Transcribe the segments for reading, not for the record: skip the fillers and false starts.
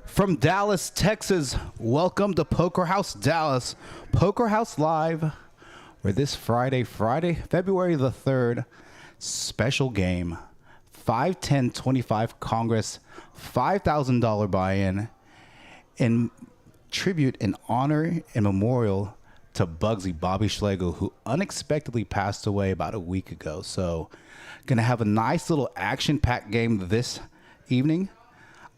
From Dallas, Texas, welcome to Poker House Dallas, Poker House Live, where this Friday, February the 3rd, special game, 5-10-25 Congress, $5,000 buy-in, in tribute and honor and memorial to Bugsy, Bobby Slagle, who unexpectedly passed away about a week ago. So, gonna have a nice little action-packed game this evening.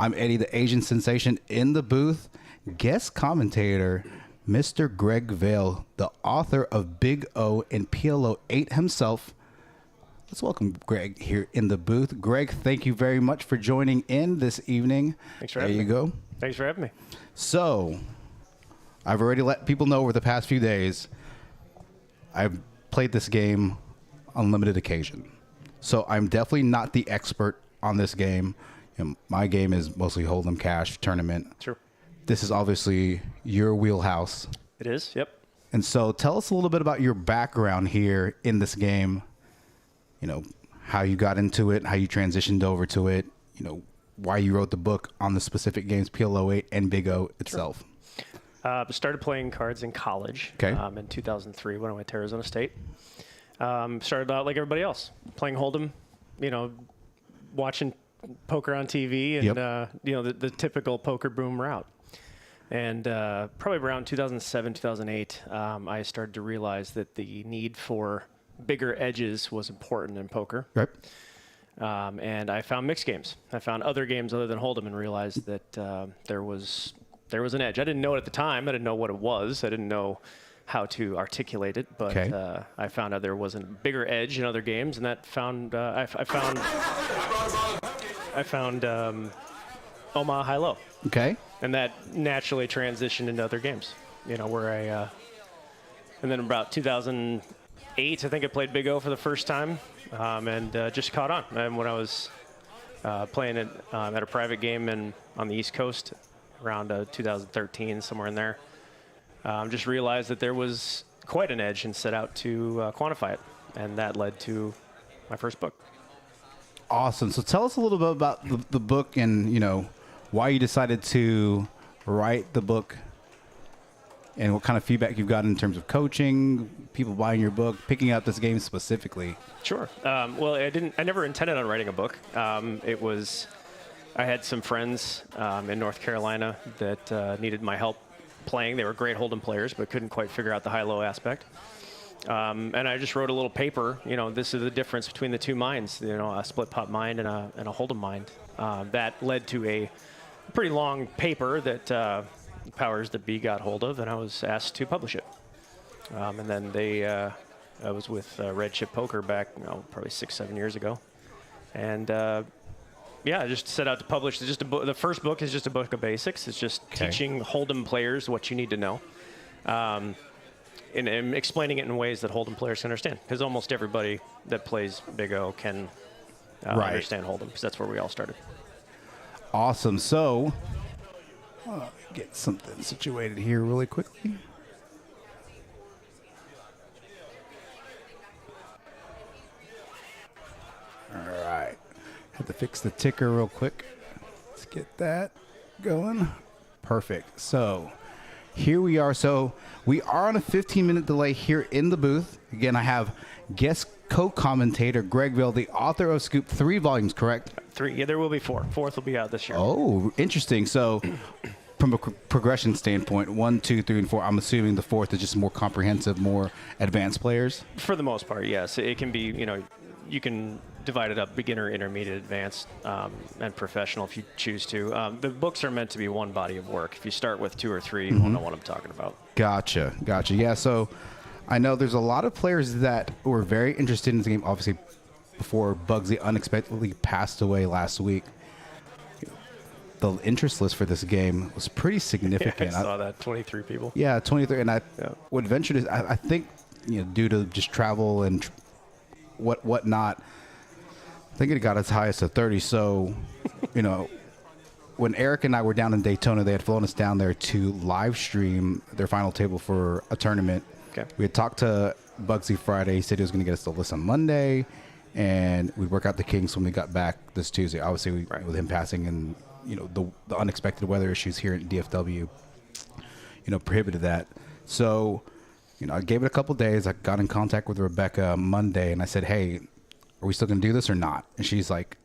I'm Eddie, the Asian sensation, in the booth. Guest commentator, Mr. Greg Vail, the author of Big O and PLO 8 himself. Let's welcome Greg here in the booth. Greg, thank you very much for joining in this evening. Thanks for having me. There you go. Thanks for having me. So, I've already let people know over the past few days, I've played this game on limited occasion. So, I'm definitely not the expert on this game. My game is mostly Hold'em Cash tournament. Sure. This is obviously your wheelhouse. It is, yep. And so tell us a little bit about your background here in this game. You know, how you got into it, how you transitioned over to it, you know, why you wrote the book on the specific games, PLO 8 and Big O itself. Sure. Started playing cards in college in 2003 when I went to Arizona State. Started out like everybody else, playing Hold'em, you know, watching poker on TV and, you know, the typical poker boom route. And probably around 2007, 2008, I started to realize that the need for bigger edges was important in poker. Right. And I found mixed games. I found other games other than Hold'em and realized that there was an edge. I didn't know it at the time. I didn't know what it was. I didn't know how to articulate it, but I found out there was a bigger edge in other games, and that I found Omaha High-Low. Okay. And that naturally transitioned into other games, you know, where and then about 2008, I think I played Big O for the first time, and just caught on. And when I was playing it at a private game on the East Coast around 2013, somewhere in there, just realized that there was quite an edge and set out to quantify it. And that led to my first book. Awesome. So tell us a little bit about the book and, you know, why you decided to write the book and what kind of feedback you've gotten in terms of coaching, people buying your book, picking out this game specifically. Sure. Well, I never intended on writing a book. I had some friends in North Carolina that needed my help playing. They were great Hold'em players, but couldn't quite figure out the high-low aspect. And I just wrote a little paper, you know, this is the difference between the two minds, you know, a split pot mind and a Hold'em mind. That led to a pretty long paper that Powers that Be got hold of, and I was asked to publish it. And then I was with Red Chip Poker back, you know, probably 6-7 years ago. And yeah, I just set out to publish just a book. The first book is just a book of basics. It's just teaching Hold'em players what you need to know. And explaining it in ways that Hold'em players can understand, because almost everybody that plays Big O can understand Hold'em, because that's where we all started. Awesome. So, get something situated here really quickly. All right. Had to fix the ticker real quick. Let's get that going. Perfect. So, here we are. So we are on a 15-minute delay here in the booth. Again, I have guest co-commentator Greg Vail, the author of Scoop, 3 volumes, correct? 3. Yeah, there will be 4. 4th will be out this year. Oh, interesting. So from a progression standpoint, 1, 2, 3, and 4, I'm assuming the 4th is just more comprehensive, more advanced players? For the most part, yes. It can be, you know, you can divide it up, beginner, intermediate, advanced, and professional if you choose to. The books are meant to be one body of work. If you start with 2 or 3, you won't know what I'm talking about. Gotcha. Yeah, so I know there's a lot of players that were very interested in this game, obviously, before Bugsy unexpectedly passed away last week. The interest list for this game was pretty significant. Yeah, I saw that, 23 people. Yeah, 23, and I would venture to, I think, you know, due to just travel and whatnot, I think it got as high as a 30. So, you know, when Eric and I were down in Daytona, they had flown us down there to live stream their final table for a tournament. Okay. We had talked to Bugsy Friday. He said he was going to get us the list on Monday, and we'd work out the kinks when we got back this Tuesday. Obviously, with him passing and the unexpected weather issues here at DFW, prohibited that. So, I gave it a couple days. I got in contact with Rebecca Monday, and I said, hey, are we still going to do this or not? And she's like,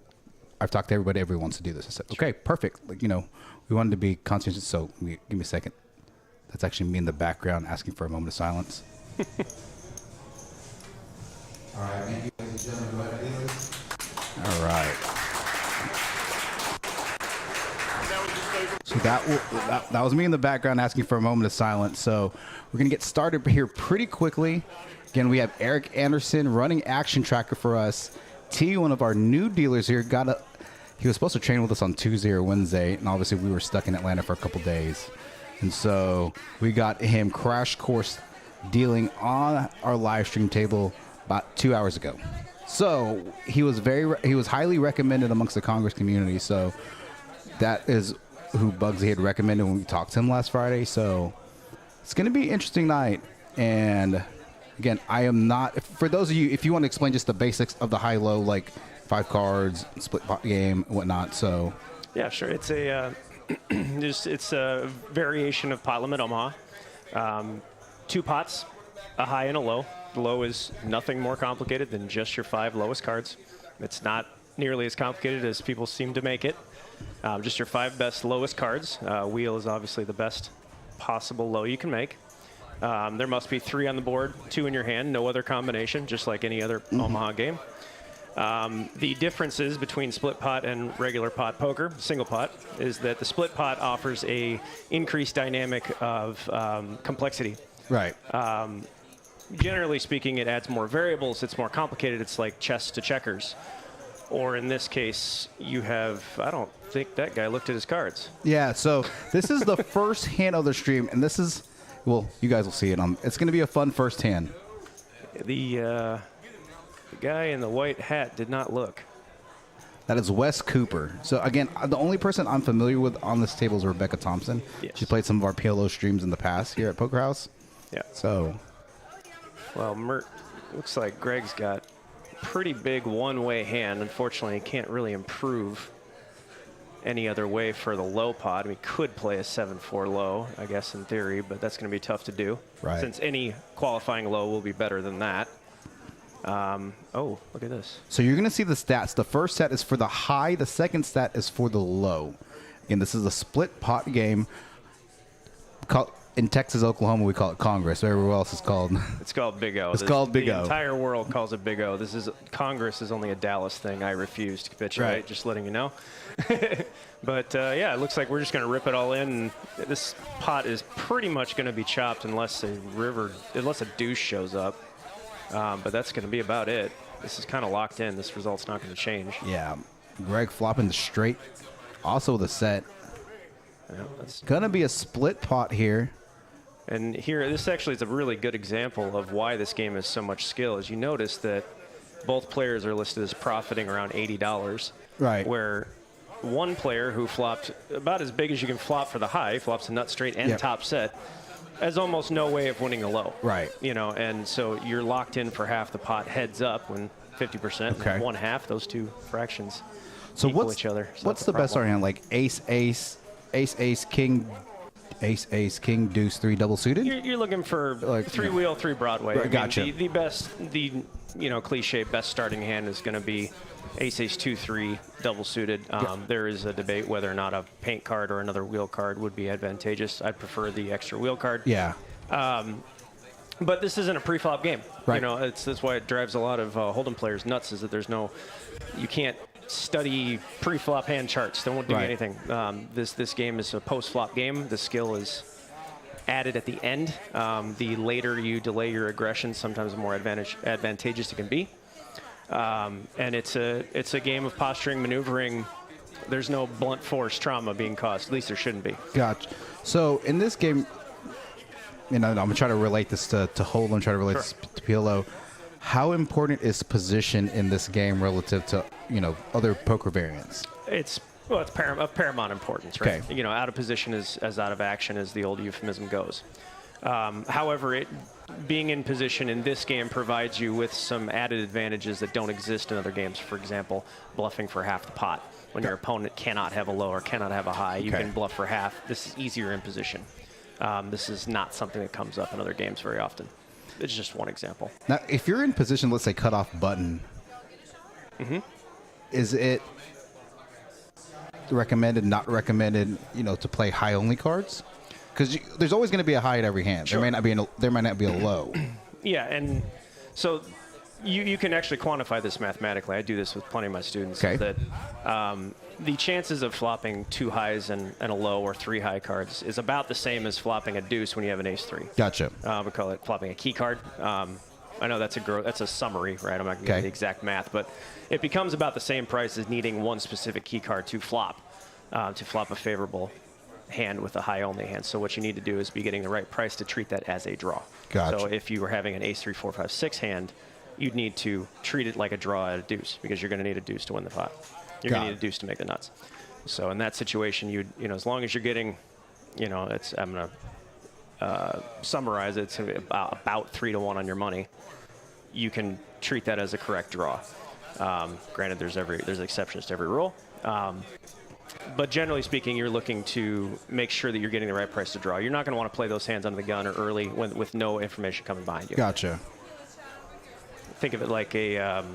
I've talked to everybody. Everyone wants to do this. I said, okay, perfect. Like, we wanted to be conscientious. So give me a second. That's actually me in the background asking for a moment of silence. All right. Thank you, ladies and gentlemen. Go ahead and do this. All right. So that was me in the background asking for a moment of silence. So we're going to get started here pretty quickly. Again, we have Eric Anderson running Action Tracker for us. T, one of our new dealers here, he was supposed to train with us on Tuesday or Wednesday, and obviously we were stuck in Atlanta for a couple days. And so we got him crash course dealing on our live stream table about 2 hours ago. So he was highly recommended amongst the Congress community. So that is who Bugsy had recommended when we talked to him last Friday. So it's going to be an interesting night. And again, I am not, for those of you, if you want to explain just the basics of the high-low, like 5 cards, split pot game, and whatnot. So yeah, sure. It's a it's a variation of pot limit Omaha. 2 pots, a high and a low. The low is nothing more complicated than just your 5 lowest cards. It's not nearly as complicated as people seem to make it. Just your 5 best lowest cards. Wheel is obviously the best possible low you can make. There must be 3 on the board, 2 in your hand, no other combination, just like any other Omaha game. The differences between split pot and regular pot poker, single pot, is that the split pot offers a increased dynamic of complexity. right. Generally speaking, it adds more variables. It's more complicated. It's like chess to checkers. Or in this case, you have, I don't think that guy looked at his cards. Yeah, so this is the first hand of the stream, and this is, well, you guys will see it. It's going to be a fun first hand. The guy in the white hat did not look. That is Wes Cooper. So, again, the only person I'm familiar with on this table is Rebecca Thompson. Yes. She played some of our PLO streams in the past here at Poker House. Yeah. So, well, Mert, looks like Greg's got a pretty big one-way hand. Unfortunately, he can't really improve any other way for the low pot. I mean, he could play a 7-4 low, I guess, in theory, but that's going to be tough to do. Right. Since any qualifying low will be better than that. Oh, look at this. So you're going to see the stats. The first stat is for the high. The second stat is for the low. Again, this is a split pot game. In Texas, Oklahoma, we call it Congress. Everywhere else is called. It's called Big O. It's called Big O. The entire world calls it Big O. Congress is only a Dallas thing. I refuse to capitulate. Right. Just letting you know. But yeah, it looks like we're just going to rip it all in. And this pot is pretty much going to be chopped unless a deuce shows up. But that's going to be about it. This is kind of locked in. This result's not going to change. Yeah. Greg flopping the straight. Also the set. Yeah, that's going to be a split pot here. And here, this actually is a really good example of why this game is so much skill. As you notice that both players are listed as profiting around $80. Right. Where one player who flopped about as big as you can flop for the high, flops a nut straight and top set, has almost no way of winning a low. Right. And so you're locked in for half the pot heads up when 50%, okay. and 1/2, those two fractions So equal each other. So what's the best hand? Like ace, king, ace, king, deuce, 3 double suited? You're looking for like, 3 wheel, 3 Broadway. Right, gotcha. The best, cliche best starting hand is going to be ace, 2, 3 double suited. There is a debate whether or not a paint card or another wheel card would be advantageous. I'd prefer the extra wheel card. Yeah. But this isn't a pre-flop game. Right. That's why it drives a lot of Hold'em players nuts, is that you can't study pre-flop hand charts. They won't do you anything. This game is a post-flop game. The skill is added at the end. The later you delay your aggression, sometimes the more advantageous it can be. And it's a game of posturing, maneuvering. There's no blunt force trauma being caused. At least there shouldn't be. Gotcha. So in this game, I'm going to try to relate this to Hold'em, try to relate this to PLO. How important is position in this game relative to, other poker variants? It's of paramount importance, right? Okay. Out of position is as out of action as the old euphemism goes. However, being in position in this game provides you with some added advantages that don't exist in other games. For example, bluffing for half the pot. When your opponent cannot have a low or cannot have a high, you can bluff for half. This is easier in position. This is not something that comes up in other games very often. It's just one example. Now, if you're in position, let's say cutoff button, is it recommended, not recommended, to play high only cards? Because there's always going to be a high at every hand. Sure. There might not be a low. Yeah, and so you can actually quantify this mathematically. I do this with plenty of my students. Okay. That the chances of flopping 2 highs and a low or 3 high cards is about the same as flopping a deuce when you have an ace-3. Gotcha. We call it flopping a key card. I know that's a summary, right? I'm not going to give the exact math, but it becomes about the same price as needing one specific key card to flop a favorable hand with a high only hand. So what you need to do is be getting the right price to treat that as a draw. Gotcha. So if you were having an ace 3 4 5 6 hand, you'd need to treat it like a draw at a deuce, because you're going to need a deuce to win the pot. You're going to need a deuce to make the nuts. So in that situation, as long as you're getting, I'm going to summarize it, it's about 3 to 1 on your money. You can treat that as a correct draw. Granted, there's exceptions to every rule. But generally speaking, you're looking to make sure that you're getting the right price to draw. You're not going to want to play those hands under the gun or early with no information coming behind you. Gotcha. Think of it like a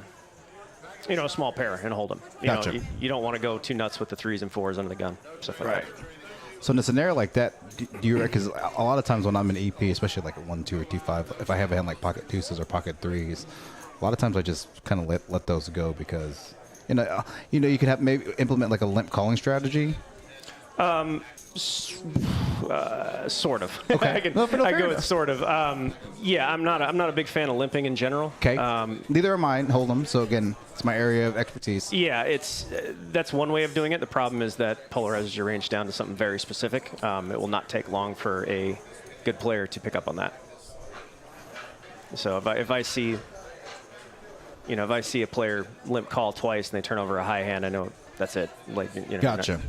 small pair and hold them. Gotcha. You don't want to go too nuts with the 3s and 4s under the gun, stuff like that. So in a scenario like that, do you, because a lot of times when I'm in EP, especially like a 1, 2, or 2, 5, if I have a hand like pocket deuces or pocket 3s, a lot of times I just kind of let those go, because you could have maybe implement like a limp calling strategy. Sort of. Okay. I go with sort of. Yeah, I'm not a big fan of limping in general. Okay. Neither are mine. Hold'em. So again, it's my area of expertise. Yeah, that's one way of doing it. The problem is that polarizes your range down to something very specific. It will not take long for a good player to pick up on that. So if I see a player limp call twice and they turn over a high hand, I know that's it. Like, Gotcha.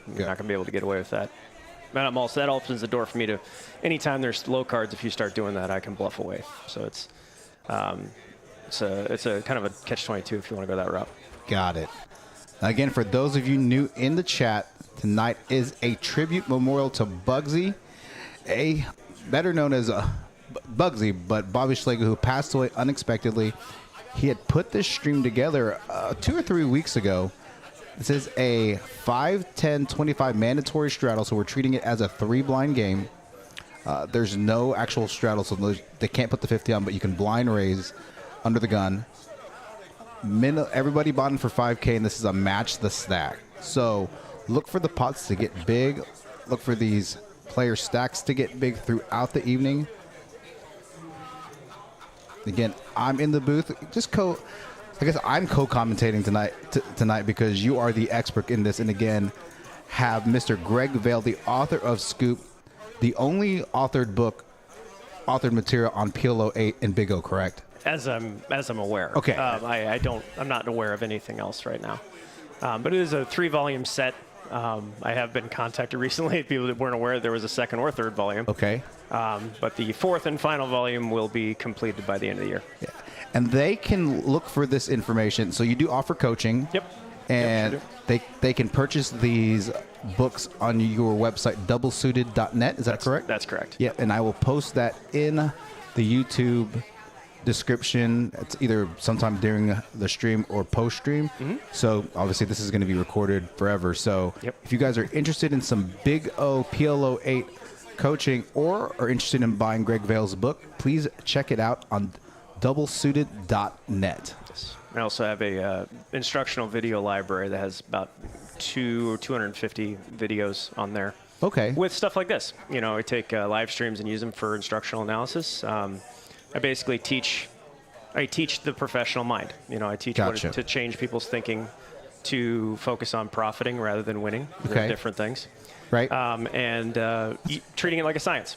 You're not going to be able to get away with that. That opens the door for me to, anytime there's low cards, if you start doing that, I can bluff away. So it's a kind of a catch-22 if you want to go that route. Got it. Again, for those of you new in the chat, tonight is a tribute memorial to Bugsy, better known as Bugsy, but Bobby Slagle, who passed away unexpectedly. He had put this stream together 2 or 3 weeks ago. This is a 5, 10, 25 mandatory straddle, so we're treating it as a 3-blind game. There's no actual straddle, so they can't put the 50 on, but you can blind raise under the gun. Everybody bought in for 5K, and this is a match the stack. So look for the pots to get big. Look for these player stacks to get big throughout the evening. Again, I'm in the booth. I guess I'm co-commentating tonight because you are the expert in this. And again, have Mr. Greg Vail, the author of Scoop, the only authored material on PLO 8 and Big O, correct? As I'm aware. Okay. I'm not aware of anything else right now. But it is a 3-volume set. I have been contacted recently, people that weren't aware there was a 2nd or 3rd volume. Okay. But the 4th and final volume will be completed by the end of the year. Yeah. And they can look for this information. So you do offer coaching. Yep. And Yep, sure they can purchase these books on your website, doublesuited.net. Is that correct? That's correct. Yeah, and I will post that in the YouTube description. It's either sometime during the stream or post-stream. So obviously this is going to be recorded forever. So if you guys are interested in some Big O PLO 8 coaching or are interested in buying Greg Vail's book, please check it out on doublesuited.net. I also have a instructional video library that has about 250 videos on there. Okay. With stuff like this. I take live streams and use them for instructional analysis. I basically teach the professional mind. I teach Gotcha. to change people's thinking to focus on profiting rather than winning. Okay. They're different things. Right. And treating it like a science.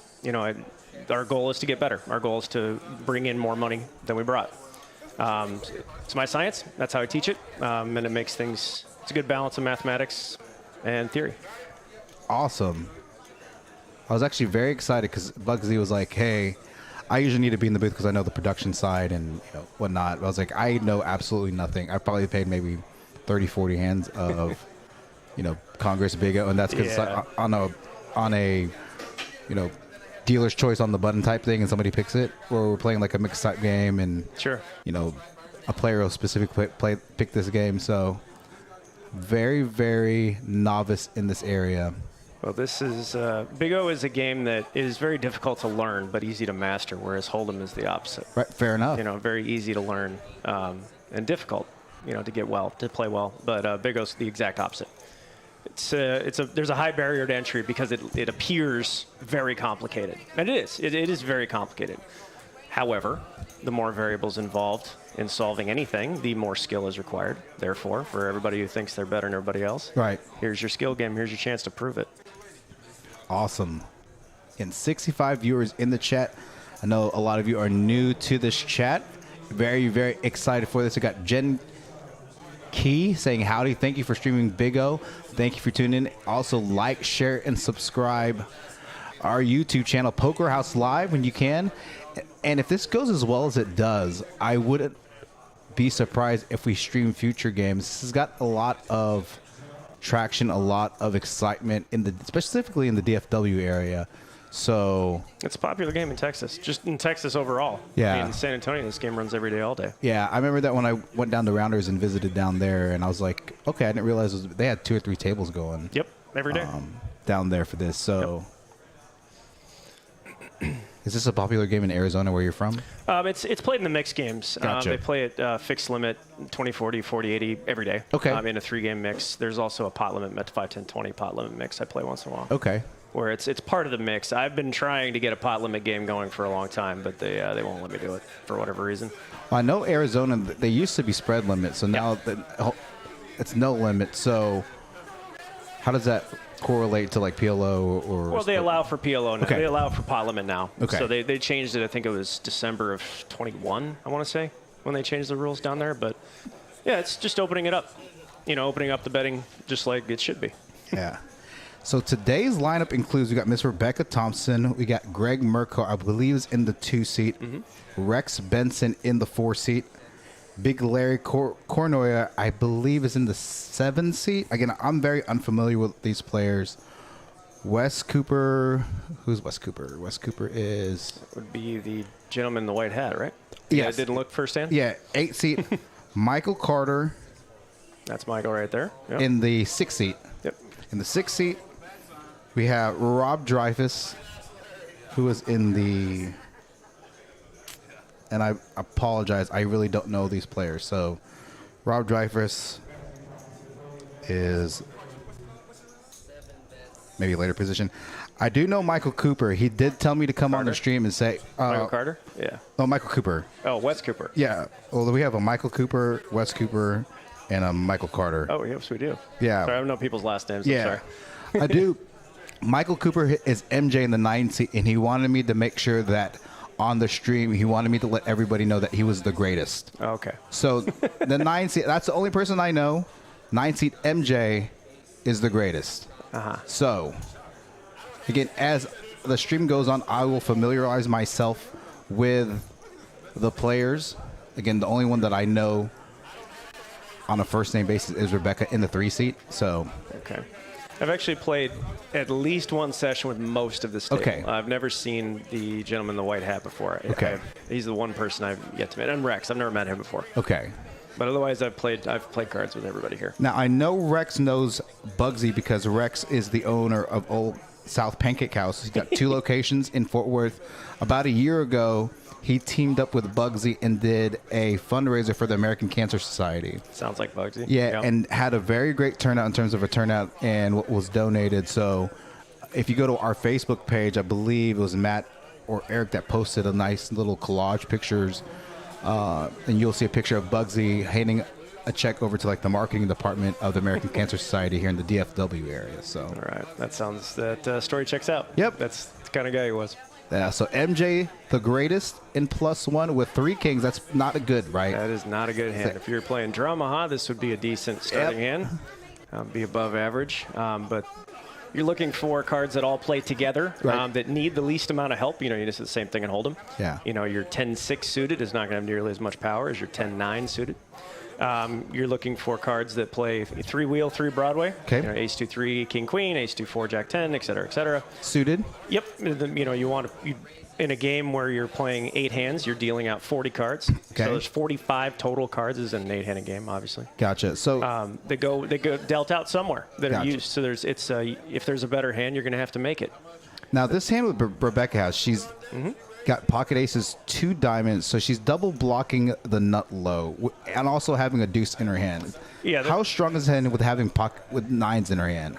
Our goal is to get better. Our goal is to bring in more money than we brought. It's my science. That's how I teach it. And it makes things, it's a good balance of mathematics and theory. Awesome. I was actually very excited because Bugsy was like, hey, I usually need to be in the booth because I know the production side and whatnot. I was like, I know absolutely nothing. I probably paid maybe 30, 40 hands of Congress Big O, and that's because on a dealer's choice on the button type thing, and somebody picks it, or we're playing like a mixed type game, and sure, a player will specifically pick this game. So very, very novice in this area. Well, this is Big O is a game that is very difficult to learn, but easy to master, whereas Hold'em is the opposite. Right, fair enough. Very easy to learn and difficult, to play well. But Big O's the exact opposite. There's a high barrier to entry because it appears very complicated, and it is. It is very complicated. However, the more variables involved in solving anything, the more skill is required. Therefore, for everybody who thinks they're better than everybody else, right? Here's your skill game. Here's your chance to prove it. Awesome. And 65 viewers in the chat. I know a lot of you are new to this chat. Very, very excited for this. We got Jen Key saying howdy. Thank you for streaming Big O. Thank you for tuning in. Also, like, share, and subscribe our YouTube channel, Poker House Live, when you can. And if this goes as well as it does, I wouldn't be surprised if we stream future games. This has got a lot of traction, a lot of excitement specifically in the DFW area. So it's a popular game in Texas, just in Texas overall. Yeah. In San Antonio, this game runs every day, all day. Yeah, I remember that when I went down to Rounders and visited down there, and I was like, okay, I didn't realize they had 2 or 3 tables going. Yep, every day. Down there for this. So is this a popular game in Arizona where you're from? It's played in the mixed games. Gotcha. They play it fixed limit, 20-40, 40-80 every day. Okay. In a 3-game mix. There's also a pot limit, 5-10-20 pot limit mix I play once in a while. Okay. Where it's part of the mix. I've been trying to get a pot limit game going for a long time, but they won't let me do it for whatever reason. I know Arizona, they used to be spread limits, so now it's no limit. So how does that correlate to like PLO or? Well, they allow for PLO now. Okay. They allow for pot limit now. Okay. So they changed it. I think it was December of 21. I want to say when they changed the rules down there. But yeah, it's just opening it up. Opening up the betting just like it should be. Yeah. So today's lineup includes, we got Miss Rebecca Thompson, we got Greg Merkel, I believe is in the 2 seat, Rex Benson in the 4 seat, Big Larry Cornoya, I believe is in the 7 seat. Again, I'm very unfamiliar with these players. Wes Cooper, who's Wes Cooper? Wes Cooper is... That would be the gentleman in the white hat, right? Yes. Didn't look firsthand? Yeah, 8 seat, Michael Carter. That's Michael right there. Yep. In the 6 seat. Yep. In the 6 seat, we have Rob Dreyfus, who was in the, and I apologize, I really don't know these players. So Rob Dreyfus is maybe a later position. I do know Michael Cooper. He did tell me to come on the stream and say. Michael Carter? Yeah. Oh, Michael Cooper. Oh, Wes Cooper. Yeah. Well, we have a Michael Cooper, Wes Cooper, and a Michael Carter. Oh, yes, we do. Yeah. Sorry, I don't know people's last names. Yeah. I'm sorry. I do. Michael Cooper is MJ in the 9 seat, and he wanted me to make sure that on the stream, he wanted me to let everybody know that he was the greatest. Okay. So the 9 seat, that's the only person I know. 9 seat MJ is the greatest. So, again, as the stream goes on, I will familiarize myself with the players. Again, the only one that I know on a first name basis is Rebecca in the 3 seat. So, okay. I've actually played at least one session with most of the stable. Okay. I've never seen the gentleman in the white hat before. Okay. He's the one person I've yet to meet. And Rex, I've never met him before. Okay. But otherwise, I've played cards with everybody here. Now, I know Rex knows Bugsy because Rex is the owner of Old South Pancake House. He's got 2 locations in Fort Worth. About a year ago, he teamed up with Bugsy and did a fundraiser for the American Cancer Society. Sounds like Bugsy. Yeah, and had a very great turnout in terms of a turnout and what was donated. So if you go to our Facebook page, I believe it was Matt or Eric that posted a nice little collage pictures. And you'll see a picture of Bugsy handing a check over to like the marketing department of the American Cancer Society here in the DFW area. So all right, that story checks out. Yep. That's the kind of guy he was. Yeah, so MJ, the greatest in +1 with 3 kings. That's not a good, right? That is not a good hand. If you're playing Dramaha, this would be a decent starting hand. Be above average. But You're looking for cards that all play together, Right. that need the least amount of help. You know, you just do the same thing and hold them. Yeah. You know, your 10-6 suited is not going to have nearly as much power as your 10-9 suited. You're looking for cards that play 3-wheel, 3 Broadway. Okay. You know, ace 2-3, king queen, ace 2-4, jack 10, et cetera, et cetera. Suited. Yep. You know, you want to. In a game where you're playing 8 hands, you're dealing out 40 cards. Okay. So there's 45 total cards. This is an 8-handed game, obviously. Gotcha. So They go dealt out somewhere that are Gotcha. used. So if there's a better hand, you're going to have to make it. now this hand with Rebecca has, she's got pocket aces, 2 diamonds, so she's double blocking the nut low and also having a deuce in her hand. Yeah. How strong is the hand with having with 9s in her hand?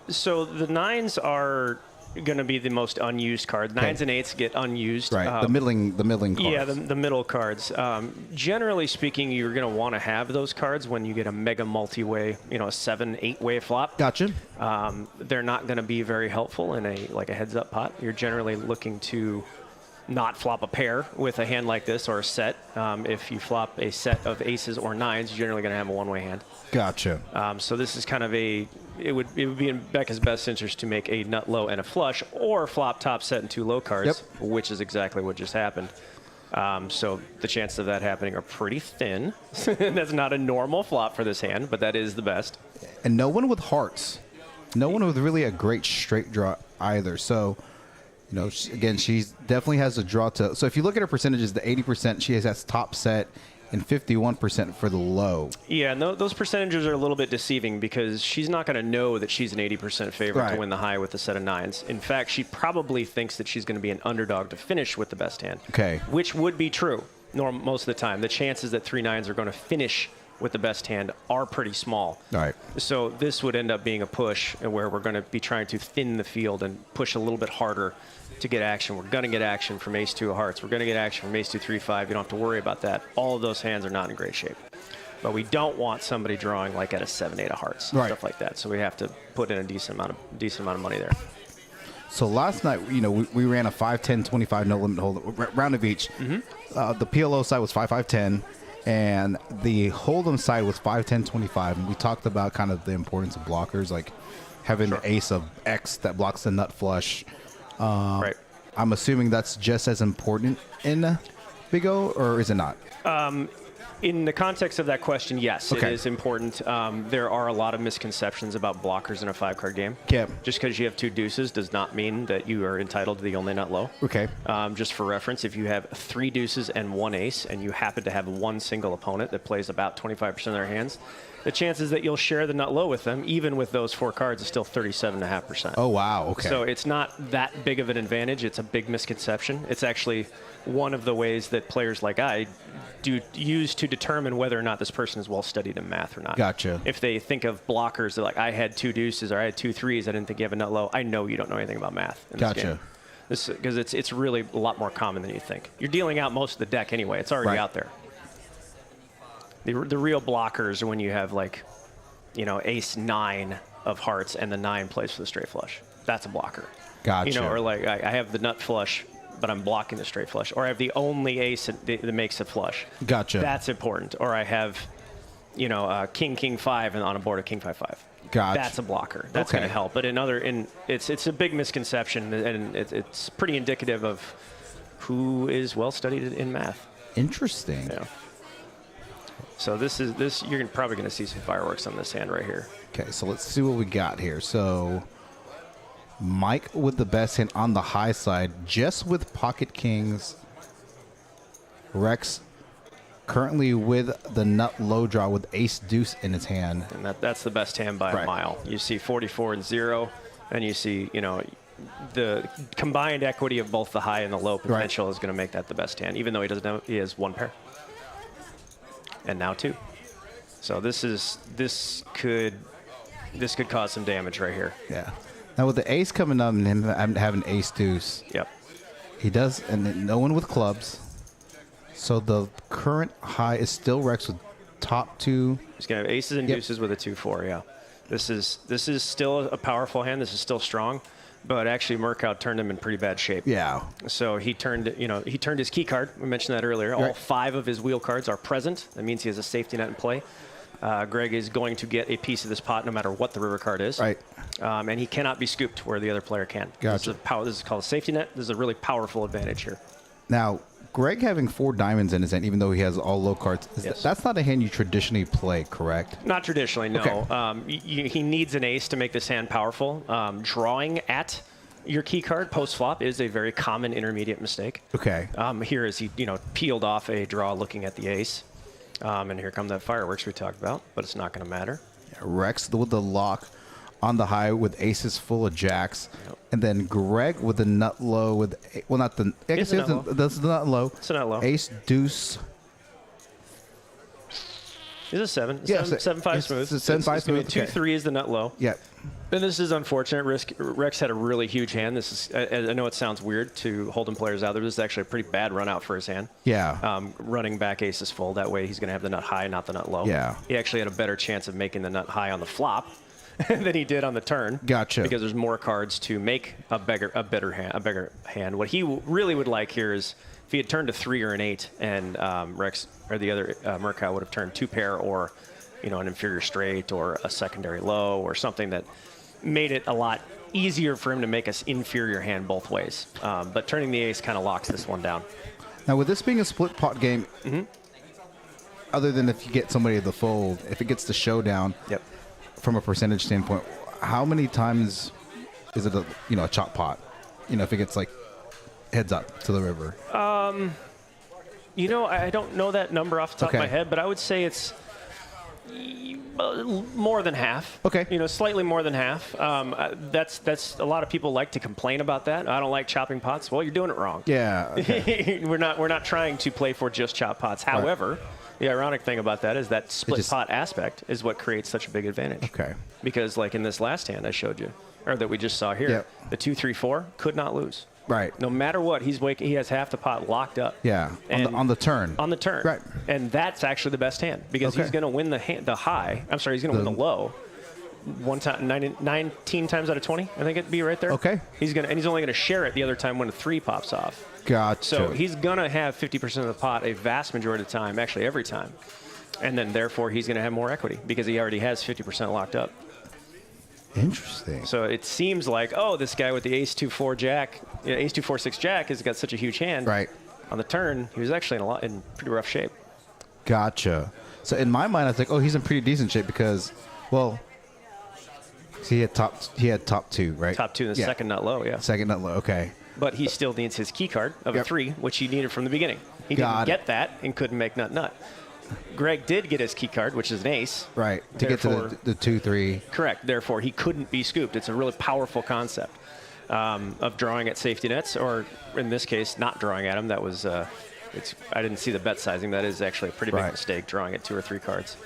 So the 9s are going to be the most unused cards. 9s and 8s get unused. Right. The middling cards. Yeah, the middle cards. Generally speaking, you're going to want to have those cards when you get a mega multi-way, you know, a 7-8-way flop. Gotcha. They're not going to be very helpful in a heads-up pot. You're generally looking to not flop a pair with a hand like this or a set. If you flop a set of aces or 9s, you're generally going to have a one-way hand. Gotcha. So this is kind of it would be in Becca's best interest to make a nut low and a flush, or flop top set and 2 low cards, which is exactly what just happened. So the chances of that happening are pretty thin. That's not a normal flop for this hand, but that is the best. And no one with hearts. No one with really a great straight draw either. So, you know, again, she definitely has a draw to. So if you look at her percentages, the 80%, she has top set and 51% for the low. Yeah, and those percentages are a little bit deceiving because she's not going to know that she's an 80% favorite to win the high with a set of 9s. In fact, she probably thinks that she's going to be an underdog to finish with the best hand. Okay. Which would be true most of the time. The chances that 3 9s are going to finish with the best hand are pretty small. All right. So this would end up being a push where we're going to be trying to thin the field and push a little bit harder to get action. We're going to get action from ace 2 of hearts. We're going to get action from ace 2 3 5. You don't have to worry about that. All of those hands are not in great shape. But we don't want somebody drawing like at a 7-8 of hearts, stuff like that. So we have to put in a decent amount of money there. So last night, you know, we ran a 5-10 25 no limit hold round of each. The PLO side was 5-5-10. And the Hold'em side was 5-10 25. And we talked about kind of the importance of blockers, like having the ace of X that blocks the nut flush. Right. I'm assuming that's just as important in Big O, or is it not? In the context of that question, yes, Okay. it is important. There are a lot of misconceptions about blockers in a 5-card game. Okay. Just because you have 2 deuces does not mean that you are entitled to the only nut low. Okay. Just for reference, if you have 3 deuces and 1 ace, and you happen to have one single opponent that plays about 25% of their hands, the chances that you'll share the nut low with them, even with those 4 cards, is still 37.5%. Oh, wow. Okay. So it's not that big of an advantage. It's a big misconception. It's actually one of the ways that players like I do use to determine whether or not this person is well studied in math or not. Gotcha. If they think of blockers, they're like, I had 2 deuces or I had 2 3s, I didn't think you have a nut low. I know you don't know anything about math in this game. Because it's really a lot more common than you think. You're dealing out most of the deck anyway. It's already out there. The real blockers are when you have, like, you know, ace 9 of hearts and the 9 plays for the straight flush. That's a blocker. Gotcha. You know, or like I have the nut flush, but I'm blocking the straight flush. Or I have the only ace that makes a flush. Gotcha. That's important. Or I have, you know, king 5 and on a board of king 5-5. Gotcha. That's a blocker. That's going to help. But it's a big misconception, and it's pretty indicative of who is well studied in math. Interesting. Yeah. So you're probably going to see some fireworks on this hand right here. Okay, so let's see what we got here. So Mike with the best hand on the high side, just with pocket kings. Rex currently with the nut low draw with ace deuce in his hand. And that's the best hand by a mile. You see 44 and 0, and you see, you know, the combined equity of both the high and the low potential is going to make that the best hand, even though he doesn't know he has 1 pair. And now 2. So this could cause some damage right here. Yeah. Now with the ace coming up and him having ace deuce. Yep. He does, and then no one with clubs. So the current high is still Rex with top 2. He's gonna have aces and deuces with a 2-4. Yeah. This is still a powerful hand. This is still strong. But actually, Murkow turned him in pretty bad shape. Yeah. So he turned his key card. We mentioned that earlier. All 5 of his wheel cards are present. That means he has a safety net in play. Greg is going to get a piece of this pot no matter what the river card is. Right. And he cannot be scooped where the other player can. Gotcha. This is called a safety net. This is a really powerful advantage here. Now, Greg having 4 diamonds in his hand, even though he has all low cards, that's not a hand you traditionally play, correct? Not traditionally, no. Okay. He needs an ace to make this hand powerful. Drawing at your key card post-flop is a very common intermediate mistake. Okay. Here is he, peeled off a draw looking at the ace. And here come the fireworks we talked about, but it's not going to matter. Yeah, Rex with the lock on the high with aces full of jacks. Yep. And then Greg with the nut low with, well, not the, I guess that's the nut low. It's a nut low. Ace, deuce. It's a 7. Yeah, 7-5 smooth. It's a 7-5 smooth. 2-3 is the nut low. Yeah. And this is unfortunate. Rex had a really huge hand. This is, I know it sounds weird to Hold'em players out there. This is actually a pretty bad run out for his hand. Yeah. Running back aces full. That way he's going to have the nut high, not the nut low. Yeah. He actually had a better chance of making the nut high on the flop than he did on the turn. Gotcha. Because there's more cards to make a bigger hand. What he really would like here is if he had turned a 3 or an 8, and Rex or the other Murkow would have turned 2 pair or an inferior straight or a secondary low or something that made it a lot easier for him to make an inferior hand both ways. But turning the ace kind of locks this one down. Now, with this being a split pot game, other than if you get somebody to the fold, if it gets to showdown, from a percentage standpoint, how many times is it a chop pot? If it gets like heads up to the river. I don't know that number off the top of my head, but I would say it's more than half. Okay. Slightly more than half. That's a lot of people like to complain about that. I don't like chopping pots. Well, you're doing it wrong. Yeah. Okay. We're not trying to play for just chop pots. However, the ironic thing about that is that split pot aspect is what creates such a big advantage. Okay. Because like in this last hand I showed you, or that we just saw here, the 2-3-4 could not lose. Right. No matter what, he has half the pot locked up. Yeah. On the turn. On the turn. Right. And that's actually the best hand because he's going to win the high. I'm sorry, he's going to win the low. 19 times out of 20, I think it'd be right there. Okay. He's only going to share it the other time when a 3 pops off. Gotcha. So he's going to have 50% of the pot a vast majority of the time, actually every time. And then therefore he's going to have more equity because he already has 50% locked up. Interesting. So it seems like, this guy with the ace-2-4 jack, ace-2-4-6 jack has got such a huge hand. Right. On the turn, he was actually in pretty rough shape. Gotcha. So in my mind, I was like, he's in pretty decent shape because, he had top 2, right? Top 2 in the second nut low, yeah. Second nut low, okay. But he still needs his key card of a 3, which he needed from the beginning. He didn't get that and couldn't make nut. Greg did get his key card, which is an ace. Right, to get to the 2-3. Correct. Therefore, he couldn't be scooped. It's a really powerful concept of drawing at safety nets, or in this case, not drawing at them. That was, I didn't see the bet sizing. That is actually a pretty big mistake, drawing at 2 or 3 cards.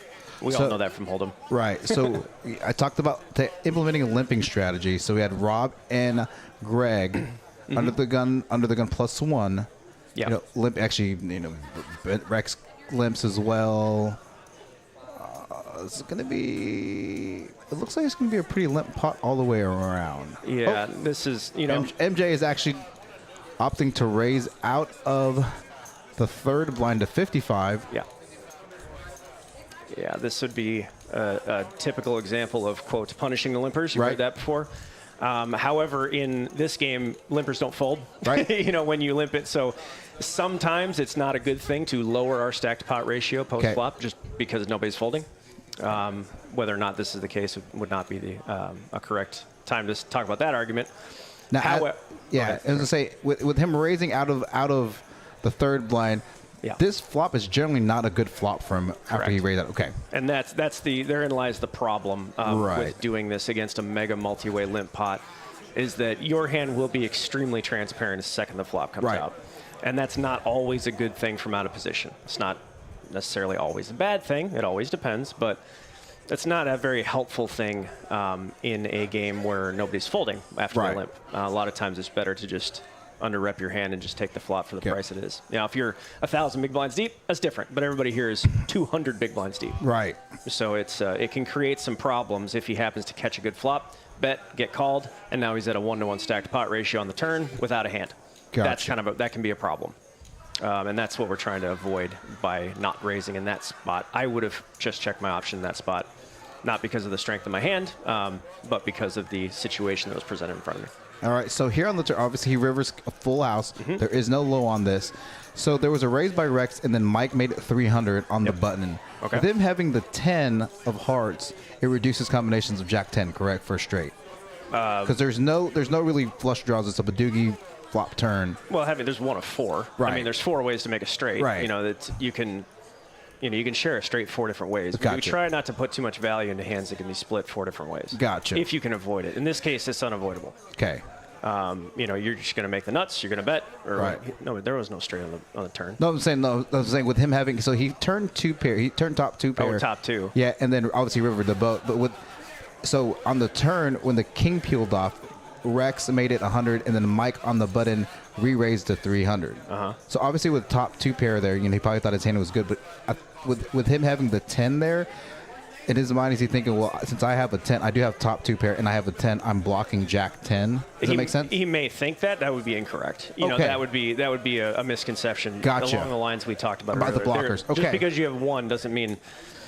We all know that from Hold'em. Right. So I talked about implementing a limping strategy. So we had Rob and Greg under the gun +1. Yeah. Limp. Actually, Rex limps as well. It's going to be. It looks like it's going to be a pretty limp pot all the way around. Yeah. This is MJ is actually opting to raise out of the third blind to 55. Yeah. Yeah, this would be a typical example of, quote, punishing the limpers. You've heard that before. However, in this game, limpers don't fold, right? When you limp it. So sometimes it's not a good thing to lower our stacked pot ratio post-flop just because nobody's folding. Whether or not this is the case would not be a correct time to talk about that argument. Now, I was going to say, with him raising out of the third blind, this flop is generally not a good flop for him after he raised out. Okay. And therein lies the problem with doing this against a mega multi-way limp pot, is that your hand will be extremely transparent the second the flop comes out. And that's not always a good thing from out of position. It's not necessarily always a bad thing. It always depends, but it's not a very helpful thing in a game where nobody's folding after a limp. A lot of times it's better to just under-rep your hand and just take the flop for the price it is. Now, if you're 1,000 big blinds deep, that's different. But everybody here is 200 big blinds deep. Right. So it can create some problems if he happens to catch a good flop, bet, get called, and now he's at a 1-to-1 stacked pot ratio on the turn without a hand. Gotcha. That can be a problem. And that's what we're trying to avoid by not raising in that spot. I would have just checked my option in that spot, not because of the strength of my hand, but because of the situation that was presented in front of me. All right, so here on the turn, obviously he rivers a full house. There is no low on this. So there was a raise by Rex, and then Mike made it 300 on the button. Okay. With him having the 10 of hearts, it reduces combinations of Jack 10, correct, for a straight? Because there's no really flush draws. It's a Badoogie flop turn. Well, there's one of 4. Right. I mean, there's 4 ways to make a straight. Right. You know, that you can share a straight 4 different ways. Gotcha. We try not to put too much value into hands that can be split 4 different ways. Gotcha. If you can avoid it. In this case, it's unavoidable. Okay. You're just going to make the nuts. You're going to bet. Or Right. No, there was no straight on the turn. No, I'm saying with him having, so he turned 2 pair. He turned top 2 pair. Oh, top 2. Yeah, and then obviously rivered the boat. But so on the turn, when the king peeled off, Rex made it 100, and then Mike on the button re-raised to 300. So obviously with top 2 pair there, he probably thought his hand was good. But with him having the 10 there, in his mind, is he thinking, well, since I have a 10, I do have top 2 pair, and I have a 10, I'm blocking Jack 10. Does that make sense? He may think that. That would be incorrect. That would be a misconception. Gotcha. Along the lines we talked about the earlier. blockers. Okay. Just because you have 1 doesn't mean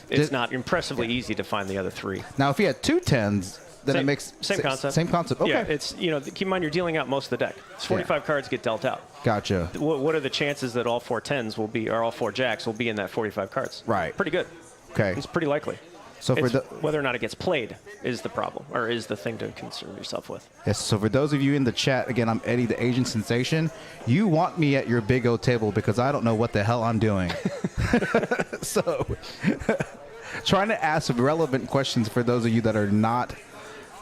it's not impressively easy to find the other 3. Now, if he had 2 10s, then it makes same concept. Same concept. Okay. Yeah, it's keep in mind you're dealing out most of the deck. It's 45 cards get dealt out. Gotcha. What are the chances that all 4 10s will be, or all 4 jacks will be in that 45 cards? Right. Pretty good. Okay. It's pretty likely. So for whether or not it gets played is the problem, or is the thing to concern yourself with. Yes. So for those of you in the chat, again, I'm Eddie, the Asian sensation. You want me at your big O table because I don't know what the hell I'm doing. So, trying to ask relevant questions for those of you that are not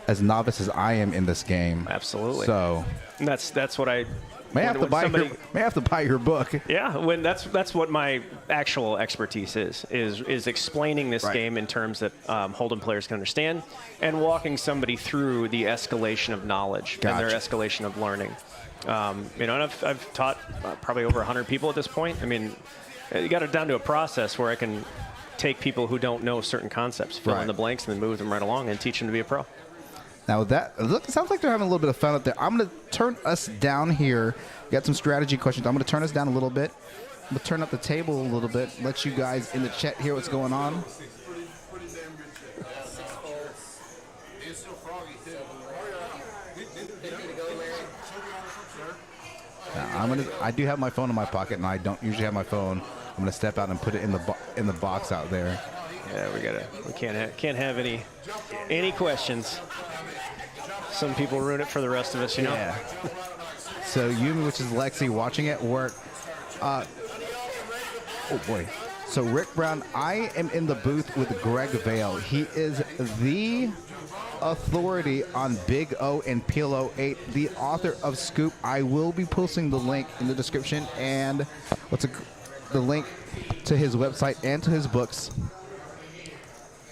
as novice as I am in this game. Absolutely. So, and that's what I may have to buy your book. Yeah, when that's what my actual expertise is explaining this game in terms that Hold'em players can understand, and walking somebody through the escalation of knowledge and their escalation of learning. And I've taught probably over 100 people at this point. I mean, you got it down to a process where I can take people who don't know certain concepts, fill in the blanks, and then move them right along and teach them to be a pro. Now it sounds like they're having a little bit of fun up there. I'm going to turn us down here. We got some strategy questions. I'm going to turn us down a little bit. I'm going to turn up the table a little bit. Let you guys in the chat hear what's going on. Now, I do have my phone in my pocket, and I don't usually have my phone. I'm going to step out and put it in the box out there. Yeah, we can't have any questions. Some people ruin it for the rest of us, Yeah. So Yumi, which is Lexi, watching at work. Oh boy. So Rick Brown, I am in the booth with Greg Vale. He is the authority on Big O and PLO 8, the author of Scoop. I will be posting the link in the description and the link to his website and to his books.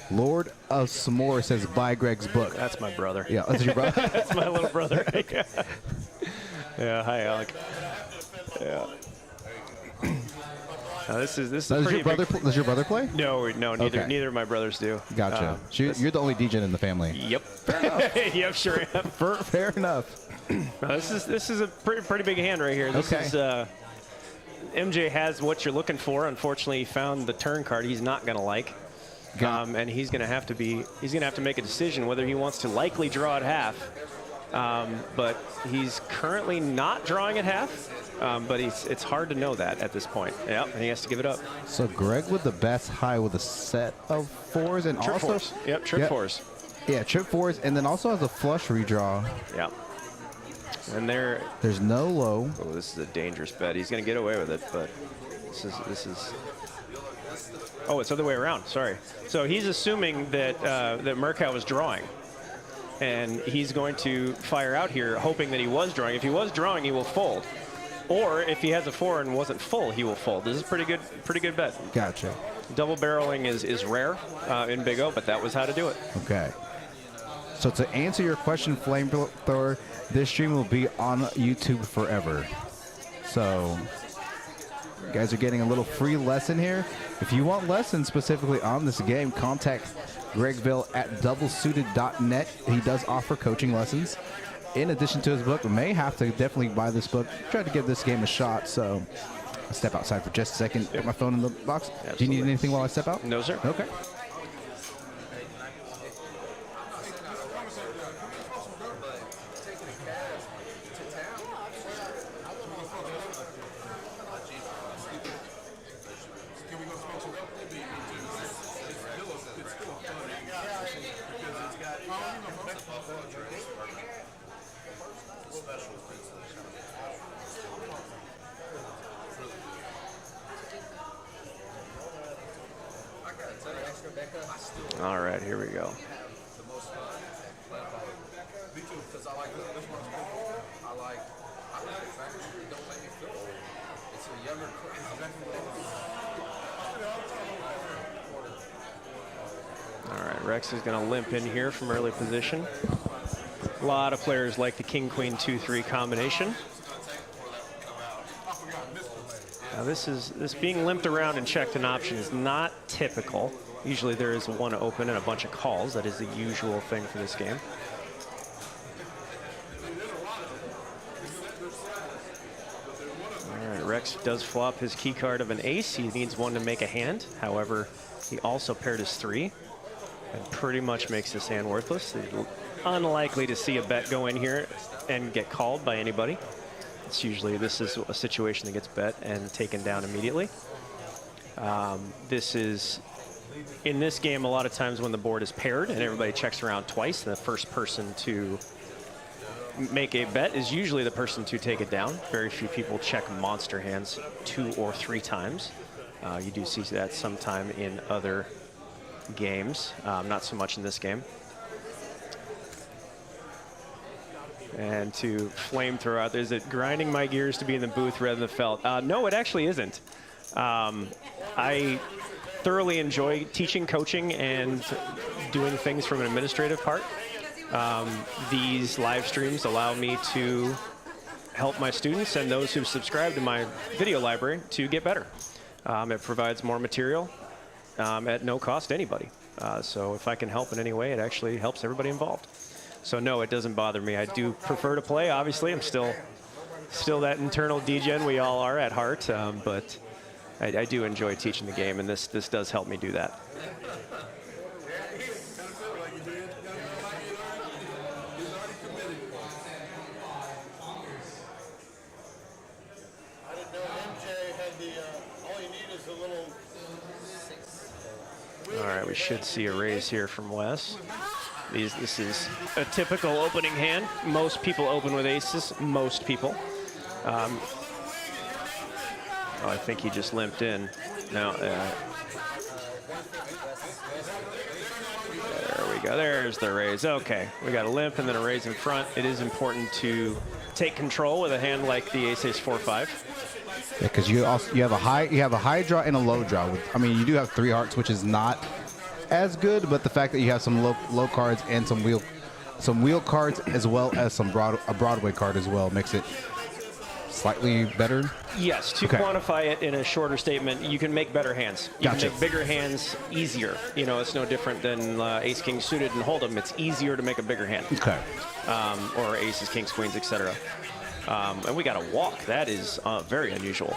Lord of S'more says, buy Greg's book. That's my brother. Yeah, that's your brother? That's my little brother. Yeah, hi, Alec. Yeah. This is Does your brother play? No, neither of my brothers do. Gotcha. You're the only DJ in the family. Yep. Yep, sure am. Fair enough. This is a pretty big hand right here. This is MJ has what you're looking for. Unfortunately, he found the turn card he's not going to like. And he's going to have to make a decision whether he wants to likely draw at half. But he's currently not drawing at half. But it's hard to know that at this point. Yep, and he has to give it up. So Greg with the best high with a set of 4s and trip also 4s. Yep, trip 4s. Yeah, trip 4s, and then also has a flush redraw. Yep. And there's no low. Oh, this is a dangerous bet. He's going to get away with it, but this is. Oh, it's the other way around. Sorry. So he's assuming that that Murkow was drawing, and he's going to fire out here, hoping that he was drawing. If he was drawing, he will fold, or if he has a 4 and wasn't full, he will fold. This is pretty good bet. Gotcha. Double barreling is rare in Big O, but that was how to do it. Okay. So to answer your question, Flamethrower, this stream will be on YouTube forever. So you guys are getting a little free lesson here. If you want lessons specifically on this game, contact Gregville at doublesuited.net. He does offer coaching lessons. In addition to his book, may have to definitely buy this book. Try to give this game a shot. So I'll step outside for just a second. Put my phone in the box. Absolutely. Do you need anything while I step out? No, sir. Okay. All right, here we go. All right, Rex is going to limp in here from early position. A lot of players like the king, queen, 2-3 combination. Now this being limped around and checked an option is not typical. Usually there is one open and a bunch of calls. That is the usual thing for this game. All right, Rex does flop his key card of an ace. He needs one to make a hand. However, he also paired his 3. And pretty much makes this hand worthless. Unlikely to see a bet go in here and get called by anybody. It's usually, this is a situation that gets bet and taken down immediately. This is, in this game, a lot of times when the board is paired and everybody checks around twice, the first person to make a bet is usually the person to take it down. Very few people check monster hands 2 or 3 times. You do see that sometime in other games, not so much in this game. And to flamethrower out there, is it grinding my gears to be in the booth rather than the felt? No, it actually isn't. I thoroughly enjoy teaching, coaching, and doing things from an administrative part. These live streams allow me to help my students and those who subscribe to my video library to get better. It provides more material at no cost to anybody. So if I can help in any way, it actually helps everybody involved. So no, it doesn't bother me. I do prefer to play. Obviously, I'm still that internal degen we all are at heart, but I do enjoy teaching the game, and this does help me do that. All right, we should see a raise here from Wes. This is a typical opening hand. Most people open with aces, most people. Oh, I think he just limped in. No, there we go, there's the raise. Okay, we got a limp and then a raise in front. It is important to take control with a hand like the ace 4-5. Yeah, because you have a high draw and a low draw. I mean, you do have 3 hearts, which is not as good, but the fact that you have some low cards and some wheel cards as well as a Broadway card as well makes it slightly better. Yes, to quantify it in a shorter statement, you can make better hands. You can make bigger hands easier. You know, it's no different than ace king suited and hold'em. It's easier to make a bigger hand. Okay. Or aces, kings, queens, etc. And we got a walk. That is very unusual.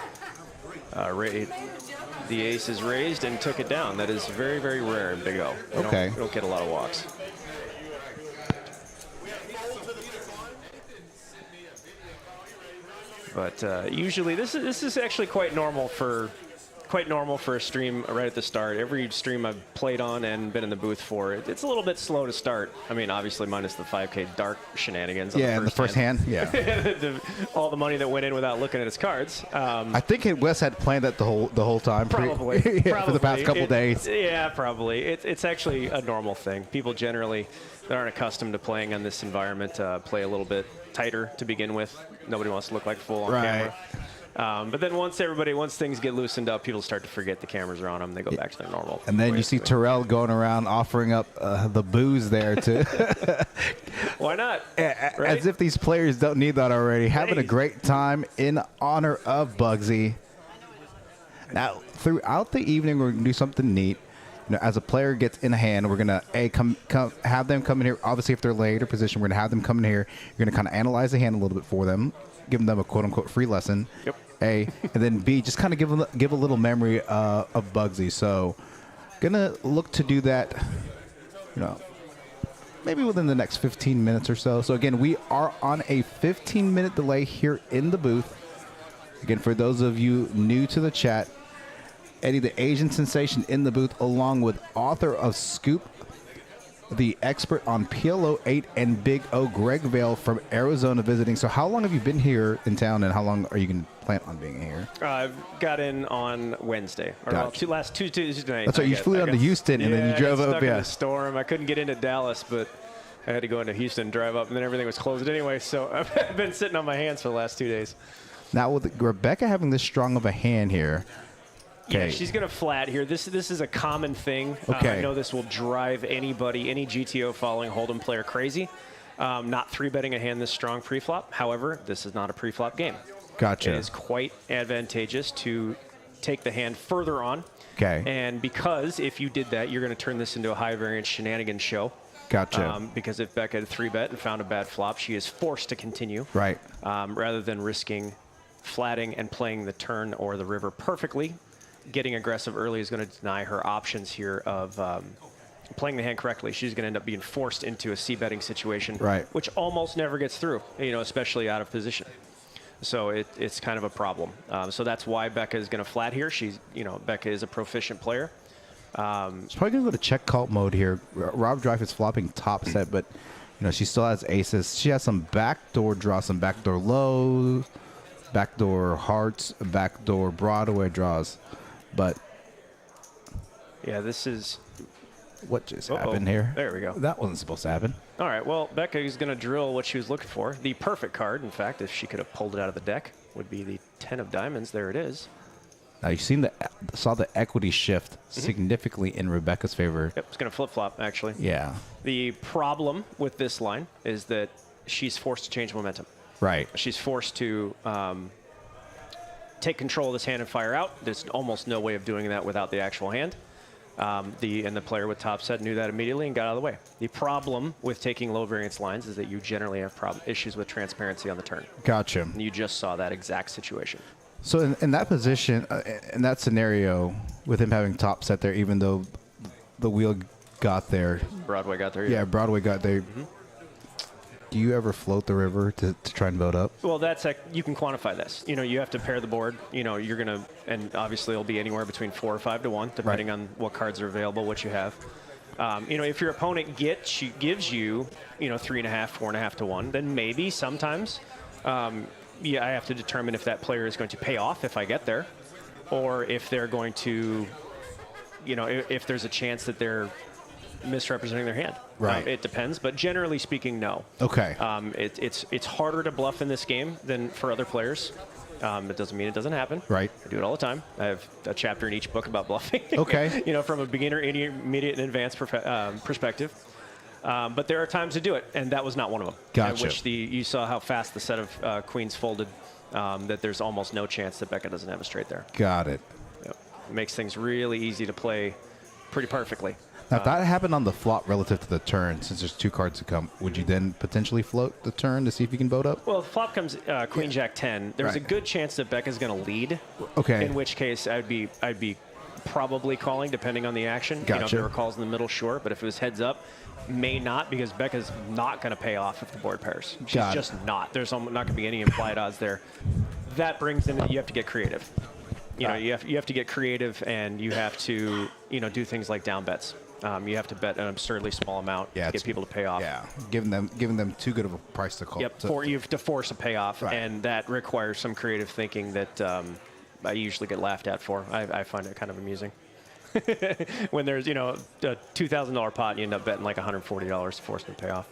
The ace is raised and took it down. That is very, very rare in Big O. We don't get a lot of walks. But usually this is actually quite normal for a stream right at the start. Every stream I've played on and been in the booth for, it's a little bit slow to start. I mean, obviously minus the 5K dark shenanigans. Yeah, in the first hand. Yeah. All the money that went in without looking at his cards. I think Wes had planned that the whole time. Probably. For the past couple days. Yeah, probably. It's actually a normal thing. People generally that aren't accustomed to playing on this environment play a little bit tighter to begin with. Nobody wants to look like full on camera. But then once things get loosened up, people start to forget the cameras are on them. They go back to their normal. And then you see Terrell going around offering up the booze there too. Why not? Right? As if these players don't need that already. Having a great time in honor of Bugsy. Now, throughout the evening, we're going to do something neat. You know, as a player gets in a hand, we're going to have them come in here. Obviously, if they're later position, we're going to have them come in here. You're going to kind of analyze the hand a little bit for them, giving them a quote-unquote free lesson. Yep. A, and then B, just kind of give a little memory of Bugsy. So, gonna look to do that, maybe within the next 15 minutes or so. So again, we are on a 15-minute delay here in the booth. Again, for those of you new to the chat, Eddie, the Asian sensation in the booth, along with author of Scoop, the expert on PLO 8 and Big O, Greg Vale from Arizona, visiting. So how long have you been here in town, and how long are you going to plan on being here? I got in on Wednesday, or Gotcha. last Tuesday night. That's right. You flew down to Houston, and then you drove I got up. stuck in the storm. I couldn't get into Dallas, but I had to go into Houston and drive up, and then everything was closed anyway. So I've been sitting on my hands for the last 2 days. Now, with Rebecca having this strong of a hand here, yeah, she's going to flat here. This is a common thing. Okay. I know this will drive anybody, any GTO following Hold'em player crazy. Not 3-betting a hand this strong pre-flop. However, this is not a pre-flop game. Gotcha. It is quite advantageous to take the hand further on. Okay. And because if you did that, you're going to turn this into a high variance shenanigans show. Gotcha. Because if Becca had 3-bet and found a bad flop, she is forced to continue. Right. Rather than risking flatting and playing the turn or the river perfectly. Getting aggressive early is going to deny her options here of playing the hand correctly. She's going to end up being forced into a c-betting situation, right, which almost never gets through, especially out of position. So it's kind of a problem. So that's why Becca is going to flat here. Becca is a proficient player. She's probably going to go to check call mode here. Rob Drive is flopping top set, but she still has aces. She has some backdoor draws, some backdoor lows, backdoor hearts, backdoor Broadway draws. But yeah, this is what just happened here. There we go. That wasn't supposed to happen. All right, well, Becca is going to drill what she was looking for. The perfect card, in fact, if she could have pulled it out of the deck, would be the 10 of diamonds. There it is. Now, you saw the equity shift significantly in Rebecca's favor. Yep, it's going to flip-flop, actually. Yeah. The problem with this line is that she's forced to change momentum. Right. She's forced to take control of this hand and fire out. There's almost no way of doing that without the actual hand. The player with top set knew that immediately and got out of the way. The problem with taking low variance lines is that you generally have issues with transparency on the turn. Gotcha. And you just saw that exact situation. So in that position, in that scenario, with him having top set there, even though the wheel got there. Broadway got there. Yeah, Broadway got there. Do you ever float the river to try and vote up? Well, you can quantify this. You have to pair the board. You're going to, and obviously it'll be anywhere between 4 or 5 to 1, depending on what cards are available, what you have. If your opponent gives you, 3.5, 4.5 to 1, then maybe sometimes, I have to determine if that player is going to pay off if I get there, or if they're going to, if there's a chance that they're misrepresenting their hand. Right. It depends, but generally speaking, no. Okay. It's harder to bluff in this game than for other players. It doesn't mean it doesn't happen. Right. I do it all the time. I have a chapter in each book about bluffing. Okay. From a beginner, intermediate, and advanced perspective. But there are times to do it, and that was not one of them. Gotcha. Which you saw how fast the set of queens folded, that there's almost no chance that Becca doesn't have a straight there. Got it. Yep. It makes things really easy to play pretty perfectly. Now, if that happened on the flop relative to the turn, since there's 2 cards to come, would you then potentially float the turn to see if you can vote up? Well, if flop comes Queen Jack 10. There's a good chance that Becca's going to lead. Okay. In which case, I'd be probably calling, depending on the action. Gotcha. If there were calls in the middle, sure. But if it was heads up, may not, because Becca's not going to pay off if the board pairs. She's just not. There's not going to be any implied odds there. That brings in that you have to get creative. You have to get creative, and you have to do things like down bets. You have to bet an absurdly small amount to get people to pay off. Yeah, giving them too good of a price to call. Yep, you have to force a payoff, and that requires some creative thinking that I usually get laughed at for. I find it kind of amusing. When there's, a $2,000 pot and you end up betting like $140 to force them to pay off.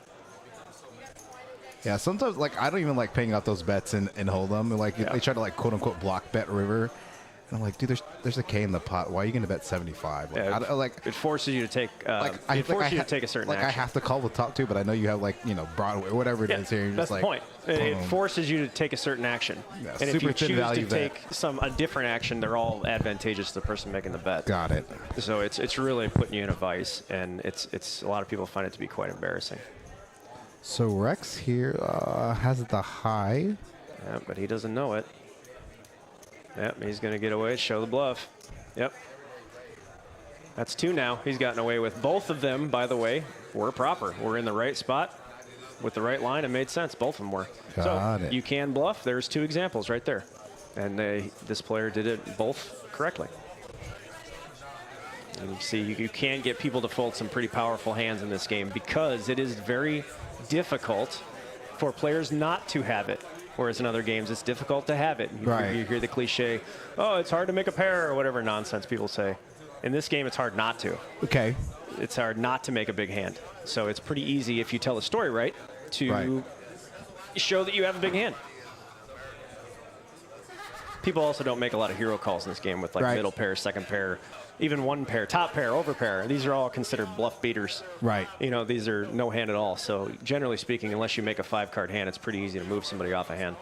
Yeah, sometimes, I don't even like paying out those bets in Hold'em. They try to, quote-unquote, block bet river. And I'm like, dude, there's a K in the pot. Why are you going to bet 75? It forces you to take. It forces you to take a certain action. I have to call the top 2, but I know you have Broadway, whatever it is here. That's the point. It forces you to take a certain action, and if you choose to take a different action, they're all advantageous to the person making the bet. Got it. So it's really putting you in a vice, and it's a lot of people find it to be quite embarrassing. So Rex here has the high. Yeah, but he doesn't know it. Yep, he's going to get away, show the bluff. Yep. That's 2 now. He's gotten away with both of them, by the way, were proper. We're in the right spot with the right line. It made sense. Both of them were. Got it. You can bluff. There's 2 examples right there. And this player did it both correctly. And you see, you can get people to fold some pretty powerful hands in this game because it is very difficult for players not to have it. Whereas in other games, it's difficult to have it. You hear the cliche, oh, it's hard to make a pair or whatever nonsense people say. In this game, it's hard not to. Okay. It's hard not to make a big hand. So it's pretty easy if you tell the story right to show that you have a big hand. People also don't make a lot of hero calls in this game with like middle pair, second pair, even 1 pair, top pair, over pair. These are all considered bluff beaters. Right. You know, these are no hand at all. So generally speaking, unless you make a 5-card hand, it's pretty easy to move somebody off a hand.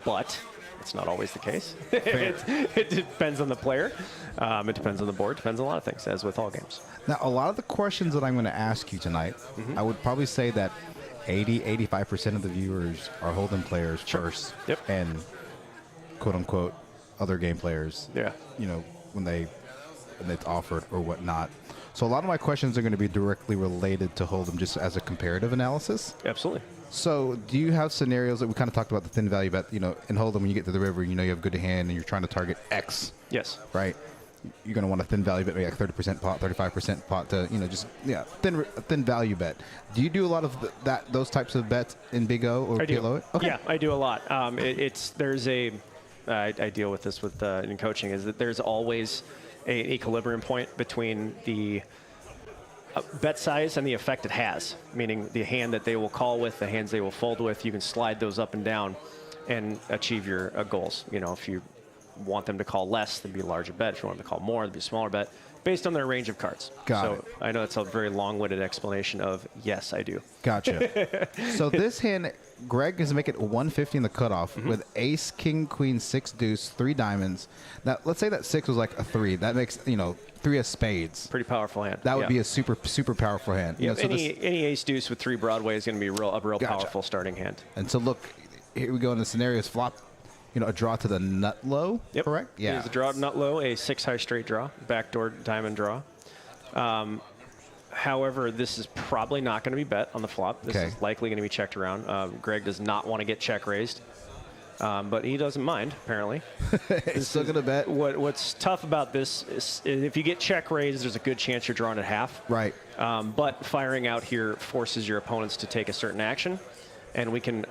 But it's not always the case. It depends on the player. It depends on the board. Depends on a lot of things, as with all games. Now, a lot of the questions that I'm going to ask you tonight, I would probably say that 85% of the viewers are Hold'em players first, and quote-unquote other game players, you know, when it's offered or whatnot. So a lot of my questions are going to be directly related to Hold'em just as a comparative analysis. Absolutely. So do you have scenarios that we kind of talked about the thin value bet, you know, in Hold'em when you get to the river, you know you have good hand and you're trying to target X. Yes. Right? You're going to want a thin value bet, maybe like 30% pot, 35% pot to, you know, just, thin value bet. Do you do a lot of those types of bets in Big O or PLO? Okay. Yeah, I do a lot. I deal with this in coaching, is that there's always an equilibrium point between the bet size and the effect it has, meaning the hand that they will call with, the hands they will fold with. You can slide those up and down and achieve your goals. You know, if you want them to call less, then be a larger bet. If you want them to call more, then be a smaller bet, based on their range of cards. Got it. I know that's a very long-winded explanation of yes, I do. Gotcha. So this hand, Greg is making it 150 in the cutoff with ace, king, queen, 6 deuce, 3 diamonds. Now, let's say that 6 was like a 3. That makes, 3 of spades. Pretty powerful hand. That would be a super powerful hand. Yeah, so any ace deuce with 3 Broadway is going to be a real powerful starting hand. And so look, here we go in the scenarios. Flop, a draw to the nut low, correct? Yeah. Here's a draw to nut low, a 6 high straight draw, backdoor diamond draw. However, this is probably not going to be bet on the flop. This is likely going to be checked around. Greg does not want to get check raised, but he doesn't mind, apparently. He's still going to bet. What's tough about this is if you get check raised, there's a good chance you're drawing at half. Right. But firing out here forces your opponents to take a certain action, and we can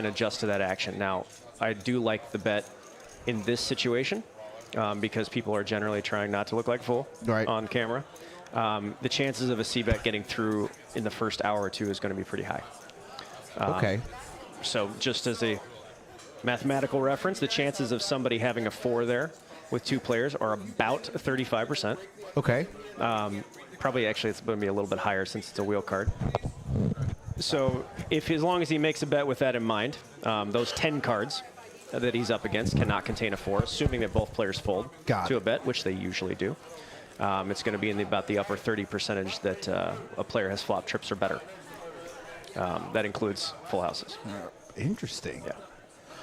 adjust to that action. Now, I do like the bet in this situation because people are generally trying not to look like a fool on camera. The chances of a C-bet getting through in the first hour or 2 is going to be pretty high. So just as a mathematical reference, the chances of somebody having a 4 there with 2 players are about 35%. Okay. Probably actually it's going to be a little bit higher since it's a wheel card. So as long as he makes a bet with that in mind, those 10 cards that he's up against cannot contain a 4, assuming that both players fold to a bet, which they usually do. It's going to be in about the upper 30% that a player has flop trips or better. That includes full houses. Interesting. Yeah.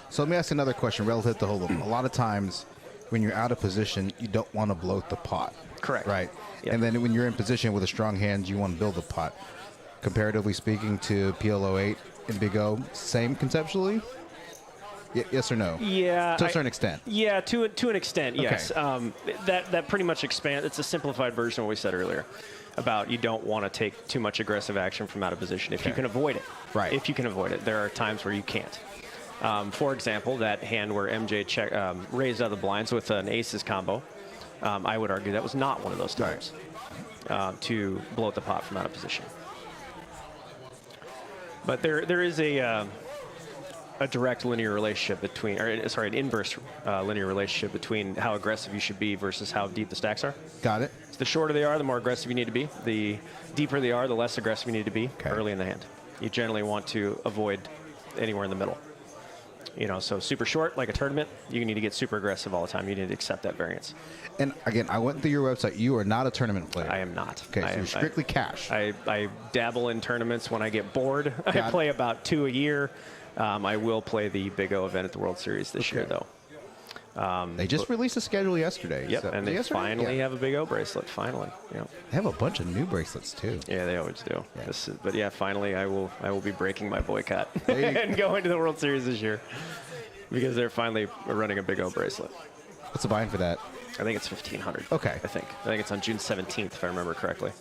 So let me ask another question relative to Hold'em. A lot of times when you're out of position, you don't want to bloat the pot. Correct. Right. Yep. And then when you're in position with a strong hand, you want to build the pot. Comparatively speaking to PLO 8 and Big O, same conceptually? Yes or no? Yeah. To a certain extent. Yeah, to an extent, yes. That pretty much expands. It's a simplified version of what we said earlier about you don't want to take too much aggressive action from out of position if you can avoid it. Right. If you can avoid it. There are times where you can't. For example, that hand where MJ raised out of the blinds with an aces combo, I would argue that was not one of those times to bloat the pot from out of position. But there is a direct linear relationship between, an inverse linear relationship between how aggressive you should be versus how deep the stacks are. Got it. So the shorter they are, the more aggressive you need to be. The deeper they are, the less aggressive you need to be early in the hand. You generally want to avoid anywhere in the middle. So super short, like a tournament, you need to get super aggressive all the time. You need to accept that variance. And again, I went through your website. You are not a tournament player. I am not. Okay, so you're strictly cash. I dabble in tournaments when I get bored. I play about 2 a year. I will play the Big O event at the World Series this year, though. They just released a schedule yesterday. Yep, so, and they finally have a Big O bracelet. Finally, yeah. They have a bunch of new bracelets too. Yeah, they always do. Yeah. But yeah, finally, I will be breaking my boycott and going to the World Series this year because they're finally running a Big O bracelet. What's the buy-in for that? I think it's 1,500. Okay. I think it's on June 17th, if I remember correctly.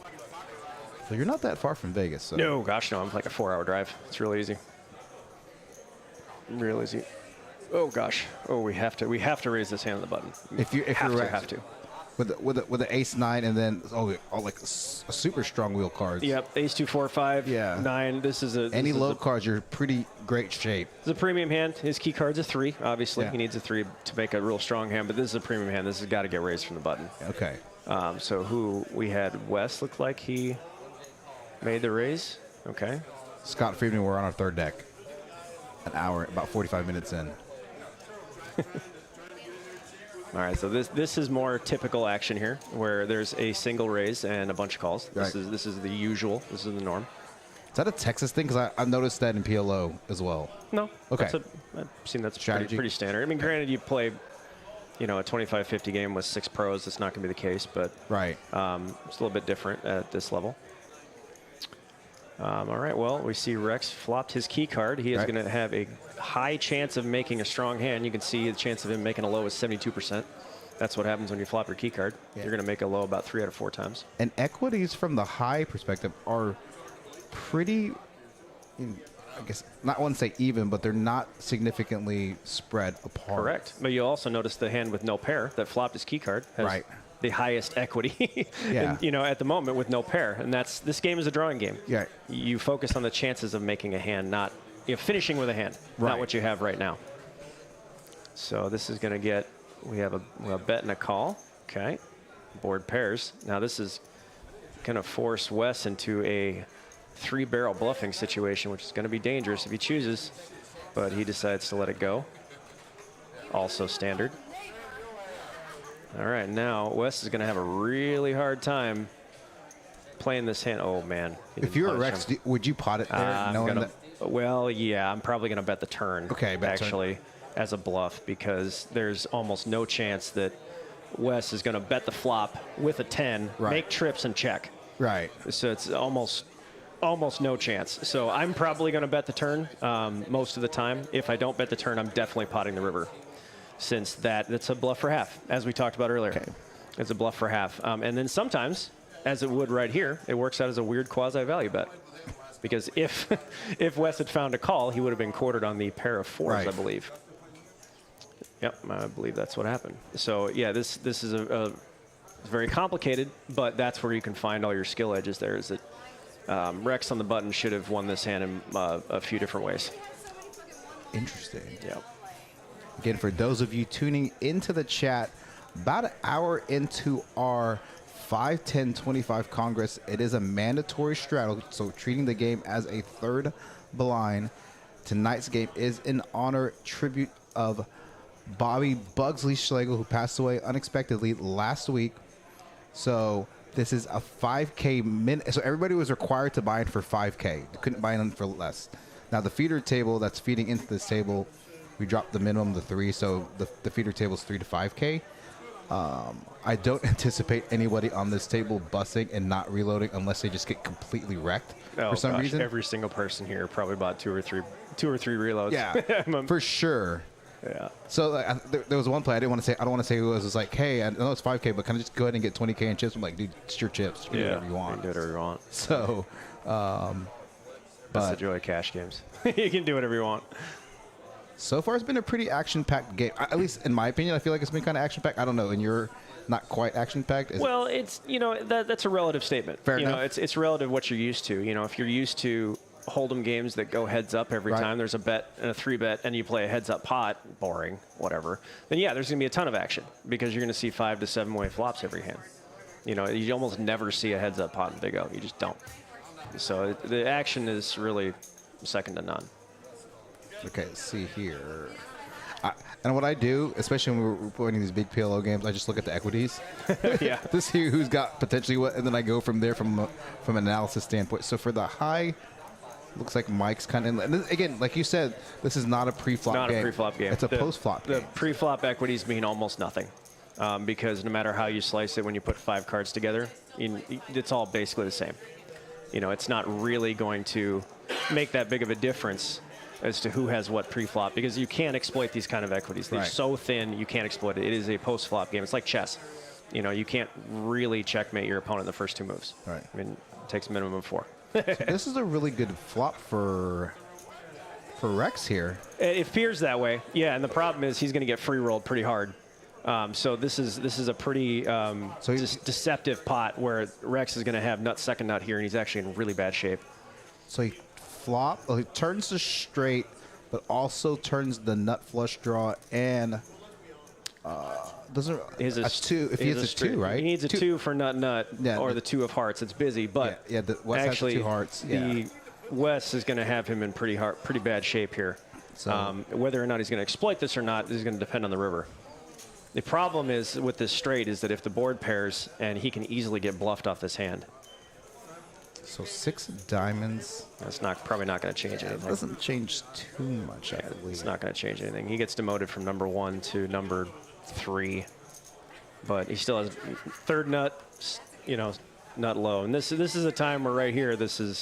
So you're not that far from Vegas. So. No, gosh, no. I'm like a 4-hour drive. It's real easy. Real easy. Oh gosh. Oh, we have to raise this hand on the button. If you're have to. With the ace 9 and then like a super strong wheel cards. Yep, ace 2 4 5 9. This is any low cards. You're pretty great shape. It's a premium hand. His key card's a 3. Obviously, Yeah. he needs a 3 to make a real strong hand. But this is a premium hand. This has got to get raised from the button. Okay. So who we had? Wes looked like he made the raise. Okay. Scott Friedman, we're on our third deck. An hour, about 45 minutes in. All right, so this is more typical action here, where there's a single raise and a bunch of calls. Right. This is the usual. This is the norm. Is that a Texas thing? Because I noticed that in PLO as well. No. Okay. I've seen that's Strategy. pretty standard. I mean, granted, you play, a 25-50 game with 6 pros. That's not going to be the case, but Right. it's a little bit different at this level. All right, well, we see Rex flopped his key card. He is Right. going to have a high chance of making a strong hand. You can see the chance of him making a low is 72%. That's what happens when you flop your key card. Yeah. You're going to make a low about 3 out of 4 times. And equities from the high perspective are pretty, I guess, not want to say even, but they're not significantly spread apart. Correct. But you also notice the hand with no pair that flopped his key card has Right. the highest equity Yeah. at the moment with no pair. And this game is a drawing game. Yeah. You focus on the chances of making a hand, not finishing with a hand, Right. not what you have right now. So this is going to get, we have a bet and a call. Okay. Board pairs. Now this is going to force Wes into a 3-barrel bluffing situation, which is going to be dangerous if he chooses, but he decides to let it go. Also standard. All right, now Wes is going to have a really hard time playing this hand. Oh, man. If you were Rex, would you pot it there? Knowing that? Well, yeah, I'm probably going to bet the turn. Okay, bet turn. actually, as a bluff, because there's almost no chance that Wes is going to bet the flop with a 10, Right. make trips, and check. Right. So it's almost no chance. So I'm probably going to bet the turn most of the time. If I don't bet the turn, I'm definitely potting the river, since that's a bluff for half, as we talked about earlier. Okay. It's a bluff for half. And then sometimes, as it would right here, it works out as a weird quasi-value bet. Because if Wes had found a call, he would have been quartered on the pair of 4s, Right. I believe. Yep, I believe that's what happened. So, yeah, this is a very complicated, but that's where you can find all your skill edges there, is that Rex on the button should have won this hand in a few different ways. Interesting. Yeah. Again, for those of you tuning into the chat, about an hour into our 5-10-25 Congress, it is a mandatory straddle, so treating the game as a third blind. Tonight's game is in honor tribute of Bobby Bugsy Slagle, who passed away unexpectedly last week. So this is a 5K minute. So everybody was required to buy in for 5K. They couldn't buy in for less. Now the feeder table that's feeding into this table, we dropped the minimum to 3, so the feeder table is 3 to 5K. I don't anticipate anybody on this table busting and not reloading unless they just get completely wrecked for some reason. Every single person here probably bought two or three reloads. Yeah, for sure. Yeah. So there was one play I don't want to say who it was. It was like, hey, I know it's 5K, but can I just go ahead and get 20K in chips? I'm like, dude, it's your chips. You can do whatever you want. You can do whatever you want. So, That's the joy of cash games. You can do whatever you want. So far, it's been a pretty action-packed game. At least in my opinion, I feel like it's been kind of action-packed. I don't know, and you're not quite action-packed. Well, it's that's a relative statement. Fair enough. It's relative what you're used to. If you're used to hold'em games that go heads up every time, there's a bet and a 3-bet, and you play a heads up pot, boring, whatever. Then yeah, there's gonna be a ton of action because you're gonna see 5 to 7 way flops every hand. You almost never see a heads up pot in Big O. You just don't. So the action is really second to none. Okay, let's see here. And what I do, especially when we're playing these big PLO games, I just look at the equities. Yeah. To see who's got potentially what, and then I go from there from an analysis standpoint. So for the high Looks like Mike's kind of, and again, like you said, this is not a pre-flop game. Not a pre-flop game. It's a post-flop game. The pre-flop equities mean almost nothing because no matter how you slice it, when you put 5 cards together, it's all basically the same. You know, it's not really going to make that big of a difference as to who has what pre-flop because you can't exploit these kind of equities. They're so thin, you can't exploit it. It is a post-flop game. It's like chess. You know, you can't really checkmate your opponent in the first 2 moves. Right. I mean, it takes a minimum of 4. So this is a really good flop for Rex here. It appears that way, yeah. And the problem is he's going to get free rolled pretty hard. So this is a pretty deceptive pot where Rex is going to have nut second nut here, and he's actually in really bad shape. So he he turns the straight, but also turns the nut flush draw and doesn't a 2 if he has a 2, right? He needs a 2 for nut or the 2 of hearts. It's busy, but the West actually has 2 hearts. The West is going to have him in pretty bad shape here. So whether or not he's going to exploit this or not is going to depend on the river. The problem is with this straight is that if the board pairs and he can easily get bluffed off this hand. So 6 diamonds. That's probably not going to change anything. It doesn't change too much, I believe. It's not going to change anything. He gets demoted from number 1 to number 3, but he still has 3rd nut, you know, nut low. And this is a time where right here,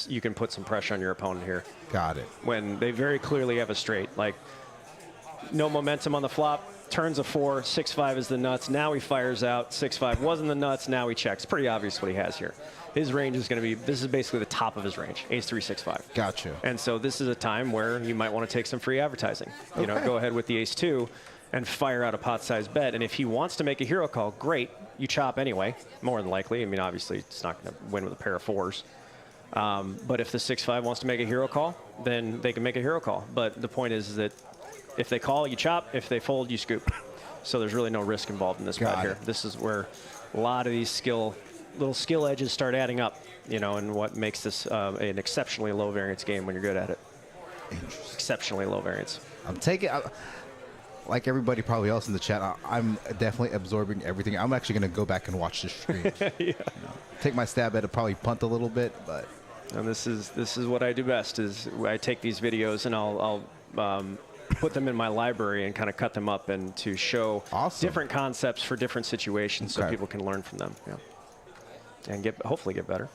you can put some pressure on your opponent here. Got it. When they very clearly have a straight, like no momentum on the flop. Turns a 4, 6-5 is the nuts. Now he fires out. 6-5 wasn't the nuts. Now he checks. Pretty obvious what he has here. His range is going to be, this is basically the top of his range, ace 3, 6-5. Gotcha. And so this is a time where you might want to take some free advertising. You know, go ahead with the ace 2 and fire out a pot-sized bet. And if he wants to make a hero call, great. You chop anyway, more than likely. I mean, obviously, it's not going to win with a pair of 4s. But if the 6-5 wants to make a hero call, then they can make a hero call. But the point is that if they call, you chop. If they fold, you scoop. So there's really no risk involved in this bet here. This is where a lot of these little skill edges start adding up, you know, and what makes this an exceptionally low variance game when you're good at it. Exceptionally low variance. I'm taking, like everybody probably else in the chat, I'm definitely absorbing everything. I'm actually going to go back and watch this stream. You know, take my stab at it, probably punt a little bit, but. And this is what I do best is I take these videos and I'll put them in my library and kind of cut them up and to show different concepts for different situations so people can learn from them. Yeah. And hopefully get better.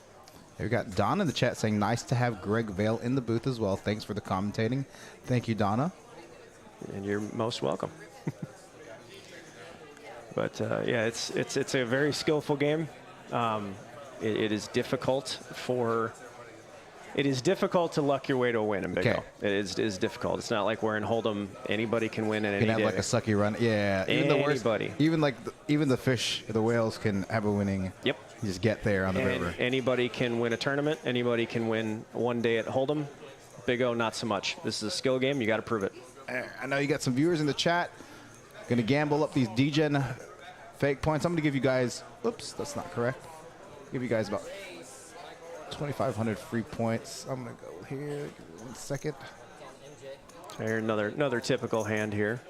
We got Donna in the chat saying, nice to have Greg Vale in the booth as well. Thanks for the commentating. Thank you, Donna. And you're most welcome. But yeah, it's a very skillful game. It is difficult to luck your way to a win in Big O. It is difficult. It's not like we're in Hold'em. Anybody can win in any day. Can have like a sucky run. Yeah. Even anybody. Even the fish, the whales can have a winning. Yep. You just get there on the river. Anybody can win a tournament. Anybody can win one day at Hold'em. Big O, not so much. This is a skill game. You got to prove it. I know you got some viewers in the chat. Going to gamble up these DGen fake points. I'm going to give you guys, oops, that's not correct. Give you guys about 2,500 free points. I'm going to go here. Give me 1 second. Here, another typical hand here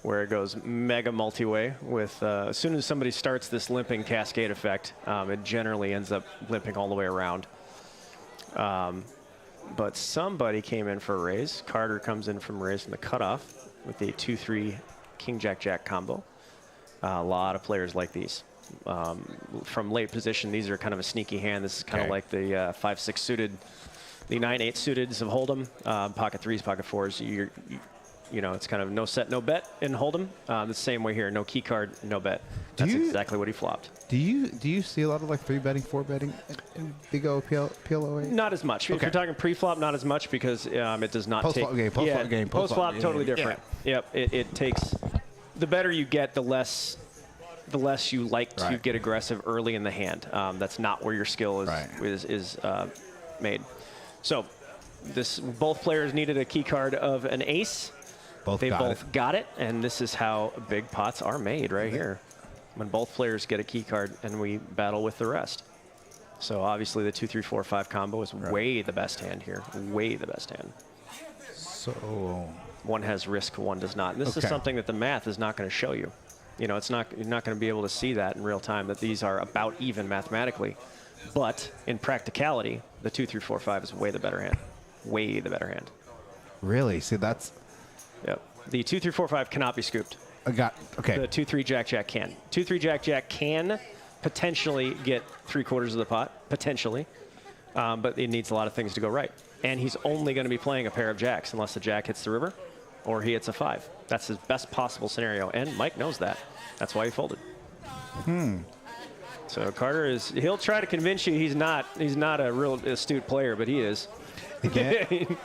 where it goes mega multi-way with as soon as somebody starts this limping cascade effect, it generally ends up limping all the way around. But somebody came in for a raise. Carter comes in from raise from the cutoff with the 2-3 King-Jack-Jack combo. A lot of players like these. From late position, these are kind of a sneaky hand. This is kind of like the 5-6 suited, the 9-8 suiteds of Hold'em. Pocket 3s, pocket 4s. You know, it's kind of no set, no bet in Hold'em. The same way here, no key card, no bet. That's exactly what he flopped. Do you see a lot of like 3-betting, 4-betting in Big O PLOA? Not as much. If you're talking pre-flop, not as much because it does not take. Post-flop, totally different. Yep, it takes. The better you get, the less you like to get aggressive early in the hand. That's not where your skill is made. So both players needed a key card of an ace. They both got it, and this is how big pots are made right here. When both players get a key card and we battle with the rest. So obviously the 2-3-4-5 combo is way the best hand here. Way the best hand. So one has risk, one does not. And this is something that the math is not going to show you. You know, you're not going to be able to see that in real time, that these are about even mathematically. But in practicality, the 2-3-4-5 is way the better hand. way the better hand. Really? See, that's... Yep. The 2, 3, 4, 5 cannot be scooped. Okay. The 2, 3 Jack Jack can. 2, 3 Jack Jack can potentially get 3/4 of the pot, potentially, but it needs a lot of things to go right. And he's only going to be playing a pair of jacks unless the jack hits the river or he hits a 5. That's his best possible scenario, and Mike knows that. That's why he folded. So Carter he'll try to convince you he's not a real astute player, but he is. Again?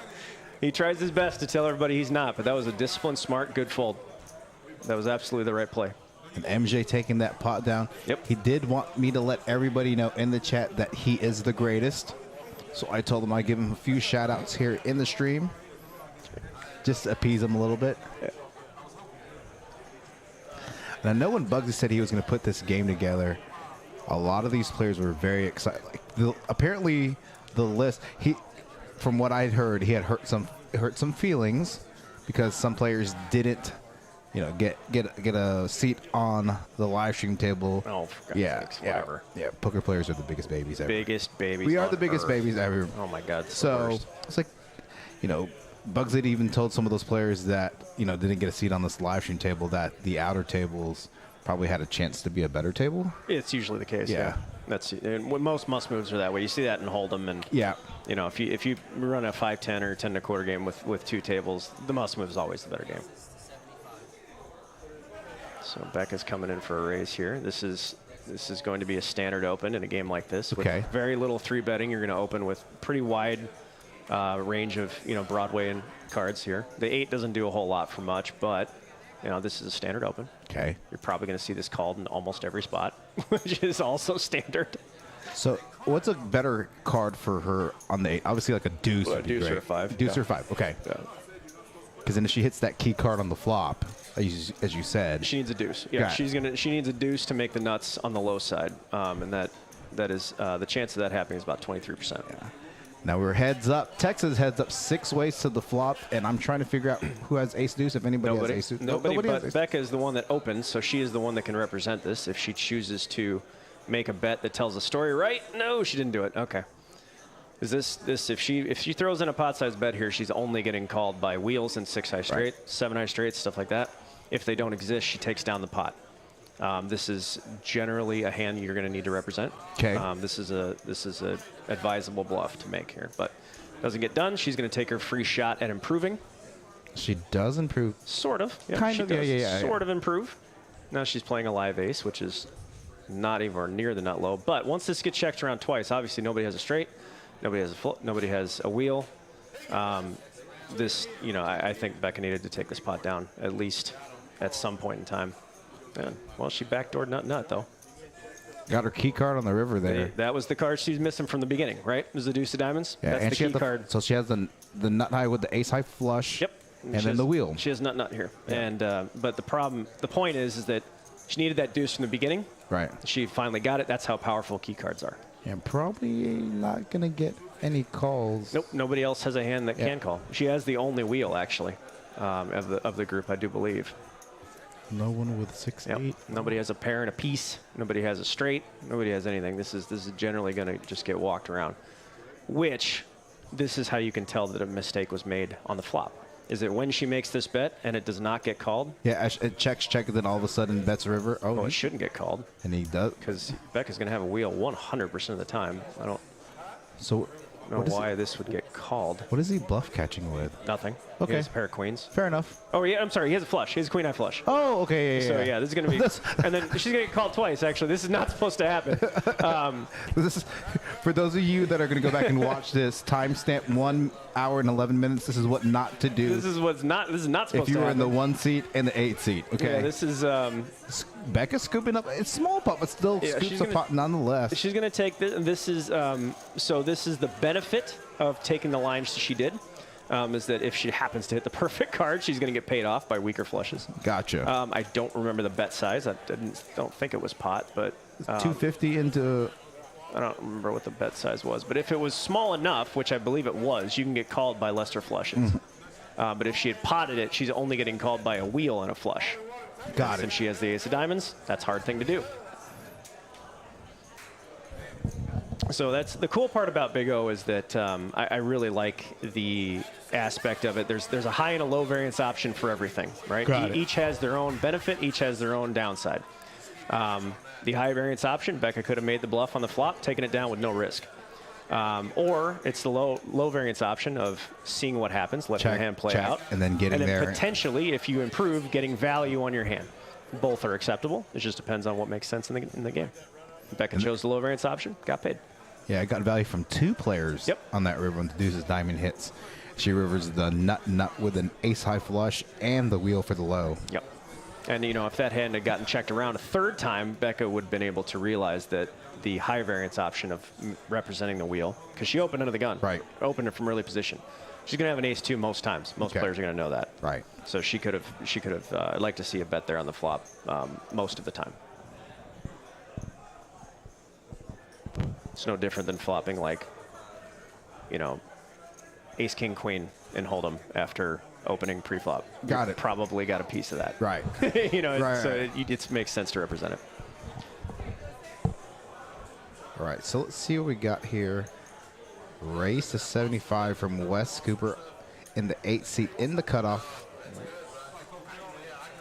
He tries his best to tell everybody he's not, but that was a disciplined, smart, good fold. That was absolutely the right play. And MJ taking that pot down. Yep. He did want me to let everybody know in the chat that he is the greatest. So I told him I'd give him a few shout outs here in the stream. Just to appease him a little bit. Yeah. And I know when Bugsy said he was going to put this game together, a lot of these players were very excited. Like apparently the list, from what I'd heard, he had hurt some feelings because some players didn't, get a seat on the live stream table. Oh, for God's sakes, whatever. Yeah, poker players are the biggest babies ever. Biggest babies. We are on the biggest earth. babies ever. Oh my God. So it's like, Bugsy had even told some of those players that didn't get a seat on this live stream table that the outer tables probably had a chance to be a better table. It's usually the case. Yeah. That's and most must moves are that way. You see that in Hold'em, and if you run a 5-10 or 10-1/4 game with 2 tables, the must move is always the better game. So Becca's coming in for a raise here. This is going to be a standard open in a game like this. With very little 3-betting. You're going to open with pretty wide range of Broadway and cards here. The 8 doesn't do a whole lot for much, but this is a standard open. Okay. You're probably going to see this called in almost every spot, which is also standard. So what's a better card for her on the 8? Obviously, like a deuce would be deuce great. or a 5. Deuce or 5. Okay. Yeah. Because then if she hits that key card on the flop, as you said, she needs a deuce. Yeah, she needs a deuce to make the nuts on the low side, and that is the chance of that happening is about 23%. Yeah. Now we're heads up. Texas heads up 6 ways to the flop, and I'm trying to figure out who has ace deuce. If anybody has ace deuce, nobody but Becca is the one that opens, so she is the one that can represent this. If she chooses to make a bet that tells the story right, no, she didn't do it. Okay. Is this if she throws in a pot size bet here, she's only getting called by wheels and 6 high straight, 7 high straight, stuff like that. If they don't exist, she takes down the pot. This is generally a hand you're going to need to represent. Okay. This is a advisable bluff to make here, but doesn't get done. She's going to take her free shot at improving. She does improve. Sort of. Yeah, kind she of. Does Yeah. Sort of improve. Now she's playing a live ace, which is not even near the nut low. But once this gets checked around twice, obviously nobody has a straight, nobody has a nobody has a wheel. I think Becca needed to take this pot down at least at some point in time. And, well, she backdoored nut though. Got her key card on the river there. That was the card she's missing from the beginning, right? It was the deuce of diamonds. Yeah, that's and the she key had card. So she has the nut high with the ace high flush. Yep. And then the wheel. She has nut here. Yeah. And but the point is that she needed that deuce from the beginning. Right. She finally got it. That's how powerful key cards are. And probably not gonna get any calls. Nope. Nobody else has a hand that can call. She has the only wheel actually of the group, I do believe. No one with 6-8. Nobody has a pair and a piece. Nobody has a straight. Nobody has anything. This is generally going to just get walked around. This is how you can tell that a mistake was made on the flop. Is it when she makes this bet and it does not get called? Yeah, it checks, and then all of a sudden bets river. Oh, it shouldn't get called. And he does. Because Becca's going to have a wheel 100% of the time. I don't know why this would get called. What is he bluff catching with? Nothing. Okay. He has a pair of queens. Fair enough. Oh, yeah, I'm sorry. He has a flush. He has a queen high flush. Oh, okay. So, yeah, this is going to be... and then she's going to get called twice, actually. This is not supposed to happen. This is, for those of you that are going to go back and watch this, timestamp 1 hour and 11 minutes. This is what not to do. This is not supposed to happen. If you were in the 1 seat and the 8 seat. Okay. Yeah, this is... Becca's scooping up. It's small pot, but still scoops a pot nonetheless. She's going to take this. This is the benefit of taking the lines she did. Is that if she happens to hit the perfect card, she's going to get paid off by weaker flushes. Gotcha. I don't remember the bet size. I don't think it was pot, but 250 into. I don't remember what the bet size was, but if it was small enough, which I believe it was, you can get called by lesser flushes. But if she had potted it, she's only getting called by a wheel and a flush. Got it. Since she has the ace of diamonds, that's a hard thing to do. So that's the cool part about Big O is that I really like the aspect of it. There's a high and a low variance option for everything, right? Each has their own benefit, each has their own downside. The high variance option, Becca could have made the bluff on the flop, taken it down with no risk. Or it's the low variance option of seeing what happens, letting the hand play out, and then getting there. Potentially, if you improve, getting value on your hand. Both are acceptable. It just depends on what makes sense in the game. Becca chose the low variance option, got paid. Yeah, I got value from 2 players on that river when the deuces diamond hits. She rivers the nut with an ace high flush and the wheel for the low. Yep. And, you know, if that hand had gotten checked around a 3rd time, Becca would have been able to realize that the high variance option of representing the wheel, because she opened under the gun. Right. Opened it from early position. She's going to have an ace-2 most times. Most players are going to know that. Right. So she could have, I'd like to see a bet there on the flop most of the time. It's no different than flopping like, you know, ace, king, queen in Hold'em after opening pre-flop. Got it. Probably got a piece of that. Right. You know, right, so right. It makes sense to represent it. All right, so let's see what we got here. Race to 75 from Wes Cooper in the 8th seat in the cutoff.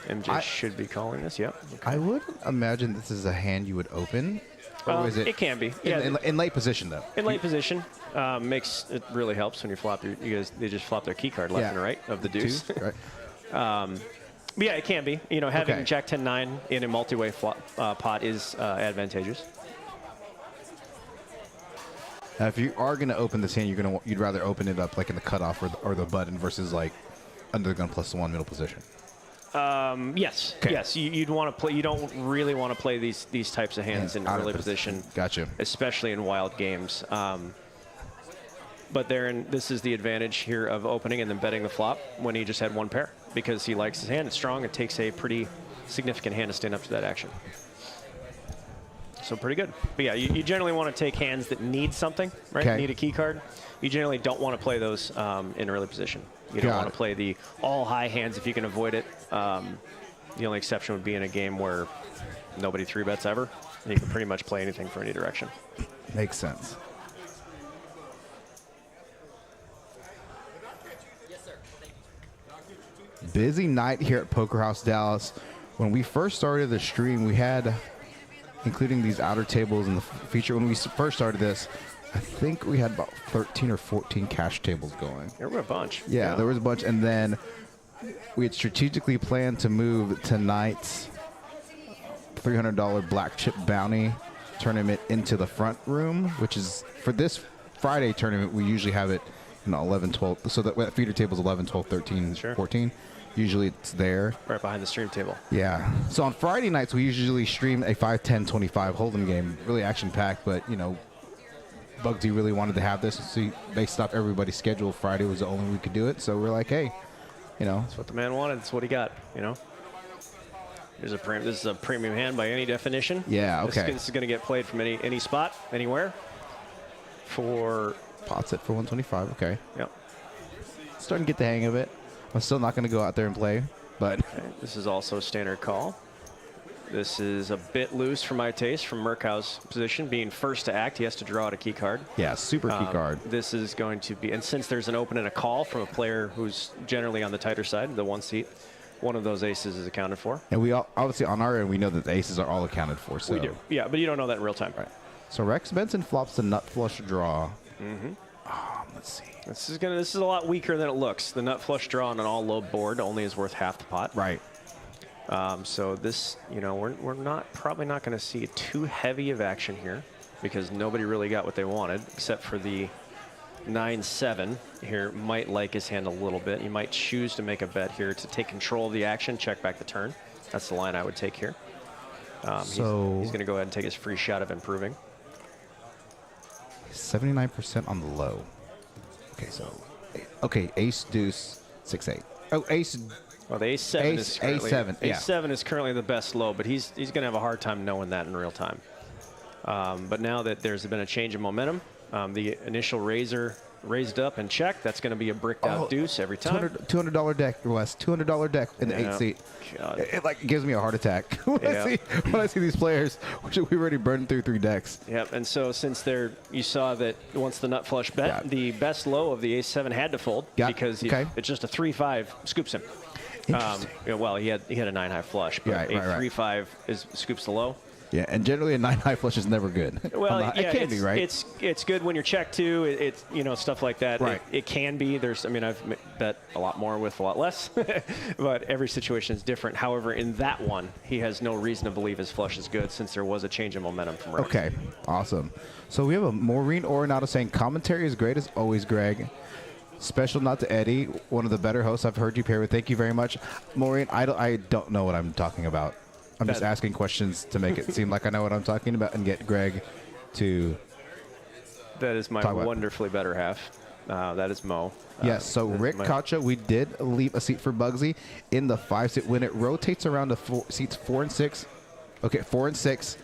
MJ should be calling this, yep. Okay. I would imagine this is a hand you would open. Or is it? It can be. In late position, though. In late position, it really helps when you flop. They just flop their key card left and right of the deuce. Right. But yeah, it can be. You know, having Jack 10-9 in a multi-way pot is advantageous. Now, if you are going to open this hand, you'd rather open it up like in the cutoff or the button versus like under the gun +1 middle position. Yes. Okay. Yes. You'd want to play. You don't really want to play these types of hands in early position. Gotcha. Especially in wild games. But this is the advantage here of opening and then betting the flop when he just had 1 pair, because he likes his hand. It's strong. It takes a pretty significant hand to stand up to that action. So pretty good. But yeah, you generally want to take hands that need something, right? Need a key card. You generally don't want to play those in early position. You don't want to play the all high hands if you can avoid it. The only exception would be in a game where nobody 3-bets ever. And you can pretty much play anything for any direction. Makes sense. Busy night here at Poker House Dallas. When we first started the stream, we had, including these outer tables in the feature, when we first started this, I think we had about 13 or 14 cash tables going. There were a bunch. Yeah, there was a bunch. And then we had strategically planned to move tonight's $300 black chip bounty tournament into the front room, which is, for this Friday tournament, we usually have it, 11, 12. So that feeder table is 11, 12, 13, 14. Usually it's there. Right behind the stream table. Yeah. So on Friday nights, we usually stream a 5, 10, 25 Hold'em game. Really action-packed, but, Bugsy really wanted to have this. So based off everybody's schedule, Friday was the only we could do it. So we're like, hey, That's what the man wanted. That's what he got, This is a premium hand by any definition. Yeah, okay. This is going to get played from any spot, anywhere. For pots it for 125, okay. Yep. Starting to get the hang of it. I'm still not going to go out there and play, but... Okay. This is also a standard call. This is a bit loose for my taste from Murkow's position. Being first to act, he has to draw out a key card. Yeah, super key card. This is going to be... And since there's an open and a call from a player who's generally on the tighter side, the 1 seat, one of those aces is accounted for. And we obviously, on our end, we know that the aces are all accounted for. So. We do. Yeah, but you don't know that in real time. Right. So Rex Benson flops the nut flush draw. Mm-hmm. Let's see. This is a lot weaker than it looks. The nut flush draw on an all low board only is worth half the pot. Right. So this, we're probably not going to see too heavy of action here, because nobody really got what they wanted, except for the 9-7 here. Might like his hand a little bit. You might choose to make a bet here to take control of the action, check back the turn. That's the line I would take here. He's going to go ahead and take his free shot of improving. 79% on the low. Okay, ace, deuce, 6-8. Oh, ace. Well, the ace-7 is currently, ace-7 is currently the best low, but he's going to have a hard time knowing that in real time. But now that there's been a change in momentum, the initial raiser raised up and checked. That's going to be a bricked out deuce every time. $200 deck, Wes. $200 deck in the 8 seat. It like gives me a heart attack when I see these players. We've already burned through 3 decks. Yep. And so since you saw that once the nut flush bet, the best low of the ace-7 had to fold because it's just a 3-5 scoops him. Well, he had a 9-high flush, but a 3-5 scoops the low. Yeah, and generally a 9-high flush is never good. Well, it can be, right? It's good when you're checked too. It's stuff like that. Right. It can be. I've bet a lot more with a lot less, but every situation is different. However, in that one, he has no reason to believe his flush is good since there was a change in momentum from right. Okay, awesome. So we have a Maureen Orenado saying commentary is great as always, Greg. Special nod to Eddie, one of the better hosts I've heard you pair with. Thank you very much, Maureen. I don't know what I'm talking about. I'm just asking questions to make it seem like I know what I'm talking about and get Greg to. That is my wonderfully better half. That is Mo. Yes, so Rick Kacha, we did leave a seat for Bugsy in the 5-seat. When it rotates around to seats 4 and 6, okay, 4 and 6,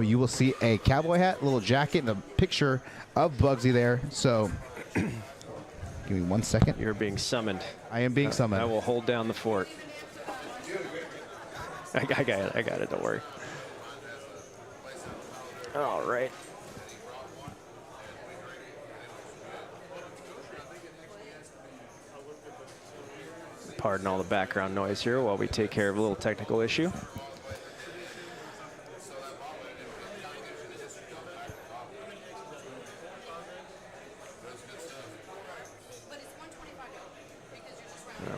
you will see a cowboy hat, little jacket, and a picture of Bugsy there. So give me 1 second. You're being summoned. I am being summoned. I will hold down the fort. I got it. Don't worry. All right. Pardon all the background noise here while we take care of a little technical issue.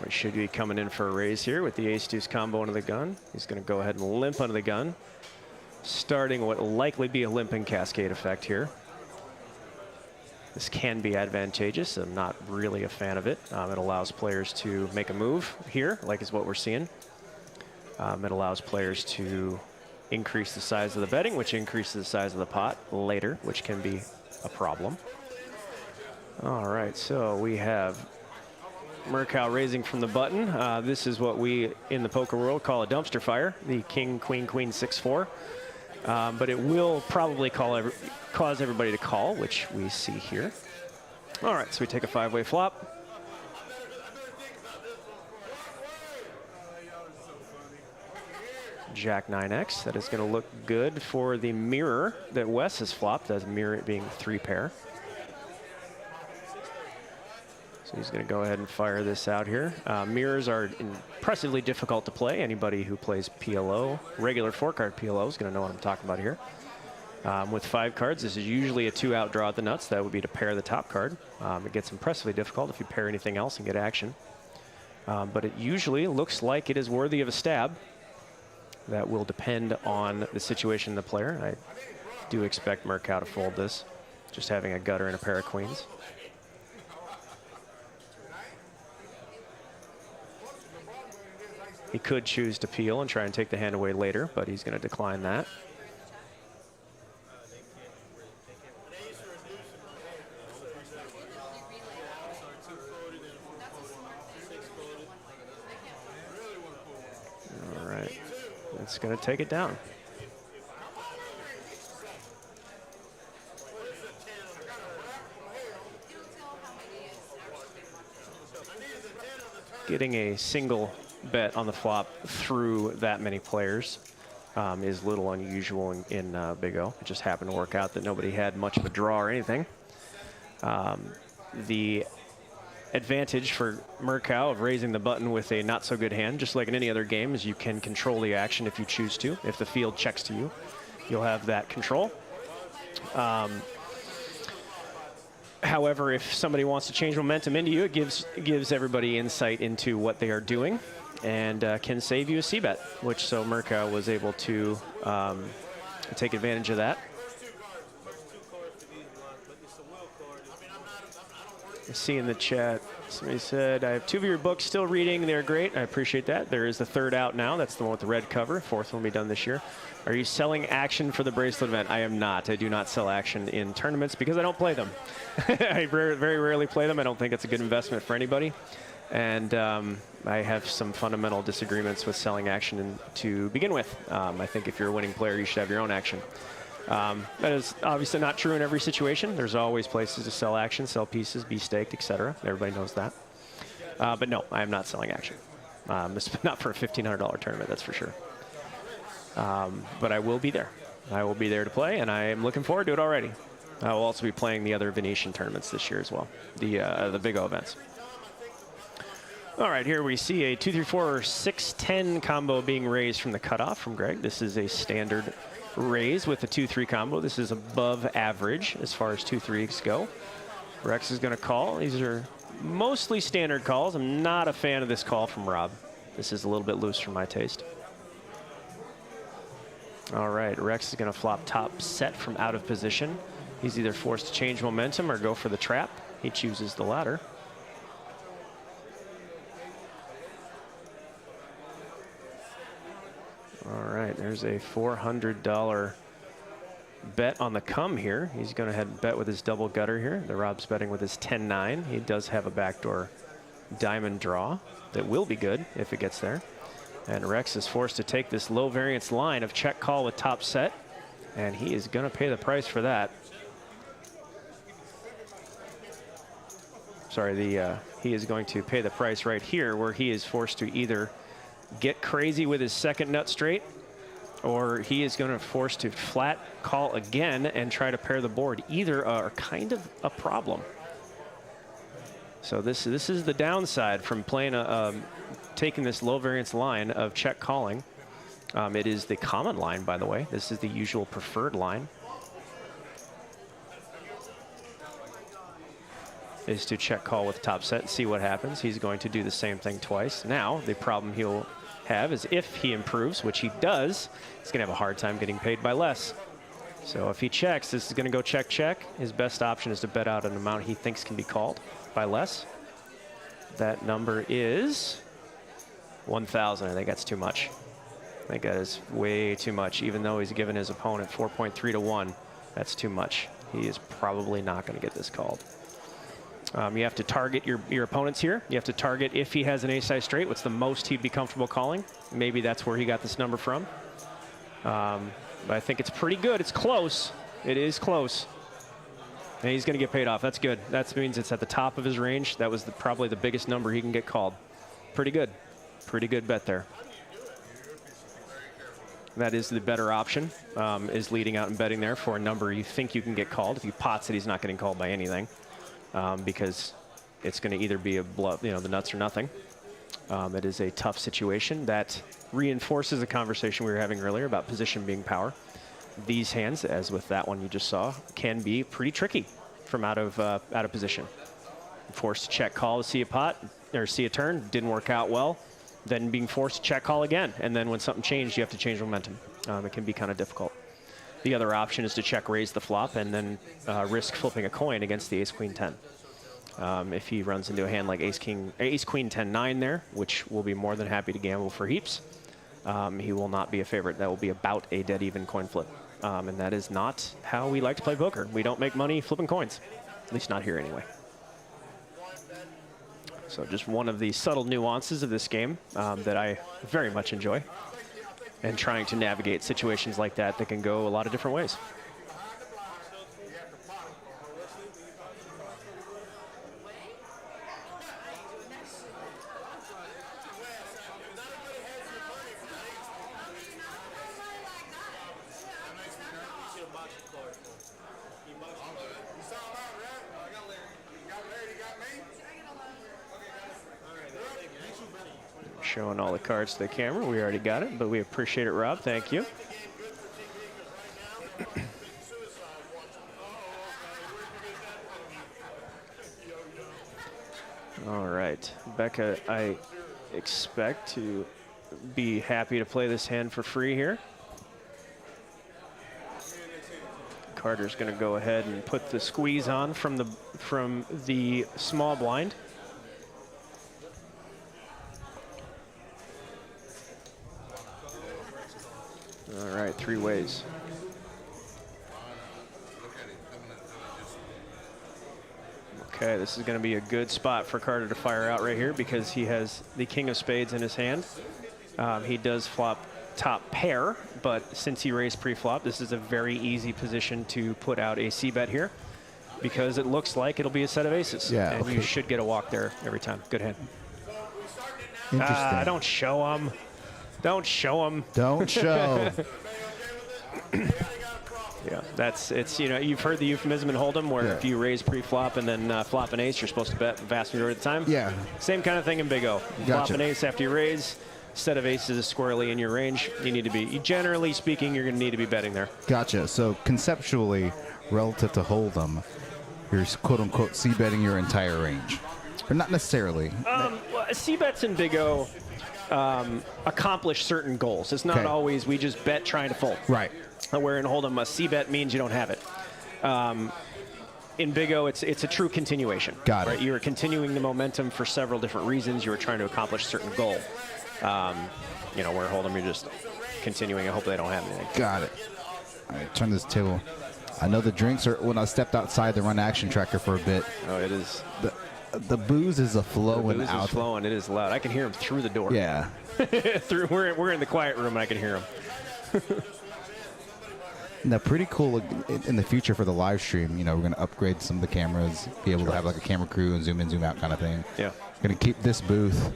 We should be coming in for a raise here with the ace-deuce combo under the gun. He's going to go ahead and limp under the gun, starting what will likely be a limping cascade effect here. This can be advantageous. I'm not really a fan of it. It allows players to make a move here, like is what we're seeing. It allows players to increase the size of the betting, which increases the size of the pot later, which can be a problem. All right, so we have Murkow raising from the button. This is what we in the poker world call a dumpster fire, the king, queen, queen, 6-4. But it will probably cause everybody to call, which we see here. All right, so we take a 5-way flop. Jack 9X. That is going to look good for the mirror that Wes has flopped, as mirror being 3-pair. So he's going to go ahead and fire this out here. Mirrors are impressively difficult to play. Anybody who plays PLO, regular 4-card PLO, is going to know what I'm talking about here. With 5 cards, this is usually a 2-out draw at the nuts. That would be to pair the top card. It gets impressively difficult if you pair anything else and get action. But it usually looks like it is worthy of a stab. That will depend on the situation of the player. I do expect Murkow to fold this, just having a gutter and a pair of queens. He could choose to peel and try and take the hand away later, but he's going to decline that. All right, that's going to take it down. Getting a single bet on the flop through that many players is a little unusual in Big O. It just happened to work out that nobody had much of a draw or anything. The advantage for Murkow of raising the button with a not so good hand, just like in any other game, is you can control the action if you choose to. If the field checks to you, you'll have that control. However, if somebody wants to change momentum into you, it gives everybody insight into what they are doing and can save you a c-bet, which so Murkow was able to take advantage of that. I see in the chat, somebody said, I have 2 of your books still reading. They're great. I appreciate that. There is the 3rd out now. That's the one with the red cover. 4th one will be done this year. Are you selling action for the bracelet event? I am not. I do not sell action in tournaments because I don't play them. I very rarely play them. I don't think it's a good investment for anybody. And I have some fundamental disagreements with selling action to begin with. I think if you're a winning player, you should have your own action. That is obviously not true in every situation. There's always places to sell action, sell pieces, be staked, etc. Everybody knows that. But no, I am not selling action. Not for a $1,500 tournament, that's for sure. But I will be there. I will be there to play, and I am looking forward to it already. I will also be playing the other Venetian tournaments this year as well, the Big O events. All right, here we see a 2-3-4 6-10 combo being raised from the cutoff from Greg. This is a standard raise with a 2-3 combo. This is above average as far as 2-3s go. Rex is going to call. These are mostly standard calls. I'm not a fan of this call from Rob. This is a little bit loose for my taste. All right, Rex is going to flop top set from out of position. He's either forced to change momentum or go for the trap. He chooses the latter. All right, there's a $400 bet on the come here. He's going to head and bet with his double gutter here. The Rob's betting with his 10-9. He does have a backdoor diamond draw that will be good if it gets there. And Rex is forced to take this low variance line of check call with top set, and he is going to pay the price for that. Sorry, he is going to pay the price right here, where he is forced to either get crazy with his second nut straight, or he is going to force to flat call again and try to pair the board. Either are kind of a problem. So this is the downside from playing taking this low variance line of check calling. It is the common line, by the way. This is the usual preferred line. Is to check call with top set and see what happens. He's going to do the same thing twice. Now, the problem he'll have is if he improves, which he does, he's going to have a hard time getting paid by less. So if he checks, this is going to go check, check. His best option is to bet out an amount he thinks can be called by less. That number is 1,000. I think that's too much. I think that is way too much. Even though he's given his opponent 4.3 to 1, that's too much. He is probably not going to get this called. You have to target your opponents here. You have to target if he has an ace-high straight, what's the most he'd be comfortable calling. Maybe that's where he got this number from. But I think it's pretty good. It's close. It is close. And he's going to get paid off. That's good. That means it's at the top of his range. That was probably the biggest number he can get called. Pretty good. Pretty good bet there. That is the better option, is leading out and betting there for a number you think you can get called. If you pots it, he's not getting called by anything. Because it's going to either be a bluff, the nuts or nothing. It is a tough situation that reinforces the conversation we were having earlier about position being power. These hands, as with that one you just saw, can be pretty tricky from out of position. Forced to check call to see a pot or see a turn, didn't work out well. Then being forced to check call again, and then when something changed, you have to change momentum. It can be kind of difficult. The other option is to check raise the flop and then risk flipping a coin against the ace-queen 10. If he runs into a hand like ace-queen 10-9 there, which we'll be more than happy to gamble for heaps, he will not be a favorite. That will be about a dead-even coin flip. And that is not how we like to play poker. We don't make money flipping coins, at least not here anyway. So just one of the subtle nuances of this game that I very much enjoy. And trying to navigate situations like that can go a lot of different ways. Showing all the cards to the camera. We already got it, but we appreciate it, Rob. Thank you. All right. Becca, I expect to be happy to play this hand for free here. Carter's going to go ahead and put the squeeze on from the small blind. All right, 3 ways. Okay, this is going to be a good spot for Carter to fire out right here because he has the king of spades in his hand. He does flop top pair, but since he raised pre-flop, this is a very easy position to put out a C-bet here because it looks like it'll be a set of aces. Yeah, and okay. you should get a walk there every time. Good hand. Interesting. Don't show him. Don't show him. Don't show. Yeah, it's you've heard the euphemism in Hold'em where if you raise pre-flop and then flop an ace, you're supposed to bet the vast majority of the time. Yeah. Same kind of thing in Big O. Gotcha. Flop an ace after you raise. Set of aces is squarely in your range. You need to be, generally speaking, you're going to need to be betting there. Gotcha. So conceptually, relative to Hold'em, you're quote-unquote C-betting your entire range. Or not necessarily. Well, C-bets in Big O accomplish certain goals. It's not always we just bet trying to fold. Right. Where in Hold'em, a C-bet means you don't have it. In Big O, it's a true continuation. Got it. You are continuing the momentum for several different reasons. You are trying to accomplish a certain goal. Where Hold'em, you're just continuing and hope they don't have anything. Got it. All right, turn this table. I know the drinks are, when I stepped outside the run action tracker for a bit. Oh, it is. The booze is flowing the booze out. is flowing. It is loud. I can hear him through the door. Yeah. We're in the quiet room and I can hear him. Now, pretty cool in the future for the live stream. We're going to upgrade some of the cameras, be able to have like a camera crew and zoom in, zoom out kind of thing. Yeah. Going to keep this booth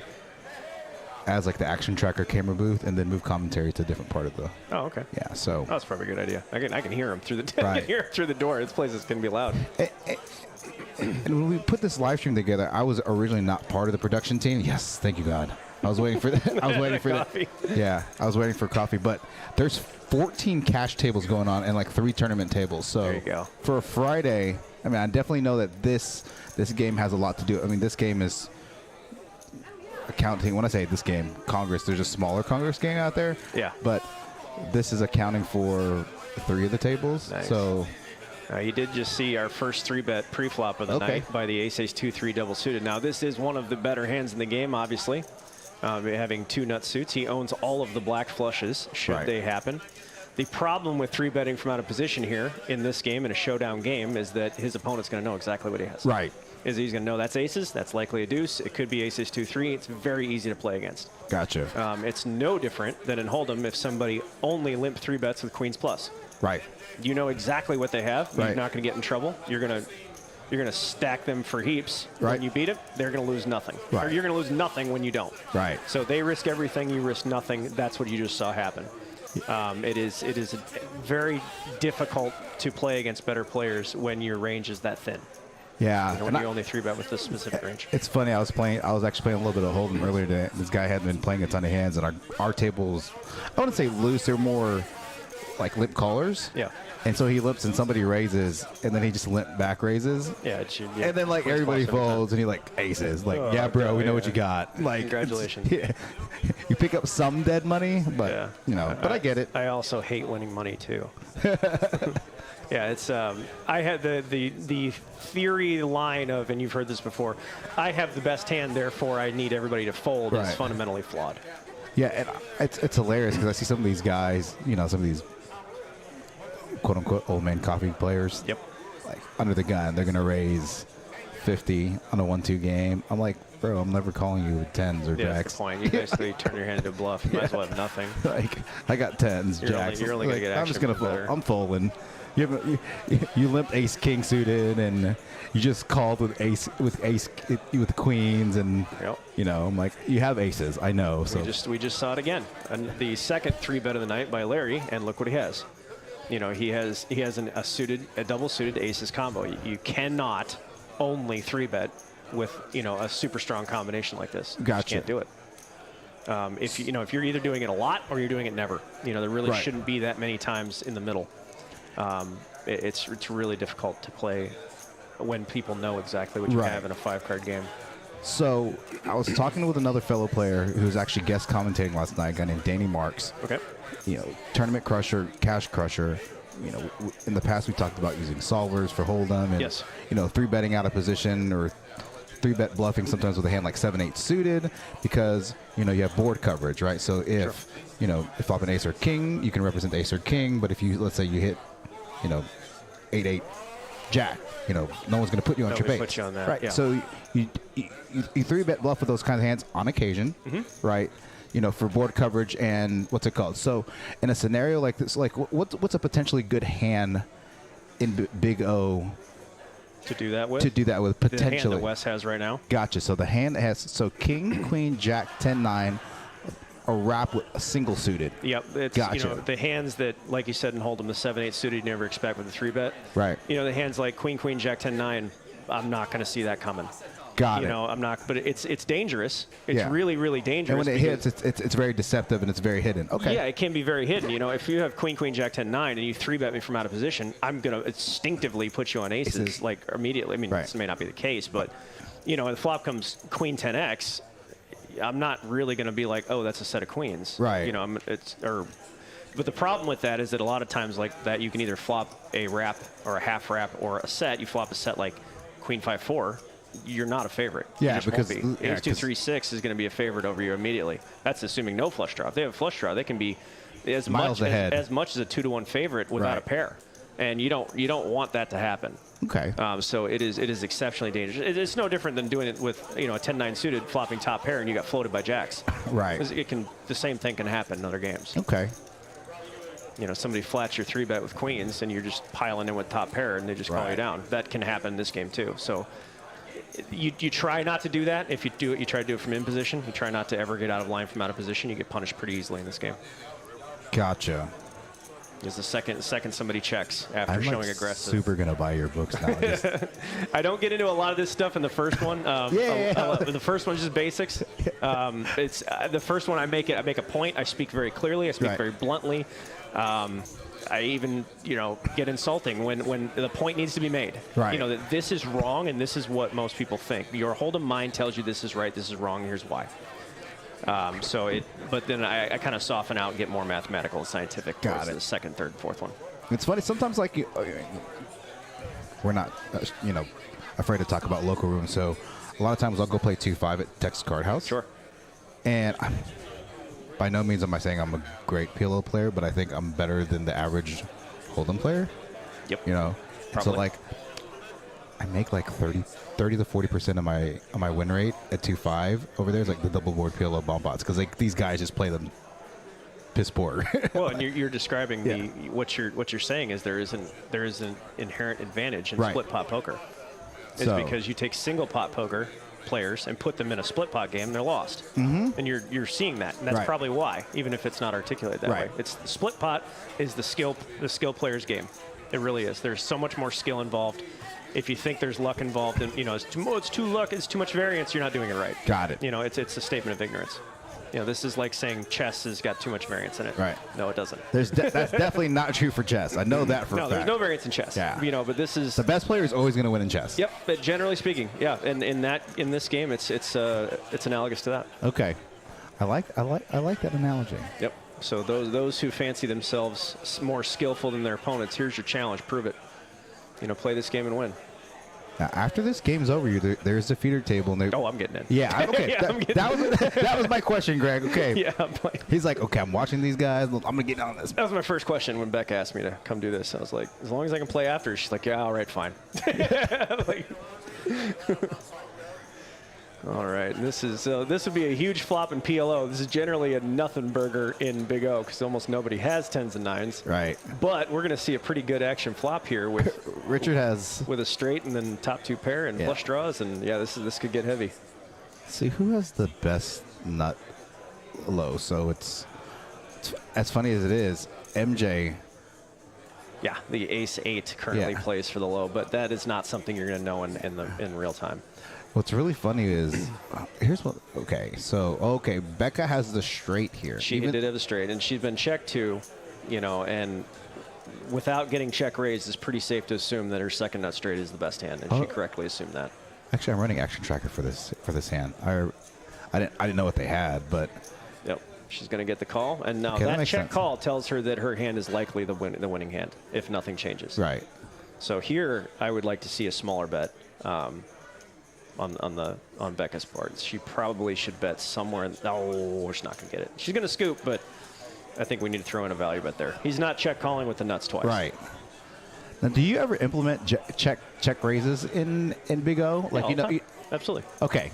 as like the action tracker camera booth, and then move commentary to a different part of the. Oh, okay. Yeah. So. That's probably a good idea. I can hear him through the. Right. I can hear him through the door. This place is going to be loud. And when we put this live stream together, I was originally not part of the production team. Yes, thank you, God. I was waiting for that. I was waiting for coffee. that. Yeah, I was waiting for coffee. But there's 14 cash tables going on and like 3 tournament tables. So there you go. For a Friday, I mean, I definitely know that this game has a lot to do. I mean, this game is accounting. When I say this game, Congress, there's a smaller Congress game out there. Yeah. But this is accounting for 3 of the tables. Nice. So. You did just see our first 3-bet pre-flop of the night by the ace-ace 2-3 double suited. Now, this is one of the better hands in the game, obviously. Having 2 nut suits. He owns all of the black flushes, should they happen. The problem with 3-betting from out of position here in this game, in a showdown game, is that his opponent's going to know exactly what he has. Right. He's going to know that's aces, that's likely a deuce. It could be ace-ace 2-3. It's very easy to play against. Gotcha. It's no different than in Hold'em if somebody only limp 3-bets with queens plus. Right. You know exactly what they have. Right. You're not going to get in trouble. You're gonna stack them for heaps. Right. When you beat it, they're going to lose nothing. Right. Or you're going to lose nothing when you don't. Right. So they risk everything. You risk nothing. That's what you just saw happen. It is very difficult to play against better players when your range is that thin. Yeah. When you only 3-bet with this specific range. It's funny. I was actually playing a little bit of Hold'em earlier today. This guy hadn't been playing a ton of hands, and our tables, I wouldn't say loose. They're more like limp callers. Yeah. And so he limps and somebody raises, and then he just limp back raises. Yeah. And then like everybody folds, and he like aces. Like, yeah, bro, we know what you got. Like, congratulations. Yeah. You pick up some dead money, but but I get it. I also hate winning money too. Yeah, it's I had the theory line of, and you've heard this before, I have the best hand, therefore I need everybody to fold. Is fundamentally flawed. Yeah, and it's hilarious because I see some of these guys, some of these quote unquote old man coffee players. Yep. Like under the gun, they're gonna raise 50 on a 1-2 game. I'm like, bro, I'm never calling you with 10s or Yeah, that's jacks. the point. You basically turn your hand into a bluff. You might as well have nothing. Like, I got 10s, jacks. You're only gonna get I'm just gonna fold. better. I'm folding. You limp ace king suited, and you just called with queens, and I'm like, you have aces. I know. So we just saw it again. And the second 3-bet of the night by Larry, and look what he has. He has a double suited aces combo. You cannot only 3-bet with a super strong combination like this. You Gotcha. just can't do it. If you're either doing it a lot or you're doing it never. There really shouldn't be that many times in the middle. It's really difficult to play when people know exactly what you have in a 5-card game. So I was talking with another fellow player who was actually guest commentating last night, a guy named Danny Marks. Okay. Tournament crusher, cash crusher. In the past we talked about using solvers for Hold'em, and 3-betting out of position, or 3-bet bluffing sometimes with a hand like 7-8 suited, because you have board coverage, right? So if if flop an ace or king, you can represent ace or king, but if let's say you hit 8-8 jack, no one's going to put you on your base. Put you on that. Right. Yeah. So you 3-bet bluff with those kinds of hands on occasion, right? for board coverage and what's it called. So in a scenario like this, like what's a potentially good hand in Big O to do that with? Potentially. The hand that Wes has right now. Gotcha. So the hand has King, Queen, Jack, 10-9, a wrap with a single suited. Yep. It's, gotcha. The hands that, like you said, in Hold'em, the 7-8 suited you never expect with a 3-bet. Right. The hands like Queen, Queen, Jack, 10-9, I'm not going to see that coming. Got it. I'm not, but it's dangerous. It's really, really dangerous. And when it hits, it's very deceptive and it's very hidden. Okay. Yeah, it can be very hidden. If you have Queen, Queen, Jack, 10-9, and you 3-bet me from out of position, I'm going to instinctively put you on aces, like immediately. I mean, this may not be the case, but, the flop comes Queen 10X, I'm not really going to be like, oh, that's a set of queens. Right. But the problem with that is that a lot of times like that you can either flop a wrap or a half wrap or a set. You flop a set like Queen 5-4. You're not a favorite. Yeah, you just because won't be. Ace 2 3 6 is going to be a favorite over you immediately. That's assuming no flush draw. If they have a flush draw, they can be as miles much ahead. as much as a 2-1 favorite without a pair, and you don't want that to happen. Okay. So it is exceptionally dangerous. It's no different than doing it with a 10-9 suited flopping top pair and you got floated by jacks. Right. The same thing can happen in other games. Okay. Somebody flats your 3-bet with queens and you're just piling in with top pair and they just call you down. That can happen in this game too. So you try not to do that. If you do it, you try to do it from in position. You try not to ever get out of line from out of position. You get punished pretty easily in this game. Gotcha. Is the second somebody checks after showing aggressive. Super gonna buy your books now. I don't get into a lot of this stuff in the first one. The first one's just basics. It's the first one. I make a point. I speak very clearly. I speak very bluntly. I even get insulting when the point needs to be made. Right. That this is wrong and this is what most people think. Your Hold'em mind tells you this is right, this is wrong. Here's why. But then I kind of soften out and get more mathematical and scientific towards the second, third, fourth one. It's funny sometimes, like we're not, afraid to talk about local rooms. So a lot of times I'll go play 2-5 at Texas Card House. Sure. And by no means am I saying I'm a great PLO player, but I think I'm better than the average Hold'em player. Yep. So like I make like 30 to 40% of my win rate at 2-5 over there. Is like the double board PLO bomb bots because like these guys just play them piss poor. Well, and you're describing what you're saying is there is an inherent advantage in split pot poker. It's because you take single pot poker players and put them in a split pot game, they're lost. And you're seeing that, and that's probably why, even if it's not articulated that way. It's the split pot is the skill player's game. It really is. There's so much more skill involved. If you think there's luck involved, and it's too much variance, you're not doing it right. Got it. It's a statement of ignorance. This is like saying chess has got too much variance in it. Right. No, it doesn't. That's definitely not true for chess. I know that for a fact. No, there's no variance in chess. Yeah. But this is the best player is always going to win in chess. Yep. But generally speaking, yeah. And in this game, it's analogous to that. Okay. I like that analogy. Yep. So those who fancy themselves more skillful than their opponents, here's your challenge. Prove it. Play this game and win. Now, after this game's over, there's a feeder table. And I'm getting in. Yeah, okay. That was my question, Greg. Okay. Yeah. He's like, okay, I'm watching these guys. I'm going to get on this. That was my first question when Beck asked me to come do this. I was like, as long as I can play after. She's like, yeah, all right, fine. All right, this would be a huge flop in PLO. This is generally a nothing burger in Big O because almost nobody has 10s and 9s. Right. But we're going to see a pretty good action flop here with Richard has with a straight and then top 2 pair and flush draws, and this could get heavy. See who has the best nut low. So it's as funny as it is, MJ. Yeah, the ace 8 currently plays for the low, but that is not something you're going to know in real time. What's really funny is, here's what, Becca has the straight here. She did have the straight, and she's been checked too, and without getting check raised, it's pretty safe to assume that her second nut straight is the best hand, and she correctly assumed that. Actually, I'm running Action Tracker for this hand. I didn't know what they had, but. Yep, she's going to get the call, and now that check call tells her that her hand is likely the winning hand if nothing changes. Right. So here, I would like to see a smaller bet. On Becca's part, she probably should bet somewhere. She's not going to get it. She's going to scoop, but I think we need to throw in a value bet there. He's not check calling with the nuts twice. Right. Now, do you ever implement check raises in Big O? Like absolutely. Okay.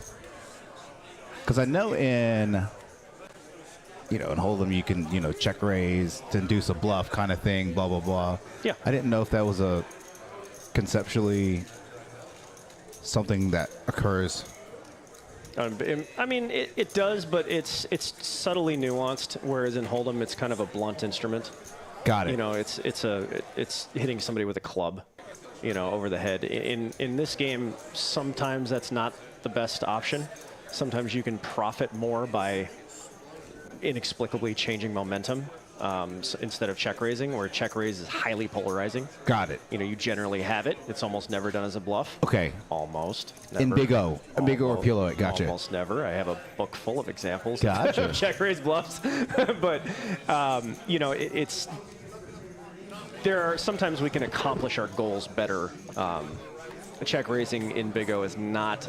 Because I know in in Hold'em you can, check raise to induce a bluff kind of thing, blah, blah, blah. Yeah. I didn't know if that was a conceptually something that occurs. I mean, it does, but it's subtly nuanced, whereas in Hold'em, it's kind of a blunt instrument. Got it. It's hitting somebody with a club, over the head. In this game, sometimes that's not the best option. Sometimes you can profit more by inexplicably changing momentum instead of check raising, where check raise is highly polarizing. Got it. You generally have it. It's almost never done as a bluff. Okay. Almost. Never. In Big O. Big O or Pilo. Gotcha. Almost never. I have a book full of examples Gotcha. of check raise bluffs. But, it's... There are sometimes we can accomplish our goals better. Check raising in Big O is not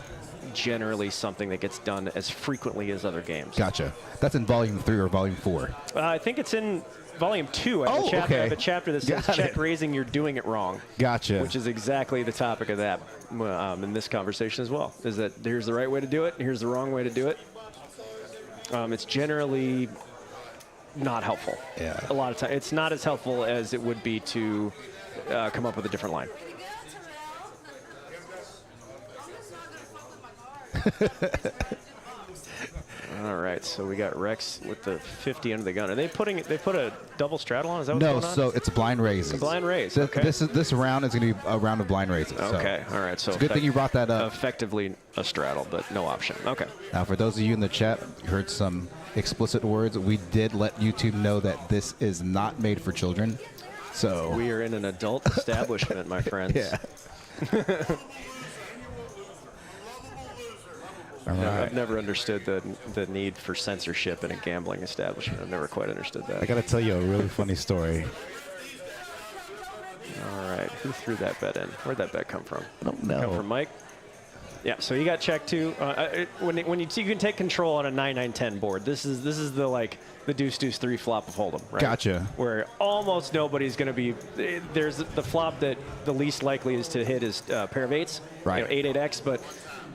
generally something that gets done as frequently as other games. Gotcha. That's in Volume 3 or Volume 4? I think it's in Volume 2. I have a chapter that says check raising, you're doing it wrong. Gotcha. Which is exactly the topic of that in this conversation as well. Is that here's the right way to do it, and here's the wrong way to do it. It's generally not helpful. Yeah. A lot of times. It's not as helpful as it would be to come up with a different line. All right, so we got Rex with the 50 under the gun. Are they put a double straddle on? Is that what's going on? No, so it's a blind raise. A blind raise. Okay. This round is going to be a round of blind raises. Okay. So all right. So it's a good thing you brought that up. Effectively a straddle, but no option. Okay. Now, for those of you in the chat, you heard some explicit words. We did let YouTube know that this is not made for children. So we are in an adult establishment, my friends. Yeah. All right. I've never understood the need for censorship in a gambling establishment. I've never quite understood that. I got to tell you a really funny story. All right. Who threw that bet in? Where'd that bet come from? I don't know. Come from Mike? Yeah, so you got check too. When you can take control on a 9-9-10 board, this is the deuce 3 flop of Hold'em, right? Gotcha. Where almost nobody's going to be. There's the flop that the least likely is to hit is pair of eights, right? 8-8x, but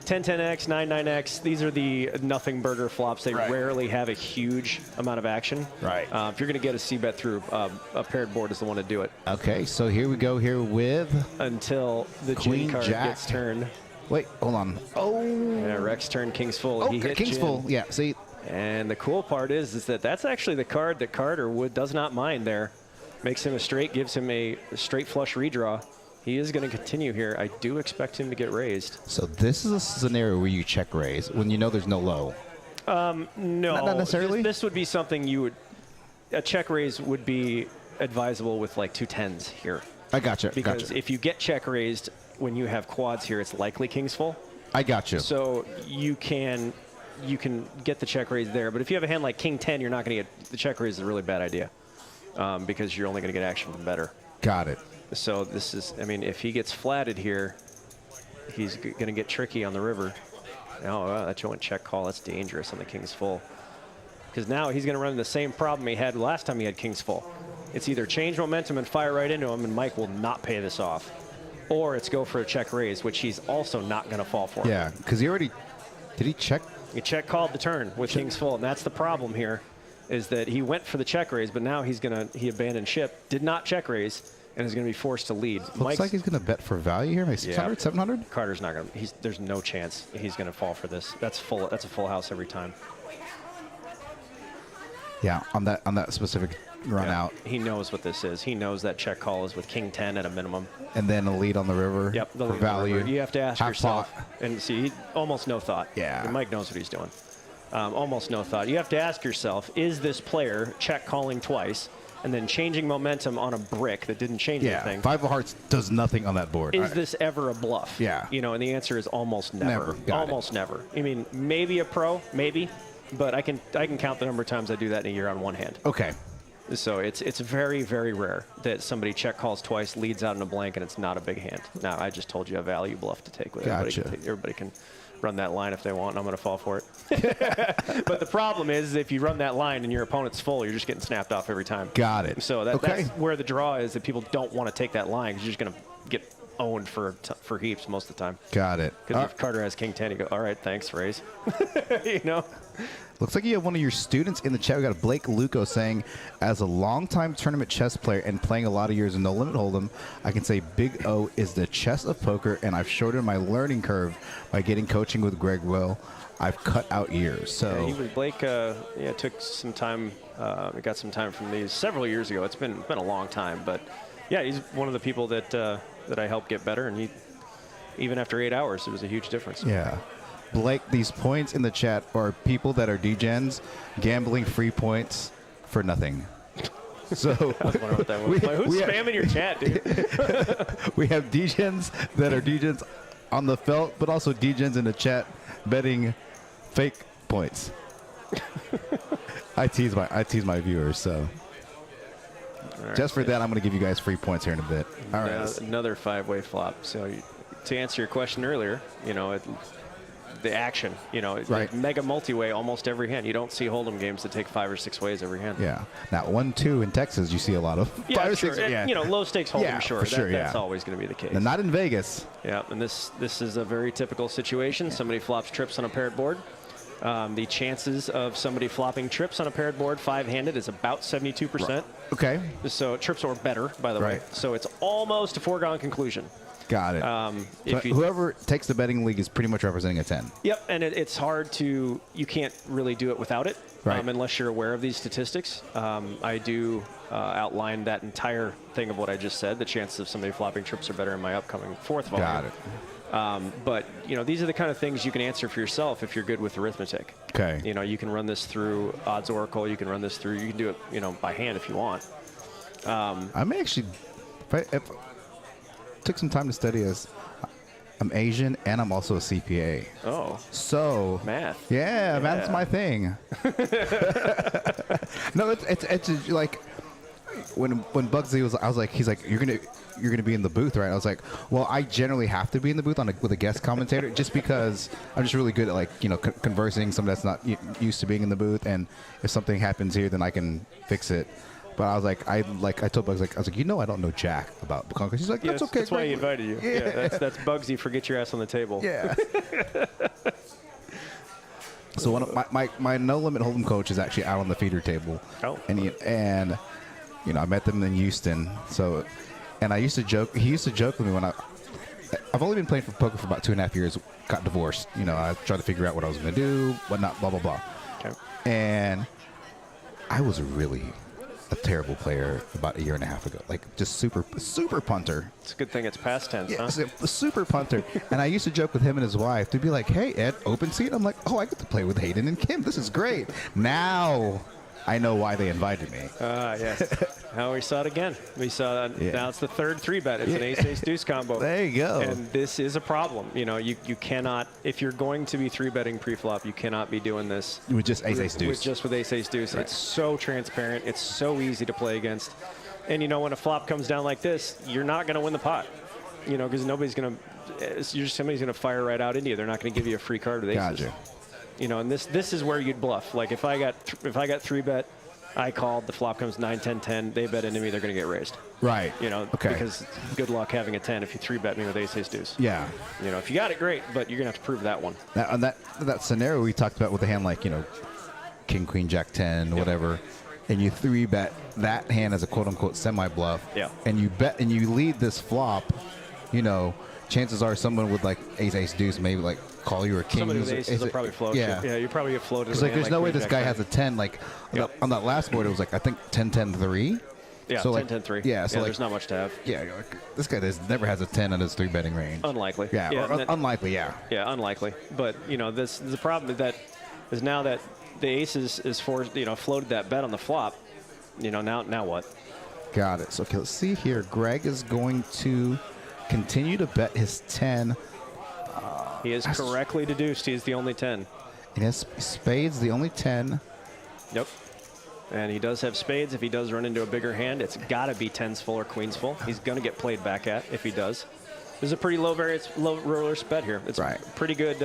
10-10x, 9-9x. These are the nothing burger flops. They rarely have a huge amount of action. Right. If you're going to get a c-bet through, a paired board is the one to do it. Okay, so here we go here with until the Queen Gin card Jack gets turned. Wait, hold on. Oh. Yeah, Rex turned King's Full. Oh, he hit King's Gin. Full. Yeah, see. And the cool part is that that's actually the card that Carter does not mind there. Makes him a straight, gives him a straight flush redraw. He is going to continue here. I do expect him to get raised. So this is a scenario where you check raise when you know there's no low. No. Not necessarily? This would be something you would... A check raise would be advisable with like 2 10s here. I gotcha. Because if you get check raised when you have quads here, it's likely King's Full. I gotcha. So you can get the check raise there. But if you have a hand like King 10, you're not going to get... The check raise is a really bad idea because you're only going to get action from better. Got it. So this is, I mean, if he gets flatted here, he's going to get tricky on the river. Oh, that went check call. That's dangerous on the King's Full. Because now he's going to run into the same problem he had last time he had King's Full. It's either change momentum and fire right into him, and Mike will not pay this off. Or it's go for a check raise, which he's also not going to fall for. Yeah, because he already, did he check? He check called the turn with King's Full, and that's the problem here, is that he went for the check raise, but now he abandoned ship, did not check raise, and is going to be forced to lead. Looks like he's going to bet for value here, maybe 600, 700? Carter's not going to, there's no chance he's going to fall for this. That's a full house every time. Yeah, on that specific run out. He knows what this is. He knows that check call is with King 10 at a minimum. And then a lead on the river. Yep, for value. You have to ask yourself. Pot. And see, almost no thought. Yeah. Mike knows what he's doing. Almost no thought. You have to ask yourself, is this player check calling twice and then changing momentum on a brick that didn't change anything? 5 of hearts does nothing on that board. Is this ever a bluff? Yeah. And the answer is almost never. Almost never. I mean, maybe a pro, maybe. But I can count the number of times I do that in a year on one hand. Okay. So it's very, very rare that somebody check calls twice, leads out in a blank, and it's not a big hand. Now, I just told you a value bluff to take with it. Everybody can run that line if they want, and I'm going to fall for it. But the problem is if you run that line and your opponent's full, you're just getting snapped off every time. Got it. So that's where the draw is, that people don't want to take that line because you're just going to get owned for heaps most of the time. Got it. Because if Carter has king 10, you go, all right, thanks, raise. You know? Looks like you have one of your students in the chat. We got a Blake Luco saying, as a longtime tournament chess player and playing a lot of years in No Limit Hold'em, I can say Big O is the chess of poker, and I've shortened my learning curve by getting coaching with Greg Will. I've cut out years. So Blake took some time. Got some time from these several years ago. It's been a long time, but yeah, he's one of the people that I helped get better, and even after 8 hours, it was a huge difference. Yeah. Blake, these points in the chat are people that are degens gambling free points for nothing. So I was wondering what that was. Who's spamming your chat, dude? We have degens that are degens on the felt, but also degens in the chat betting fake points. I tease my viewers, so right, just for that, I'm going to give you guys free points here in a bit. All right, another 5-way flop. So to answer your question earlier, the action, right. Like mega multi-way almost every hand. You don't see Hold'em games that take 5 or 6 ways every hand. Yeah. Now 1-2 in Texas, you see a lot of 5 or 6. Yeah. Low stakes Hold'em, yeah, sure. For sure, That's always going to be the case. And not in Vegas. Yeah, and this is a very typical situation. Somebody flops trips on a paired board. The chances of somebody flopping trips on a paired board 5-handed is about 72%. Right. Okay. So trips or better, by the way. So it's almost a foregone conclusion. Got it. So whoever takes the betting league is pretty much representing a 10. Yep, and it's hard to, you can't really do it without it, unless you're aware of these statistics. I do outline that entire thing of what I just said. The chances of somebody flopping trips are better in my upcoming 4th volume. Got it. But, these are the kind of things you can answer for yourself if you're good with arithmetic. Okay. You can run this through Odds Oracle. You can run this through, you can do it, by hand if you want. I may actually, if took some time to study, as I'm Asian and I'm also a CPA. Oh. So math. Yeah, math's my thing. No, it's like when Bugsy he's like, you're gonna be in the booth, right? I was like, well, I generally have to be in the booth with a guest commentator just because I'm just really good at conversing somebody that's not used to being in the booth, and if something happens here, then I can fix it. But I was like, I told Bugsy, I was like, I don't know jack about Conquest. He's like, that's okay. That's why he invited you. Yeah, that's Bugsy for get your ass on the table. Yeah. So one of my No Limit Hold'em coach is actually out on the feeder table. Oh. And I met them in Houston. So, and I used to joke. He used to joke with me when I've only been playing for poker for about 2.5 years. Got divorced. I tried to figure out what I was going to do, whatnot, blah blah blah. Okay. And I was really a terrible player about 1.5 years ago. Like, just super punter. It's a good thing it's past tense, yeah, huh? A super punter. And I used to joke with him and his wife to be like, hey, Ed, open seat? I'm like, oh, I get to play with Hayden and Kim. This is great. Now I know why they invited me. Yes. Now we saw it again. We saw now it's the 3rd 3-bet. It's an ace deuce combo. There you go. And this is a problem. You cannot, if you're going to be 3-betting pre-flop, you cannot be doing this with just ace deuce. With ace deuce. Right. It's so transparent. It's so easy to play against. And when a flop comes down like this, you're not going to win the pot. Because somebody's going to fire right out into you. They're not going to give you a free card with aces. Gotcha. And this is where you'd bluff. Like if I got 3-bet, I called, the flop comes 9, 10, 10, they bet into me, they're going to get raised. Right. Okay. Because good luck having a 10 if you 3-bet me with ace deuce. Yeah. If you got it, great, but you're going to have to prove that one. Now, on that scenario we talked about with a hand like, King, Queen, Jack 10, whatever, and you 3-bet that hand as a quote-unquote semi-bluff, and you bet and you lead this flop, chances are someone with like ace deuce maybe like call you a king. Somebody with aces will probably float you. Yeah, you probably get floated. Because there's no way this guy has a 10. Like on that last board, it was like I think 10-10-3. Yeah, so 10-10-3. Yeah, so there's not much to have. Yeah, this guy never has a 10 on his 3-betting range. Unlikely. Yeah, unlikely. Yeah. Yeah, unlikely. But this the problem that is now that the aces is floated that bet on the flop. Now what? Got it. So okay, let's see here. Greg is going to continue to bet his 10. He is correctly deduced. He's the only 10. He has spades, the only 10. Yep. And he does have spades. If he does run into a bigger hand, it's got to be 10s full or queens full. He's going to get played back at if he does. There's a pretty low risk bet here. It's pretty good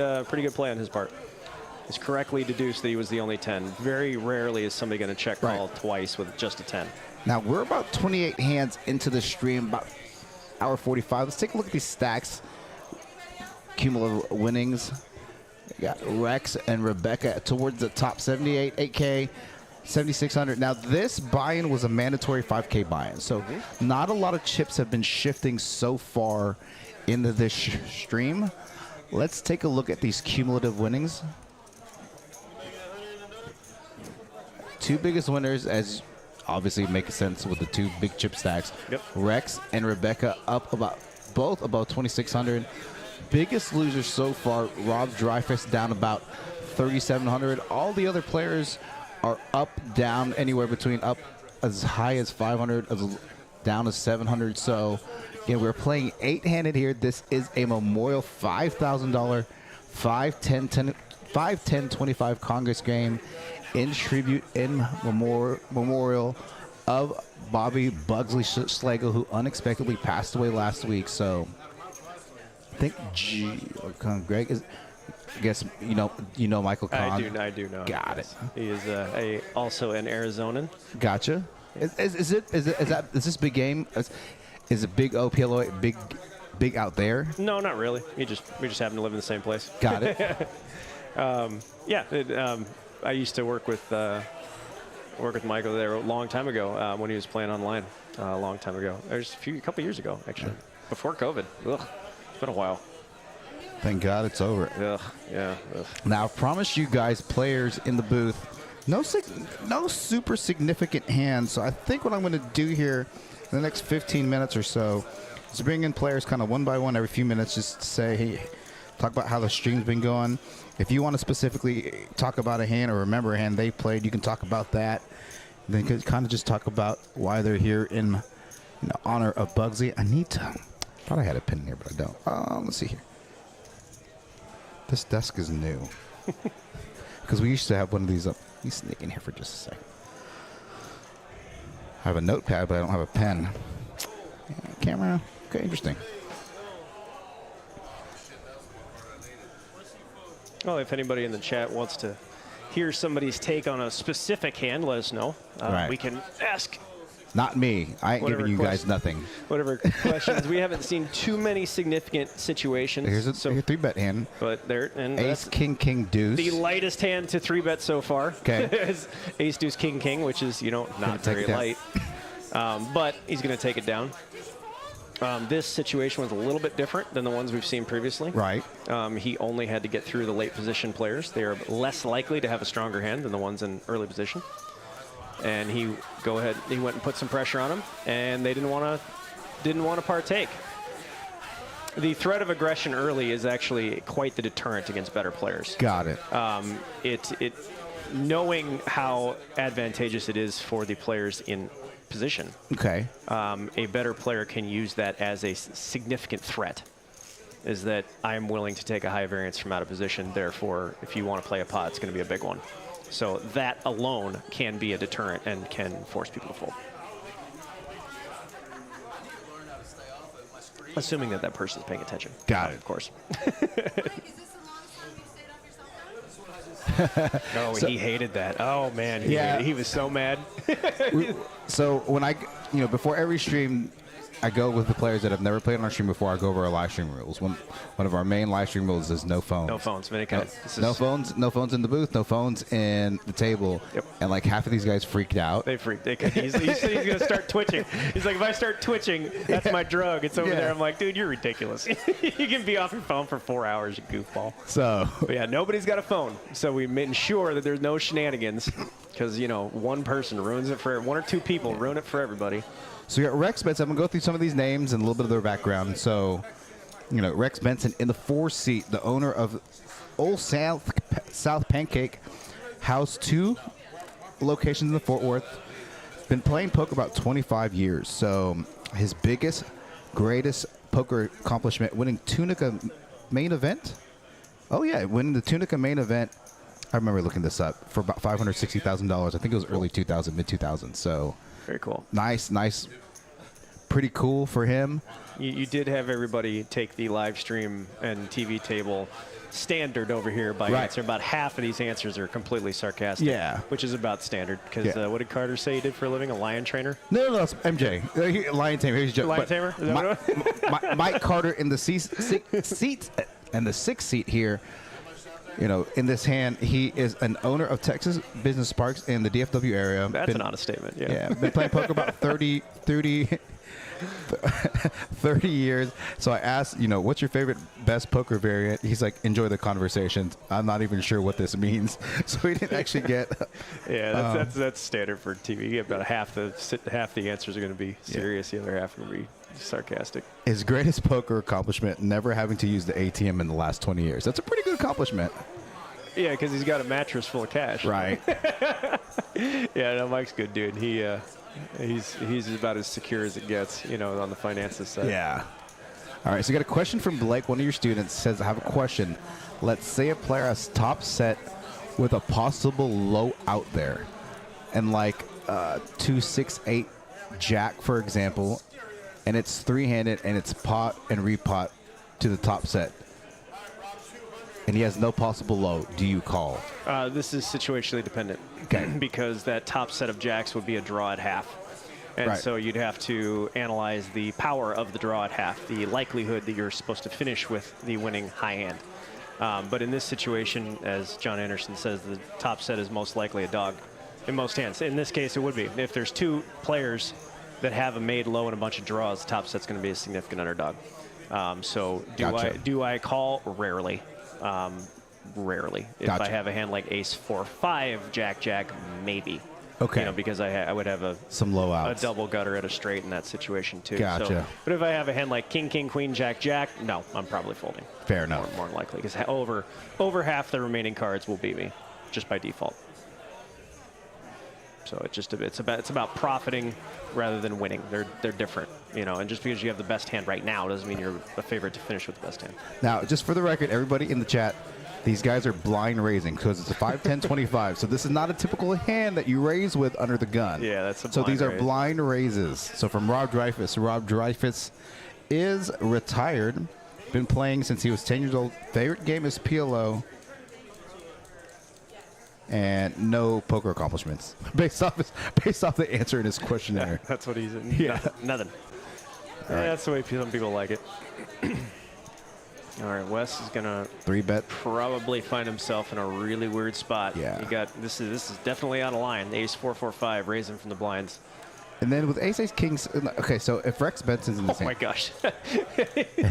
play on his part. He's correctly deduced that he was the only 10. Very rarely is somebody going to check call twice with just a 10. Now we're about 28 hands into the stream. About hour 45. Let's take a look at these stacks. Cumulative winnings. We got Rex and Rebecca towards the top 78, 8K, 7,600. Now, this buy-in was a mandatory 5K buy-in, so not a lot of chips have been shifting so far into this stream. Let's take a look at these cumulative winnings. Two biggest winners, as obviously makes sense with the two big chip stacks. Yep. Rex and Rebecca up both about 2,600. Biggest losers so far, Rob Dreyfus down about 3,700. All the other players are up, down, anywhere between up as high as 500, down to 700. So, we're playing 8-handed here. This is a Memorial $5,000 5-10-25 Congress game in tribute, in memorial of Bobby Bugsy Slagle, who unexpectedly passed away last week. So, I think Greg is. I guess you know Michael Kahn. I do know. Got it. He is also an Arizonan. Gotcha. Is this big game? Is it big OPLO big out there? No, not really. We just happen to live in the same place. Got it. I used to work with Michael there a long time ago when he was playing online. A long time ago. There's a couple years ago actually, before COVID. Ugh, it's been a while. Thank God it's over. Ugh, yeah. Ugh. Now, I promised you guys, players in the booth, no super significant hands. So I think what I'm going to do here in the next 15 minutes or so is bring in players kind of one by one every few minutes, just to say, hey, talk about how the stream's been going. If you want to specifically talk about a hand or remember a hand they played, you can talk about that. And then kind of just talk about why they're here in honor of Bugsy. I thought I had a pin here, but I don't. Let's see here. This desk is new. Because we used to have one of these up. Let me sneak in here for just a second. I have a notepad, but I don't have a pen. Camera. Okay, interesting. Well, if anybody in the chat wants to hear somebody's take on a specific hand, let us know. Right. We can ask. Not me. I ain't giving you guys nothing. Whatever questions. We haven't seen too many significant situations. Here's a 3-bet hand. But there, and Ace, King, King, Deuce. The lightest hand to 3-bet so far. Okay. is Ace, Deuce, King, King, which is, not very light. But he's going to take it down. This situation was a little bit different than the ones we've seen previously. Right. He only had to get through the late position players. They are less likely to have a stronger hand than the ones in early position. And he went and put some pressure on them, and they didn't want to partake. The threat of aggression early is actually quite the deterrent against better players. Got it. Knowing how advantageous it is for the players in position. Okay. A better player can use that as a significant threat. Is that I'm willing to take a high variance from out of position. Therefore, if you want to play a pot, it's going to be a big one. So that alone can be a deterrent and can force people to fold. Assuming that person's paying attention. Got it. Of course. He hated that. Oh, man. He was so mad. So when before every stream, I go with the players that have never played on our stream before. I go over our live stream rules. One of our main live stream rules is no phones. No phones of any kind. No phones in the booth. No phones in the table. Yep. And like half of these guys freaked out. They freaked. He said he's going to start twitching. He's like, if I start twitching, that's my drug. It's over there. I'm like, dude, you're ridiculous. You can be off your phone for 4 hours, you goofball. So. But yeah, nobody's got a phone. So we made sure that there's no shenanigans because, one person ruins it for one or two people ruin it for everybody. So we got Rex Benson. I'm going to go through some of these names and a little bit of their background. So, Rex Benson in the 4th seat, the owner of Old South Pancake House, 2 locations in the Fort Worth. Been playing poker about 25 years. So his greatest poker accomplishment, winning Tunica main event. Oh, yeah, winning the Tunica main event. I remember looking this up for about $560,000. I think it was early 2000, mid 2000. So very cool. Nice. Pretty cool for him. You did have everybody take the live stream and TV table standard over here by Right. answer. About half of these answers are completely sarcastic. Yeah. Which is about standard. Because Yeah. what did Carter say he did for a living? A lion trainer? No, it's MJ. Lion tamer. Here's a joke. Lion But tamer? Is that Mike Carter in the seat and the sixth seat here. You know, in this hand, he is an owner of Texas Business Parks in the DFW area. That's an honest statement. Yeah. Yeah, been playing poker about 30 years. So I asked, you know, what's your favorite best poker variant? He's like, enjoy the conversations. I'm not even sure what this means. So he didn't actually get. Yeah, that's standard for TV. About half the answers are going to be serious. The other half are going to be sarcastic. His greatest poker accomplishment, never having to use the ATM in the last 20 years. That's a pretty good accomplishment. Yeah, because he's got a mattress full of cash. Right. Yeah, no, Mike's a good dude. He's about as secure as it gets, you know, on the finances side. Yeah. All right, so we got a question from Blake. One of your students says, I have a question. Let's say a player has top set with a possible low out there. And like 2, 6, 8 jack, for example, and it's three-handed and it's pot and repot to the top set. And he has no possible low. Do you call? This is situationally dependent. Okay. Because that top set of jacks would be a draw at half. And Right. so you'd have to analyze the power of the draw at half, the likelihood that you're supposed to finish with the winning high hand. But in this situation, as John Anderson says, the top set is most likely a dog in most hands. In this case, it would be. If there's two players that have a made low and a bunch of draws, the top set's going to be a significant underdog. So Gotcha. do I call? Rarely. Rarely. If Gotcha. I have a hand like ace 4, 5, jack, maybe. Okay. You know, because I would have Some low a outs. double gutter at a straight in that situation too. Gotcha. So, but if I have a hand like king, queen, jack, no, I'm probably folding. Fair enough. More than likely, because over half the remaining cards will beat me, just by default. So it's about profiting rather than winning. They're different, you know. And just because you have the best hand right now doesn't mean you're a favorite to finish with the best hand. Now, just for the record, everybody in the chat, these guys are blind raising because it's a 5, 10, 25. So this is not a typical hand that you raise with under the gun. Yeah, that's a So blind these are raise. blind raises. So from Rob Dreyfus. Rob Dreyfus is retired. Been playing since he was 10 years old. Favorite game is PLO. And no poker accomplishments based off the answer in his questionnaire. That's what he's in. Yeah. Nothing. All right. That's the way some people like it. All right, Wes is gonna 3-bet. probably find himself in a really weird spot. Yeah. He got this is definitely on a line. Ace 4, 4, 5, raising from the blinds. And then with ace, kings. Okay, so if Rex Benson's in the Oh same. my gosh.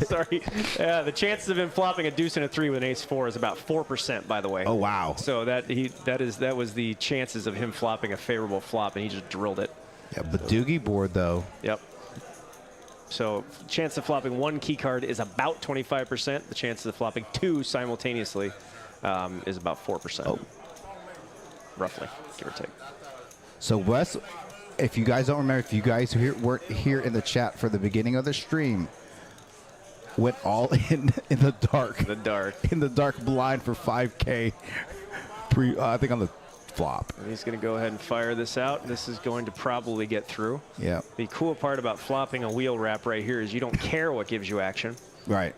Sorry. Yeah, the chances of him flopping a deuce and a 3 with an ace 4 is about 4%, by the way. Oh wow. So that was the chances of him flopping a favorable flop, and he just drilled it. Yeah, but Doogie board though. Yep. So chance of flopping one key card is about 25%. The chances of flopping two simultaneously is about 4%. Oh. Roughly, give or take. So Wes, if you guys don't remember, if you guys weren't here in the chat for the beginning of the stream, went all in the dark. The dark. In the dark blind for 5K. I think on the flop. And he's going to go ahead and fire this out. This is going to probably get through. Yeah. The cool part about flopping a wheel wrap right here is you don't care what gives you action. Right.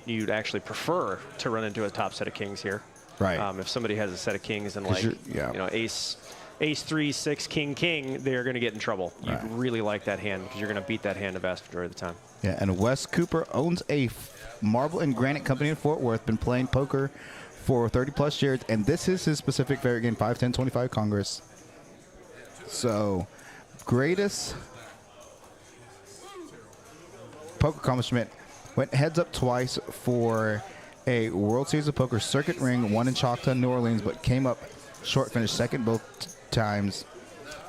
You'd actually prefer to run into a top set of kings here. Right. If somebody has a set of kings and like, yeah. you know, ace 3, 6, king, they're going to get in trouble. Right. You'd really like that hand because you're going to beat that hand the vast majority of the time. Yeah, and Wes Cooper owns a marble and granite company in Fort Worth. Been playing poker for 30-plus years, and this is his specific favorite game, 5, 10, 25 Congress. So, greatest poker accomplishment. Went heads up twice for a World Series of Poker circuit ring, one in Choctaw, New Orleans, but came up short, finished second both times.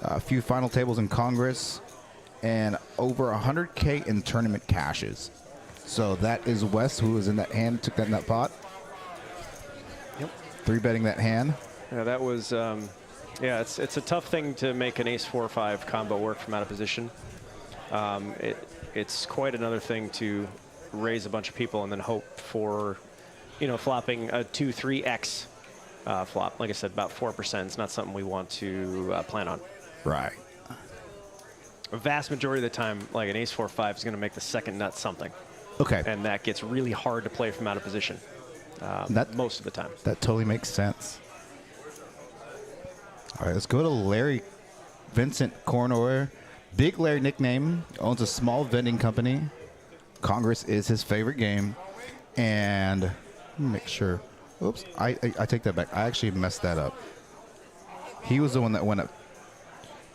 A few final tables in Congress, and over 100K in tournament cashes. So that is Wes, who was in that hand, took that in that pot. Yep. 3-betting that hand. Yeah, that was, yeah, it's a tough thing to make an ace 4 5 combo work from out of position. It's quite another thing to raise a bunch of people and then hope for, you know, flopping a 2, 3x flop. Like I said, about 4%. It's not something we want to plan on. Right. A vast majority of the time, like an ace 4 5 is going to make the second nut something. Okay. And that gets really hard to play from out of position. most of the time. That totally makes sense. All right, let's go to Larry Vincent Cornor. Big Larry nickname, owns a small vending company. Congress is his favorite game. And let me make sure. Oops, I take that back. I actually messed that up. He was the one that went up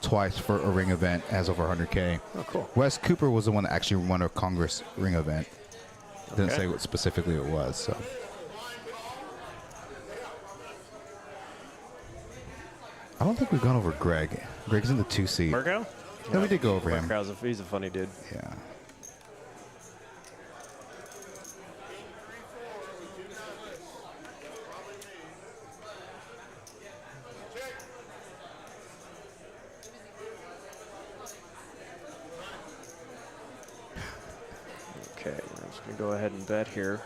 twice for a ring event, has over 100K. Oh, cool. Wes Cooper was the one that actually won a Congress ring event. Didn't say what specifically it was, so. I don't think we've gone over Greg. Greg's in the 2 seat. Murkow? No, we did go over him. He's a funny dude. Yeah. Okay, I'm just gonna go ahead and bet here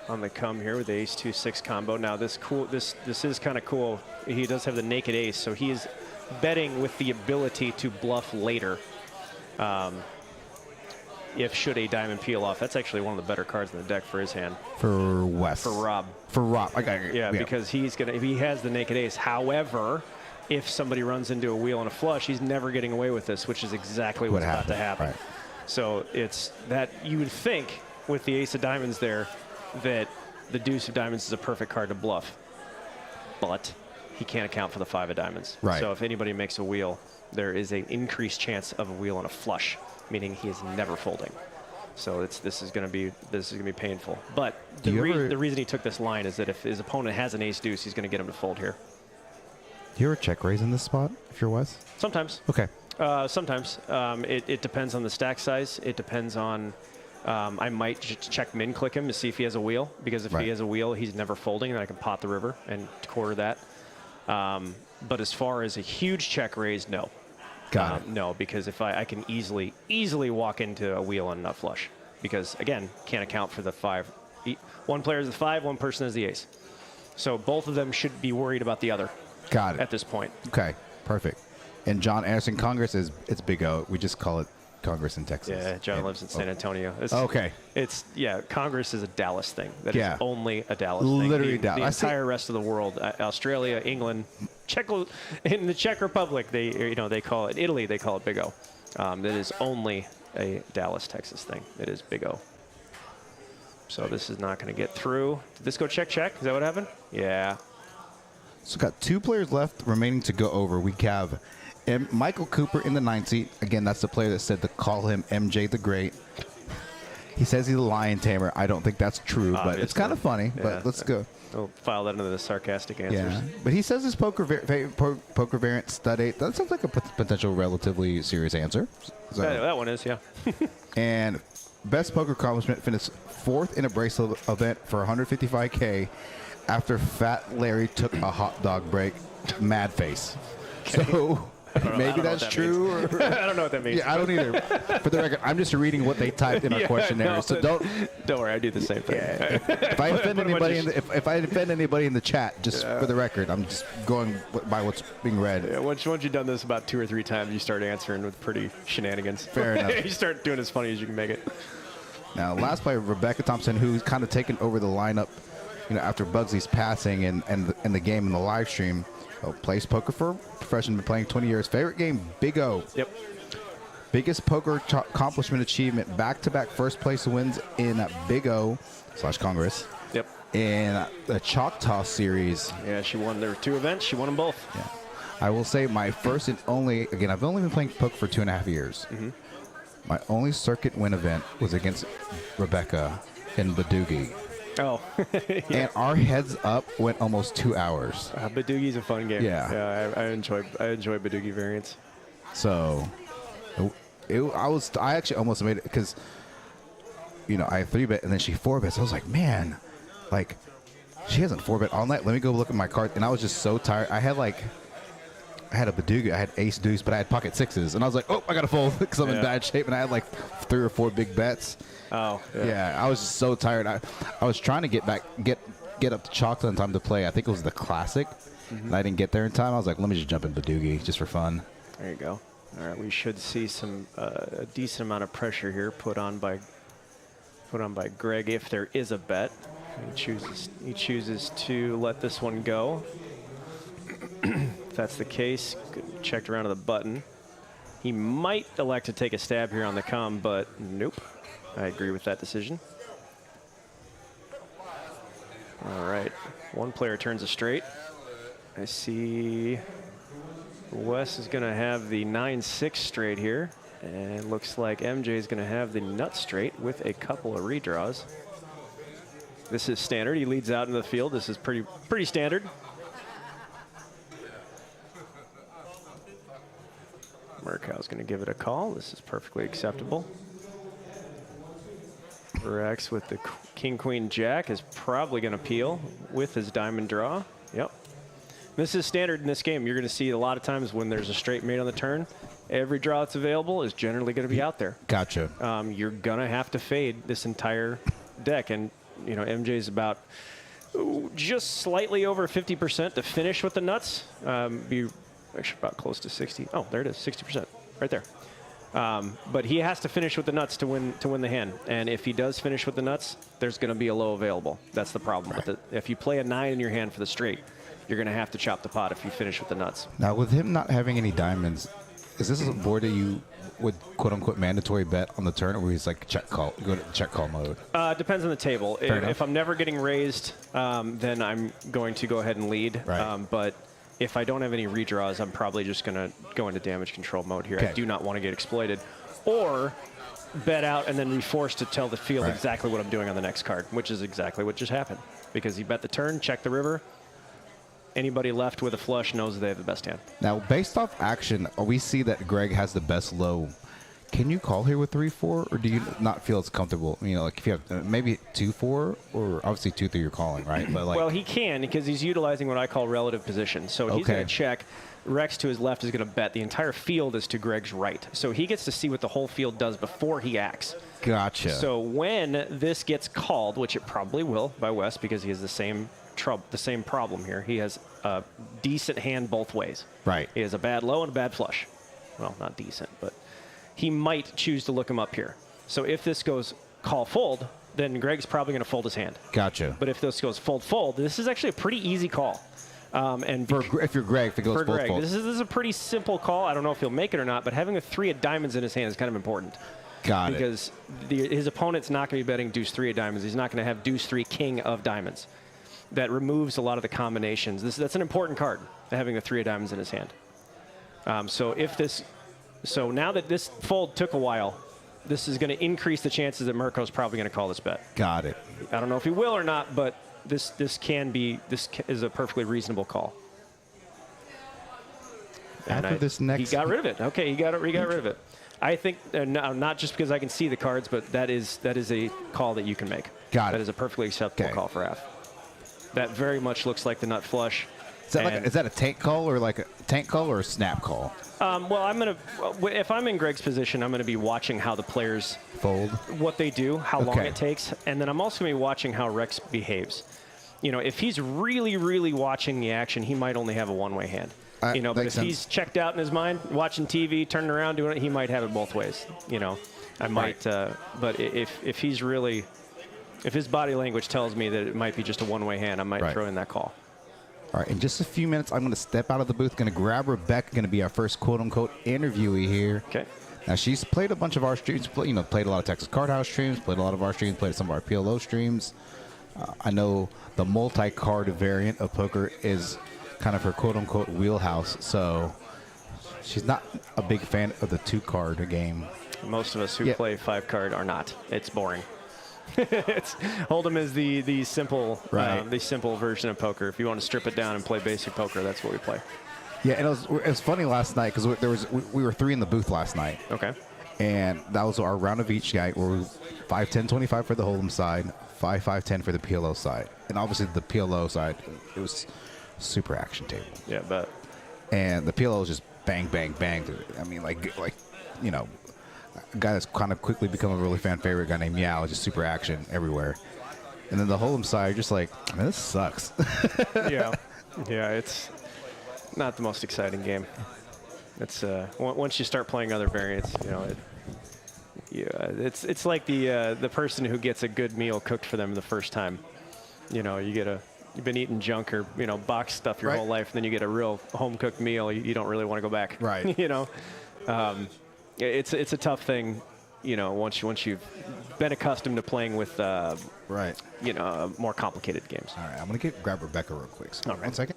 on the come here with the ace 2-6 combo. Now this is kind of cool. He does have the naked ace, so he is betting with the ability to bluff later. If should a diamond peel off, that's actually one of the better cards in the deck for his hand. For Wes. For Rob. For Rob. Okay. Yeah, because he has the naked ace. However, if somebody runs into a wheel and a flush, he's never getting away with this, which is exactly what's about to happen. Right. So it's that you would think with the ace of diamonds there that the deuce of diamonds is a perfect card to bluff, but he can't account for the 5 of diamonds. Right. So if anybody makes a wheel, there is an increased chance of a wheel and a flush, meaning he is never folding. So this is going to be painful. But the reason he took this line is that if his opponent has an ace deuce, he's going to get him to fold here. Do you ever check raise in this spot if you're Wes? Sometimes. Okay. Sometimes. It depends on the stack size. It depends on. I might check min click him to see if he has a wheel, because if he has a wheel, he's never folding, and I can pot the river and quarter that. But as far as a huge check raise, no. Got it. No, because if I can easily walk into a wheel and nut flush, because again, can't account for the 5. One player is the 5, one person is the ace. So both of them should be worried about the other. Got it. At this point. Okay, perfect. And John Anderson, Congress it's Big O. We just call it Congress in Texas. Yeah, John lives in San Antonio. Okay. Congress is a Dallas thing. That is only a Dallas Literally thing. Dallas. The entire rest of the world, Australia, England, in the Czech Republic, they call it Italy. They call it Big O. That is only a Dallas, Texas thing. It is Big O. So this is not going to get through. Did this go check? Is that what happened? Yeah. So got 2 players left remaining to go over. We have Michael Cooper in the 9th seat. Again, that's the player that said to call him MJ the Great. He says he's a lion tamer. I don't think that's true, but it's kind of funny. Yeah, but let's go. We'll file that into the sarcastic answers. Yeah, but he says his poker variant stud 8. That sounds like a potential relatively serious answer. So. That one is, yeah. And best poker accomplishment, finished 4th in a bracelet event for 155K after Fat Larry took a hot dog break. Mad face. Okay. So maybe that's true. Or, I don't know what that means. Yeah, I don't either. For the record, I'm just reading what they typed in our questionnaire. No, so don't worry. I do the same thing. Yeah, if I offend anybody, if I offend anybody in the chat, just for the record, I'm just going by what's being read. Yeah, once you've done this about 2 or 3 times, you start answering with pretty shenanigans. Fair enough. You start doing as funny as you can make it. Now, last player, Rebecca Thompson, who's kind of taken over the lineup, after Bugsy's passing and the game in the live stream. Plays poker for profession, been playing 20 years. Favorite game, Big O. Yep. Biggest poker accomplishment achievement, back-to-back first place wins in Big O/Congress. Yep. In the Choctaw Series. Yeah, she won. There were 2 events. She won them both. Yeah. I will say my first and only, again, I've only been playing poker for 2.5 years. Mm-hmm. My only circuit win event was against Rebecca in Badoogie. Oh. Yeah. And our heads up went almost 2 hours. Badoogi's a fun game. Yeah. I enjoy Badoogie variants. So, I actually almost made it because, I have 3-bet and then she 4-bets. I was like, man, like, she hasn't 4-bet all night. Let me go look at my card. And I was just so tired. I had a Badoogie. I had ace deuce, but I had pocket 6s. And I was like, oh, I got to fold because I'm in bad shape. And I had like 3 or 4 big bets. Oh, yeah. I was just so tired. I was trying to get up to Chocolate in time to play. I think it was the Classic. Mm-hmm. And I didn't get there in time. I was like, let me just jump in Badoogie just for fun. There you go. All right, we should see some a decent amount of pressure here put on by Greg if there is a bet. He chooses to let this one go. If that's the case, checked around to the button. He might elect to take a stab here on the com, but nope. I agree with that decision. All right, one player turns a straight. I see Wes is going to have the 9-6 straight here, and looks like MJ is going to have the nut straight with a couple of redraws. This is standard. He leads out into the field. This is pretty standard. Murkow's going to give it a call. This is perfectly acceptable. Rex with the king, queen, jack is probably going to peel with his diamond draw. Yep. This is standard in this game. You're going to see a lot of times when there's a straight mate on the turn, every draw that's available is generally going to be out there. Gotcha. You're going to have to fade this entire deck. And, you know, MJ's about just slightly over 50% to finish with the nuts. Be actually about close to 60. Oh, there it is, 60% right there. But he has to finish with the nuts to win the hand. And if he does finish with the nuts, there's going to be a low available. That's the problem with it. If you play a 9 in your hand for the straight, you're going to have to chop the pot if you finish with the nuts. Now, with him not having any diamonds, is this a board that you would quote-unquote mandatory bet on the turn, or he's like check call, go to check call mode? Depends on the table. If I'm never getting raised, then I'm going to go ahead and lead. Right. But if I don't have any redraws, I'm probably just going to go into damage control mode here. Okay. I do not want to get exploited. Or bet out and then be forced to tell the field exactly what I'm doing on the next card, which is exactly what just happened. Because he bet the turn, check the river. Anybody left with a flush knows they have the best hand. Now, based off action, we see that Greg has the best low. Can you call here with 3-4, or do you not feel it's comfortable? You know, like if you have maybe 2-4, or obviously 2-3 you're calling, right? But like, well, he can because he's utilizing what I call relative position. So he's going to check. Rex to his left is going to bet. The entire field is to Greg's right. So he gets to see what the whole field does before he acts. Gotcha. So when this gets called, which it probably will by Wes because he has the same problem here. He has a decent hand both ways. Right. He has a bad low and a bad flush. Well, not decent, but he might choose to look him up here. So if this goes call fold, then Greg's probably going to fold his hand. Gotcha. But if this goes fold fold, this is actually a pretty easy call. And if you're Greg, if it goes fold fold, this is a pretty simple call. I don't know if he'll make it or not, but having a 3 of diamonds in his hand is kind of important. Got it. Because his opponent's not going to be betting deuce 3 of diamonds. He's not going to have deuce 3 king of diamonds. That removes a lot of the combinations. That's an important card, having a 3 of diamonds in his hand. So now that this fold took a while, this is going to increase the chances that Mirko's probably going to call this bet. Got it. I don't know if he will or not, but this is a perfectly reasonable call. After this next, he got rid of it. Okay, he got rid of it. I think not just because I can see the cards, but that is a call that you can make. Got it. That is a perfectly acceptable call for F. That very much looks like the nut flush. Is that a tank call or like a tank call or a snap call? Well, if I'm in Greg's position, I'm going to be watching how the players fold, what they do, how long it takes, and then I'm also going to be watching how Rex behaves. You know, if he's really, really watching the action, he might only have a one-way hand. But if he's checked out in his mind, watching TV, turning around, doing it, he might have it both ways. You know, I might. But if he's really, if his body language tells me that it might be just a one-way hand, I might throw in that call. All right, in just a few minutes, I'm going to step out of the booth, going to grab Rebecca, going to be our first quote-unquote interviewee here. Okay. Now, she's played a bunch of our streams, played a lot of Texas Card House streams, played a lot of our streams, played some of our PLO streams. I know the multi-card variant of poker is kind of her quote-unquote wheelhouse, so she's not a big fan of the 2-card game. Most of us who play 5-card are not. It's boring. Hold'em is the simple version of poker. If you want to strip it down and play basic poker, that's what we play. Yeah, and it was funny last night because we were 3 in the booth last night. Okay. And that was our round of each guy. Where we 5-10-25 for the Hold'em side, 5-5-10 for the PLO side, and obviously the PLO side, it was super action table. Yeah, but and the PLO was just bang, bang, bang. I mean, like you know. A guy that's kind of quickly become a really fan favorite, guy named Meow, just super action everywhere. And then the Hold'em side, just like, man, this sucks. yeah, it's not the most exciting game. It's once you start playing other variants, you know, it's like the person who gets a good meal cooked for them the first time. You've been eating junk or box stuff your whole life, and then you get a real home cooked meal. You don't really want to go back. Right. It's a tough thing. Once you've been accustomed to playing with more complicated games. All right, I'm gonna grab Rebecca real quick. So All right. 1 second.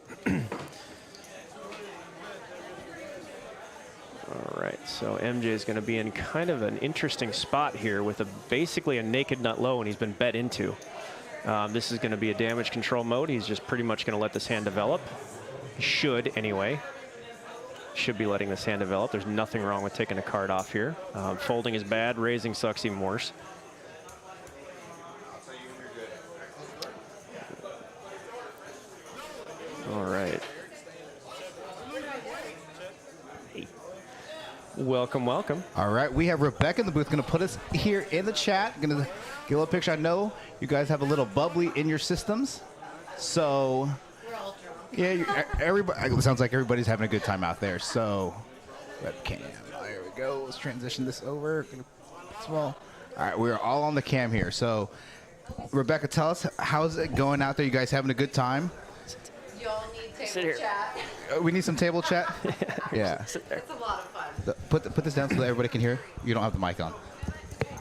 All right, so MJ is going to be in kind of an interesting spot here with basically a naked nut low, and he's been bet into. This is going to be a damage control mode. He's just pretty much going to let this hand develop. He should, anyway. Should be letting this hand develop. There's nothing wrong with taking a card off here. Folding is bad. Raising sucks even worse. All right. Welcome, welcome. All right, we have Rebecca in the booth. Going to put us here in the chat. Going to get a little picture. I know you guys have a little bubbly in your systems, so We're all drunk. yeah, everybody. It sounds like everybody's having a good time out there. So, webcam. There we go. Let's transition this over. All right, we're all on the cam here. So, Rebecca, tell us, how's it going out there? You guys having a good time? Y'all need Sit table here. chat. We need some table chat. Yeah. It's a lot of fun. Put this down so that everybody can hear. You don't have the mic on.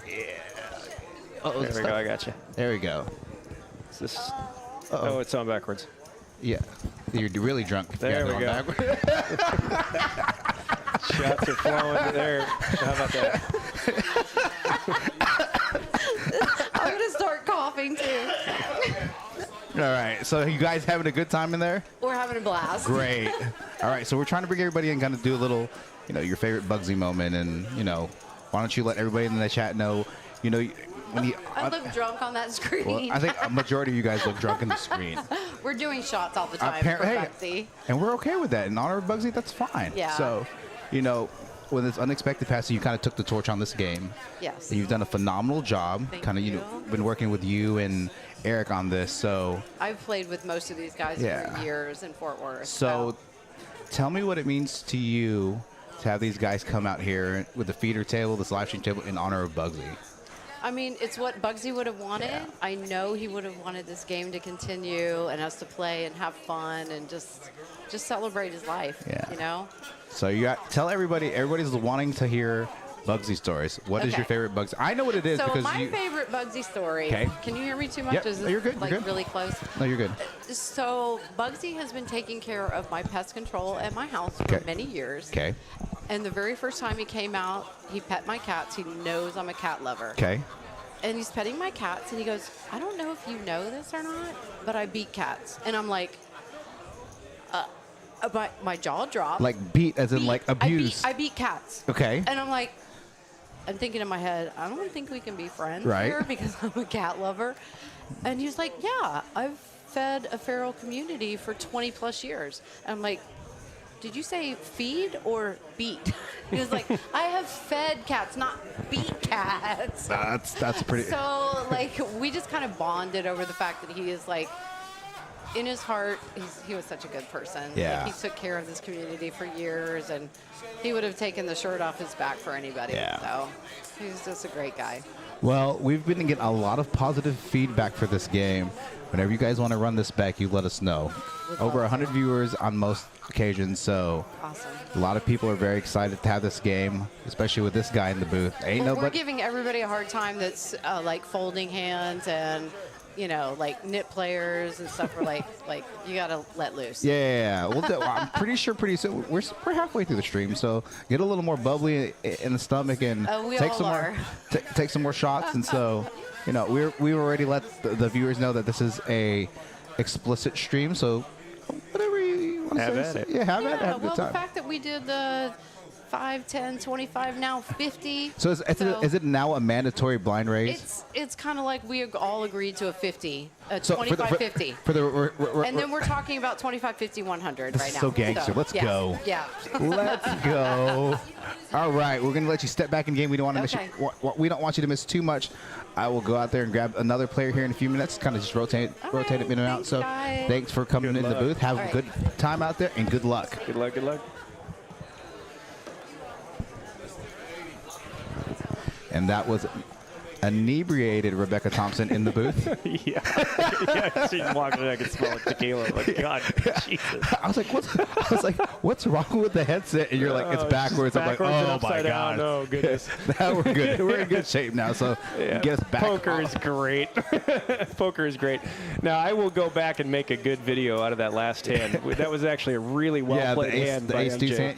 There we go. I got you. There we go. Is this? Oh, it's on backwards. Yeah. You're really drunk. if you There have we it on go. backwards. Shots are flowing there. How about that? I'm going to start coughing too. All right. So you guys having a good time in there? We're having a blast. Great. All right. So we're trying to bring everybody in, kind of do a little, your favorite Bugsy moment, and why don't you let everybody in the chat know, when you. I look drunk on that screen. Well, I think a majority of you guys look drunk in the screen. We're doing shots all the time Apparently- for hey, Bugsy. And we're okay with that. In honor of Bugsy, that's fine. Yeah. So, with this unexpected passing, you kind of took the torch on this game. Yes. You've done a phenomenal job. Thank Kind of, you. been working with you and Eric on this. So, I've played with most of these guys Yeah. for years in Fort Worth. so tell me what it means to you to have these guys come out here with the feeder table, this live stream table, in honor of Bugsy. I mean, it's what Bugsy would have wanted. Yeah. I know he would have wanted this game to continue and us to play and have fun and just celebrate his life. Yeah. So tell everybody's wanting to hear Bugsy stories. What is Okay. your favorite Bugsy? I know what it is So because my you. favorite Bugsy story. Okay. Can you hear me too much? Yep. Is No, this you're good, you're like good. really close? No, you're good. So Bugsy has been taking care of my pest control at my house Okay. for many years. Okay. And the very first time he came out, he pet my cats. He knows I'm a cat lover. Okay. And he's petting my cats, and he goes, I don't know if you know this or not, but I beat cats. And I'm like, my jaw dropped. Like beat, as in like abuse. I beat cats. Okay. And I'm like, I'm thinking in my head, I don't think we can be friends Right. here because I'm a cat lover. And he's like, yeah, I've fed a feral community for 20 plus years. And I'm like, did you say feed or beat? He was like, I have fed cats, not beat cats. That's pretty. So, like, we just kind of bonded over the fact that he is, like, in his heart, he was such a good person. Yeah. Like, he took care of this community for years, and he would have taken the shirt off his back for anybody. Yeah. So, he's just a great guy. Well, we've been getting a lot of positive feedback for this game. Whenever you guys want to run this back, you let us know. Would Over love 100 viewers on most occasions, so Awesome. a lot of people are very excited to have this game, especially with this guy in the booth. Ain't Well, we're nobody. giving everybody a hard time that's like folding hands and, like knit players and stuff. We're like you got to let loose. Yeah. Well, I'm pretty sure pretty soon we're halfway through the stream, so get a little more bubbly in the stomach and We take all some are. more take some more shots. And so, we've already let the viewers know that this is a explicit stream, so whatever you want to Have say. at it. Yeah, have at it. Have a well, good time. the fact that we did the 5, 10, 25, now 50. So is it now a mandatory blind raise? It's kind of like we all agreed to a 50, a So 25, 50. For the And then we're talking about 25, 50, 100 This right is now. so gangster. Let's yeah, go. Yeah. Let's go. All right, we're gonna let you step back in game. We don't want to miss Okay. we don't want you to miss too much. I will go out there and grab another player here in a few minutes. Kind of just rotate right, it in and out. thanks, So guys. thanks for coming Good in the luck. booth. Have All a right. good time out there and good luck. Good luck. Good luck. And that was inebriated Rebecca Thompson in the booth. Yeah, she's walking and I can smell like tequila. I'm like, God, Jesus. I was like, what's wrong with the headset? And you're like, it's backwards. I'm like, backwards and oh my upside God. down. Oh, goodness. Now we're good. We're in good shape now. So get us back. Poker is great. Poker is great. Now, I will go back and make a good video out of that last hand. That was actually a really well-played hand by ace deuce MJ.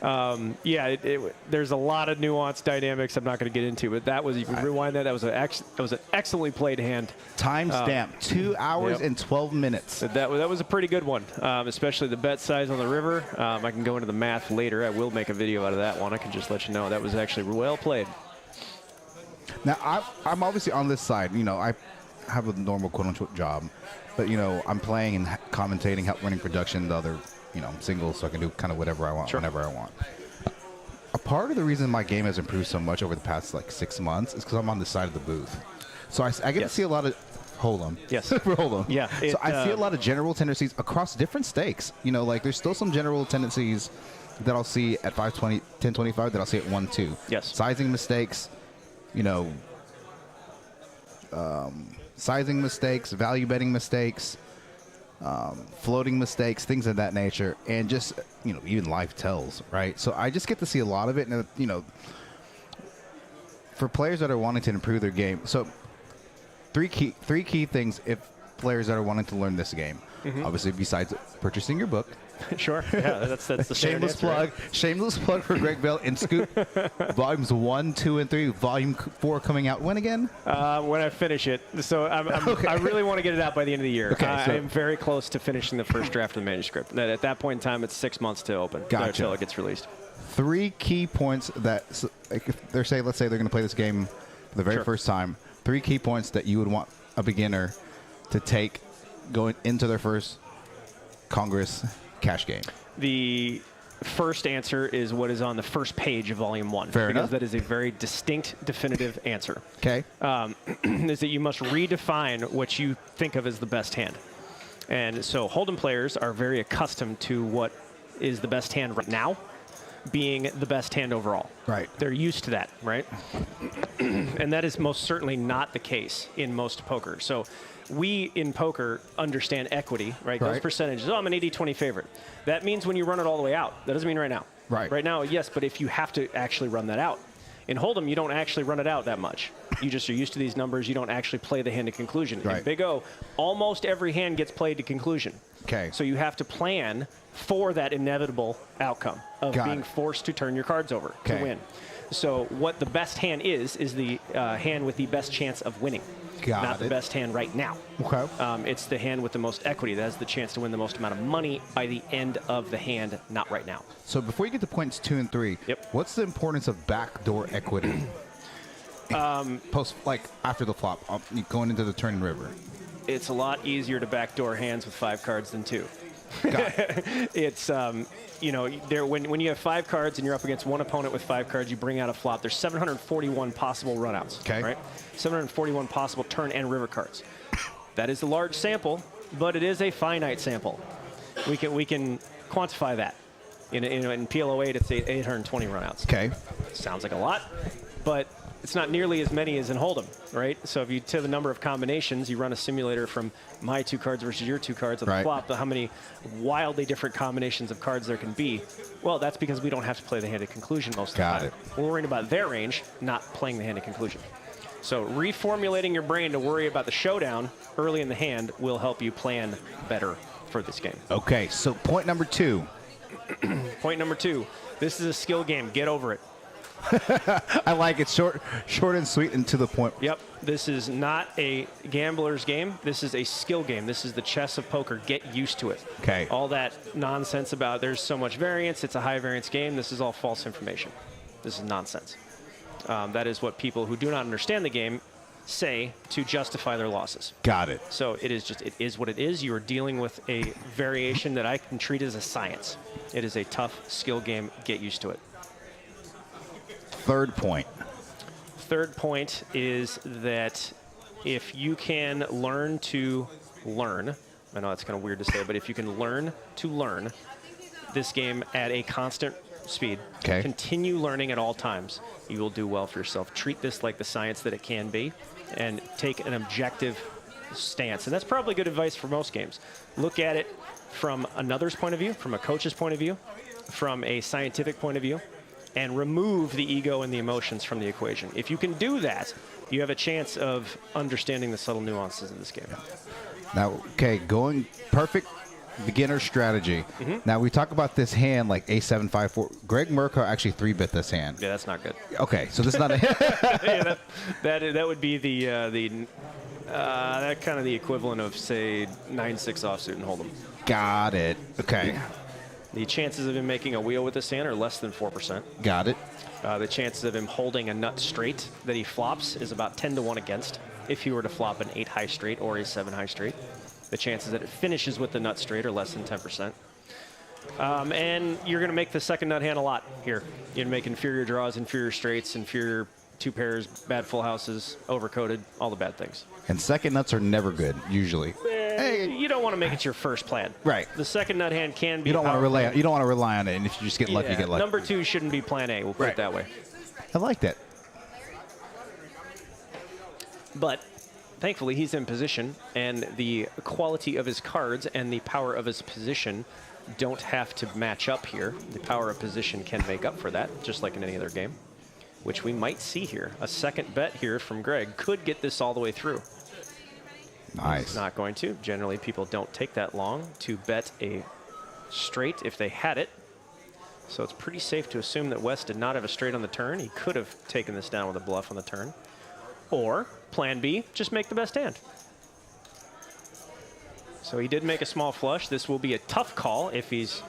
hand. Yeah. There's a lot of nuanced dynamics I'm not going to get into, but that was, you can rewind that, that was an excellently played hand. Timestamp, 2 hours Yep. and 12 minutes. That was a pretty good one, especially the bet size on the river. I can go into the math later. I will make a video out of that one. I can just let you know that was actually well played. Now, I'm obviously on this side. You know, I have a normal quote-unquote job, but, you know, I'm playing and commentating, help running production, the other, you know, singles, so I can do kind of whatever I want, Sure. whenever I want. A part of the reason my game has improved so much over the past, like, 6 months is because I'm on this side of the booth. So I get to see a lot of... Hold on. Yes. Hold on. Yeah. So I see a lot of general tendencies across different stakes. You know, like, there's still some general tendencies that I'll see at 520, 1025 that I'll see at 1-2. Yes. Sizing mistakes, you know... sizing mistakes, value betting mistakes, floating mistakes, things of that nature, and just, you know, even live tells, right? So I just get to see a lot of it, and, you know, for players that are wanting to improve their game. So three key things if players that are wanting to learn this game. Obviously, besides purchasing your book. Sure. Yeah, that's the Shameless answer, right? plug. Shameless plug for Greg Bell and Scoop. Volumes 1, 2, and 3. Volume 4 coming out when again? When I finish it. So I really want to get it out by the end of the year. Okay, I am very close to finishing the first draft of the manuscript. At that point in time, it's 6 months to open until it gets released. 3 key points that, like, if let's say they're going to play this game for the very first time. 3 key points that you would want a beginner to take going into their first Congress cash game. The first answer is what is on the first page of Volume 1. Fair enough. Because that is a very distinct, definitive answer. Okay. Is that you must redefine what you think of as the best hand. And so Hold'em players are very accustomed to what is the best hand right now being the best hand overall. Right. They're used to that, right? And that is most certainly not the case in most poker. So we in poker understand equity, right? Those percentages. Oh, I'm an 80-20 favorite. That means when you run it all the way out. That doesn't mean right now. Right. Right now, yes, but if you have to actually run that out. In Hold'em, you don't actually run it out that much. You just are used to these numbers. You don't actually play the hand to conclusion. Right. In Big O, almost every hand gets played to conclusion. Okay. So you have to plan for that inevitable outcome of being forced to turn your cards over to win. So what the best hand is the hand with the best chance of winning. Not the best hand right now. Okay. It's the hand with the most equity that has the chance to win the most amount of money by the end of the hand, not right now. So before you get to points 2 and 3, what's the importance of backdoor equity? Post, like, after the flop, going into the turn and river. It's a lot easier to backdoor hands with 5 cards than 2. It's, you know, when you have 5 cards and you're up against one opponent with 5 cards, you bring out a flop. There's 741 possible runouts. Okay. Right? 741 possible turn and river cards. That is a large sample, but it is a finite sample. We can quantify that. In PLO 8, it's 820 runouts. Okay. Sounds like a lot, but it's not nearly as many as in Hold'em, right? So if you take the number of combinations, you run a simulator from my 2 cards versus your 2 cards on the flop, how many wildly different combinations of cards there can be. Well, that's because we don't have to play the hand at conclusion most of the time. We're worrying about their range, not playing the hand at conclusion. So reformulating your brain to worry about the showdown early in the hand will help you plan better for this game. Okay, so point number 2. Point number 2, this is a skill game. Get over it. I like it. Short and sweet and to the point. Yep. This is not a gambler's game. This is a skill game. This is the chess of poker. Get used to it. Okay. All that nonsense about there's so much variance, it's a high variance game. This is all false information. This is nonsense. That is what people who do not understand the game say to justify their losses. Got it. So it is what it is. You are dealing with a variation that I can treat as a science. It is a tough skill game. Get used to it. Third point. Third point is that if you can learn to learn, I know that's kind of weird to say, but if you can learn to learn this game at a constant speed. Okay. Continue learning at all times. You will do well for yourself. Treat this like the science that it can be, and take an objective stance. And that's probably good advice for most games. Look at it from another's point of view, from a coach's point of view, from a scientific point of view, and remove the ego and the emotions from the equation. If you can do that, you have a chance of understanding the subtle nuances of this game. Now, okay, going perfect beginner strategy. Now, we talk about this hand like A754. Greg Merkel actually 3-bit this hand. Yeah, that's not good. Okay, so this is not a Yeah, that would be that kind of the equivalent of, say, 9-6 offsuit and hold'em. Got it. Okay. The chances of him making a wheel with this hand are less than 4%. Got it. The chances of him holding a nut straight that he flops is about 10 to 1 against. If he were to flop an 8 high straight or a 7 high straight, the chances that it finishes with the nut straight are less than 10%. And you're going to make the second nut hand a lot here. You're going to make inferior draws, inferior straights, inferior 2 pairs, bad full houses, overcoated, all the bad things. And second nuts are never good, usually. Hey. You don't want to make it your first plan. Right. The second nut hand can be. You don't want to rely. You don't want to rely on it, and if you just get lucky, you get lucky. Number 2 shouldn't be plan A. We'll put it that way. I like that. But thankfully, he's in position, and the quality of his cards and the power of his position don't have to match up here. The power of position can make up for that, just like in any other game, which we might see here. A second bet here from Greg could get this all the way through. Nice. He's not going to. Generally, people don't take that long to bet a straight if they had it. So it's pretty safe to assume that West did not have a straight on the turn. He could have taken this down with a bluff on the turn. Or, plan B, just make the best hand. So he did make a small flush. This will be a tough call if he's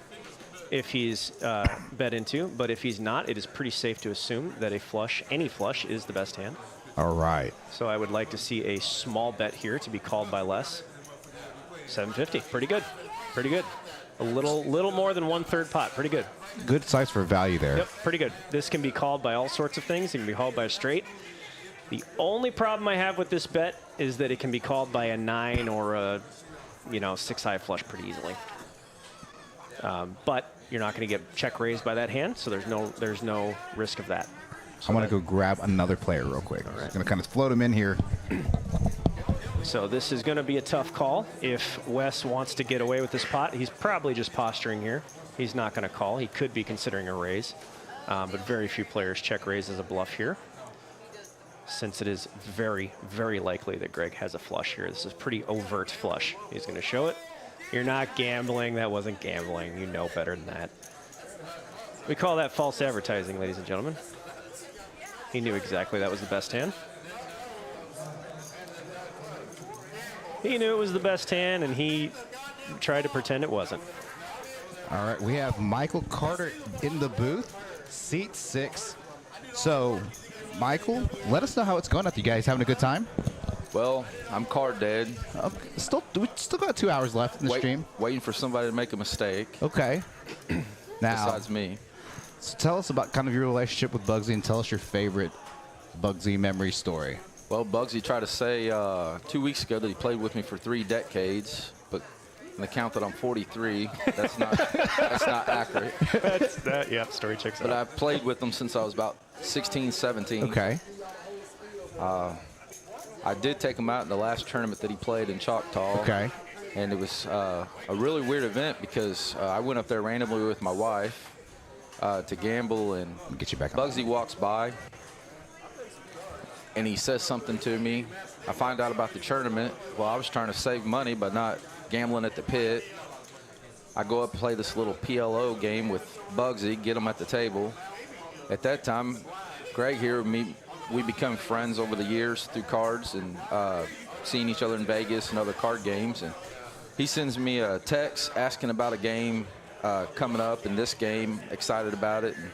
bet into, but if he's not, it is pretty safe to assume that a flush, any flush, is the best hand. All right. So I would like to see a small bet here to be called by less. 750, pretty good, pretty good. A little more than 1/3 pot, pretty good. Good size for value there. Yep, pretty good. This can be called by all sorts of things. It can be called by a straight. The only problem I have with this bet is that it can be called by a 9 or a 6 high flush pretty easily. But you're not going to get check raised by that hand, so there's no risk of that. So I want to go grab another player real quick. I'm going to kind of float him in here. So this is going to be a tough call. If Wes wants to get away with this pot, he's probably just posturing here. He's not going to call. He could be considering a raise, but very few players check raise as a bluff here, since it is very, very likely that Greg has a flush here. This is a pretty overt flush. He's going to show it. You're not gambling. That wasn't gambling. You know better than that. We call that false advertising, ladies and gentlemen. He knew exactly that was the best hand. He knew it was the best hand, and he tried to pretend it wasn't. All right, we have Michael Carter in the booth, seat 6. So, Michael, let us know how it's going out. You guys having a good time? Well, I'm card dead. We still got 2 hours left in the stream. Waiting for somebody to make a mistake. Okay. Now, besides me. So tell us about kind of your relationship with Bugsy, and tell us your favorite Bugsy memory story. Well, Bugsy tried to say 2 weeks ago that he played with me for 3 decades, but in the count that I'm 43, that's not accurate. Yeah, story checks out. But I've played with him since I was about 16, 17. Okay. I did take him out in the last tournament that he played in Choctaw. Okay. And it was a really weird event because I went up there randomly with my wife to gamble, and get you back Bugsy walks by, and he says something to me. I find out about the tournament. Well, I was trying to save money by not gambling at the pit. I go up and play this little PLO game with Bugsy, get him at the table. At that time, Greg here, we become friends over the years through cards and seeing each other in Vegas and other card games. And he sends me a text asking about a game coming up in this game, excited about it. And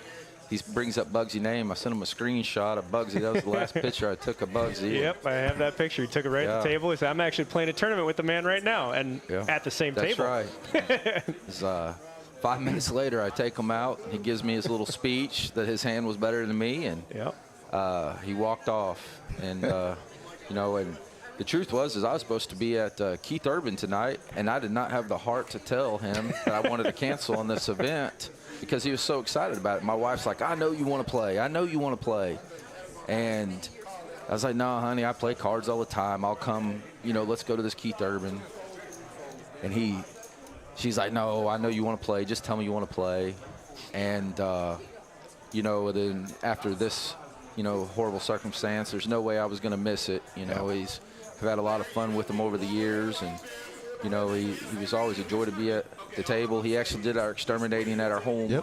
he brings up Bugsy's name. I sent him a screenshot of Bugsy. That was the last picture I took of Bugsy. Yep, I have that picture. He took it right at the table. He said, I'm actually playing a tournament with the man right now, and at the same table. That's right. 5 minutes later, I take him out. He gives me his little speech that his hand was better than me, and he walked off. And, and The truth was, I was supposed to be at Keith Urban tonight, and I did not have the heart to tell him that I wanted to cancel on this event because he was so excited about it. My wife's like, I know you want to play. I know you want to play. And I was like, no, honey, I play cards all the time. I'll come, let's go to this Keith Urban. And she's like, no, I know you want to play. Just tell me you want to play. And, then after this, horrible circumstance, there's no way I was going to miss it. I've had a lot of fun with him over the years, and he was always a joy to be at the table. He actually did our exterminating at our home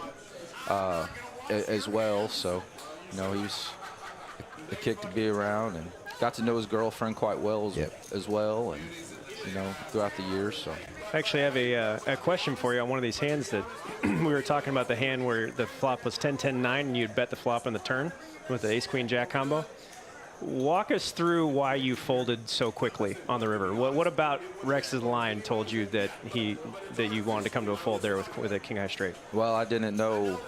as well, so he was a kick to be around, and got to know his girlfriend quite well as well, and throughout the years. So I actually have a question for you on one of these hands that we were talking about, the hand where the flop was 10-10-9 and you'd bet the flop on the turn with the ace-queen-jack combo. Walk us through why you folded so quickly on the river. What about Rex's line told you that you wanted to come to a fold there with a king high straight? Well, I didn't know.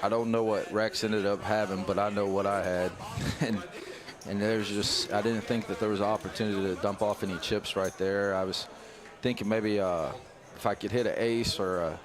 I don't know what Rex ended up having, but I know what I had. and there's I didn't think that there was an opportunity to dump off any chips right there. I was thinking maybe if I could hit an ace or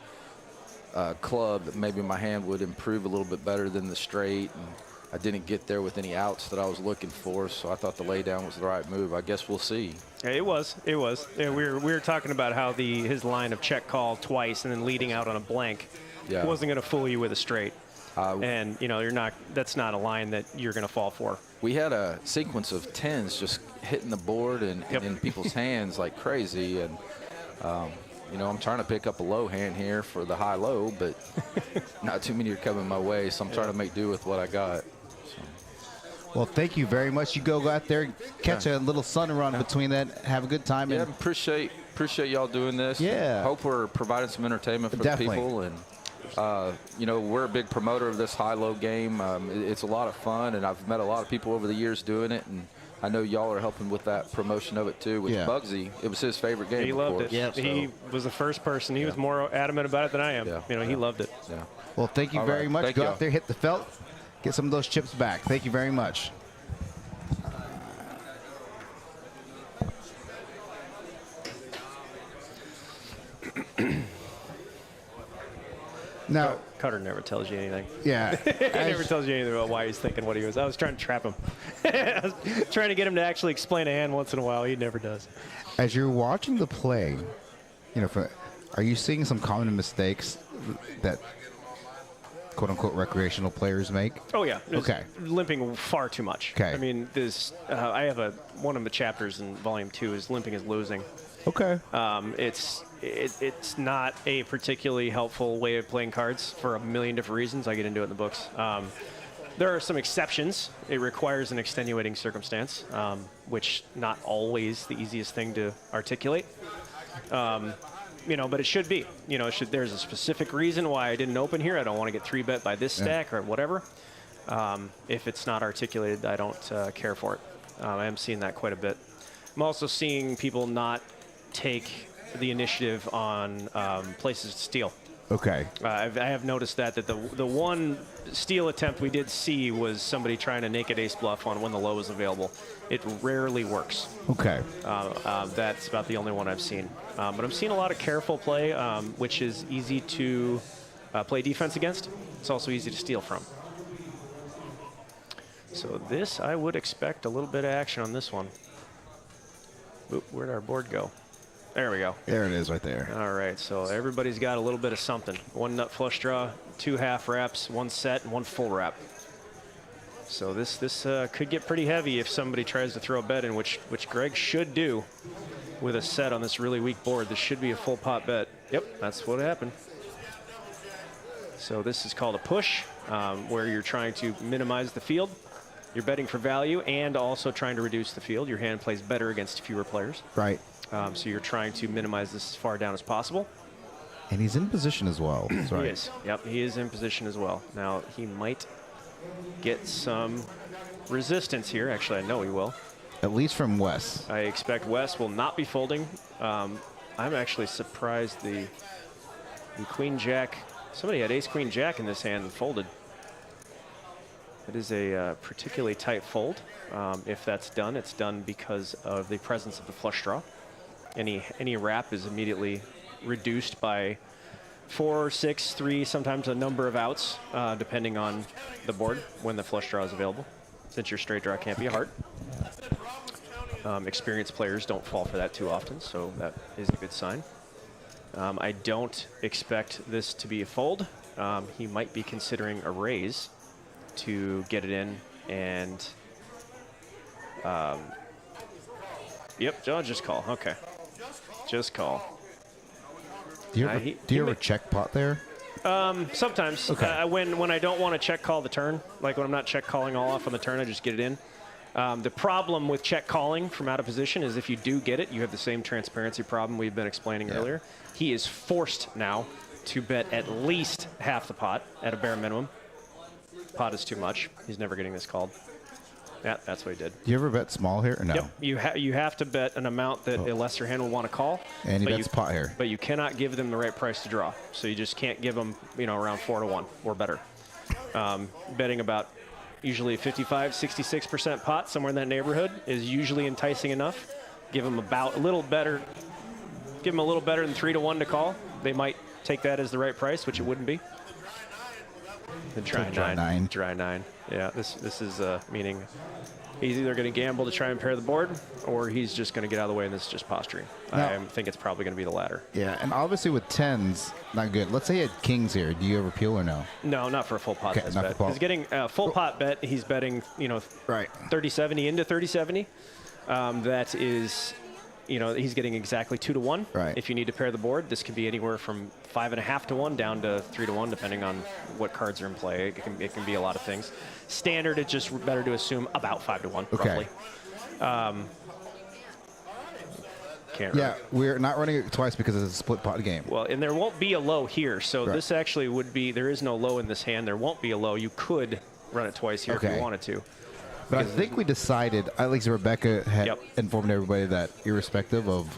a club, that maybe my hand would improve a little bit better than the straight. And I didn't get there with any outs that I was looking for, so I thought the laydown was the right move. I guess we'll see. It was. Yeah, we were talking about how his line of check call twice and then leading out on a blank wasn't going to fool you with a straight. And you're not. That's not a line that you're going to fall for. We had a sequence of tens just hitting the board and in people's hands like crazy, and I'm trying to pick up a low hand here for the high-low, but not too many are coming my way, so I'm trying to make do with what I got. Well, thank you very much. You go out there, catch a little sun run between that, have a good time. Yeah, and appreciate y'all doing this. Yeah. Hope we're providing some entertainment for Definitely. the people. And, we're a big promoter of this high-low game. It's a lot of fun, and I've met a lot of people over the years doing it. And I know y'all are helping with that promotion of it, too, with Bugsy. It was his favorite game, He loved it. Yeah, He was the first person. He was more adamant about it than I am. He loved it. Yeah. Well, thank you very much. Thank Go you. out there, hit the felt, get some of those chips back. Thank you very much. Now, Cutter never tells you anything. yeah. He never tells you anything about why he's thinking what he was. I was trying to trap him. I was trying to get him to actually explain a hand once in a while. He never does. As you're watching the play, are you seeing some common mistakes that quote-unquote recreational players make? Oh, yeah. Okay. Limping far too much. Okay. I mean, I have one of the chapters in Volume 2 is limping is losing. Okay. It's not a particularly helpful way of playing cards for a million different reasons. I get into it in the books. There are some exceptions. It requires an extenuating circumstance, which not always the easiest thing to articulate. But it should be. There's a specific reason why I didn't open here. I don't want to get 3-bet by this stack or whatever. If it's not articulated, I don't care for it. I am seeing that quite a bit. I'm also seeing people not take the initiative on places to steal. Okay. I have noticed that the one steal attempt we did see was somebody trying to naked ace bluff on when the low is available. It rarely works. Okay. That's about the only one I've seen. But I'm seeing a lot of careful play, which is easy to play defense against. It's also easy to steal from. So this, I would expect a little bit of action on this one. Oop, where'd our board go? There we go. There it is right there. All right, so everybody's got a little bit of something. 1 nut flush draw, 2 half wraps, 1 set, and 1 full wrap. So this could get pretty heavy if somebody tries to throw a bet in, which Greg should do with a set on this really weak board. This should be a full pot bet. Yep, that's what happened. So this is called a push, where you're trying to minimize the field. You're betting for value and also trying to reduce the field. Your hand plays better against fewer players. Right. So you're trying to minimize this as far down as possible. And he's in position as well. That's right. He is. Yep, he is in position as well. Now, he might get some resistance here. Actually, I know he will. At least from Wes. I expect Wes will not be folding. I'm actually surprised the Queen Jack. Somebody had Ace Queen Jack in this hand and folded. It is a particularly tight fold. If that's done, it's done because of the presence of the flush draw. Any wrap is immediately reduced by 4, 6, 3, sometimes a number of outs, depending on the board when the flush draw is available, since your straight draw can't be a heart. Experienced players don't fall for that too often, so that is a good sign. I don't expect this to be a fold. He might be considering a raise to get it in, and yep, just call. Okay, just call. Do you ever check pot there? Sometimes. Okay. When I don't want to check call the turn, like when I'm not check calling all off on the turn, I just get it in. The problem with check calling from out of position is if you do get it, you have the same transparency problem we've been explaining earlier. He is forced now to bet at least half the pot at a bare minimum. Pot is too much. He's never getting this called. Yeah, that's what he did. Do you ever bet small here or no? Yep, you have to bet an amount that a lesser hand will want to call. And he bets pot here. But you cannot give them the right price to draw. So you just can't give them, around 4 to 1 or better. Betting about usually 55, 66% pot, somewhere in that neighborhood, is usually enticing enough. Give them about a little better. Give them a little better than 3 to 1 to call. They might take that as the right price, which it wouldn't be. The dry nine. Yeah, this is meaning he's either going to gamble to try and pair the board, or he's just going to get out of the way, and this is just posturing. I think it's probably going to be the latter. Yeah, and obviously with tens, not good. Let's say he had kings here. Do you ever peel or no? No, not for a full pot Okay, not bet. for He's getting a full pot bet. He's betting, Right. 30-70 into 30-70. That is, he's getting exactly 2 to 1. Right. If you need to pair the board, this could be anywhere from 5.5 to 1 down to 3 to 1, depending on what cards are in play. It can be a lot of things. Standard, it's just better to assume about 5 to 1, Okay. roughly. Yeah, we're not running it twice because it's a split pot game. Well, and there won't be a low here, so Right. this actually would be, there is no low in this hand. There won't be a low. You could run it twice here if you wanted to. But I think we decided, at least Rebecca had informed everybody that irrespective of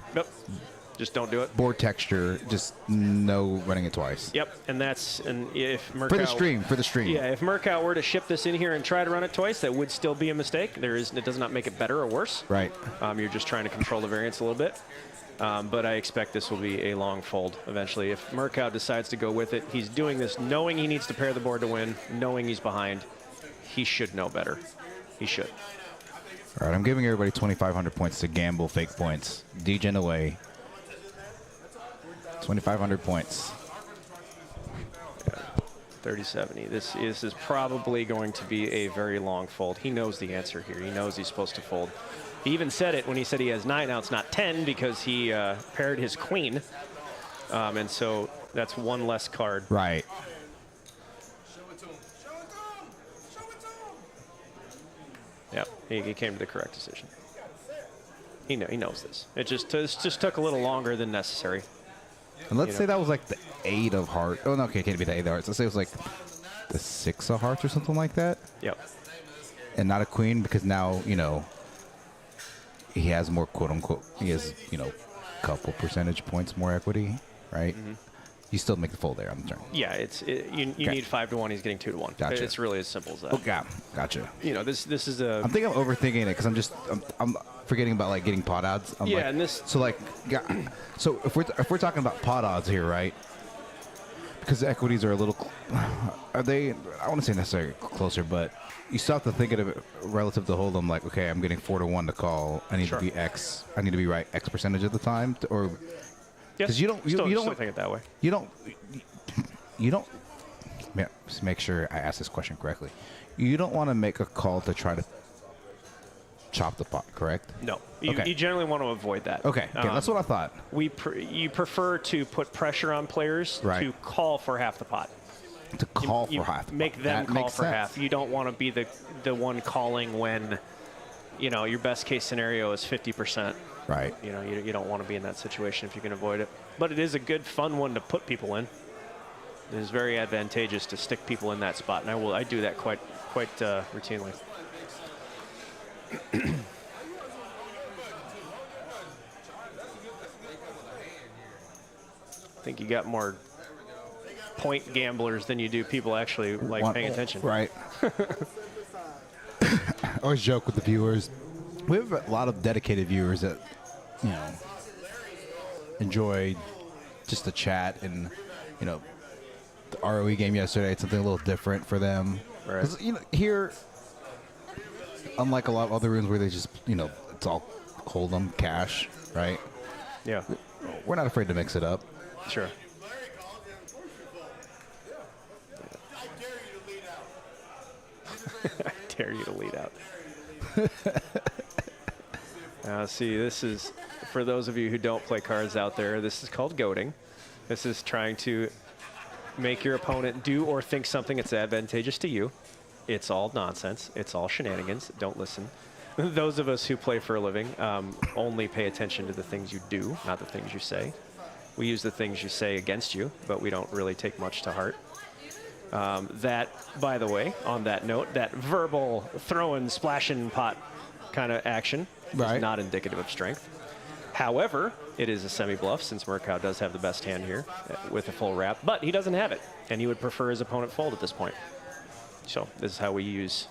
just don't do it. Board texture, just no running it twice. Yep, and if Murkow, For the stream. Yeah, if Murkow were to ship this in here and try to run it twice, that would still be a mistake. It does not make it better or worse. Right. You're just trying to control the variance a little bit. But I expect this will be a long fold eventually. If Murkow decides to go with it, he's doing this knowing he needs to pair the board to win, knowing he's behind. He should know better. He should. All right, I'm giving everybody 2,500 points to gamble fake points. Degen away. 2,500 points. 30-70. This is probably going to be a very long fold. He knows the answer here. He knows he's supposed to fold. He even said it when he said he has 9 outs, not 10, because he paired his queen. And so that's one less card. Right. Yep, he came to the correct decision. He knows this. It just took a little longer than necessary. And let's say that was like the 8 of hearts. Oh, no, okay, it can't be the 8 of hearts. Let's say it was like the 6 of hearts or something like that. Yep. And not a queen because now, he has more quote-unquote, he has, couple percentage points more equity, right? Mm-hmm. You still make the fold there on the turn. Yeah, you need 5 to 1. He's getting 2 to 1. Gotcha. It's really as simple as that. Oh, yeah, gotcha. This is a. I'm thinking I'm overthinking it because I'm forgetting about like getting pot odds. And this. So like, so if we're talking about pot odds here, right? Because the equities are a little, are they? I want to say necessarily closer, but you still have to think of it relative to hold them. Like, okay, I'm getting 4 to 1 to call. I need to be X. I need to be right X percentage of the time, or. Because you don't think it that way. You don't. Yeah, just make sure I ask this question correctly. You don't want to make a call to try to chop the pot, correct? No. You generally want to avoid that. Okay, that's what I thought. You prefer to put pressure on players to call for half the pot. To call for half the pot. Make them call for half. You don't want to be the one calling when, your best case scenario is 50%. Right. You don't want to be in that situation if you can avoid it. But it is a good, fun one to put people in. It is very advantageous to stick people in that spot, and I do that quite routinely. I think you got more point gamblers than you do people actually paying attention. Right. always joke with the viewers. We have a lot of dedicated viewers that, enjoy just the chat and, the ROE game yesterday. It's something a little different for them. Right. 'Cause, here, unlike a lot of other rooms where they just, it's all hold'em, cash, right? Yeah. We're not afraid to mix it up. Sure. I dare you to lead out. Now, see, this is, for those of you who don't play cards out there, this is called goading. This is trying to make your opponent do or think something that's advantageous to you. It's all nonsense. It's all shenanigans. Don't listen. Those of us who play for a living only pay attention to the things you do, not the things you say. We use the things you say against you, but we don't really take much to heart. That, by the way, on that note, that verbal throwing, splashing pot kind of action is not indicative of strength. However, it is a semi-bluff, since Murkow does have the best hand here with a full wrap, but he doesn't have it, and he would prefer his opponent fold at this point. So this is how we use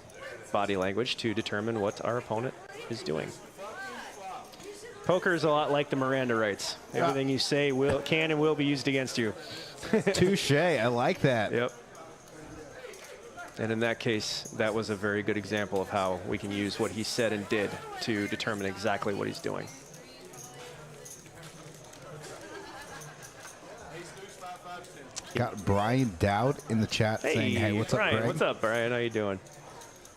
body language to determine what our opponent is doing. Poker is a lot like the Miranda rights. Everything you say can and will be used against you. Touche. I like that. Yep. And in that case, that was a very good example of how we can use what he said and did to determine exactly what he's doing. Got Brian Dowd in the chat saying, hey, what's Brian, up, Greg? What's up, Brian? How you doing?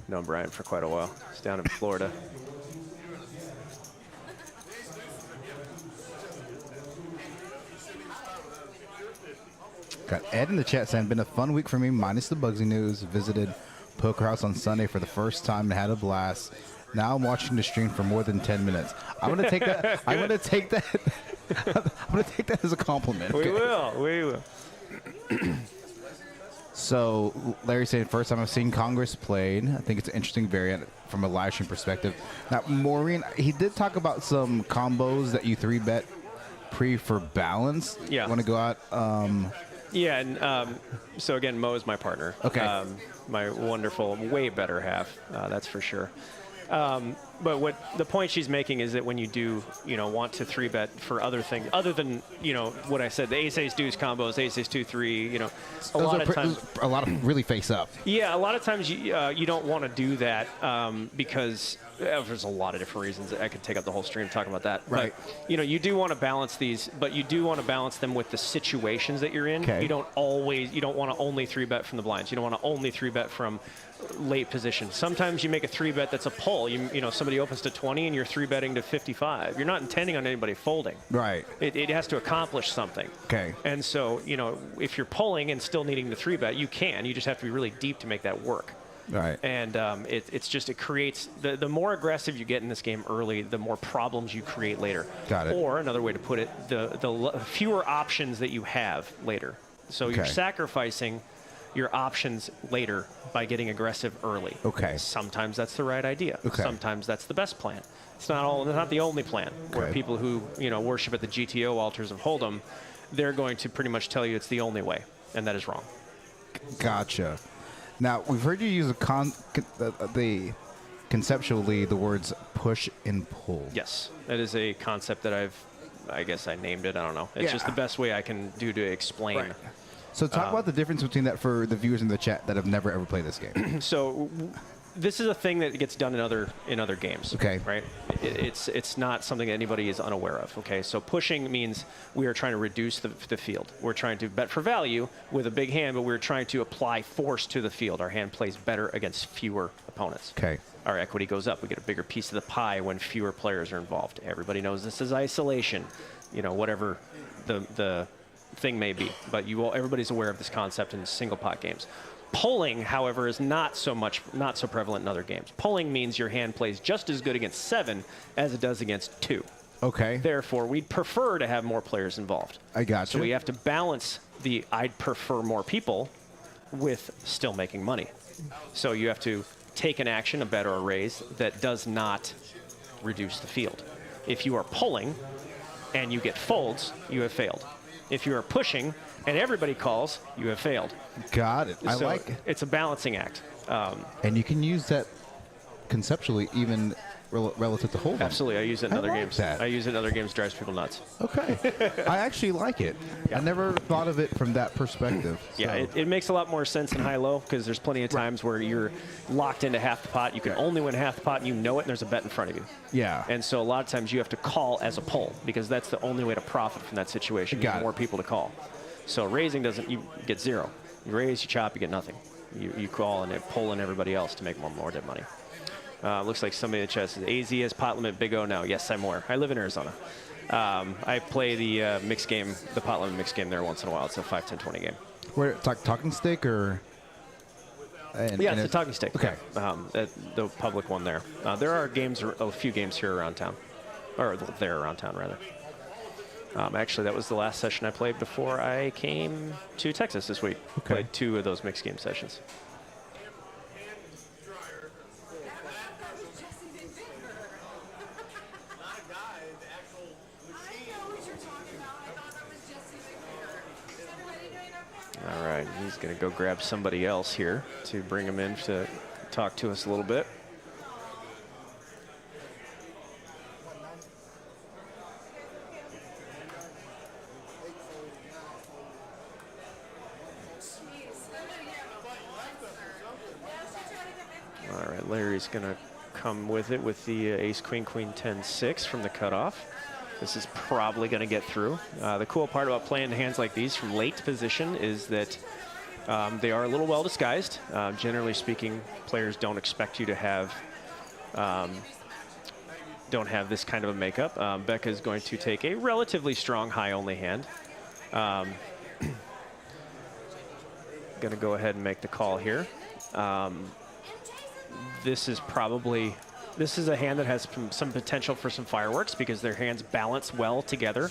Known Brian for quite a while. He's down in Florida. Got Ed in the chat saying, been a fun week for me, minus the Bugsy news. Visited Poker House on Sunday for the first time and had a blast. Now I'm watching the stream for more than 10 minutes. I'm gonna take that. I'm gonna take that. I'm gonna take that as a compliment. We will. We will. So Larry saying, first time I've seen Congress played. I think it's an interesting variant from a live stream perspective. Now, Maureen, he did talk about some combos that you 3-bet pre for balance. Yeah. Want to go out? Yeah, and so again, Mo is my partner. Okay. My wonderful, way better half, that's for sure. But what the point she's making is that when you do, want to 3-bet for other things, other than, what I said, the ace deuce combos, ace 2-3, a lot of times. A lot of really face up. Yeah, a lot of times you don't want to do that because there's a lot of different reasons. I could take up the whole stream talking about that. Right. But, you do want to balance these, but you do want to balance them with the situations that you're in. Okay. You don't want to only 3-bet from the blinds. You don't want to only 3-bet from late position. Sometimes you make a 3-bet that's a pull. Somebody opens to 20 and you're 3-betting to 55. You're not intending on anybody folding. Right. It has to accomplish something. Okay. And so, if you're pulling and still needing to 3-bet, you can. You just have to be really deep to make that work. Right. And it creates, the more aggressive you get in this game early, the more problems you create later. Got it. Or another way to put it, the fewer options that you have later. So you're sacrificing your options later by getting aggressive early. Okay. Sometimes that's the right idea. Okay. Sometimes that's the best plan. It's not the only plan. Where people who worship at the GTO altars of Hold'em, they're going to pretty much tell you it's the only way, and that is wrong. Gotcha. Now we've heard you use conceptually the words push and pull. Yes, that is a concept that I guess I named it. I don't know. It's just the best way I can do to explain. Right. So talk about the difference between that for the viewers in the chat that have never ever played this game. So this is a thing that gets done in other games. Okay. Right. It's not something that anybody is unaware of. Okay. So pushing means we are trying to reduce the field. We're trying to bet for value with a big hand, but we're trying to apply force to the field. Our hand plays better against fewer opponents. Okay. Our equity goes up. We get a bigger piece of the pie when fewer players are involved. Everybody knows this is isolation. Whatever the thing may be, but everybody's aware of this concept in single pot games. Pulling, however, is not so prevalent in other games. Pulling means your hand plays just as good against 7 as it does against 2. Okay. Therefore, we'd prefer to have more players involved. I got you. So we have to balance the I'd prefer more people with still making money. So you have to take an action, a bet or a raise, that does not reduce the field. If you are pulling and you get folds, you have failed. If you are pushing and everybody calls, you have failed. Got it. I so like it. It's a balancing act. And you can use that conceptually even relative to Hold'em. Absolutely, I use it in I other like games. that. I use it in other games. Drives people nuts. Okay. I actually like it. Yeah. I never thought of it from that perspective. Yeah, so. it makes a lot more sense in high-low because there's plenty of times where you're locked into half the pot. You can only win half the pot, and you know it, and there's a bet in front of you. Yeah. And so a lot of times you have to call as a pull because that's the only way to profit from that situation. You Got have it. more people to call. So raising doesn't, you get zero. You raise, you chop, you get nothing. You call and it pull in everybody else to make more dead money. Looks like somebody in the chat says, AZ has pot limit Big O now. Yes, I'm aware. I live in Arizona. I play the mixed game, the pot limit mixed game there once in a while. It's a 5, 10, 20 game. Where, talking stick or? Yeah, it's a talking stick. Okay. The public one there. There are games, a few games here around town. Or there around town, rather. Actually, that was the last session I played before I came to Texas this week. Okay. Played 2 of those mixed game sessions. All right, he's going to go grab somebody else here to bring him in to talk to us a little bit. All right, Larry's going to come with it with the ace, queen, queen, 10, 6 from the cutoff. This is probably going to get through. The cool part about playing hands like these from late position is that they are a little well disguised. Generally speaking, players don't expect you to have this kind of a makeup. Becca is going to take a relatively strong high-only hand. Going to go ahead and make the call here. This is a hand that has some potential for some fireworks because their hands balance well together.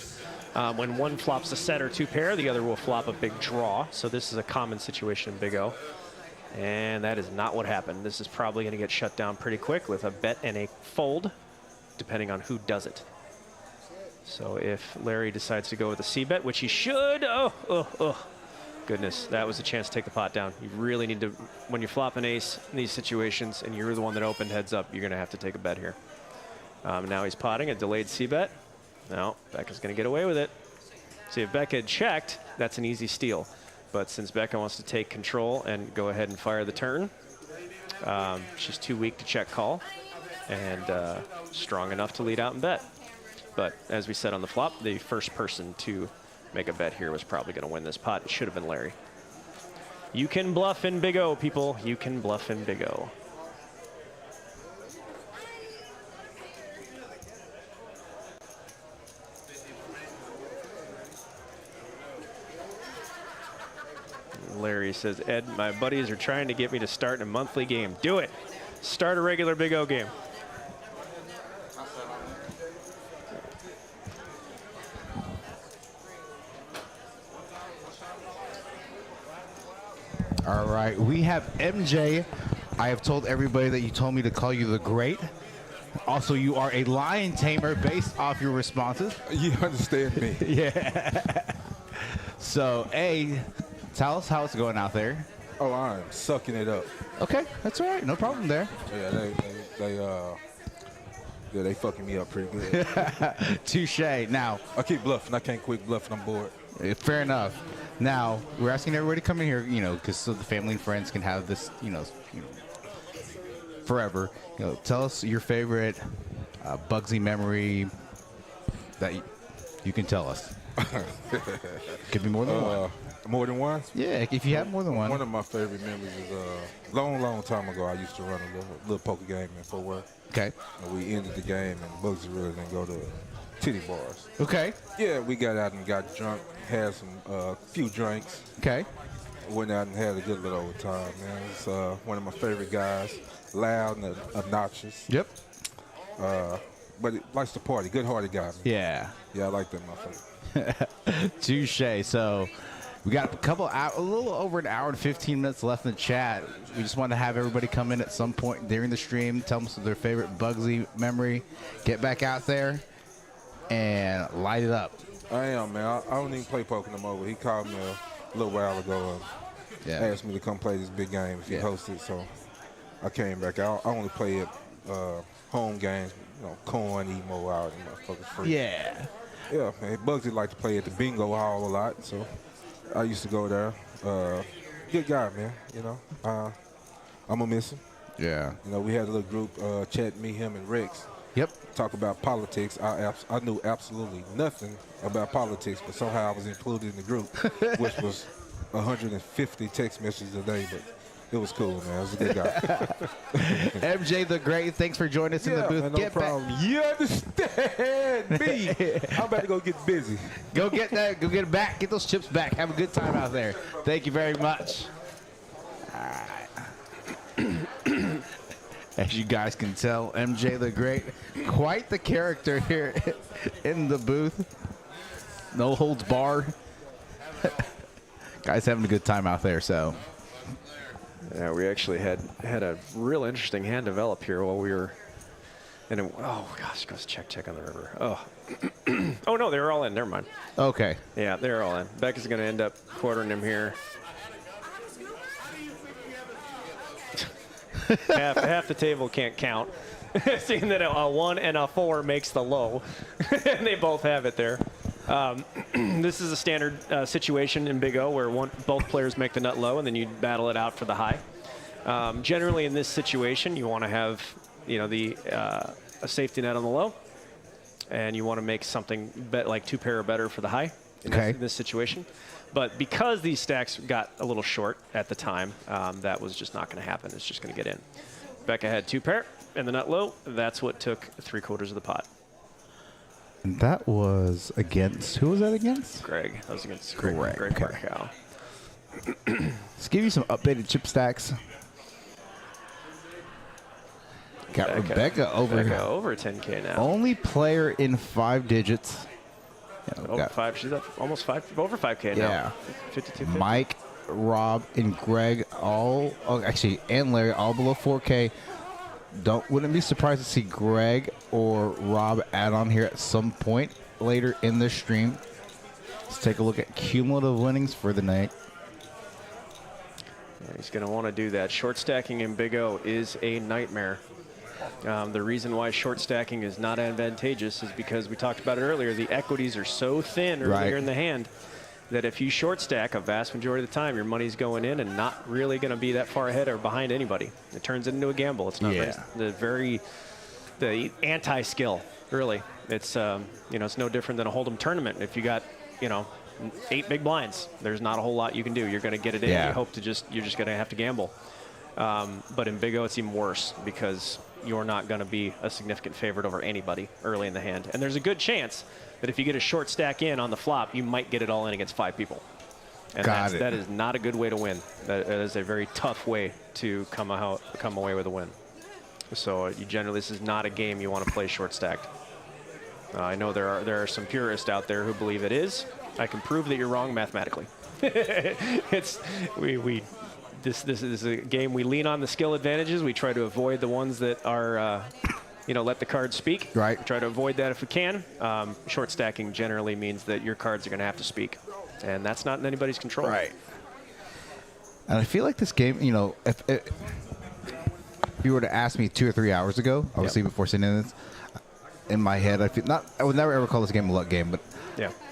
When one flops a set or 2 pair, the other will flop a big draw. So this is a common situation in Big O. And that is not what happened. This is probably going to get shut down pretty quick with a bet and a fold, depending on who does it. So if Larry decides to go with a C-bet, which he should, goodness, that was a chance to take the pot down. You really need to, when you flop an ace in these situations and you're the one that opened heads up, you're going to have to take a bet here. Now he's potting a delayed C-bet. No, Becca's going to get away with it. See, if Becca had checked, that's an easy steal. But since Becca wants to take control and go ahead and fire the turn, she's too weak to check call and strong enough to lead out and bet. But as we said on the flop, the first person to make a bet here was probably going to win this pot. It should have been Larry. You can bluff in Big O, people. You can bluff in Big O. Larry says, Ed, my buddies are trying to get me to start a monthly game. Do it. Start a regular Big O game. All right, we have MJ. I have told everybody that you told me to call you the Great. Also, you are a lion tamer based off your responses. You understand me. Yeah. So, tell us how it's going out there. Oh, I'm sucking it up. Okay, that's all right. No problem there. Yeah, they fucking me up pretty good. Touche. Now, I keep bluffing. I can't quit bluffing. I'm bored. fair enough. Now, we're asking everybody to come in here, because so the family and friends can have this, forever. Tell us your favorite Bugsy memory that you can tell us. Could be more than one. More than one? Yeah, if you have more than one. One of my favorite memories is a long time ago. I used to run a little poker game in Fort Worth. Okay. And we ended the game, and Bugsy really didn't go to titty bars. Okay. Yeah, we got out and got drunk, had some few drinks. Okay. Went out and had a good little old time, man. It's one of my favorite guys, loud and obnoxious. Yep. But he likes to party. Good-hearted guy, man. Yeah. Yeah, I like that motherfucker. Touche. So we got a little over an hour and 15 minutes left in the chat. We just want to have everybody come in at some point during the stream, tell them their favorite Bugsy memory, get back out there, and light it up. I am, man. I don't even play poker no more. But he called me a little while ago and asked me to come play this big game if he hosted. So I came back out. I only play it home games, coin, emo out, and motherfuckers free. Yeah. Yeah, man. Bugsy liked to play at the bingo hall a lot, so I used to go there. Good guy, man. I'm gonna miss him. Yeah. We had a little group chat, me, him, and Rex. Yep. Talk about politics. I knew absolutely nothing about politics, but somehow I was included in the group, which was 150 text messages a day, but it was cool, man. It was a good guy. MJ the Great, thanks for joining us in the booth. Man, no problem. You understand me? I'm about to go get busy. Go get that. Go get it back. Get those chips back. Have a good time out there. Thank you very much. All right. As you guys can tell, MJ the Great, quite the character here in the booth. No holds barred. Guys having a good time out there, so. Yeah, we actually had a real interesting hand develop here while we were. Oh gosh, goes check on the river. Oh, oh no, they were all in. Never mind. Okay. Yeah, they're all in. Becca's going to end up quartering him here. half the table can't count. Seeing that a 1 and a 4 makes the low. And they both have it there. This is a standard situation in Big O where both players make the nut low and then you battle it out for the high. Generally in this situation, you want to have a safety net on the low, and you want to make something like 2 pair or better for the high in this situation. But because these stacks got a little short at the time, that was just not going to happen. It's just going to get in. Becca had 2 pair and the nut low. That's what took 3/4 of the pot. And that was against, who was that against? Greg. That was against Greg Okay. Markow. Let's give you some updated chip stacks. Got Rebecca over 10K now. Only player in 5 digits. Yeah, Over 5. She's up almost 5, over 5K now. Yeah. 52. Mike, Rob, and Greg and Larry all below 4K. Wouldn't be surprised to see Greg or Rob add on here at some point later in the stream. Let's take a look at cumulative winnings for the night. Yeah, he's going to want to do that. Short stacking in Big O is a nightmare. The reason why short stacking is not advantageous is because we talked about it earlier. The equities are so thin earlier in the hand that if you short stack a vast majority of the time, your money's going in and not really going to be that far ahead or behind anybody. It turns into a gamble. It's not the anti-skill, really. It's it's no different than a hold'em tournament. If you got 8 big blinds, there's not a whole lot you can do. You're going to get it in. You hope you're just going to have to gamble. But in Big O, it's even worse because you're not going to be a significant favorite over anybody early in the hand. And there's a good chance that if you get a short stack in on the flop, you might get it all in against 5 people. And that is not a good way to win. That is a very tough way to come away with a win. So this is not a game you want to play short stacked. I know there are some purists out there who believe it is. I can prove that you're wrong mathematically. This is a game we lean on the skill advantages. We try to avoid the ones that are, let the cards speak. Right. We try to avoid that if we can. Short stacking generally means that your cards are going to have to speak, and that's not in anybody's control. Right. And I feel like this game, if you were to ask me 2 or 3 hours ago, obviously before sitting in this, in my head, I would never ever call this game a luck game, but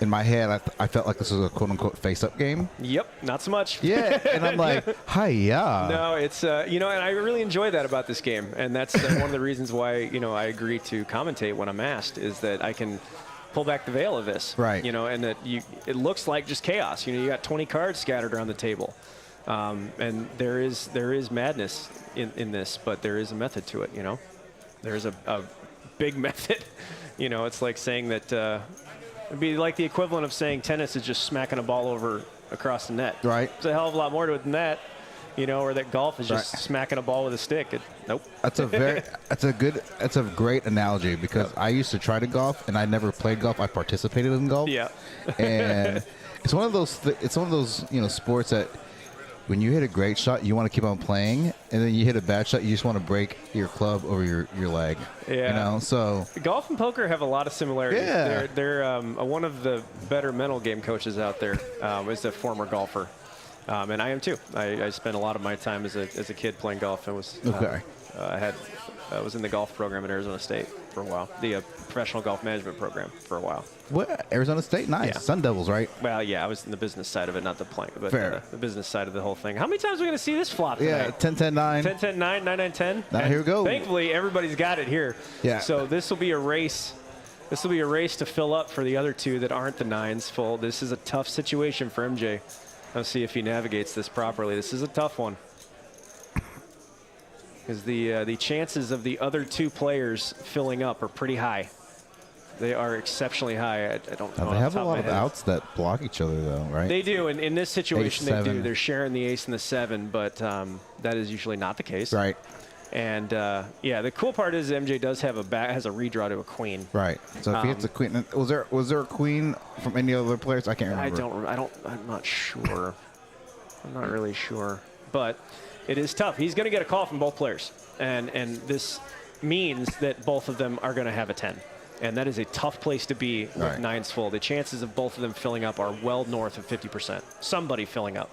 in my head, I felt like this was a quote-unquote face-up game. Yep, not so much. Yeah, and I'm like, hi-ya. No, it's, and I really enjoy that about this game, and that's one of the reasons why, I agree to commentate when I'm asked, is that I can pull back the veil of this. Right. And that it looks like just chaos. You got 20 cards scattered around the table. And there is madness in this, but there is a method to it, There's a big method. It's like saying that it'd be like the equivalent of saying tennis is just smacking a ball over across the net. Right. There's a hell of a lot more to it than that, or that golf is just smacking a ball with a stick. Nope. That's a great analogy because I used to try to golf and I never played golf. I participated in golf. Yeah. And it's one of those sports that when you hit a great shot, you want to keep on playing, and then you hit a bad shot, you just want to break your club over your leg. Yeah. So golf and poker have a lot of similarities. Yeah. They're one of the better mental game coaches out there is a former golfer. And I am too. I spent a lot of my time as a kid playing golf and was I had was in the golf program at Arizona State for a while, the professional golf management program for a while. What? Arizona State? Nice. Yeah. Sun Devils, right? Well, yeah, I was in the business side of it, not the playing, but Fair. the business side of the whole thing. How many times are we going to see this flop tonight? Yeah, 10, 10, 9. 10, 10, 9, 9, 9, 10. Now, here we go. Thankfully, everybody's got it here. Yeah. So this will be a race. This will be a race to fill up for the other two that aren't the nines full. This is a tough situation for MJ. Let's see if he navigates this properly. This is a tough one. Because the chances of the other two players filling up are pretty high. They are exceptionally high. I don't know. Now, they have a lot of outs that block each other, though, right? They do, and in this situation, Ace, they do. seven. They're sharing the ace and the 7, but that is usually not the case. Right. And yeah, the cool part is MJ does have has a redraw to a queen. Right. So if he hits a queen, was there a queen from any other players? I can't remember. I'm not sure. I'm not really sure, but it is tough. He's going to get a call from both players, and this means that both of them are going to have a 10. And that is a tough place to be with Right. nines full. The chances of both of them filling up are well north of 50%. Somebody filling up.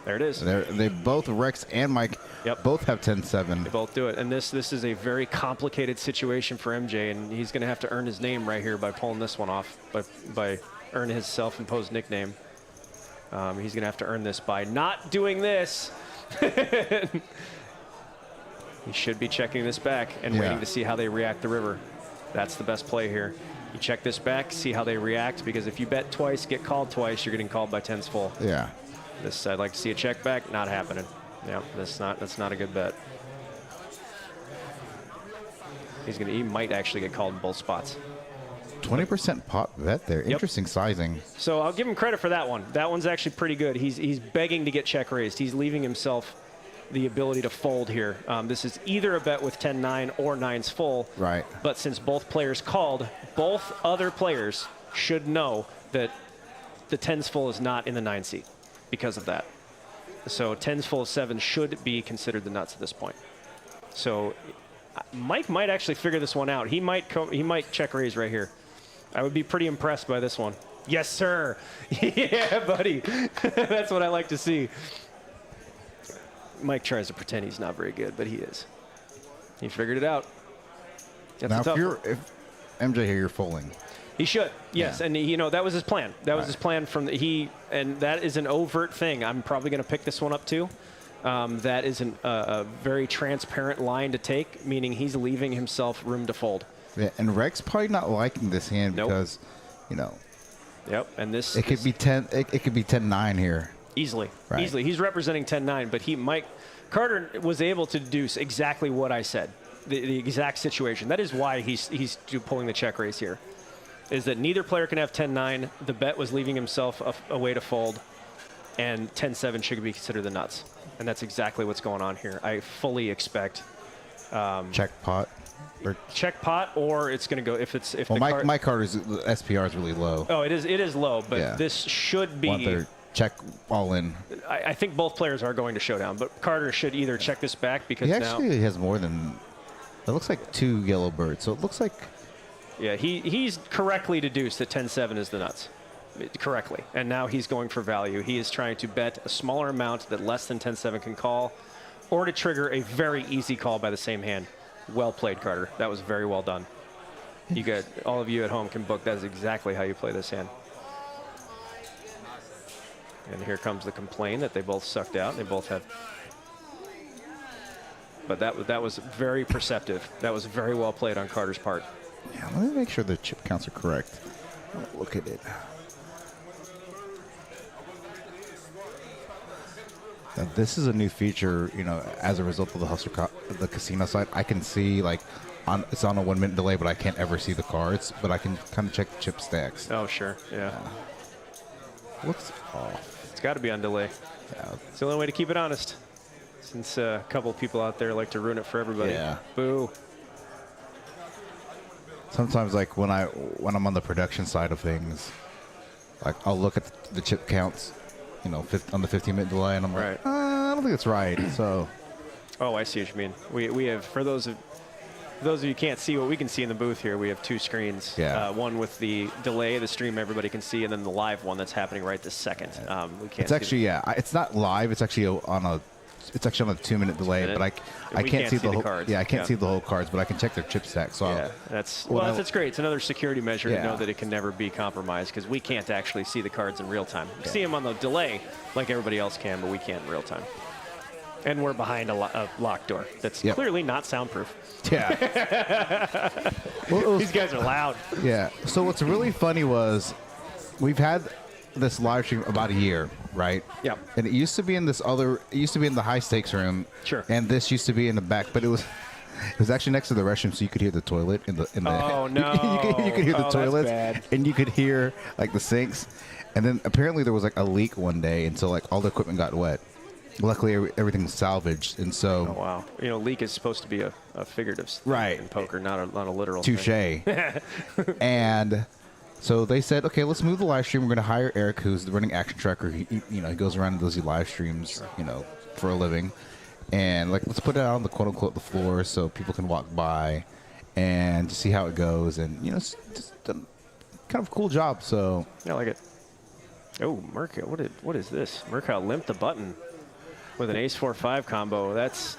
There it is. They both, Rex and Mike, Yep. both have 10-7. They both do it. And this is a very complicated situation for MJ, and he's going to have to earn his name right here by pulling this one off, by earning his self-imposed nickname. He's going to have to earn this by not doing this. He should be checking this back and waiting to see how they react the river. That's the best play here. You check this back, see how they react, because if you bet twice, get called twice, you're getting called by 10s full. Yeah. This, I'd like to see a check back, not happening. Yeah, that's not a good bet. He might actually get called in both spots. 20% pot bet there. Interesting sizing. So I'll give him credit for that one. That one's actually pretty good. He's begging to get check raised. He's leaving himself the ability to fold here. This is either a bet with 10-9 or 9s full. Right. But since both players called, both other players should know that the 10s full is not in the 9 seat because of that. So 10s full of 7 should be considered the nuts at this point. So Mike might actually figure this one out. He might check raise right here. I would be pretty impressed by this one. Yes, sir. Yeah, buddy. That's what I like to see. Mike tries to pretend he's not very good, but he is. He figured it out. That's Now, if MJ here, you're folding. He should, yes, Yeah. and that was his plan. That was his plan and that is an overt thing. I'm probably going to pick this one up too. That is a very transparent line to take, meaning he's leaving himself room to fold. Yeah, and Rex probably not liking this hand because, Yep, and this it could be 10. It could be 10-9 here. easily. Right. Easily. He's representing 10-9, but Mike Carter was able to deduce exactly what I said, the exact situation. That is why he's pulling the check raise here, is that neither player can have 10-9. The bet was leaving himself a way to fold, and 10-7 should be considered the nuts. And that's exactly what's going on here. I fully expect Check pot. Or, check pot, or it's going to go if well, the Mike Carter's SPR is really low. Oh, it is low, but Yeah. this should be. 1/3. Check all in. I think both players are going to showdown, but Carter should either check this back because He now. actually has more than. It looks like 2 yellow birds, so it looks like. Yeah, he's correctly deduced that 10-7 is the nuts. Correctly. And now he's going for value. He is trying to bet a smaller amount that less than 10-7 can call, or to trigger a very easy call by the same hand. Well played, Carter. That was very well done. You got all of you at home can book. That is exactly how you play this hand. And here comes the complaint that they both sucked out. They both have. But that was very perceptive. That was very well played on Carter's part. Yeah, let me make sure the chip counts are correct. Look at it. Now, this is a new feature, as a result of the Hustler the casino side. I can see, it's on a 1 minute delay, but I can't ever see the cards. But I can kind of check the chip stacks. Oh, sure. Yeah. Looks off. It's got to be on delay. Yeah. It's the only way to keep it honest. Since a couple of people out there like to ruin it for everybody. Yeah. Boo. Sometimes, when I'm on the production side of things, I'll look at the chip counts, on the 15-minute delay, and I'm like, Right. I don't think it's right. So, Oh, I see what you mean. We have, for those of you who can't see what we can see in the booth here, we have 2 screens. Yeah. One with the delay, the stream everybody can see, and then the live one that's happening right this second. We can't. it's actually, it's not live. It's actually on a it's actually on a 2-minute delay, minute. but I We can't see the whole cards. Yeah, I can't see the whole cards, but I can check their chip stack. So Yeah, that's great. It's another security measure to know that it can never be compromised because we can't actually see the cards in real time. We see them on the delay like everybody else can, but we can't in real time. And we're behind a locked door that's clearly not soundproof. Yeah. Well, These guys are loud. Yeah. So what's really funny was we've had this live stream about a year, right? Yeah. And it used to be in this other. It used to be in the high stakes room. Sure. And this used to be in the back, but it was actually next to the restroom, so you could hear the toilet in the. Oh no! you could hear the toilets, that's bad. and you could hear like the sinks, and then apparently there was like a leak one day, and so like all the equipment got wet. Luckily, everything was salvaged, and so. Oh wow! You know, leak is supposed to be a figurative thing Right. in poker, not a literal. Touche. And so they said, okay, let's move the live stream. We're going to hire Eric, who's the running action tracker. He goes around and does these live streams, for a living. And like, let's put it out on the quote unquote the floor so people can walk by and just see how it goes. And it's just a kind of a cool job. So I like it. Oh, Murkow, what is this? Murkow limped the button with an ace-4-5 combo. That's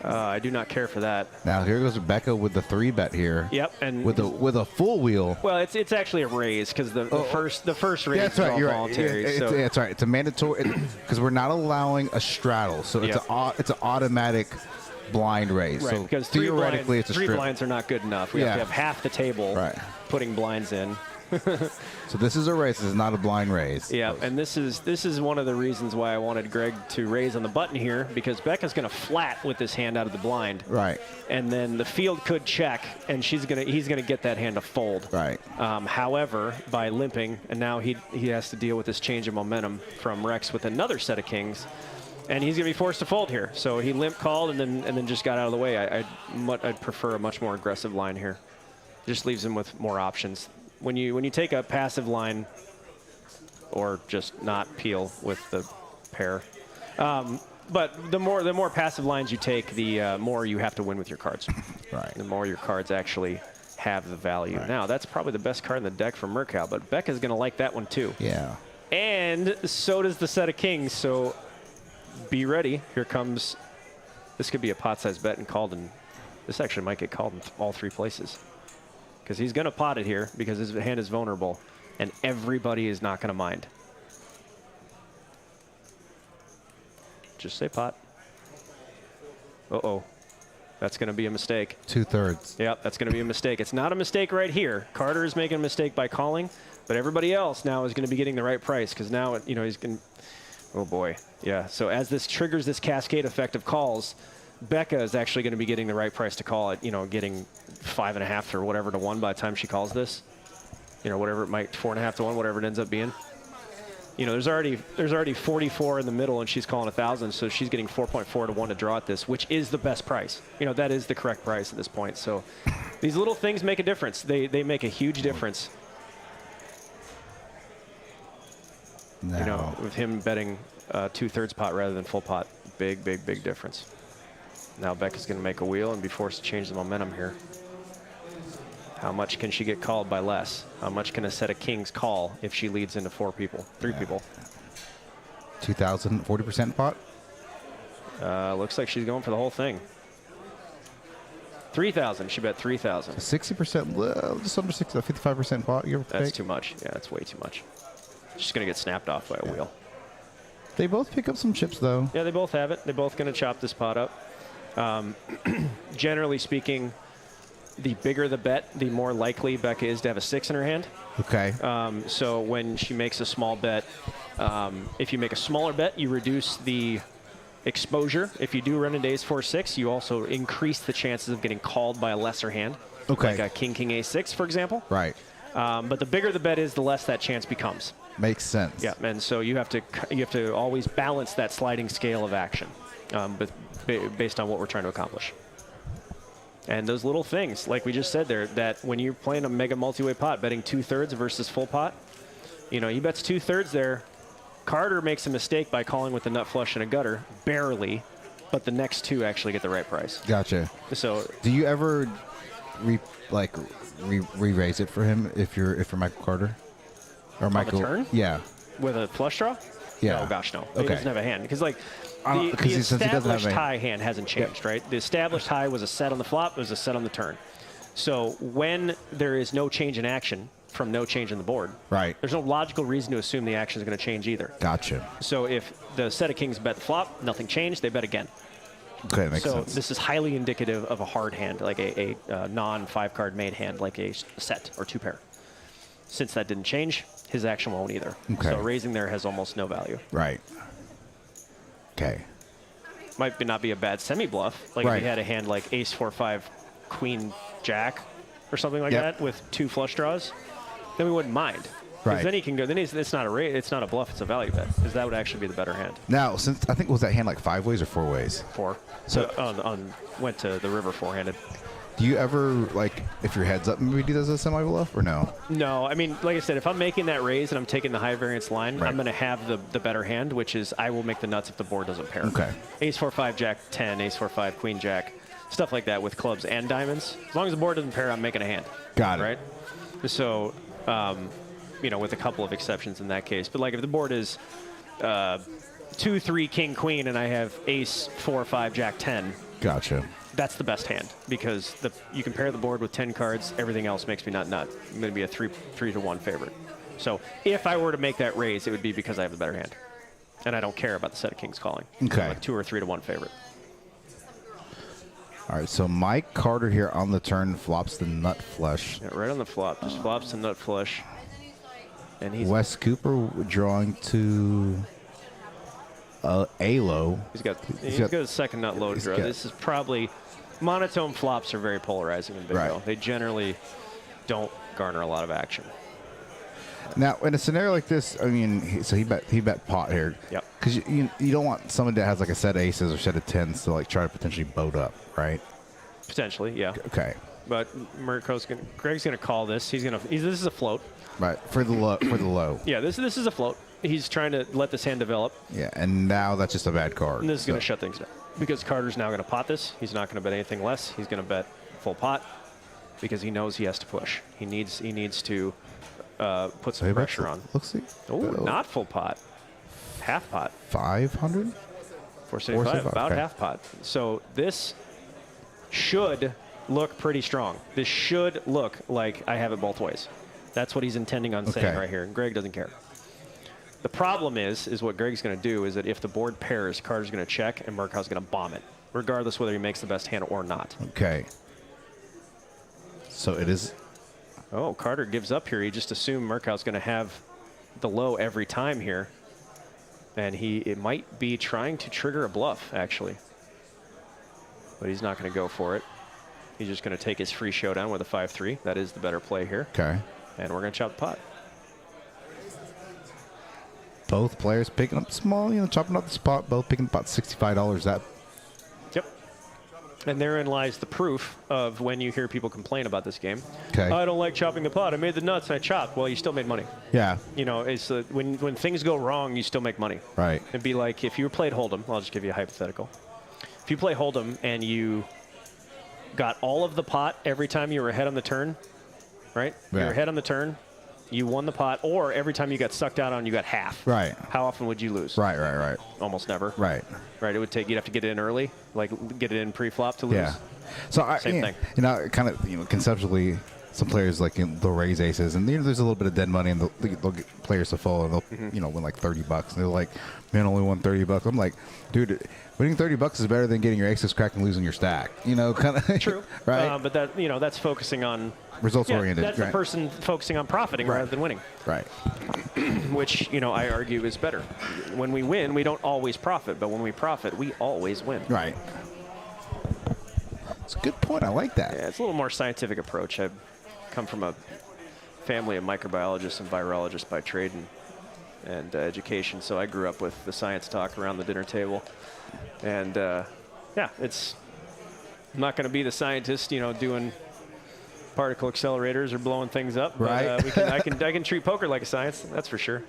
I do not care for that. now here goes Rebecca with the 3-bet here. Yep, and with a full wheel. well, it's actually a raise because the first raise That's is right. all You're voluntary. right. So That's right. It's a mandatory because we're not allowing a straddle, so it's an automatic blind raise. right, So because theoretically, it's a three strip. blinds are not good enough. We have to have half the table putting blinds in. So this is a raise. This is not a blind raise. Yeah, and this is one of the reasons why I wanted Greg to raise on the button here, because Becca's going to flat with this hand out of the blind. Right. And then the field could check, and he's going to get that hand to fold. Right. However, by limping, and now he has to deal with this change of momentum from Rex with another set of kings, and he's going to be forced to fold here. So he limp called and then just got out of the way. I'd prefer a much more aggressive line here. Just leaves him with more options. When you take a passive line, or just not peel with the pair, but the more passive lines you take, the more you have to win with your cards. Right. The more your cards actually have the value. Right. Now that's probably the best card in the deck from Murkow, but Becca's going to like that one too. Yeah. And so does the set of kings. So be ready. Here comes. This could be a pot-sized bet and called, and this actually might get called in all three places. Because he's going to pot it here because his hand is vulnerable, and everybody is not going to mind. Just say pot. Uh-oh. That's going to be a mistake. 2/3. Yep, that's going to be a mistake. It's not a mistake right here. Carter is making a mistake by calling, but everybody else now is going to be getting the right price because now, he's going to... Oh, boy. Yeah, so as this triggers this cascade effect of calls, Becca is actually going to be getting the right price to call it, getting 5.5 or whatever to 1 by the time she calls this. Whatever it might, 4.5 to 1, whatever it ends up being. There's already 44 in the middle, and she's calling 1,000, so she's getting 4.4 to 1 to draw at this, which is the best price. That is the correct price at this point. So these little things make a difference. They make a huge difference. Now. With him betting 2/3 pot rather than full pot, big difference. Now Becca's going to make a wheel and be forced to change the momentum here. How much can she get called by less? How much can a set of kings call if she leads into three people? 2,000, 40% pot? Looks like she's going for the whole thing. 3,000. She bet 3,000. 60%, well, just under 60, 55% pot. That's too much. Yeah, that's way too much. She's going to get snapped off by a wheel. They both pick up some chips, though. Yeah, they both have it. They're both going to chop this pot up. Generally speaking, the bigger the bet, the more likely Becca is to have a 6 in her hand. Okay. So when she makes a small bet, if you make a smaller bet, you reduce the exposure. If you do run into ace 4-6, you also increase the chances of getting called by a lesser hand. Okay. Like a king ace 6, for example. Right. But the bigger the bet is, the less that chance becomes. Makes sense. Yeah, and so you have to always balance that sliding scale of action, but based on what we're trying to accomplish. And those little things, like we just said there, that when you're playing a mega multi-way pot, betting 2/3 versus full pot, he bets 2/3 there. Carter makes a mistake by calling with a nut flush and a gutter, barely, but the next two actually get the right price. Gotcha. So, do you ever re-raise it for him if you're Michael Carter? Or Michael? turn? Yeah. With a flush draw? Yeah. Oh gosh, no. Okay. He doesn't have a hand because like the since he doesn't have established a- high hand hasn't changed, right? The established high was a set on the flop. It was a set on the turn. So when there is no change in action from no change in the board, Right. there's no logical reason to assume the action is going to change either. Gotcha. So if the set of kings bet the flop, nothing changed, they bet again. Okay, that makes So sense. this is highly indicative of a hard hand, like a non-5-card made hand, like a set or 2-pair. Since that didn't change, his action won't either. Okay. So raising there has almost no value. Right. Okay. Might not be a bad semi-bluff. Like if Right. he had a hand like ace, 4, 5, queen, jack, or something like Yep. that with 2 flush draws, then we wouldn't mind. 'Cause Right. then he can go. Then it's not a it's not a bluff. It's a value bet. Because that would actually be the better hand. Now, since I think was that hand like 5 ways or 4 ways? 4. So- So went to the river 4-handed. Do you ever like if your head's up maybe does a semi bluff or no? No, I mean, like I said, if I'm making that raise and I'm taking the high variance line, Right. I'm going to have the better hand, which is I will make the nuts if the board doesn't pair. Okay. Ace 4 5 Jack 10, Ace 4 5 Queen Jack, stuff like that with clubs and diamonds. As long as the board doesn't pair, I'm making a hand. Got it. Right. So, with a couple of exceptions in that case, but like if the board is 2 3 King Queen and I have Ace 4 5 Jack 10. Gotcha. That's the best hand because you can pair the board with 10 cards. Everything else makes me not nut. I'm going to be a 3-to-1 favorite. So if I were to make that raise, it would be because I have the better hand. And I don't care about the set of kings calling. Okay. I'm like 2 or 3-to-1 favorite. All right, so Mike Carter here on the turn flops the nut flush. Yeah, right on the flop. Just flops to nut flush. And he's Wes Cooper drawing to a low. he's got got- a second nut low to he's draw. got- This is probably monotone flops are very polarizing in bingo. Right. They generally don't garner a lot of action. Now, in a scenario like this, I mean, he bet pot here. Yep. Because you don't want someone that has like a set of aces or set of tens to like try to potentially boat up, right? Potentially, yeah. Okay. But Greg's gonna call this. This is a float. Right. For the low. Yeah, this is a float. He's trying to let this hand develop, Yeah, and now that's just a bad card. and this is going to So- shut things down. Because Carter's now going to pot this. He's not going to bet anything less. He's going to bet full pot because he knows he has to push. He needs to put some Hey, pressure on. Let's see. Oh, not full pot. Half pot. 500? 475, 475, about okay. half pot. So this should look pretty strong. This should look like I have it both ways. That's what he's intending on saying Okay. right here, and Greg doesn't care. The problem is what Greg's going to do is that if the board pairs, Carter's going to check, and Murkow's going to bomb it, regardless whether he makes the best hand or not. Okay. So it is. Oh, Carter gives up here. He just assumed Murkow's going to have the low every time here. And it might be trying to trigger a bluff, actually. But he's not going to go for it. He's just going to take his free showdown with a 5-3. That is the better play here. Okay. And we're going to chop the pot. Both players picking up small, chopping up the spot, both picking up about $65. That. Yep. And therein lies the proof of when you hear people complain about this game. Okay. I don't like chopping the pot. I made the nuts and I chopped. Well, you still made money. Yeah. It's when things go wrong, you still make money. Right. It'd be like if you played Hold'em. I'll just give you a hypothetical. If you play Hold'em and you got all of the pot every time you were ahead on the turn, right? You Yeah. were ahead on the turn, you won the pot, or every time you got sucked out on, you got half. Right. How often would you lose? Right. Almost never. Right. Right. It would take. You'd have to get it in early, like get it in pre-flop to lose. Yeah. So Same thing. Kind of, conceptually, some players like they'll raise aces, and there's a little bit of dead money, and they'll get players to fold, and they'll Mm-hmm. win like $30, and they're like, man, only won $30. I'm like, dude, winning $30 is better than getting your aces cracked and losing your stack. Kind of. True. Right. But that's focusing on Results oriented. That's right. the person focusing on profiting rather than winning, Right. which I argue is better. When we win, we don't always profit, but when we profit, we always win. Right. It's a good point. I like that. Yeah, it's a little more scientific approach. I've come from a family of microbiologists and virologists by trade and education, so I grew up with the science talk around the dinner table. And I'm not going to be the scientist, doing particle accelerators or blowing things up. Right. But, I can treat poker like a science. That's for sure.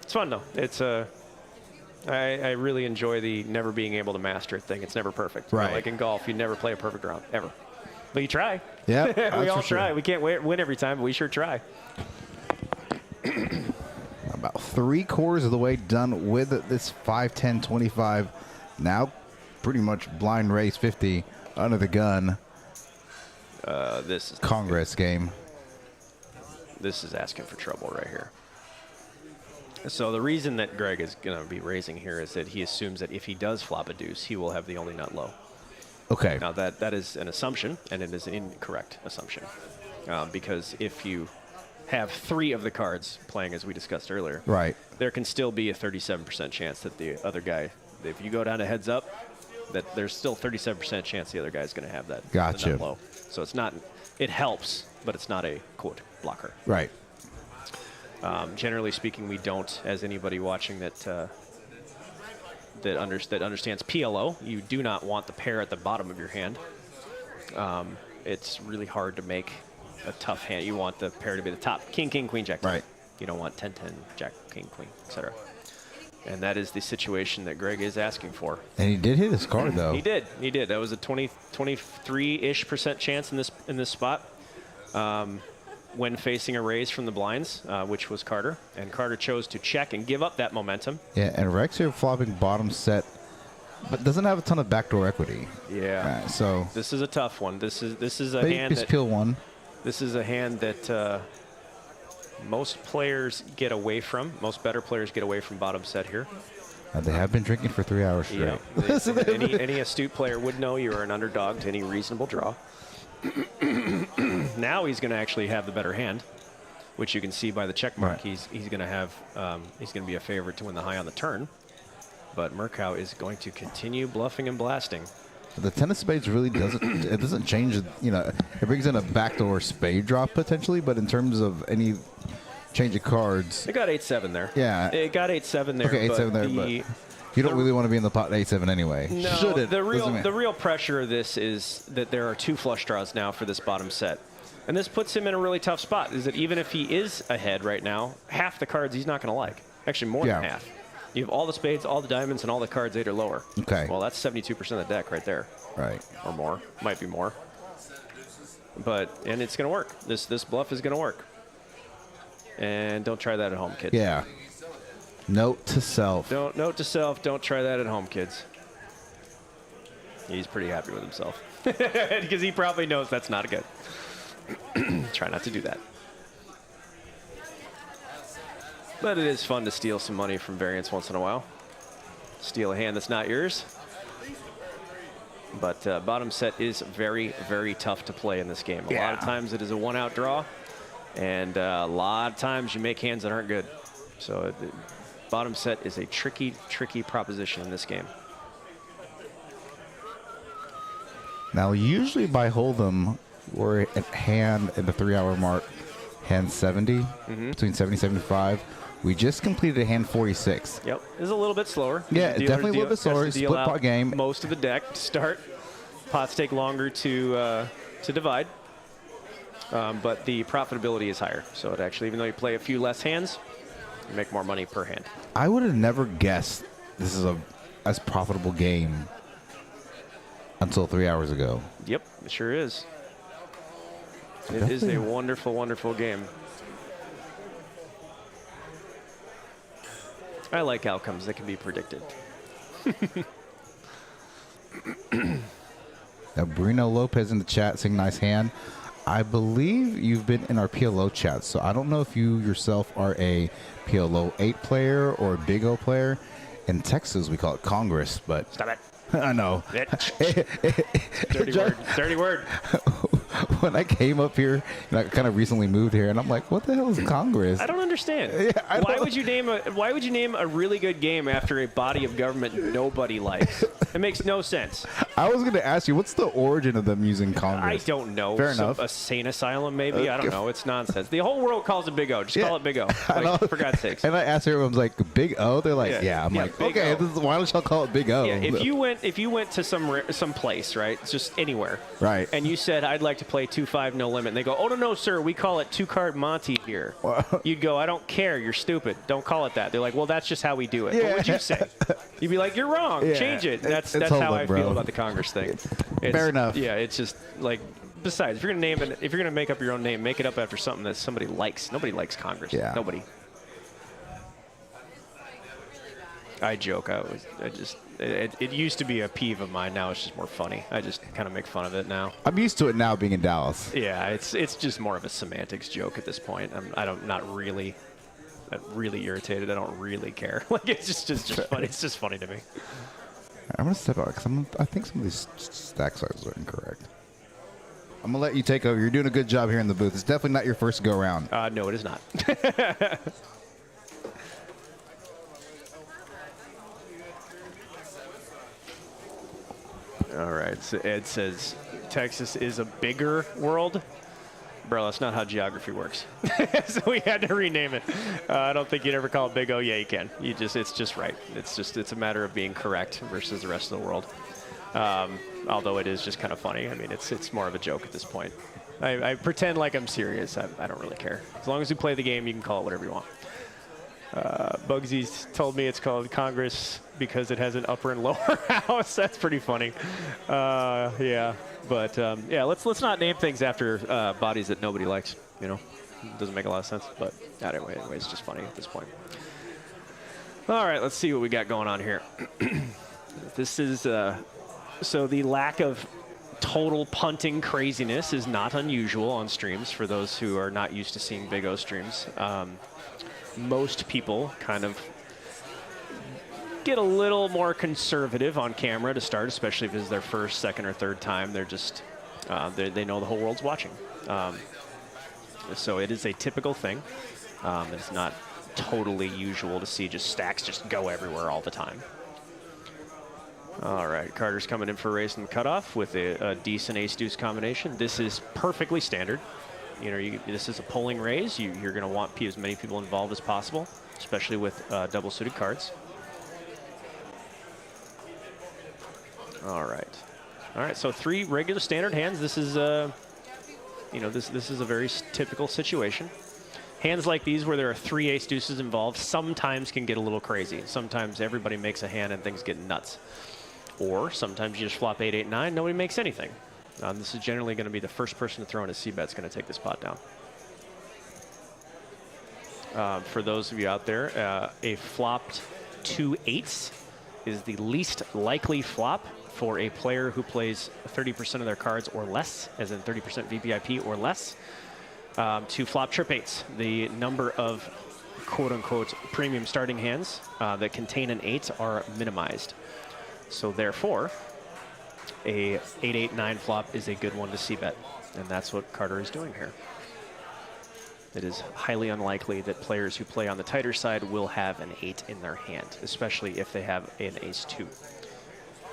It's fun though. It's I really enjoy the never being able to master it thing. It's never perfect. Right. Like in golf, you never play a perfect round ever. But you try. Yeah. We all try. We can't win every time, but we sure try. How about 3/4 of the way done with this 5-10-25. Now pretty much blind race 50 under the gun. This is Congress game. This is asking for trouble right here. So the reason that Greg is going to be raising here is that he assumes that if he does flop a deuce, he will have the only nut low. Okay. Now that is an assumption, and it is an incorrect assumption, because if you have 3 of the cards playing, as we discussed earlier, Right. there can still be a 37% chance that the other guy, if you go down to heads up, that there's still 37% chance the other guy is going to have that the Gotcha. nut low. So it's not, it helps, but it's not a quote blocker. Right. Generally speaking, we don't, as anybody watching that that understands PLO, you do not want the pair at the bottom of your hand. It's really hard to make a tough hand. You want the pair to be the top. King, king, queen, jack. Right. You don't want 10-10, jack, king, queen, etc. And that is the situation that Greg is asking for. And he did hit his card, though. He did. He did. That was a 23-ish% chance in this spot. When facing a raise from the blinds, which was Carter. And Carter chose to check and give up that momentum. Yeah, and Rex here flopping bottom set, but doesn't have a ton of backdoor equity. Yeah. So This is a tough one. This is a maybe hand just that peel one. this is a hand that most players get away from. Most better players get away from bottom set here. They have been drinking for 3 hours straight. Yeah. Any astute player would know you are an underdog to any reasonable draw. Now he's going to actually have the better hand, which you can see by the check mark. Right. He's going to have he's going to be a favorite to win the high on the turn. But Murkow is going to continue bluffing and blasting. The 10 of spades really doesn't change. You know, it brings in a backdoor spade drop potentially, but in terms of any change of cards, It got 8-7 there. Yeah. It got 8-7 there. okay, 8-7 there, but you don't really want to be in the pot 8-7 anyway. No, Should it? the Doesn't mean- real pressure of this is that there are 2 flush draws now for this bottom set. And this puts him in a really tough spot, is that even if he is ahead right now, half the cards he's not going to like. Actually, more than half. You have all the spades, all the diamonds, and all the cards 8 or lower. Okay. Well, that's 72% of the deck right there. Right. Or more. Might be more. And it's going to work. This bluff is going to work. And don't try that at home, kids. Yeah. Note to self. Note to self, don't try that at home, kids. He's pretty happy with himself. Because he probably knows that's not good. Try not to do that. But it is fun to steal some money from variance once in a while. Steal a hand that's not yours. But bottom set is very, very tough to play in this game. A lot of times it is a one-out draw. And a lot of times you make hands that aren't good. So bottom set is a tricky, tricky proposition in this game. Now, usually by Hold'em, we're at hand at the 3-hour mark, hand 70, between 70 and 75. We just completed a hand 46. Yep, it's a little bit slower. Yeah, The dealer definitely a little bit slower. has to deal Split pot out game. Most of the deck to start. Pots take longer to divide. But the profitability is higher. So it actually, even though you play a few less hands, you make more money per hand. I would have never guessed this is a as profitable game until 3 hours ago. Yep, it sure is. It is a wonderful, wonderful game. I like outcomes that can be predicted. Now, Bruno Lopez in the chat saying nice hand. I believe you've been in our PLO chat, so I don't know if you yourself are a PLO 8 player or a Big O player. In Texas, we call it Congress, but Stop it. I know. Dirty word. Dirty word. When I came up here, and I kind of recently moved here, and I'm like, what the hell is Congress? I don't understand. Why would you name a really good game after a body of government nobody likes? It makes no sense. I was going to ask you, what's the origin of them using I Congress? don't know. Fair enough. A sane asylum, maybe? I don't know. It's nonsense. The whole world calls it Big O. Just call it Big O. Like, for God's sakes. And I asked everyone, like, Big O? They're like, yeah. I'm like, Big okay, O. why don't y'all call it Big O? Yeah, if you went to some place, right, just anywhere, Right. and you said, I'd like to play 2-5 no limit, and they go, oh, no, sir, we call it 2-card Monty here. You'd go, I don't care, you're stupid, don't call it that. They're like, well, that's just how we do it. Yeah. What would you say? You'd be like, you're wrong, Yeah. change it. That's It's how hold I up, feel bro. about the Congress thing. Fair enough. Yeah, it's just like, besides, if you're gonna make up your own name, make it up after something that somebody likes. Nobody likes Congress. Yeah. Nobody. I joke. It used to be a peeve of mine. Now it's just more funny. I just kind of make fun of it now. I'm used to it now being in Dallas. Yeah, it's just more of a semantics joke at this point. I'm not really irritated. I don't really care. Like it's just funny. It's just funny to me. I'm gonna step out because I think some of these stack sizes are incorrect. I'm gonna let you take over. You're doing a good job here in the booth. It's definitely not your first go round. No, it is not. All right. So Ed says Texas is a bigger world. Bro, that's not how geography works. So we had to rename it. I don't think you'd ever call it Big O. Yeah, you can. It's just right. It's a matter of being correct versus the rest of the world. Although it is just kind of funny. I mean, it's more of a joke at this point. I pretend like I'm serious. I don't really care. As long as you play the game, you can call it whatever you want. Bugsy's told me it's called Congress because it has an upper and lower house. That's pretty funny. Yeah, but yeah, let's not name things after bodies that nobody likes. You know, it doesn't make a lot of sense. But anyway, it's just funny at this point. All right, let's see what we got going on here. This is so the lack of total punting craziness is not unusual on streams for those who are not used to seeing Big O streams. Most people kind of get a little more conservative on camera to start, especially if it's their first, second, or third time. They're just, they know the whole world's watching. So it is a typical thing. It's not totally usual to see just stacks just go everywhere all the time. All right, Carter's coming in for a race in the cutoff with a decent ace-deuce combination. This is perfectly standard. You know, this is a polling raise. You're going to want as many people involved as possible, especially with double-suited cards. All right. So 3 regular standard hands. This is, you know, this is a very typical situation. Hands like these, where there are 3 ace-deuces involved, sometimes can get a little crazy. Sometimes everybody makes a hand and things get nuts. Or sometimes you just flop 8, 8, 9. Nobody makes anything. This is generally going to be the first person to throw in a c-bet's going to take this pot down. For those of you out there, a flopped 2 8s is the least likely flop for a player who plays 30% of their cards or less, as in 30% VPIP or less, to flop trip 8s. The number of quote-unquote premium starting hands that contain an 8 are minimized. So therefore, a 8-8-9 flop is a good one to c-bet, and that's what Carter is doing here. It is highly unlikely that players who play on the tighter side will have an 8 in their hand, especially if they have an ace-2.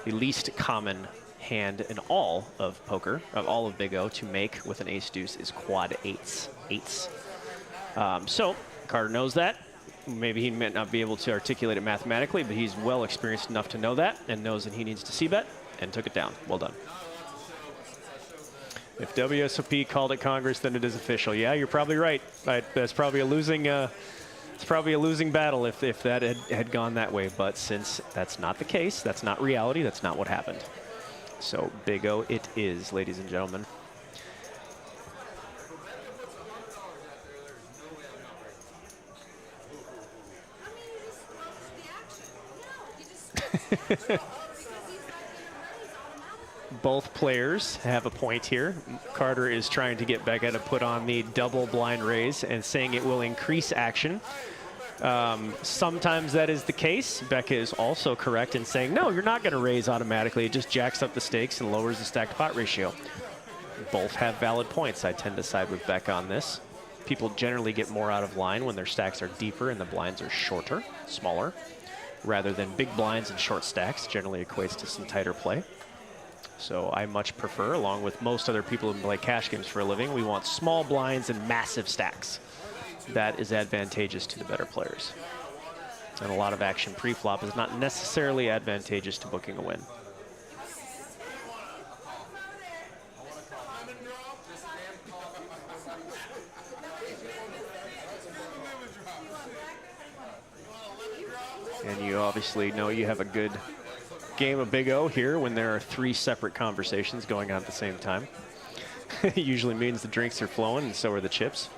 The least common hand in all of poker, of all of Big O, to make with an ace-deuce is quad 8s. So Carter knows that. Maybe he might not be able to articulate it mathematically, but he's well experienced enough to know that and knows that he needs to c-bet. And took it down. Well done. If WSOP called it Congress, then it is official. Yeah, you're probably right. That's probably a losing. It's probably a losing battle if that had gone that way. But since that's not the case, that's not reality. That's not what happened. So Big O, it is, ladies and gentlemen. Both players have a point here. Carter is trying to get Becca to put on the double blind raise and saying it will increase action. Sometimes that is the case. Becca is also correct in saying, no, you're not going to raise automatically. It just jacks up the stakes and lowers the stacked pot ratio. Both have valid points. I tend to side with Becca on this. People generally get more out of line when their stacks are deeper and the blinds are shorter, smaller, rather than big blinds and short stacks. Generally equates to some tighter play. So I much prefer, along with most other people who play cash games for a living, we want small blinds and massive stacks. That is advantageous to the better players. And a lot of action pre-flop is not necessarily advantageous to booking a win. And you obviously know you have a good game of Big O here when there are 3 separate conversations going on at the same time. It usually means the drinks are flowing and so are the chips.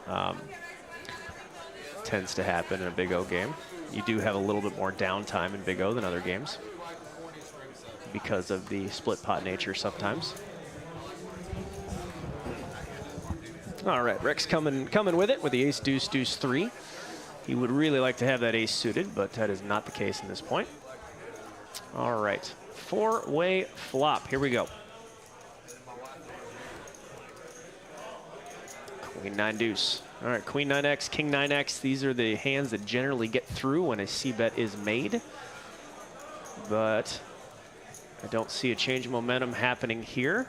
Tends to happen in a Big O game. you do have a little bit more downtime in Big O than other games because of the split pot nature sometimes. All right, Rex coming with it with the ace, deuce, deuce, 3. He would really like to have that ace suited, but that is not the case in this point. All right, 4-way flop. Here we go. Queen 9 deuce. All right, Queen 9x, King 9x. These are the hands that generally get through when a c-bet is made. But I don't see a change of momentum happening here.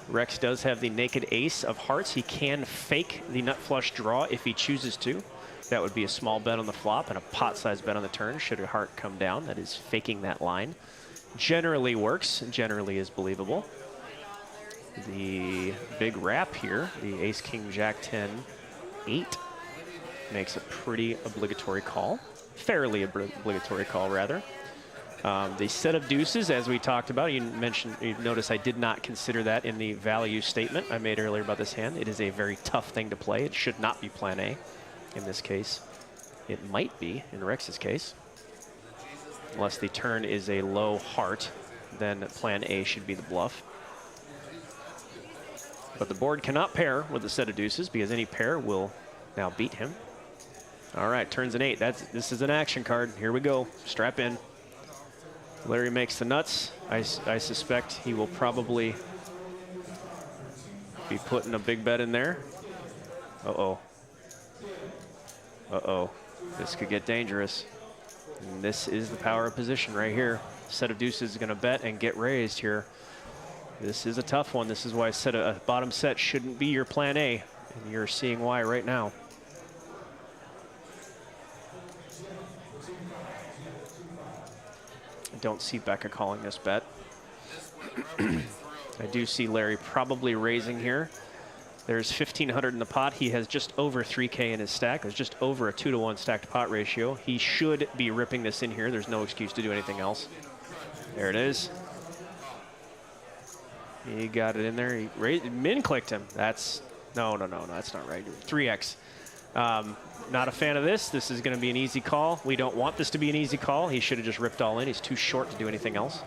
Rex does have the naked ace of hearts. He can fake the nut flush draw if he chooses to. That would be a small bet on the flop and a pot-sized bet on the turn should a heart come down. That is faking that line. Generally works, generally is believable. The big wrap here, the ace, king, jack, 10, 8, makes a pretty obligatory call. Fairly obligatory call, rather. The set of deuces, as we talked about, you notice I did not consider that in the value statement I made earlier about this hand. It is a very tough thing to play. It should not be plan A in this case. It might be in Rex's case. Unless the turn is a low heart, then plan A should be the bluff. But the board cannot pair with a set of deuces because any pair will now beat him. All right, turns an 8. This is an action card. Here we go. Strap in. Larry makes the nuts. I suspect he will probably be putting a big bet in there. Uh-oh. Uh-oh. This could get dangerous. And this is the power of position right here. Set of deuces is going to bet and get raised here. This is a tough one. This is why a bottom set shouldn't be your plan A. And you're seeing why right now. I don't see Becca calling this bet. I do see Larry probably raising here. There's 1,500 in the pot. He has just over 3K in his stack. There's just over a 2-to-1 stacked pot ratio. He should be ripping this in here. There's no excuse to do anything else. There it is. He got it in there. He min-clicked him. That's, no, that's not right. 3X. Not a fan of this. This is going to be an easy call. We don't want this to be an easy call. He should have just ripped all in. He's too short to do anything else.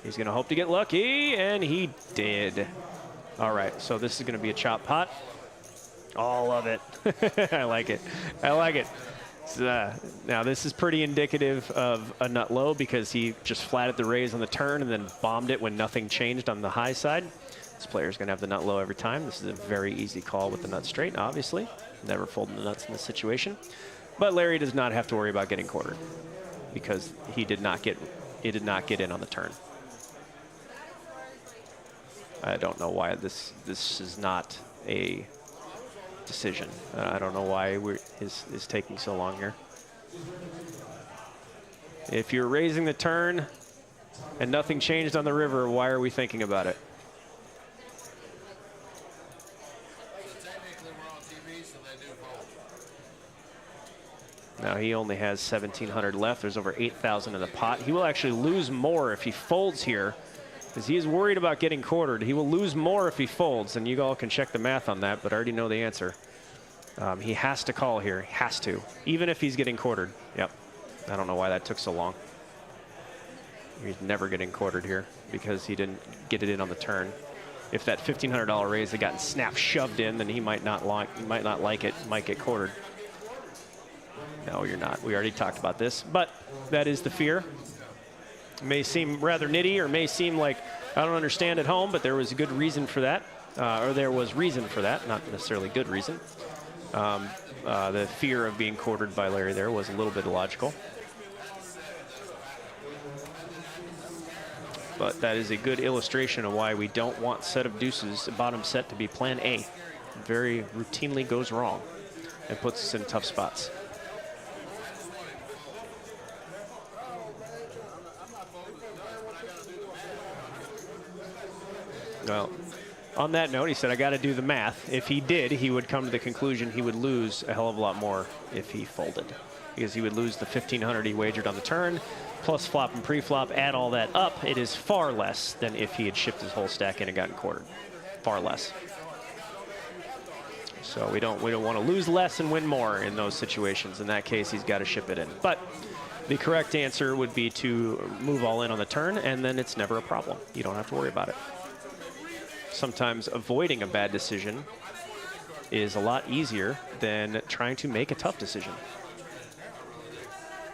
He's going to hope to get lucky, and he did. All right, so this is going to be a chop pot. All of it. I like it. I like it. So, now, this is pretty indicative of a nut low because he just flatted the raise on the turn and then bombed it when nothing changed on the high side. This player's going to have the nut low every time. This is a very easy call with the nut straight, obviously. Never folding the nuts in this situation. But Larry does not have to worry about getting quartered because he did not get in on the turn. I don't know why this is not a decision. I don't know why is taking so long here. If you're raising the turn and nothing changed on the river, why are we thinking about it? Now he only has 1,700 left. There's over 8,000 in the pot. He will actually lose more if he folds here because he is worried about getting quartered. He will lose more if he folds, and you all can check the math on that, but I already know the answer. He has to call here. He has to, even if he's getting quartered. Yep. I don't know why that took so long. He's never getting quartered here because he didn't get it in on the turn. If that $1,500 raise had gotten snap shoved in, then he might not like it, might get quartered. No, you're not. We already talked about this, but that is the fear. It may seem rather nitty or may seem like I don't understand at home, but there was a good reason for that, or there was reason for that, not necessarily good reason. The fear of being quartered by Larry there was a little bit illogical. But that is a good illustration of why we don't want set of deuces, bottom set, to be plan A. Very routinely goes wrong and puts us in tough spots. Well, on that note, he said, I got to do the math. If he did, he would come to the conclusion he would lose a hell of a lot more if he folded, because he would lose the 1,500 he wagered on the turn, plus flop and pre-flop, add all that up. It is far less than if he had shipped his whole stack in and gotten quartered. Far less. So we don't want to lose less and win more in those situations. In that case, he's got to ship it in. But the correct answer would be to move all in on the turn, and then it's never a problem. You don't have to worry about it. Sometimes avoiding a bad decision is a lot easier than trying to make a tough decision.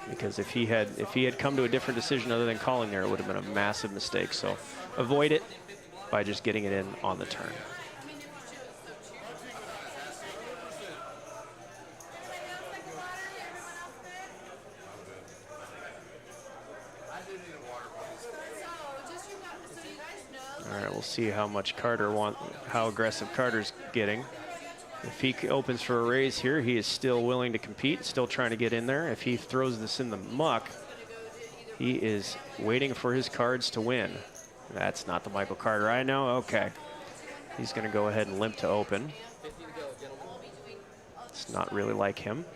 Because if he had come to a different decision other than calling there, it would have been a massive mistake. So avoid it by just getting it in on the turn. All right, we'll see how much how aggressive Carter's getting. If he opens for a raise here, he is still willing to compete, still trying to get in there. If he throws this in the muck, he is waiting for his cards to win. That's not the Michael Carter I know. Okay. He's going to go ahead and limp to open. It's not really like him.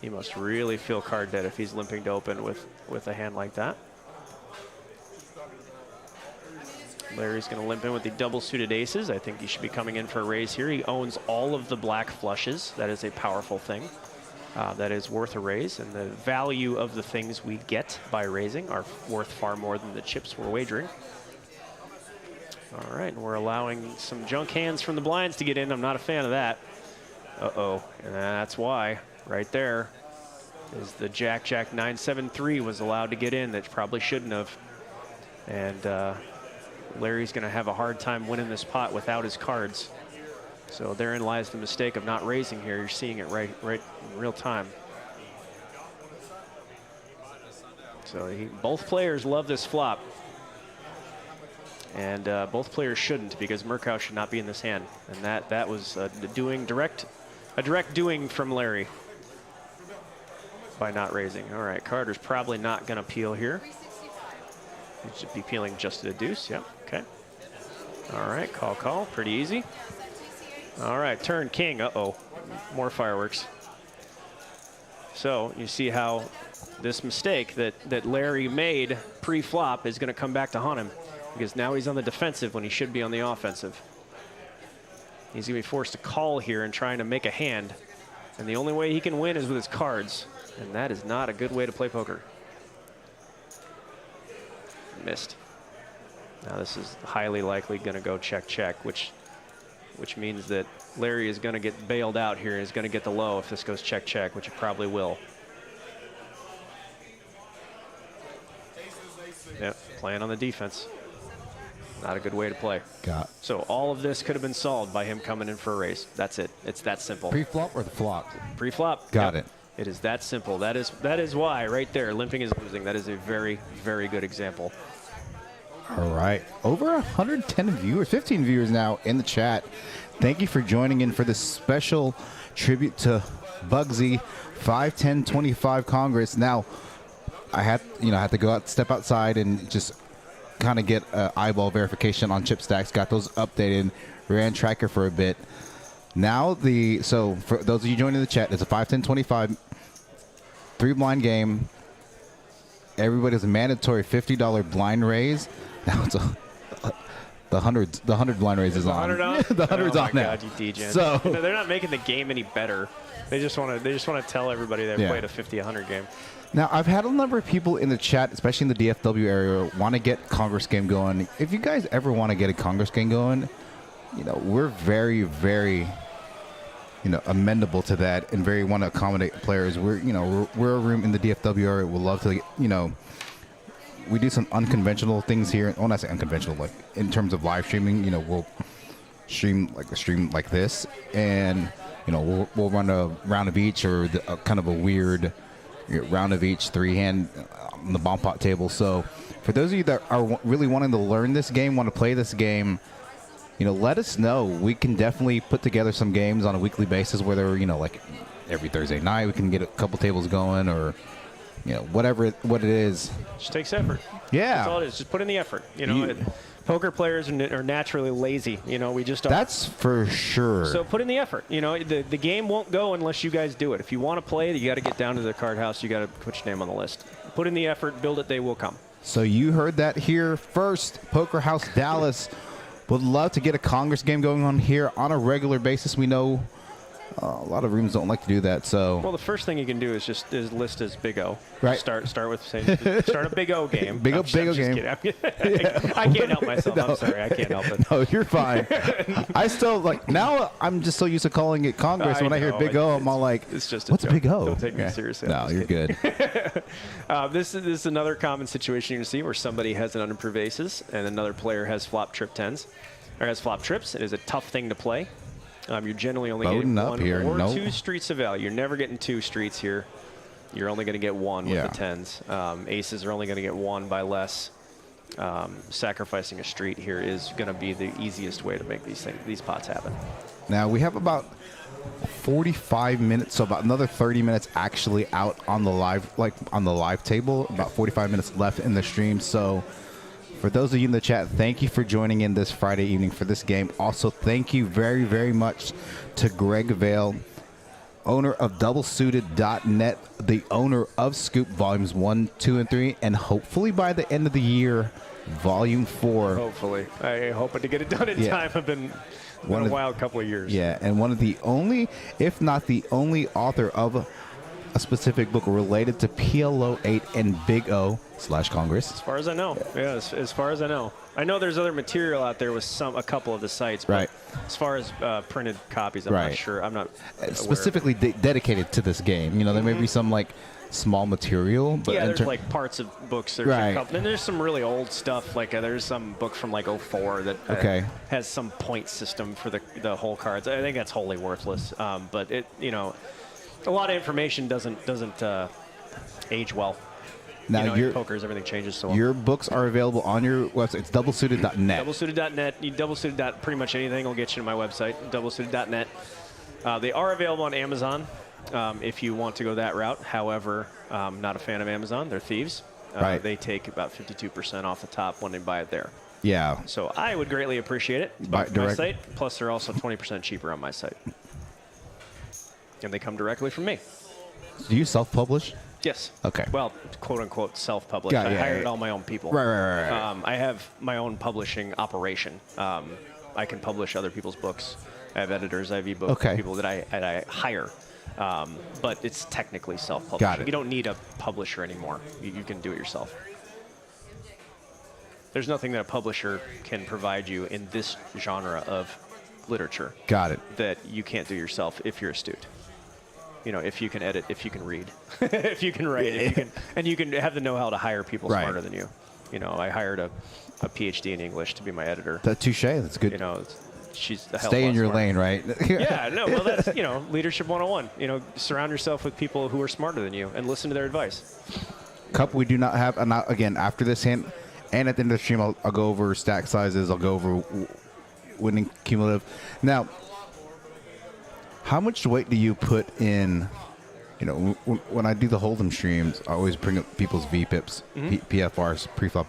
He must really feel card dead if he's limping to open with a hand like that. Larry's going to limp in with the double suited aces. I think he should be coming in for a raise here. He owns all of the black flushes. That is a powerful thing. That is worth a raise. And the value of the things we get by raising are worth far more than the chips we're wagering. All right, and we're allowing some junk hands from the blinds to get in. I'm not a fan of that. Uh-oh, and that's why. Right there is the Jack 973 was allowed to get in that probably shouldn't have. And Larry's going to have a hard time winning this pot without his cards. So therein lies the mistake of not raising here. You're seeing it right in real time. So both players love this flop. And both players shouldn't, because Murkow should not be in this hand. And that was a direct doing from Larry by not raising. All right, Carter's probably not going to peel here. He should be peeling just at a deuce. Yep. Okay. All right. Call. Pretty easy. All right. Turn king. Uh-oh. More fireworks. So you see how this mistake that Larry made pre-flop is going to come back to haunt him, because now he's on the defensive when he should be on the offensive. He's going to be forced to call here and trying to make a hand. And the only way he can win is with his cards. And that is not a good way to play poker. Missed. Now this is highly likely going to go check, which means that Larry is going to get bailed out here. He's going to get the low if this goes check, which it probably will. Yep, playing on the defense. Not a good way to play. So all of this could have been solved by him coming in for a raise. That's it. It's that simple. Pre-flop or the flop? Pre-flop. Got it. It is that simple. That is why right there, limping is losing. That is a very, very good example. All right. Over 110 viewers, 15 viewers now in the chat. Thank you for joining in for this special tribute to Bugsy 5-10-25 Congress. Now, I had to go out, step outside, and just kind of get eyeball verification on chip stacks. Got those updated. Ran tracker for a bit. Now so for those of you joining the chat, it's a 5-10-25 3-blind game. Everybody's a mandatory $50 blind raise. Now it's the 100 blind raise is on. The 100 on? The 100's on now. God, you degen. So they're not making the game any better. They just want to tell everybody they've played a 50-100 game. Now, I've had a number of people in the chat, especially in the DFW area, want to get Congress game going. If you guys ever want to get a Congress game going, we're very, very, amendable to that and very want to accommodate players. We're a room in the DFW area. We'll love to, we do some unconventional things here. Well, not say unconventional, like in terms of live streaming, we'll stream like this, and, we'll run a round of each or kind of a weird round of each 3-hand on the bomb pot table. So for those of you that are really wanting to learn this game, want to play this game, let us know. We can definitely put together some games on a weekly basis, whether, like every Thursday night we can get a couple tables going, or, what it is. Just takes effort. Yeah. That's all it is. Just put in the effort. Poker players are naturally lazy. We just are. That's for sure. So put in the effort. The game won't go unless you guys do it. If you want to play, you got to get down to the card house. You got to put your name on the list. Put in the effort, build it, they will come. So you heard that here first. Poker House Dallas Would love to get a Congress game going on here on a regular basis. We know a lot of rooms don't like to do that. So Well, the first thing you can do is just list as Big O. Right. Start with saying start a Big O game. Big O I'm just game. kidding. I can't help myself. No. I'm sorry. I can't help it. no, you're fine. I still now. I'm just so used to calling it Congress. When I hear know, Big O, I'm all like, It's just a "What's joke. Big O?" Don't take me Yeah. seriously. No, I'm just you're kidding. good. This is another common situation you can see where somebody has an unimproved aces and another player has flop trip tens or has flop trips. It is a tough thing to play. You're generally only Loading getting up one here. or Nope. 2 streets of value. You're never getting 2 streets here. You're only going to get 1 with Yeah. the tens. Aces are only going to get 1 by less. Sacrificing a street here is going to be the easiest way to make these pots happen. Now we have about 45 minutes, so about another 30 minutes actually out on the live table. About 45 minutes left in the stream. So for those of you in the chat, thank you for joining in this Friday evening for this game. Also, thank you very, very much to Greg Vale, owner of DoubleSuited.net, the owner of Scoop Volumes 1, 2, and 3, and hopefully by the end of the year, Volume 4. Hopefully. I hoping to get it done in Yeah. time. I've been a wild couple of years. Yeah, and one of the only, if not the only author of a specific book related to PLO 8 and Big O / Congress. As far as I know. Yeah, as far as I know. I know there's other material out there with a couple of the sites. But Right. as far as printed copies, I'm not Right. sure. I'm not aware. Specifically dedicated to this game. You know, there may be some like small material, but Yeah, there's like parts of books. There's Right. a couple, and there's some really old stuff. Like there's some book from like '04 that Okay. has some point system for the whole cards. I think that's wholly worthless. But it, a lot of information doesn't age well. now In poker's everything changes so well. your books are available on your website. It's doublesuited.net. DoubleSuited.net. Doublesuited. Pretty much anything will get you to my website. DoubleSuited.net. They are available on Amazon if you want to go that route. However, I'm not a fan of Amazon. They're thieves. Right. They take about 52% off the top when they buy it there. Yeah. So I would greatly appreciate it. It's Buy both my direct- site. Plus, they're also 20% cheaper on my site. And they come directly from me. Do you self-publish? Yes. Okay. Well, quote unquote self-published. Yeah, I yeah, hired yeah. all my own people. Right. I have my own publishing operation. I can publish other people's books. I have editors. I have ebook Okay. people that I hire. But it's technically self-publishing. Got it. You don't need a publisher anymore. You can do it yourself. There's nothing that a publisher can provide you in this genre of literature Got it. that you can't do yourself if you're astute. If you can edit, if you can read, if you can write, and you can have the know-how to hire people Right. smarter than you. I hired a PhD in English to be my editor. That touche. That's good. She's a hell of a Stay in lot your smarter. lane, right? Yeah, no, well, that's, leadership 101. Surround yourself with people who are smarter than you and listen to their advice. Cup we do not have. And again, after this hand, and at the end of the stream, I'll go over stack sizes. I'll go over winning cumulative. Now, how much weight do you put in? When I do the Hold'em streams, I always bring up people's VPIPs, PFRs, pre-flop,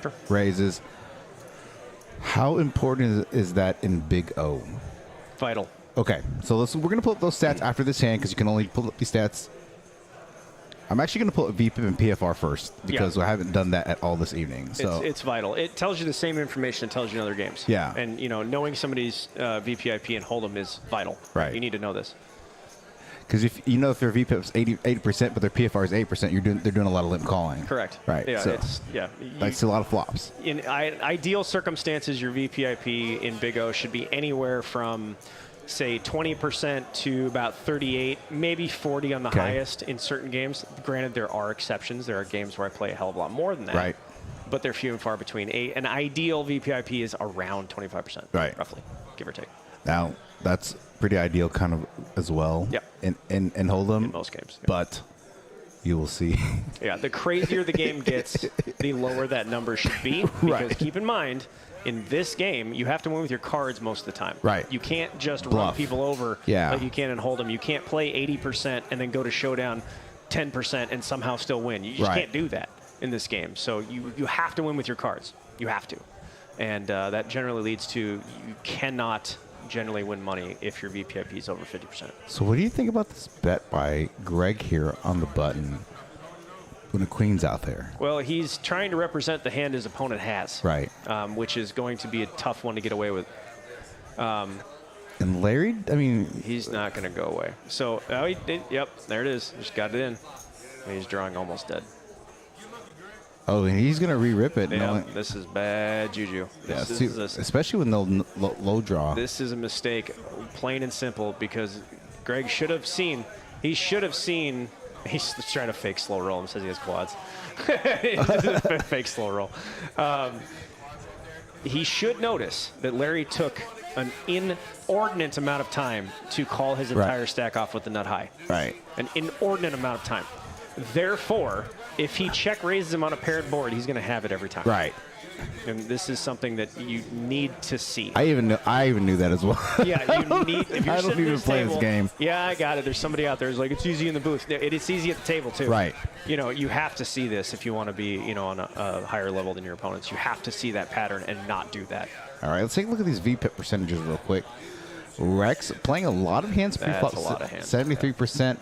Sure. raises. How important is that in Big O? Vital. Okay, so we're going to pull up those stats after this hand because you can only pull up these stats. I'm actually going to pull up VPIP and PFR first because I haven't done that at all this evening. So It's vital. It tells you the same information it tells you in other games. Yeah. And, knowing somebody's VPIP and Hold'em is vital. Right. You need to know this. because if their VPIP's 80%, but their PFR is 8%, they're doing a lot of limp calling. Correct. Right. Yeah. So that's a lot of flops. In ideal circumstances, your VPIP in Big O should be anywhere from, say, 20% to about 38, maybe 40 on the Okay. highest in certain games. Granted, there are exceptions. There are games where I play a hell of a lot more than that. Right. But they're few and far between. An ideal VPIP is around 25%. Right. Roughly, give or take. Now that's pretty ideal, kind of as well. Yep. In Hold'em. In most games. Yeah. But you will see. Yeah, the crazier the game gets, the lower that number should be. Because keep in mind, in this game, you have to win with your cards most of the time. Right. You can't just run Bluff. people over Yeah. like you can in Hold'em. You can't play 80% and then go to showdown 10% and somehow still win. You just Right. can't do that in this game. So you have to win with your cards. You have to. And that generally leads to you cannot generally win money if your VPIP is over 50%. So what do you think about this bet by Greg here on the button? when the queen's out there. Well, he's trying to represent the hand his opponent has. Right. Which is going to be a tough one to get away with. And Larry, I mean, He's not going to go away. So, oh, he did. Yep, there it is. Just got it in. And he's drawing almost dead. oh, and he's gonna re-rip it. Yeah, this is bad juju. Yeah, This see, is especially with no low draw. This is a mistake, plain and simple, because Greg should have seen. He should have seen. He's trying to fake slow roll. Him says he has quads. Fake slow roll. He should notice that Larry took an inordinate amount of time to call his entire stack off with the nut high. Right. An inordinate amount of time. Therefore, if he check raises him on a paired board, he's going to have it every time. Right. And this is something that you need to see. I even knew that as well. Yeah, you need. If you're I don't sitting at even this play table, this game. Yeah, I got it. There's somebody out there who's like, it's easy in the booth. It's easy at the table too. Right. You know, you have to see this if you want to be, you know, on a higher level than your opponents. You have to see that pattern and not do that. All right, let's take a look at these VPIP percentages real quick. Rex playing a lot of hands pre-flop. That's a lot of hands. 73%.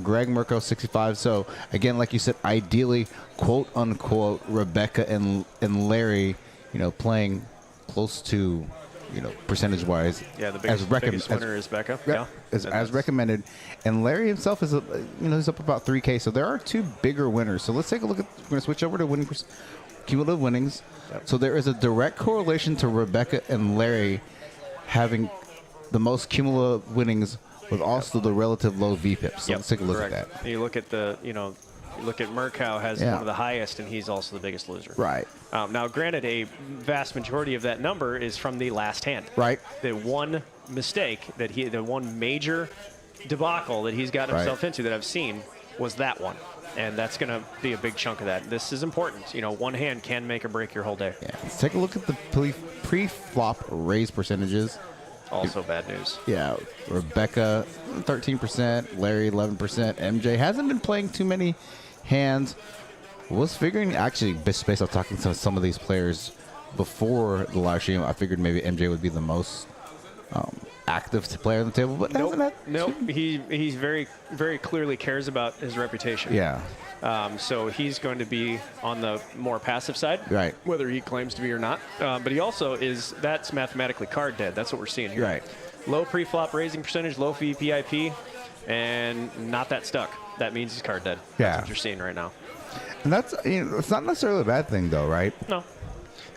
Greg Mirko 65. So again, like you said, ideally, quote unquote, Rebecca and Larry, you know, playing close to, you know, percentage wise. Yeah, the biggest winner is Becca. Yeah, as recommended. And Larry himself is, he's up about 3K. So there are two bigger winners. So let's take a look at. We're gonna switch over to cumulative winnings. Yep. So there is a direct correlation to Rebecca and Larry having the most cumulative winnings with also the relative low VPIP. So let's take a look at that. You look at you look at Murkow has one of the highest, and he's also the biggest loser. Right. Now, granted, a vast majority of that number is from the last hand. Right. The one mistake the one major debacle that he's got himself into that I've seen was that one. And that's going to be a big chunk of that. This is important. You know, one hand can make or break your whole day. Yeah. Let's take a look at the pre-flop raise percentages. Also bad news. Yeah, Rebecca 13%, Larry 11%. MJ hasn't been playing too many hands. Was figuring, actually, based off talking to some of these players before the live stream, I figured maybe MJ would be the most active player on the table, but nope. He's very, very clearly cares about his reputation. Yeah. So he's going to be on the more passive side, right? Whether he claims to be or not. But he also that's mathematically card dead. That's what we're seeing here. Right. Low pre-flop raising percentage, low VPIP, and not that stuck. That means he's card dead. Yeah. That's what you're seeing right now. And that's, it's not necessarily a bad thing though, right? No.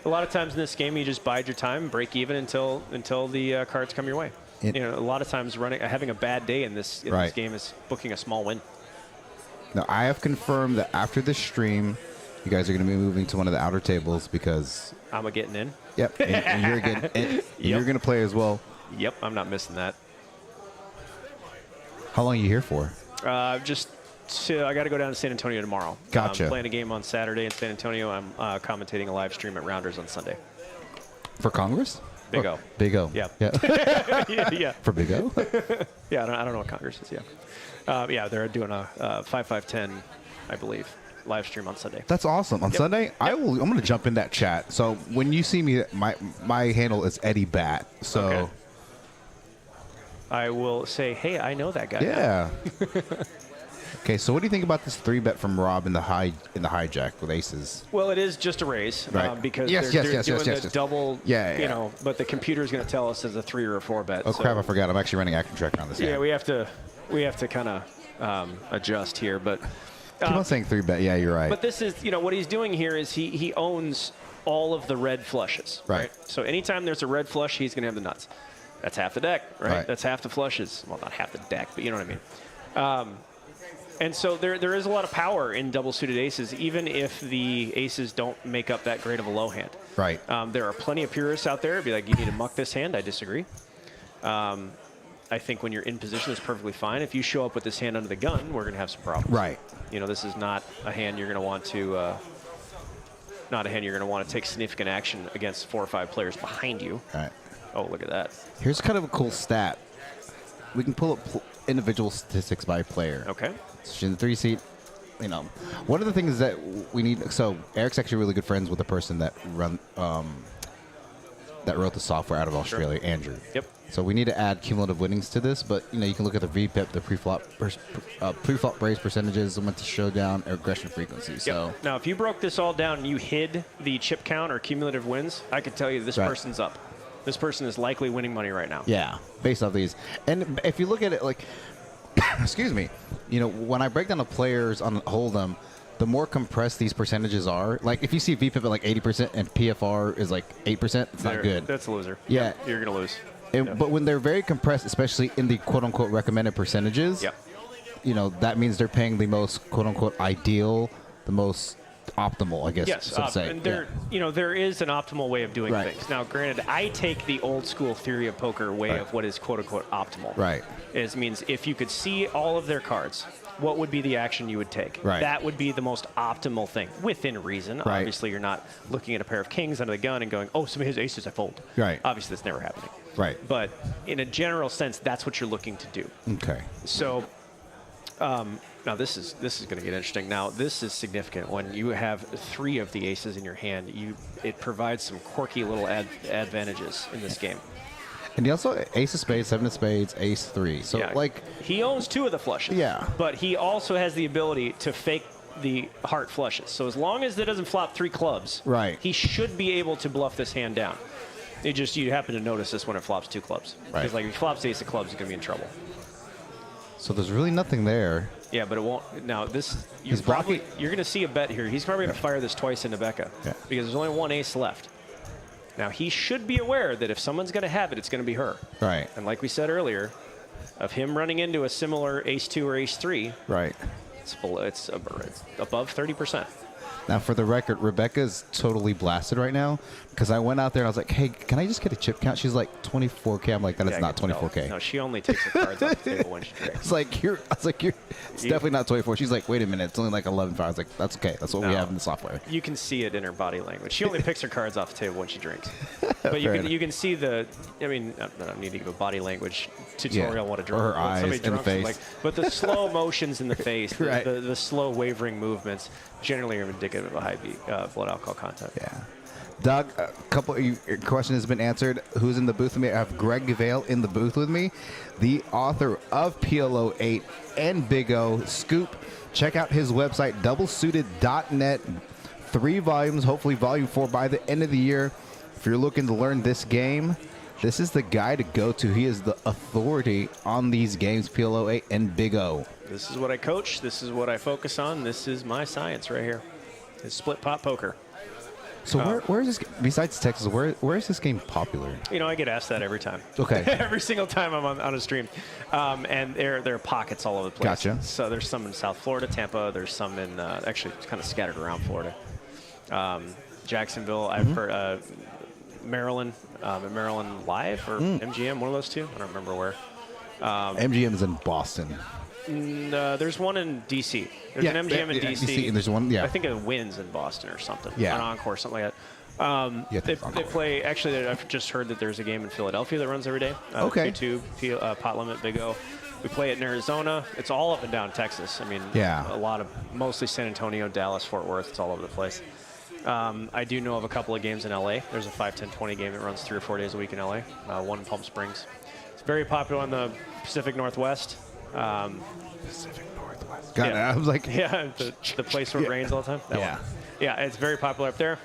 A lot of times in this game, you just bide your time, break even until the cards come your way. A lot of times having a bad day in this game is booking a small win. Now, I have confirmed that after this stream, you guys are going to be moving to one of the outer tables because I'm getting in. Yep, and you're getting, and you're going to play as well. Yep, I'm not missing that. How long are you here for? I got to go down to San Antonio tomorrow. Gotcha. I'm playing a game on Saturday in San Antonio. I'm commentating a live stream at Rounders on Sunday. For Congress? Big O. Big O. Yeah. Yeah. For Big O? Yeah, I don't know what Congress is. Yeah. They're doing a 5-5-10, I believe, live stream on Sunday. That's awesome. On Sunday, I'm going to jump in that chat. So when you see me, my handle is Eddie Bat. So okay. I will say, hey, I know that guy. Yeah. Okay, so what do you think about this 3-bet from Rob in the hijack with aces? Well, it is just a raise because they're doing the double. Yeah. But the computer is going to tell us as a 3 or a 4 bet. Oh crap! I forgot. I'm actually running action track on this. Yeah, we have to kind of adjust here, but keep on saying 3-bet. Yeah, you're right. But this is what he's doing here is he owns all of the red flushes. Right. So anytime there's a red flush, he's going to have the nuts. That's half the deck, right? That's half the flushes. Well, not half the deck, but you know what I mean. And so there is a lot of power in double-suited aces, even if the aces don't make up that great of a low hand. Right. There are plenty of purists out there. Be like, you need to muck this hand. I disagree. I think when you're in position, it's perfectly fine. If you show up with this hand under the gun, we're going to have some problems. Right. This is not a hand you're going to want to take significant action against 4 or 5 players behind you. Right. Oh, look at that. Here's kind of a cool stat. We can pull up individual statistics by player. Okay. So in the 3 seat, one of the things that we need. So Eric's actually really good friends with the person that that wrote the software out of Australia, Andrew. Yep. So we need to add cumulative winnings to this, but you can look at the VPIP, the pre-flop raise percentages, the showdown, aggression frequency. So now, if you broke this all down and you hid the chip count or cumulative wins, I could tell you this person's up. This person is likely winning money right now. Yeah, based off these. And if you look at it like, excuse me, when I break down the players on Hold'em, the more compressed these percentages are, like if you see VPIP at like 80% and PFR is like 8%, it's not good. That's a loser. Yeah. You're going to lose. But when they're very compressed, especially in the quote-unquote recommended percentages, that means they're paying the most quote-unquote ideal, the most optimal, I guess. Yes, so to say. and there is an optimal way of doing things. Now, granted, I take the old school theory of poker way of what is quote-unquote optimal. Right. It means if you could see all of their cards, what would be the action you would take? Right. That would be the most optimal thing, within reason. Right. Obviously, you're not looking at a pair of kings under the gun and going, oh, somebody has aces, I fold. Right. Obviously, that's never happening. Right. But in a general sense, that's what you're looking to do. Okay. So now this is going to get interesting. Now, this is significant. When you have 3 of the aces in your hand, it provides some quirky little advantages in this game. And he also ace of spades, 7 of spades, ace 3. So he owns 2 of the flushes. Yeah. But he also has the ability to fake the heart flushes. So as long as it doesn't flop 3 clubs, he should be able to bluff this hand down. You happen to notice this when it flops 2 clubs. Right. Because if he flops ace of clubs, he's going to be in trouble. So there's really nothing there. Yeah, but it won't. Now you're going to see a bet here. He's probably going to fire this twice into Becca because there's only 1 ace left. Now, he should be aware that if someone's going to have it, it's going to be her. Right. And like we said earlier, of him running into a similar ace-2 or ace-3, it's above 30%. Now, for the record, Rebecca's totally blasted right now because I went out there and I was like, hey, can I just get a chip count? She's like 24K. I'm like, that is not 24K. No, she only takes her cards off the table when she drinks. It's definitely not 24. She's like, wait a minute, it's only like 11.5. I was like, that's okay. That's what we have in the software. You can see it in her body language. She only picks her cards off the table when she drinks. But you can see I don't need to give a body language tutorial on what a drunk. Or her eyes and the face. But the slow motions in the face, the slow wavering movements, generally are indicative of a high blood alcohol content. Yeah. Doug, a couple of your question has been answered. Who's in the booth with me? I have Greg Vale in the booth with me, the author of PLO 8 and Big O Scoop. Check out his website, doublesuited.net. 3 volumes, hopefully volume 4 by the end of the year. If you're looking to learn this game, this is the guy to go to. He is the authority on these games, PLO 8 and Big O. This is what I coach. This is what I focus on. This is my science right here. It's split pot poker. So where is this, besides Texas, where is this game popular? I get asked that every time. Okay. Every single time I'm on a stream. And there are pockets all over the place. Gotcha. So there's some in South Florida, Tampa. There's some in, actually kind of scattered around Florida. Jacksonville, I've heard, Maryland, Maryland Live or MGM, one of those 2. I don't remember where. MGM is in Boston. There's one in D.C. There's an MGM in D.C. And there's one, I think it wins in Boston or something. Yeah. An Encore, something like that. They play, actually, I've just heard that there's a game in Philadelphia that runs every day. Okay. Q2, Pot Limit, Big O. We play it in Arizona. It's all up and down Texas. I mean, a lot of, mostly San Antonio, Dallas, Fort Worth. It's all over the place. I do know of a couple of games in L.A. There's a 5, 10, 20 game that runs 3 or 4 days a week in L.A. One in Palm Springs. It's very popular in the Pacific Northwest. Pacific Northwest. Got it. I was like, the place where it rains all the time. That one. Yeah, it's very popular up there.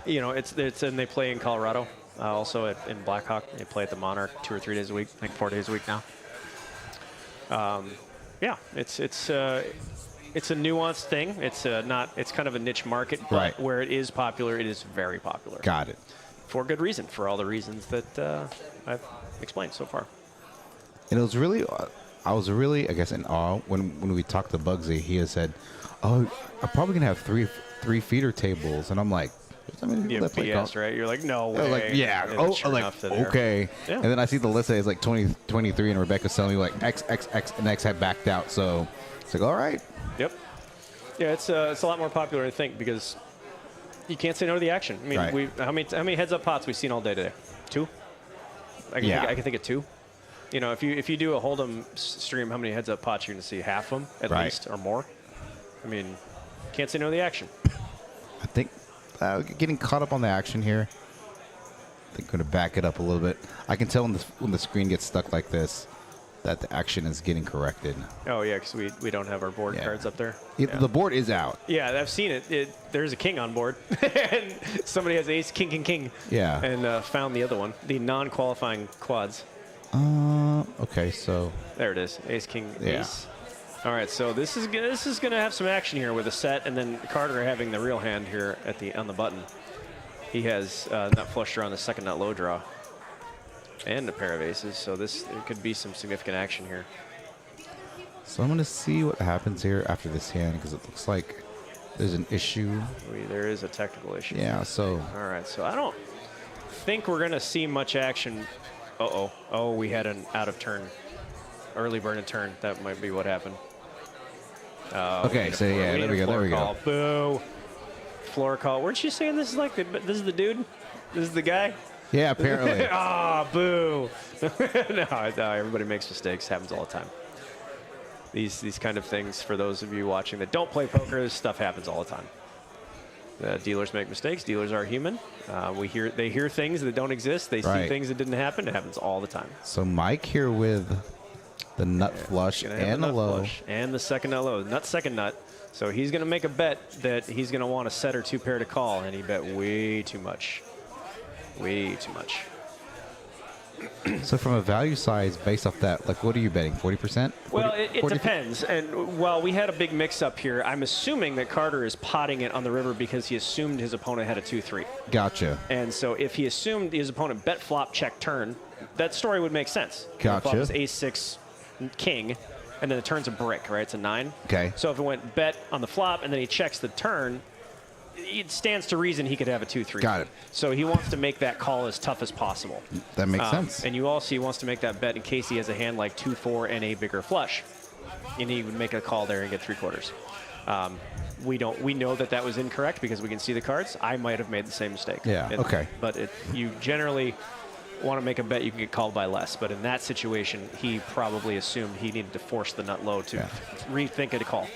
It's and they play in Colorado, also in Blackhawk. They play at the Monarch 2 or 3 days a week. I think 4 days a week now. It's a nuanced thing. It's kind of a niche market, but where it is popular, it is very popular. Got it. For good reason, for all the reasons that I've explained so far. And it was really, I was really, I guess, in awe when we talked to Bugsy. He had said, "Oh, I'm probably gonna have three feeder tables," and I'm like, BS, right? You're like, no way. Like, yeah. Okay. Yeah. And then I see the list is like 23, and Rebecca's telling me like X, and X had backed out. So it's like, all right. Yep. Yeah, it's a lot more popular, I think, because you can't say no to the action. I mean, how many heads-up pots we've seen all day today? 2? I can think of 2. If you do a Hold'em stream, how many heads-up pots you're going to see? Half of them, at least, or more. I mean, can't say no to the action. I think getting caught up on the action here. I'm going to back it up a little bit. I can tell when the screen gets stuck like this that the action is getting corrected. Oh, yeah, because we don't have our board Yeah. cards up there. The board is out. Yeah, I've seen it. There's a king on board, and somebody has ace, king, king, king. Yeah. And found the other one, the non-qualifying quads. Okay, so There it is, ace, king, Yeah. ace. All right, so this is gonna have some action here with a set, and then Carter having the real hand here on the button. He has nut flush draw on the second nut low draw, and a pair of aces. So there could be some significant action here. So I'm going to see what happens here after this hand because it looks like there's an issue. There is a technical issue. Yeah, so All right, so I don't think we're gonna see much action. Oh, we had an out of turn, early burn and turn. That might be what happened. okay, so yeah, there we go, there we go. Boo. Floor call. Weren't you saying this is like this is the dude? This is the guy? Yeah, apparently. Ah, boo. No, everybody makes mistakes. Happens all the time. These kind of things, for those of you watching that don't play poker, this stuff happens all the time. Dealers make mistakes. Dealers are human. They hear things that don't exist. They see Right. things that didn't happen. It happens all the time. So Mike here with the nut flush Gonna have and the nut low. flush and the second nut low. Nut, second nut. So he's going to make a bet that he's going to want a set or two pair to call, and he bet way too much. Way too much. So from a value size based off that, like what are you betting? 40%? Well, it depends. And while we had a big mix-up here, I'm assuming that Carter is potting it on the river because he assumed his opponent had a 2-3. Gotcha. And so if he assumed his opponent bet flop, check turn, that story would make sense. Gotcha. The flop is ace-6 king, and then the turn's a brick, right? It's a 9. Okay. So if it went bet on the flop and then he checks the turn, it stands to reason he could have a 2-3. Got it. So he wants to make that call as tough as possible. That makes sense. And he wants to make that bet in case he has a hand like 2-4 and a bigger flush. And he would make a call there and get 3/4. We know that was incorrect because we can see the cards. I might have made the same mistake. Yeah, okay. But you generally want to make a bet you can get called by less. But in that situation, he probably assumed he needed to force the nut low to rethink a call.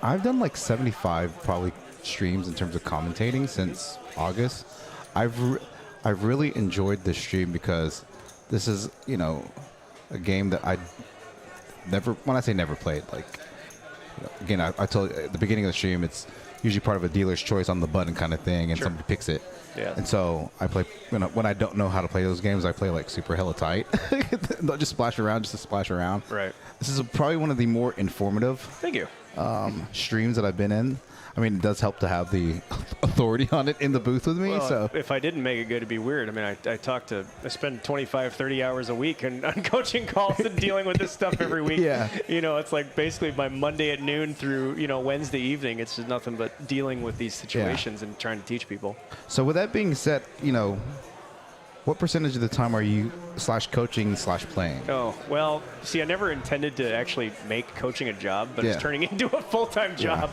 I've done like 75 probably streams in terms of commentating since August. I've really enjoyed this stream because this is, a game that I never, when I say never played, like, again, I told you at the beginning of the stream, it's usually part of a dealer's choice on the button kind of thing, and somebody picks it. Yeah. And so I play, when I don't know how to play those games, I play like super hella tight. They'll just splash around just to splash around. Right. This is probably one of the more informative Thank you. streams that I've been in. I mean, it does help to have the authority on it in the booth with me. Well, So if I didn't make it good, it'd be weird. I mean, I spend 25, 30 hours a week on coaching calls and dealing with this stuff every week. Yeah. It's like basically my Monday at noon through, Wednesday evening. It's just nothing but dealing with these situations and trying to teach people. So with that being said, what percentage of the time are you /coaching/playing? Oh, well, see, I never intended to actually make coaching a job, but Yeah. it's turning into a full-time job.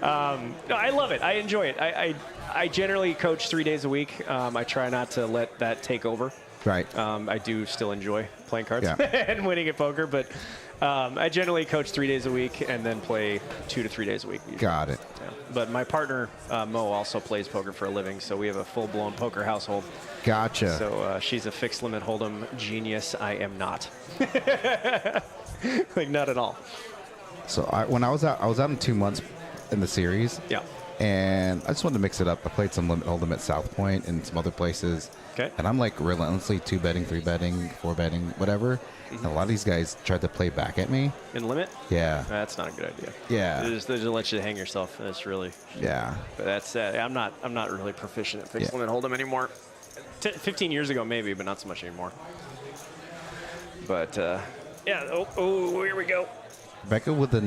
No, I love it. I enjoy it. I generally coach 3 days a week. I try not to let that take over. Right. I do still enjoy playing cards Yeah. and winning at poker, but I generally coach 3 days a week and then play 2 to 3 days a week. Usually. Got it. Yeah. But my partner, Mo, also plays poker for a living, so we have a full-blown poker household. Gotcha. So she's a fixed limit hold'em genius. I am not. Like, not at all. So when I was out in 2 months in the series. Yeah. And I just wanted to mix it up. I played some limit hold'em at South Point and some other places. Okay. And I'm like relentlessly 2 betting, 3 betting, 4 betting, whatever. And a lot of these guys tried to play back at me. In limit? Yeah. That's not a good idea. Yeah. They just let you hang yourself. That's really. Yeah. But that's I'm not really proficient at fixed Yeah. limit hold'em anymore. 15 years ago maybe, but not so much anymore. But yeah. Oh, here we go. Becca with the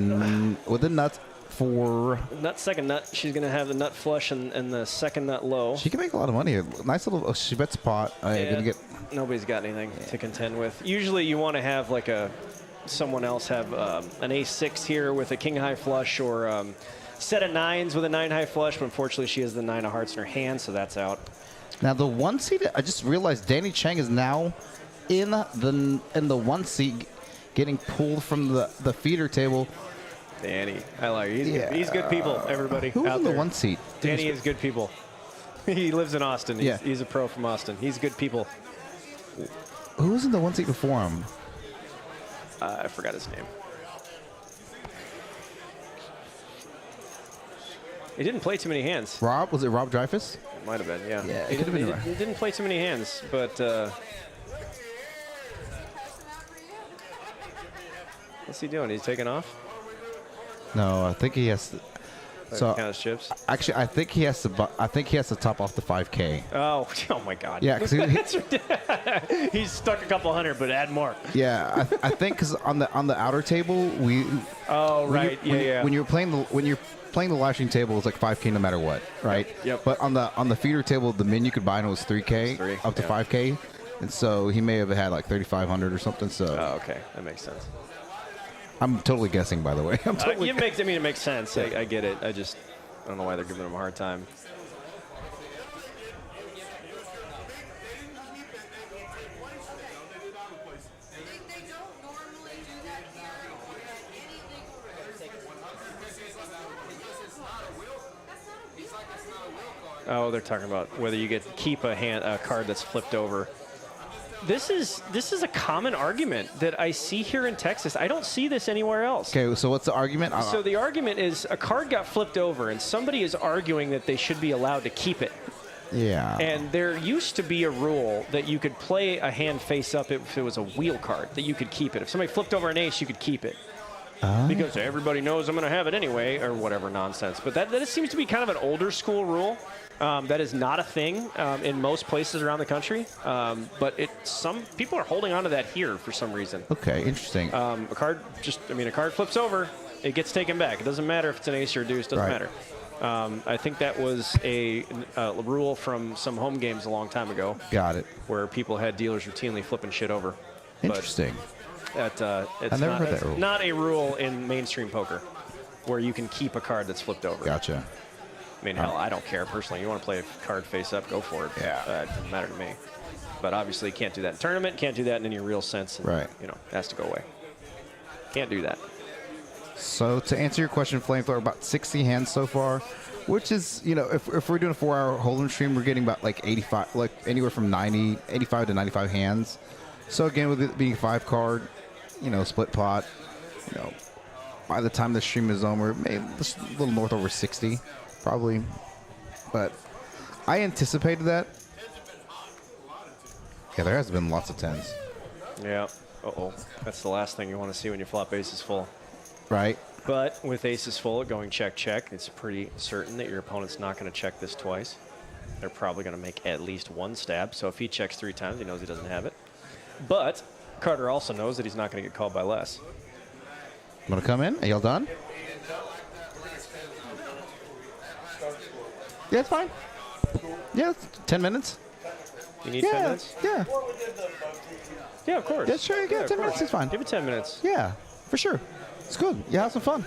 nuts for. Nut, second nut. She's gonna have the nut flush and the second nut low. She can make a lot of money here. Nice little. Oh, she bets pot. Yeah, Gonna get. nobody's got anything to contend with. Usually you want to have like someone else have an ace-6 here with a king high flush, or set of 9s with a 9 high flush, but unfortunately she has the 9 of hearts in her hand, so that's out. Now the 1 seat. I just realized Danny Chang is now in the 1 seat, getting pulled from the feeder table. Danny, I like. He's good people. Everybody Who's out in the there. 1 seat? Danny is good people. He lives in Austin. Yeah. He's a pro from Austin. He's good people. Who was in the one seat before him? I forgot his name. He didn't play too many hands. Rob? Was it Rob Dreyfus? It might have been, yeah. Yeah, it he, could've been didn't, right. he didn't play too many hands, but what's he doing? He's taking off? No, I think he has. So Count his chips. actually, I think he has to. I think he has to top off the 5K. Oh my God. Yeah, because He's stuck a couple hundred, but add more. yeah, I think because on the outer table we. Oh, right. Yeah. When you're playing the live stream table, it's like 5K no matter what, right? Yep. But on the feeder table, the min you could buy was 3K Three, up to yeah. 5K, and so he may have had like 3,500 or something. So Oh, okay. That makes sense. I'm totally guessing, by the way. I'm totally It makes sense. I get it. I don't know why they're giving him a hard time. Oh, they're talking about whether you get to keep a card that's flipped over. This is a common argument that I see here in Texas. I don't see this anywhere else. Okay, so what's the argument? So the argument is a card got flipped over, and somebody is arguing that they should be allowed to keep it. Yeah. And there used to be a rule that you could play a hand face up if it was a wheel card, that you could keep it. If somebody flipped over an ace, you could keep it. Because everybody knows I'm going to have it anyway, or whatever nonsense. But that seems to be kind of an older school rule. That is not a thing in most places around the country. But some people are holding on to that here for some reason. Okay, interesting. A card flips over, it gets taken back. It doesn't matter if it's an ace or a deuce, doesn't matter. I think that was a rule from some home games a long time ago. Got it. Where people had dealers routinely flipping shit over. Interesting. It's never heard that rule. not a rule in mainstream poker where you can keep a card that's flipped over. Gotcha. I mean, hell, I don't care personally. You want to play a card face up, go for it. Yeah. It doesn't matter to me. But obviously, you can't do that in tournament. Can't do that in any real sense. And, Right. It has to go away. Can't do that. So to answer your question, Flamethrower, about 60 hands so far, which is, if we're doing a 4-hour hold'em stream, we're getting about like 85, like anywhere from 85 to 95 hands. So again, with it being 5 card, split pot, by the time the stream is over, maybe just a little north over 60, probably. But I anticipated that. Yeah, there has been lots of 10s. Yeah. Uh-oh. That's the last thing you want to see when you flop aces full. Right? But with aces full going check, check, it's pretty certain that your opponent's not going to check this twice. They're probably going to make at least one stab. So if he checks 3 times, he knows he doesn't have it. But Carter also knows that he's not going to get called by less. Want to come in? Are y'all done? Yeah, it's fine. Yeah, 10 minutes. You need 10 minutes? Yeah. Yeah, of course. Yeah, sure. Yeah, 10 minutes is fine. Give it 10 minutes. Yeah, for sure. It's good. Yeah, have some fun.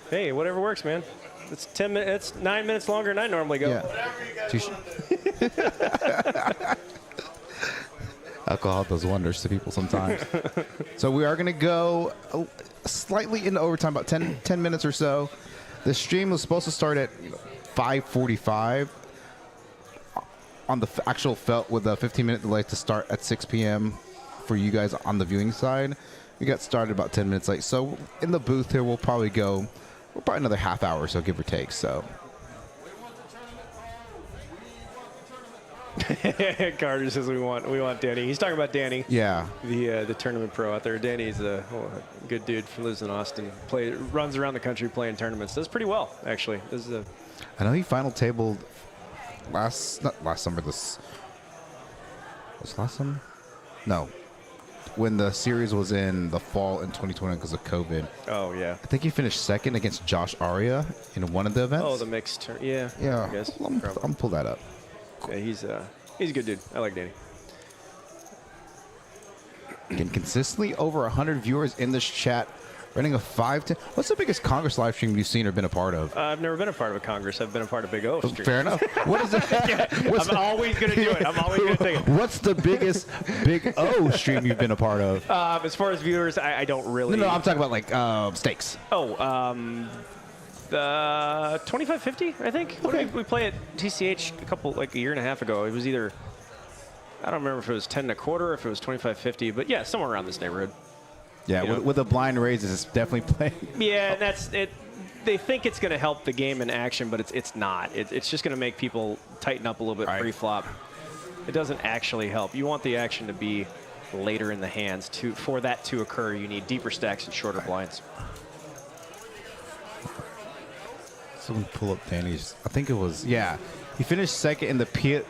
Hey, whatever works, man. It's 10 minutes. It's 9 minutes longer than I normally go. Yeah. Alcohol does wonders to people sometimes. So we are going to go slightly into overtime, about 10 minutes or so. The stream was supposed to start at 5:45 on the actual felt with a 15-minute delay to start at 6 p.m. for you guys on the viewing side. We got started about 10 minutes late. So in the booth here, we'll probably another half hour or so, give or take. So. Carter says we want Danny. He's talking about Danny. Yeah. The tournament pro out there. Danny's a good dude. Lives in Austin. Runs around the country playing tournaments. Does pretty well, actually. I know he final tabled not last summer. Was last summer? No. When the series was in the fall in 2020 because of COVID. Oh, yeah. I think he finished second against Josh Aria in one of the events. Oh, the mixed turn. Yeah. Yeah. I guess. I'm gonna pull that up. Yeah, he's a good dude. I like Danny. Again, consistently over 100 viewers in this chat, running a 5-10. What's the biggest Congress live stream you've seen or been a part of? I've never been a part of a Congress. I've been a part of Big O stream. Fair enough. What is it? I'm always going to do it. I'm always going to take it. What's the biggest Big O stream you've been a part of? As far as viewers, I don't really. No, I'm talking about like stakes. 2550, I think. What did we play at TCH a year and a half ago? It was either, I don't remember if it was 10 and a quarter or if it was 2550, but yeah, somewhere around this neighborhood. Yeah, with the blind raises, it's definitely playing. Yeah, and that's it. They think it's going to help the game in action, but it's not. It's just going to make people tighten up a little bit pre-flop. It doesn't actually help. You want the action to be later in the hands. For that to occur, you need deeper stacks and shorter blinds. Someone pull up Danny's. I think it was, yeah. He finished second in the 10K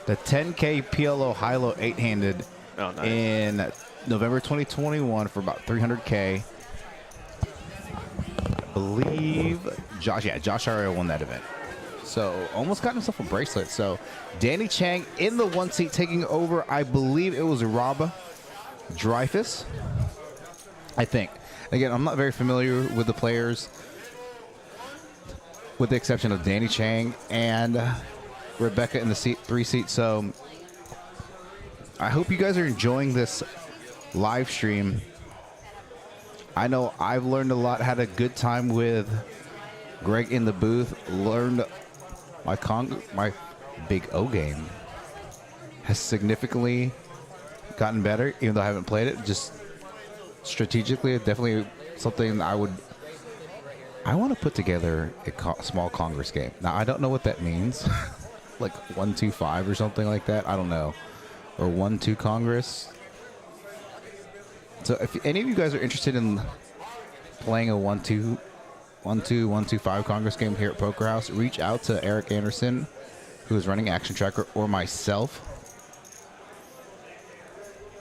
PLO high-low 8-handed in November 2021 for about 300K. I believe Josh already won that event. So almost got himself a bracelet. So Danny Chang in the 1 seat taking over. I believe it was Rob Dreyfus, I think. Again, I'm not very familiar with the players, with the exception of Danny Chang and Rebecca in the 3 seat. So I hope you guys are enjoying this live stream. I know I've learned a lot, had a good time with Greg in the booth, learned my Big O game has significantly gotten better, even though I haven't played it. Just strategically, definitely something I want to put together a small Congress game. Now, I don't know what that means. Like 1-2-5 or something like that. I don't know. Or 1-2 Congress. So if any of you guys are interested in playing a 1-2-5 Congress game here at Poker House, reach out to Eric Anderson, who is running Action Tracker, or myself.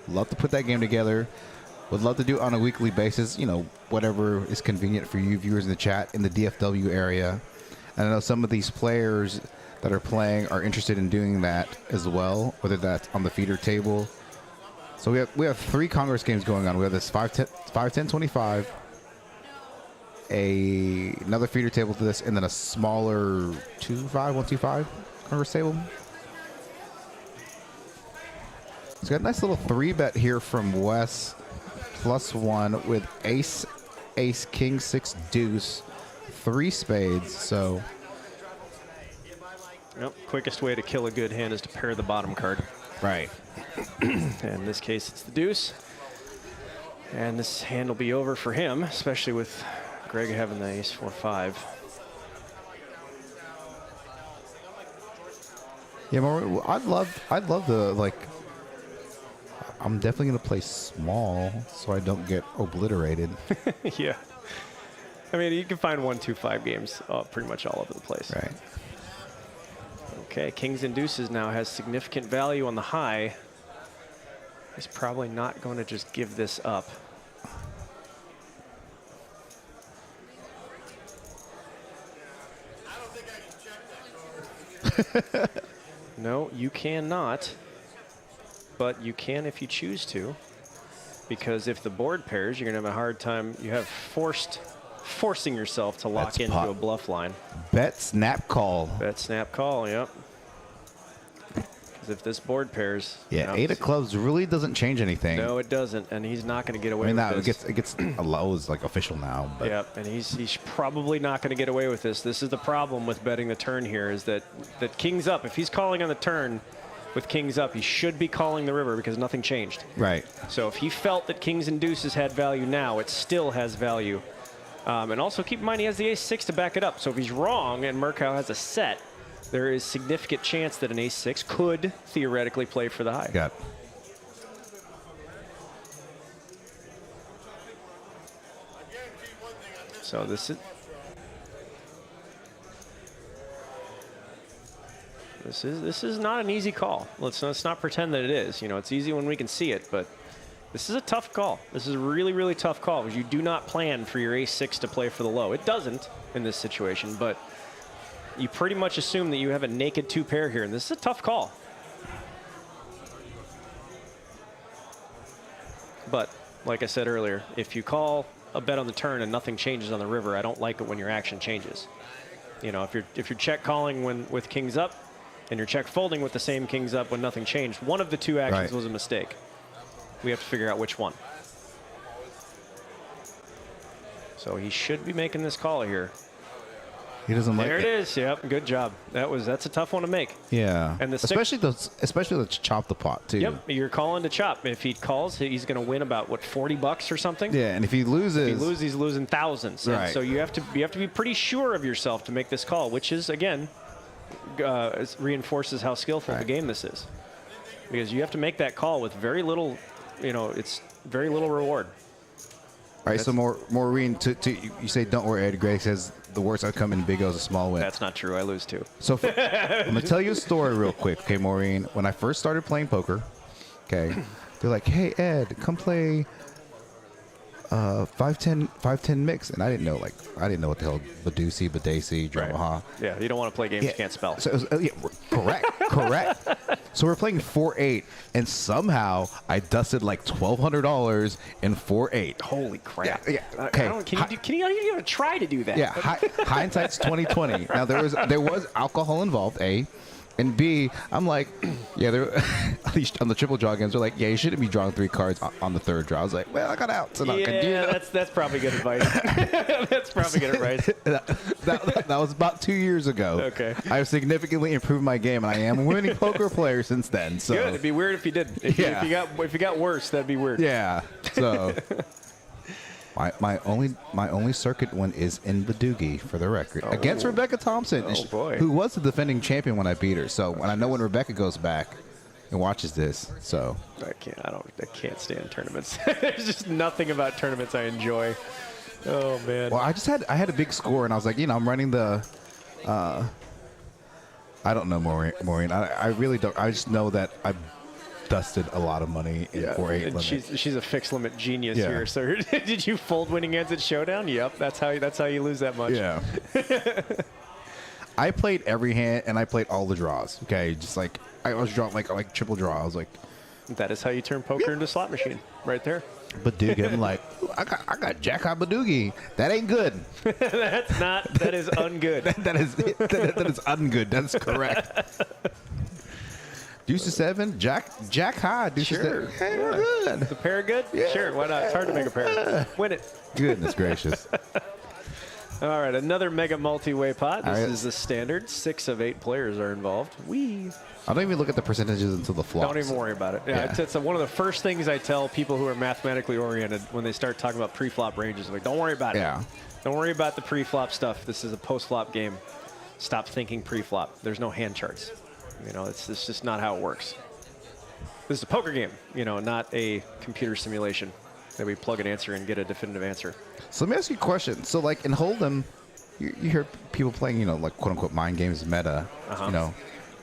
Love to put that game together. Would love to do it on a weekly basis, you know, whatever is convenient for you viewers in the chat in the DFW area. And I know some of these players that are playing are interested in doing that as well, whether that's on the feeder table. So we have 3 Congress games going on. We have this 5-10-25, another feeder table to this, and then a smaller 1-2-5 Congress table. He's got a nice little 3-bet here from Wes, +1 with ace, king, 6, deuce, 3 spades. So, yep, quickest way to kill a good hand is to pair the bottom card. right. In this case, it's the deuce. And this hand will be over for him, especially with Greg having the ace 4-5. Yeah, I'd love to, like, I'm definitely going to play small so I don't get obliterated. Yeah. I mean, you can find 1-2-5 games pretty much all over the place. Right. Okay, kings and deuces now has significant value on the high. He's probably not going to just give this up. No, you cannot. But you can if you choose to. Because if the board pairs, you're going to have a hard time. You have forcing yourself to lock into a bluff line. Bet, snap, call. Bet, snap, call, yep. Because if this board pairs... Yeah, 8 of clubs really doesn't change anything. No, it doesn't, and he's not going to get away with this. It gets a low is like official now. But. Yep, and he's probably not going to get away with this. This is the problem with betting the turn here, is that king's up. If he's calling on the turn with kings up, he should be calling the river because nothing changed. Right. So if he felt that kings and deuces had value now, it still has value. And also keep in mind he has the ace-6 to back it up. So if he's wrong and Murkow has a set, there is significant chance that an ace-6 could theoretically play for the high. Got. So this is not an easy call. Let's not pretend that it is. You know, it's easy when we can see it, but this is a tough call. This is a really, really tough call because you do not plan for your ace-6 to play for the low. It doesn't in this situation, but you pretty much assume that you have a naked 2-pair here, and this is a tough call. But like I said earlier, if you call a bet on the turn and nothing changes on the river, I don't like it when your action changes. You know, if you're check calling with kings up and you're check folding with the same kings up when nothing changed, one of the 2 actions was a mistake. We have to figure out which one. So he should be making this call here. He doesn't like There it is. Yep, good job. That's a tough one to make. Yeah, And the especially the chop the pot too. Yep, you're calling to chop. If he calls, he's going to win about what, $40 or something. Yeah, and if he loses, He's losing thousands. And Right. so you have to be pretty sure of yourself to make this call, which is again reinforces how skillful the game this is, because you have to make that call with very little. It's very little reward. All right, so Maureen, you say don't worry, Ed. Greg says the worst outcome in Big O is a small win. That's not true. I lose too. So I'm going to tell you a story real quick, okay, Maureen? When I first started playing poker, okay, they're like, hey, Ed, come play 5-10 mix. And I didn't know what the hell Badoosie, Dramaha. Yeah, you don't want to play games you can't spell. So it was, correct. So we're playing 4-8, and somehow I dusted like $1,200 in 4-8. Holy crap! Yeah. Okay. Can you even try to do that? Yeah. Hindsight's 2020. Now there was alcohol involved. A. And B, I'm like, yeah, they're at least on the triple draw games, they're like, yeah, you shouldn't be drawing 3 cards on the third draw. I was like, well, I got out, so not good. That's probably good advice. That's probably good advice. that was about 2 years ago. Okay. I've significantly improved my game, and I am a winning poker player since then. So Good. It'd be weird if you didn't. If you got worse, that'd be weird. yeah. So my only circuit win is in Badoogie, for the record, against Rebecca Thompson, boy. who was the defending champion when I beat her. So when I know when Rebecca goes back and watches this, so I can't stand tournaments. There's just nothing about tournaments I enjoy. Oh man. well, I had a big score, and I was like, I'm running the. I don't know, Maureen. I really don't. I just know that I dusted a lot of money in 4-8 and limit. she's a fixed limit genius Yeah. here. So did you fold winning hands at Showdown? Yep, that's how you lose that much. Yeah. I played every hand, and I played all the draws. Okay, just like I was drawing like triple draw. I was like, That is how you turn poker into a slot machine, right there. Badoogie. I'm like, I got Jack on Badoogie. That ain't good. That is ungood. that is ungood. That's correct. Deuce to 7, Jack high. Deuce to 7. Hey, we're good. The pair good? Yeah. Sure, why not? It's hard to make a pair. Win it. Goodness gracious. All right, another mega multi-way pot. This All right. is the standard. 6 of 8 players are involved. I don't even look at the percentages until the flop. Don't even worry about it. Yeah, Yeah. It's one of the first things I tell people who are mathematically oriented when they start talking about pre-flop ranges. I'm like, don't worry about it. Yeah. Don't worry about the pre-flop stuff. This is a post-flop game. Stop thinking pre-flop. There's no hand charts. It's just not how it works. This is a poker game, not a computer simulation that we plug an answer and get a definitive answer. So let me ask you a question. So like in Hold'em, you hear people playing, like quote unquote mind games meta.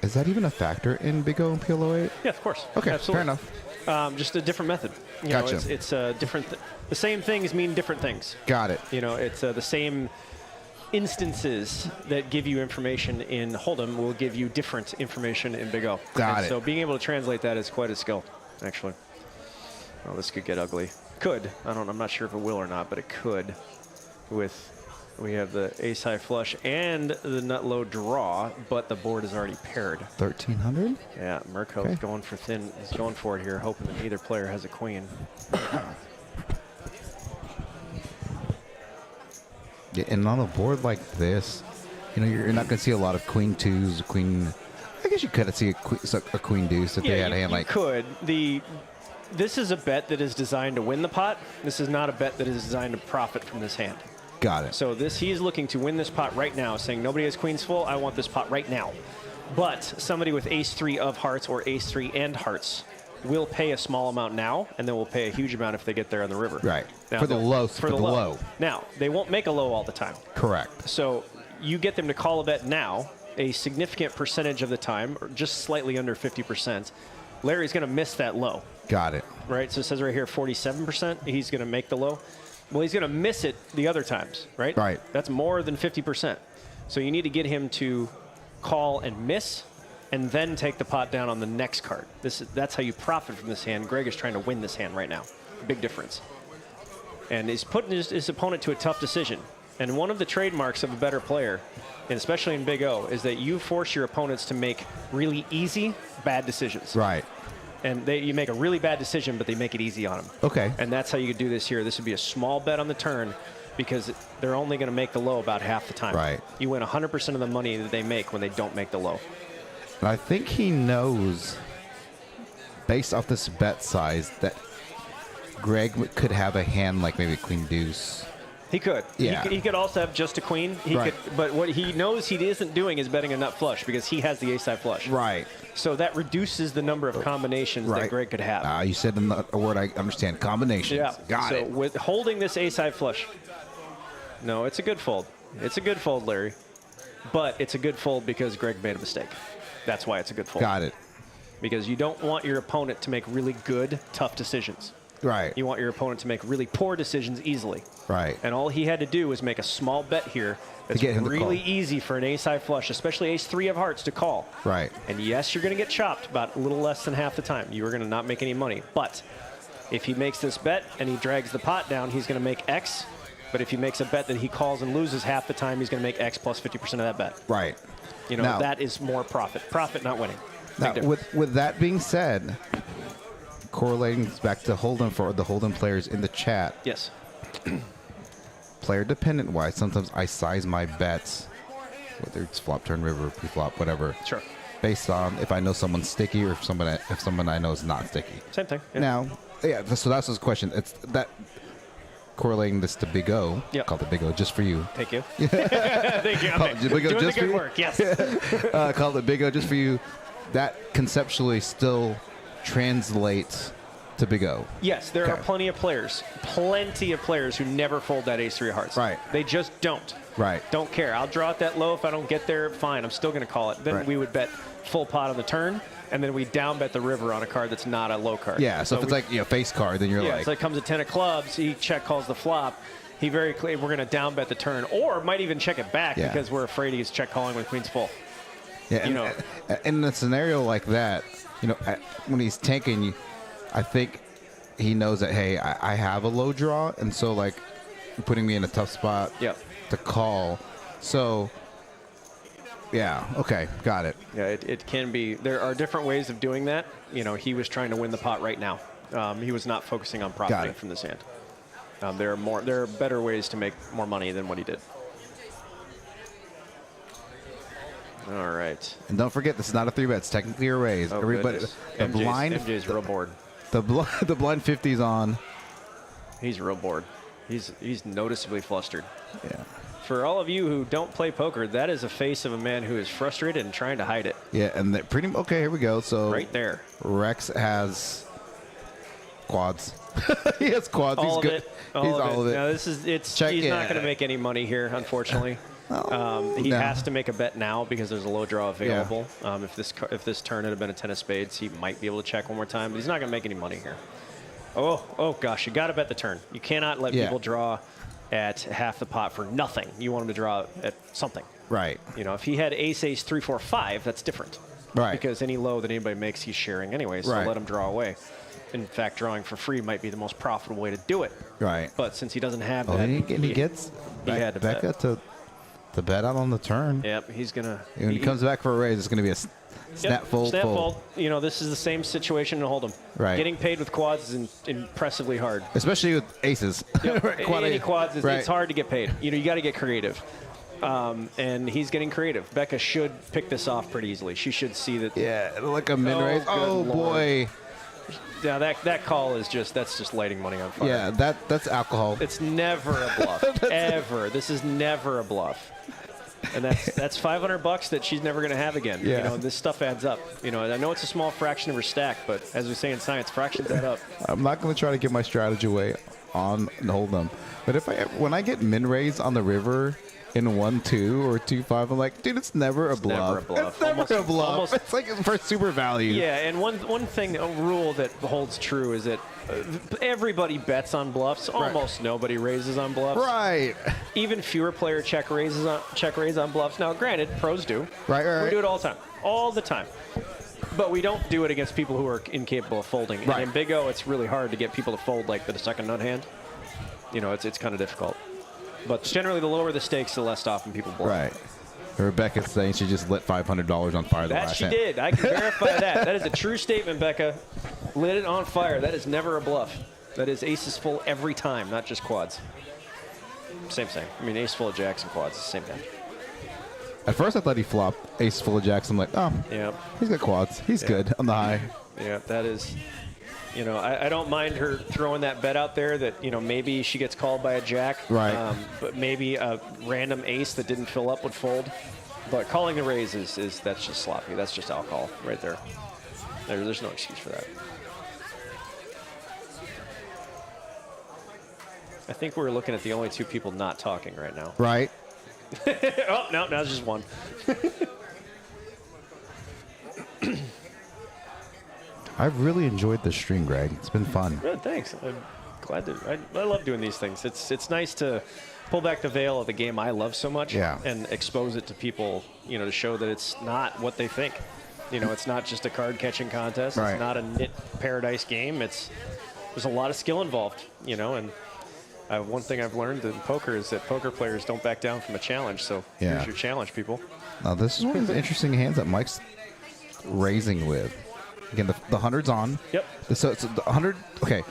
Is that even a factor in Big O and PLO8? Yeah, of course. Okay, absolutely. fair enough. Just a different method. Gotcha. It's a different. The same things mean different things. Got it. It's the same instances that give you information in Hold'em will give you different information in Big O. Got it. So being able to translate that is quite a skill, actually. Oh, this could get ugly. Could. I'm not sure if it will or not, but it could. We have the ace high flush and the nut low draw, but the board is already paired. 1,300? Yeah, Mirko is going for thin. He's going for it here, hoping that neither player has a queen. Yeah, and on a board like this, you're not going to see a lot of queen twos, queen. I guess you could see a queen deuce if they had a hand like. You could. This is a bet that is designed to win the pot. This is not a bet that is designed to profit from this hand. Got it. So he is looking to win this pot right now, saying nobody has queens full. I want this pot right now. But somebody with ace-3 of hearts or ace-3 and hearts will pay a small amount now, and then will pay a huge amount if they get there on the river. Right. Now, For the low. Now, they won't make a low all the time. Correct. So you get them to call a bet now, a significant percentage of the time, or just slightly under 50%. Larry's going to miss that low. Got it. Right? So it says right here 47%. He's going to make the low. Well, he's going to miss it the other times, right? Right. That's more than 50%. So you need to get him to call and miss, and then take the pot down on the next card. That's how you profit from this hand. Greg is trying to win this hand right now. Big difference. And he's putting his opponent to a tough decision. And one of the trademarks of a better player, and especially in Big O, is that you force your opponents to make really easy, bad decisions. Right. And you make a really bad decision, but they make it easy on them. Okay. And that's how you could do this here. This would be a small bet on the turn. because they're only going to make the low about half the time. Right. You win 100% of the money that they make when they don't make the low. And I think he knows, based off this bet size, that Greg could have a hand like maybe Queen Deuce. He could. Yeah. He could also have just a queen. Right. But what he knows he isn't doing is betting a nut flush because he has the ace-high flush. Right. So that reduces the number of combinations that Greg could have. You said a word I understand. Combinations. Yeah. Got it. So with holding this ace-high flush, no, it's a good fold. It's a good fold, Larry. But it's a good fold because Greg made a mistake. That's why it's a good fold. Got it. Because you don't want your opponent to make really good, tough decisions. Right. You want your opponent to make really poor decisions easily. Right. And all he had to do was make a small bet here that's get him to really call. easy for an ace-high flush, especially ace-3 of hearts to call. Right. And yes, you're going to get chopped about a little less than half the time. You are going to not make any money. But if he makes this bet and he drags the pot down, he's going to make X. But if he makes a bet that he calls and loses half the time, he's going to make X plus 50% of that bet. Right. You know, Now- that is more profit. Profit, not winning. Now, Big difference. with that being said, correlating back to Hold'em for the Hold'em players in the chat, Yes. player dependent wise, sometimes I size my bets, whether it's flop, turn, river, pre-flop, whatever, Sure. based on if I know someone's sticky or if someone I know is not sticky. Same thing. Yeah. Now, so that's his question. It's that correlating this to Big O. Yep. Called the Big O just for you. Thank you. Thank you. Oh, Okay. Big O Doing just the for good you? work. Yes. Called it Big O just for you. That conceptually still translates to Big O. Yes, there are Okay. plenty of players who never fold that ace-3 of hearts. Right. They just don't. Right. Don't care. I'll draw it that low. If I don't get there, fine. I'm still going to call it. Then Right. we would bet full pot on the turn, and then we down bet the river on a card that's not a low card. Yeah. So if it's like face card, then you're yeah, like, so it comes a 10 of clubs. He check calls the flop. He very clear we're going to down bet the turn, or might even check it back Yeah. because we're afraid he's check calling when queen's full. yeah. you know. In a scenario like that, when he's tanking, I think he knows that, hey, I have a low draw, and so like putting me in a tough spot Yep. to call. So, yeah, okay, got it. Yeah, it can be. There are different ways of doing that. He was trying to win the pot right now. He was not focusing on profiting it. from this hand. There are better ways to make more money than what he did. All right. And don't forget, this is not a 3-bet. It's technically a raise. Oh, Everybody, goodness. the blind, MJ's real bored. the blind 50's on. He's real bored. He's noticeably flustered. Yeah. For all of you who don't play poker, that is a face of a man who is frustrated and trying to hide it. Yeah, and okay, here we go. So Right there. Rex has quads. He has quads. All He's of good. it. He's all of it. Now he's Check not it. going to make any money here, unfortunately. He no. has to make a bet now because there's a low draw available. If this turn had been a 10 of spades, he might be able to check one more time, but he's not going to make any money here. Oh gosh, you got to bet the turn. You cannot let people draw at half the pot for nothing. You want him to draw at something. Right. If he had ace, 3, 4, 5, that's different. Right. Because any low that anybody makes, he's sharing anyway, so Right. let him draw away. In fact, drawing for free might be the most profitable way to do it. Right. But since he doesn't have Oh, that, and he gets had to bet. Becca to bet out on the turn. Yep, he's gonna. When he comes back for a raise, it's going to be a snap fold. Snap fold. This is the same situation to Hold'em. Right. Getting paid with quads is impressively hard. Especially with aces. Yep. Quad Any ace. quads, Right. it's hard to get paid. You got to get creative. And he's getting creative. Becca should pick this off pretty easily. She should see that. Yeah, like a mid raise. good Oh, Lord. boy. Yeah, that call is that's lighting money on fire. Yeah, that's alcohol. It's never a bluff. Ever. This is never a bluff. And that's $500 that she's never going to have again. Yeah. This stuff adds up. I know it's a small fraction of her stack, but as we say in science, fractions add up. I'm not going to try to give my strategy away on Hold'em. But when I get min raise on the river in 1-2 or 2-5, I'm like, dude, it's never a bluff. never a bluff. It's never a bluff. Almost- It's like for super value. Yeah, and one thing, a rule that holds true is that everybody bets on bluffs. Almost nobody raises on bluffs. Right. Even fewer player check raise on bluffs. Now, granted, pros do. Right. We do it all the time. But we don't do it against people who are incapable of folding. Right. And in Big O, it's really hard to get people to fold like the second nut hand. It's kind of difficult. But generally, the lower the stakes, the less often people bluff. Right. Rebecca's saying she just lit $500 on fire the That last she hand. did. I can verify that. That is a true statement, Becca. Lit it on fire. That is never a bluff. That is aces full every time, not just quads. Same. I mean, ace full of jacks and quads is the same hand. At first, I thought he flopped ace full of jacks. I'm like, oh, Yeah. he's got quads. He's good on the high. Yeah, that is, I don't mind her throwing that bet out there that, maybe she gets called by a jack. Right. But maybe a random ace that didn't fill up would fold. But calling the raise that's just sloppy. That's just alcohol right there. There's no excuse for that. I think we're looking at the only two people not talking right now. Right. Oh, no, now it's just one. I've really enjoyed the stream, Greg. It's been fun. Good, thanks. I'm glad to. I love doing these things. It's nice to pull back the veil of the game I love so much and expose it to people, to show that it's not what they think. It's not just a card catching contest. Right. It's not a nit paradise game. There's a lot of skill involved, and one thing I've learned in poker is that poker players don't back down from a challenge. So here's your challenge, people. Now, this is one of the interesting hands that Mike's raising with. Again, the 100's on. Yep. So it's the 100. Okay.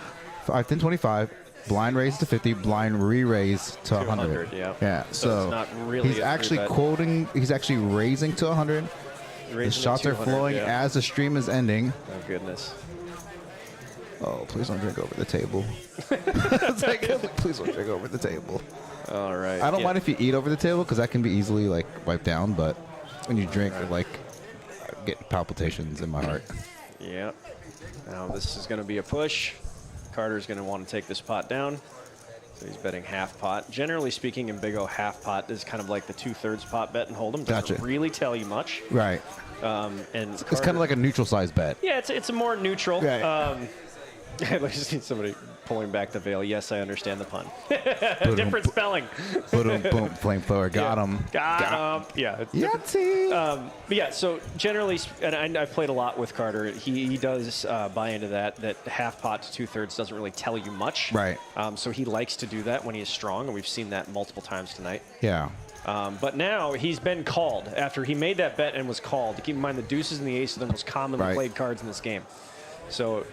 5, 10, 25. Blind raise to 50. Blind re-raise to 100. Yeah. So it's not really he's a actually three bet. quoting. He's actually raising to 100. The Raising to shots are 200, flowing yeah. as the stream is ending. Oh, goodness. Oh, please don't drink over the table. It's like, please don't drink over the table. All right. I don't mind if you eat over the table because that can be easily like wiped down. But when you drink, like, I get palpitations in my heart. Yeah. Now this is going to be a push. Carter's going to want to take this pot down. So he's betting half pot. Generally speaking, in Big O, half pot is kind of like the 2/3 pot bet and hold 'em. Doesn't really tell you much. Right. And It's kind of like a neutral size bet. Yeah, it's a more neutral. Right. I just need somebody pulling back the veil. Yes, I understand the pun. Different spelling. Boom, boom, flamethrower. Got him. Got him. Yeah. It's Yahtzee. But yeah, so generally, and I've played a lot with Carter. He does buy into that half pot to 2/3 doesn't really tell you much. Right. So he likes to do that when he is strong, and we've seen that multiple times tonight. Yeah. But now he's been called after he made that bet and was called. Keep in mind the deuces and the aces are the most commonly played cards in this game. So.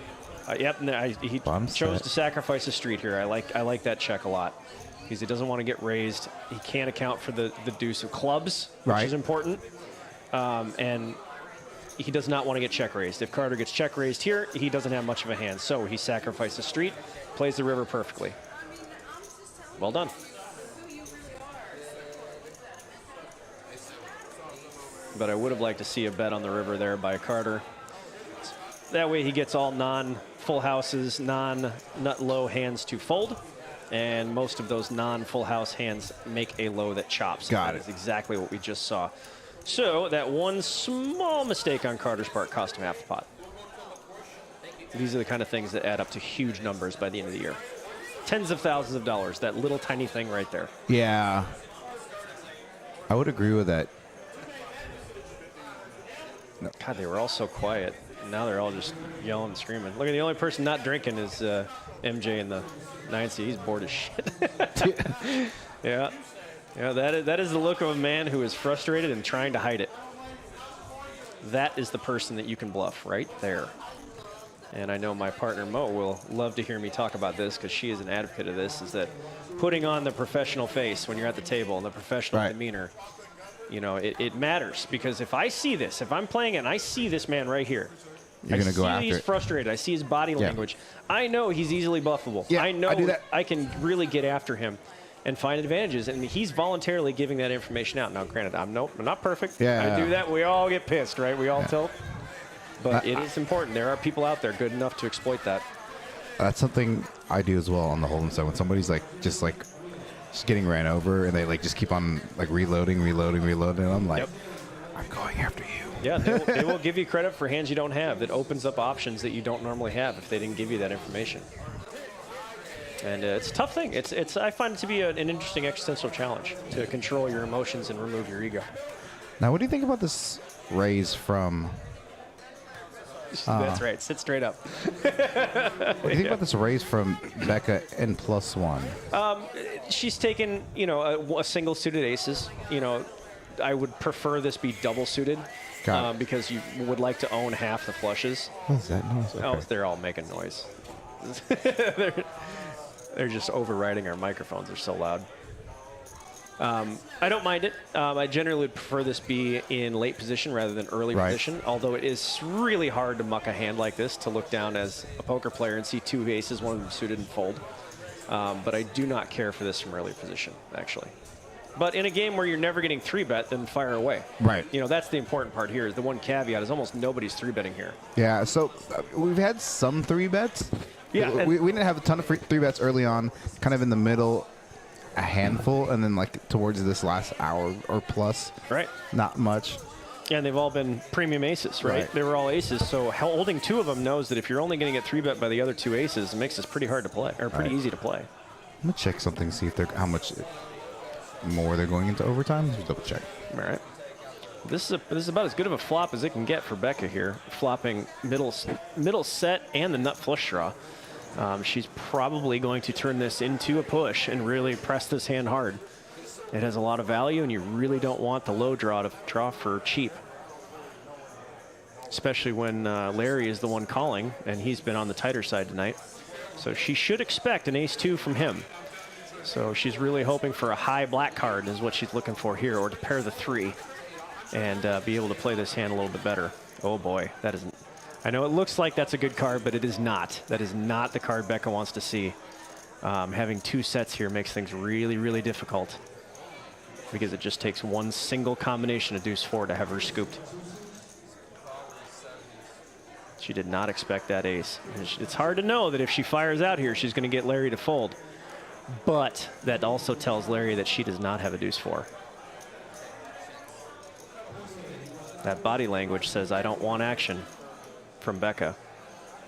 Yep, he chose to sacrifice a street here. I like that check a lot because he doesn't want to get raised. He can't account for the deuce of clubs, which is important, and he does not want to get check raised. If Carter gets check raised here, he doesn't have much of a hand. So he sacrificed the street, plays the river perfectly. Well done. But I would have liked to see a bet on the river there by Carter. That way he gets all non-full houses, non-nut low hands to fold. And most of those non-full house hands make a low that chops. Got it. That is exactly what we just saw. So that one small mistake on Carter's part cost him half the pot. These are the kind of things that add up to huge numbers by the end of the year. Tens of thousands of dollars, that little tiny thing right there. Yeah. I would agree with that. God, they were all so quiet. Now they're all just yelling and screaming. Look, at the only person not drinking is MJ in the 9C. He's bored as shit. Yeah. Yeah, that is the look of a man who is frustrated and trying to hide it. That is the person that you can bluff right there. And I know my partner Mo will love to hear me talk about this because she is an advocate of this, is that putting on the professional face when you're at the table and the professional demeanor, it matters. Because if I see this, if I'm playing it and I see this man right here, You're going to go after he's it. frustrated. I see his body language. I know he's easily buffable. Yeah, I know I do that. I can really get after him and find advantages. And he's voluntarily giving that information out. Now, granted, I'm not perfect. Yeah. I do that. We all get pissed, right? We all tilt. But it is important. There are people out there good enough to exploit that. That's something I do as well on the hold'em side. When somebody's just getting ran over and they just keep on reloading. And I'm like, I'm going after you. Yeah, they will give you credit for hands you don't have. That opens up options that you don't normally have if they didn't give you that information. And it's a tough thing. I find it to be an interesting existential challenge to control your emotions and remove your ego. Now, what do you think about this raise from... That's right. Sit straight up. What do you think about this raise from Becca N +1? She's taken, a single suited aces. I would prefer this be double suited because you would like to own half the flushes. What's that noise? Okay. Oh, they're all making noise. they're just overriding our microphones. They're so loud. I don't mind it. I generally prefer this be in late position rather than early position, although it is really hard to muck a hand like this, to look down as a poker player and see 2 aces, one of them suited, and fold. But I do not care for this from early position, actually. But in a game where you're never getting 3-bet, then fire away. Right. You know, that's the important part here. Is the one caveat is almost nobody's 3-betting here. Yeah, so we've had some 3-bets. Yeah. We didn't have a ton of 3-bets early on, kind of in the middle, a handful, and then like towards this last hour or plus. Right. Not much. And they've all been premium aces, right? They were all aces, so holding 2 of them knows that if you're only going to get 3-bet by the other 2 aces, it makes this pretty hard to play, or pretty easy to play. I'm going to check something, see if they're how much more they're going into overtime. Let's double check. All right. This is about as good of a flop as it can get for Becca here, flopping middle set and the nut flush draw. She's probably going to turn this into a push and really press this hand hard. It has a lot of value, and you really don't want the low draw to draw for cheap. Especially when Larry is the one calling, and he's been on the tighter side tonight. So she should expect an ace-2 from him. So she's really hoping for a high black card is what she's looking for here, or to pair the 3 and be able to play this hand a little bit better. Oh boy, that isn't. I know it looks like that's a good card, but it is not. That is not the card Becca wants to see. Having 2 sets here makes things really, really difficult, because it just takes one single combination of deuce-4 to have her scooped. She did not expect that ace. It's hard to know that if she fires out here, she's going to get Larry to fold. But that also tells Larry that she does not have a deuce-4. That body language says, I don't want action from Becca.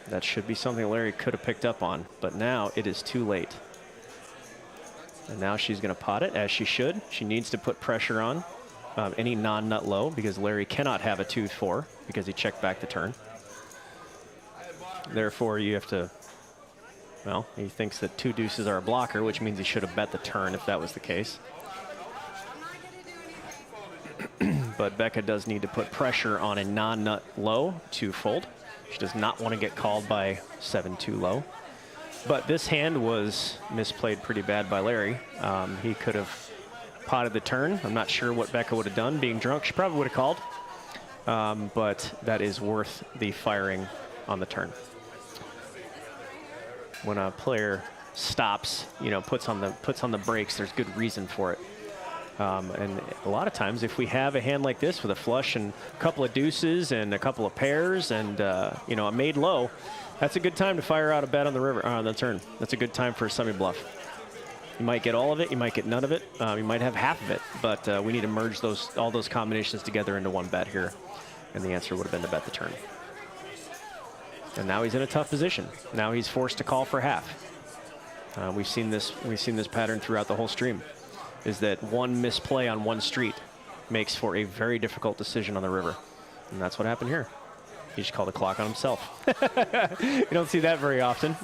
That should be something Larry could have picked up on, but now it is too late. And now she's going to pot it, as she should. She needs to put pressure on any non-nut low, because Larry cannot have a 2-4 because he checked back the turn. Therefore, you have to, well, he thinks that 2 deuces are a blocker, which means he should have bet the turn if that was the case. But Becca does need to put pressure on a non-nut low to fold. She does not want to get called by 7-2 low. But this hand was misplayed pretty bad by Larry. He could have potted the turn. I'm not sure what Becca would have done. Being drunk, she probably would have called. But that is worth the firing on the turn. When a player stops, you know, puts on the brakes, there's good reason for it. And a lot of times, if we have a hand like this with a flush and a couple of deuces and a couple of pairs and you know, a made low, that's a good time to fire out a bet on the river on the turn. That's a good time for a semi bluff. You might get all of it, you might get none of it, you might have half of it, but we need to merge all those combinations together into one bet here, and the answer would have been to bet the turn. And now he's in a tough position. Now he's forced to call for half. We've seen this pattern throughout the whole stream, is that one misplay on one street makes for a very difficult decision on the river. And that's what happened here. He just called the clock on himself. You don't see that very often.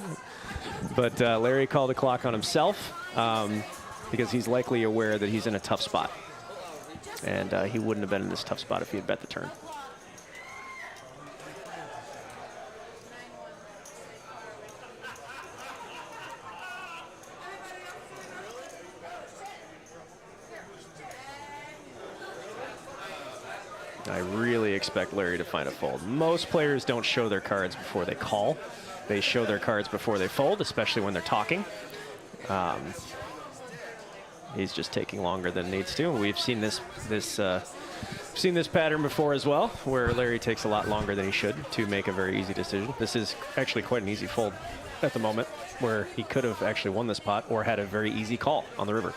But Larry called the clock on himself because he's likely aware that he's in a tough spot. And he wouldn't have been in this tough spot if he had bet the turn. I really expect Larry to find a fold. Most players don't show their cards before they call. They show their cards before they fold, especially when they're talking. He's just taking longer than needs to. We've seen this pattern before as well, where Larry takes a lot longer than he should to make a very easy decision. This is actually quite an easy fold at the moment, where he could have actually won this pot or had a very easy call on the river.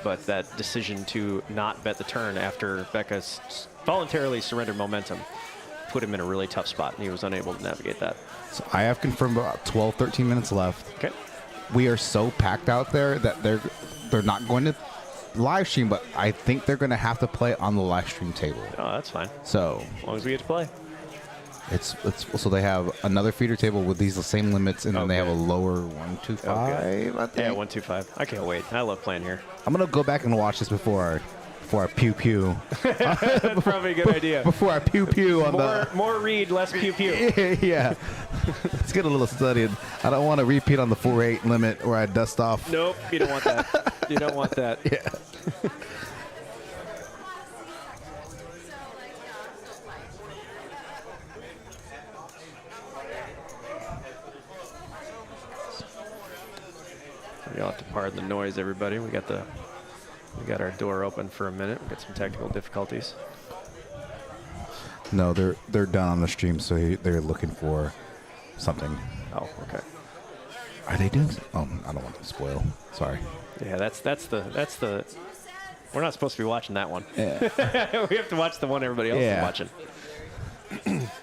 But that decision to not bet the turn after Becca's voluntarily surrendered momentum put him in a really tough spot, and he was unable to navigate that. So I have confirmed about 12, 13 minutes left. Okay. We are so packed out there that they're not going to live stream, but I think they're going to have to play on the live stream table. Oh, that's fine. So as long as we get to play. It's so they have another feeder table with these same limits, and then they have a lower 125. Okay. I think. Yeah, 125. I can't wait. I love playing here. I'm gonna go back and watch this before I pew pew. That's probably a good idea. Before I pew pew on more read, less pew pew. Yeah. Let's get a little studied. I don't want to repeat on the 4-8 limit where I dust off. Nope, you don't want that. You don't want that. Yeah. Pardon the noise, everybody. We got our door open for a minute. We got some technical difficulties. No, they're done on the stream, so they're looking for something. Oh, okay. Are they doing? Oh, I don't want to spoil. Sorry. Yeah, that's the. We're not supposed to be watching that one. Yeah. We have to watch the one everybody else Yeah. is watching.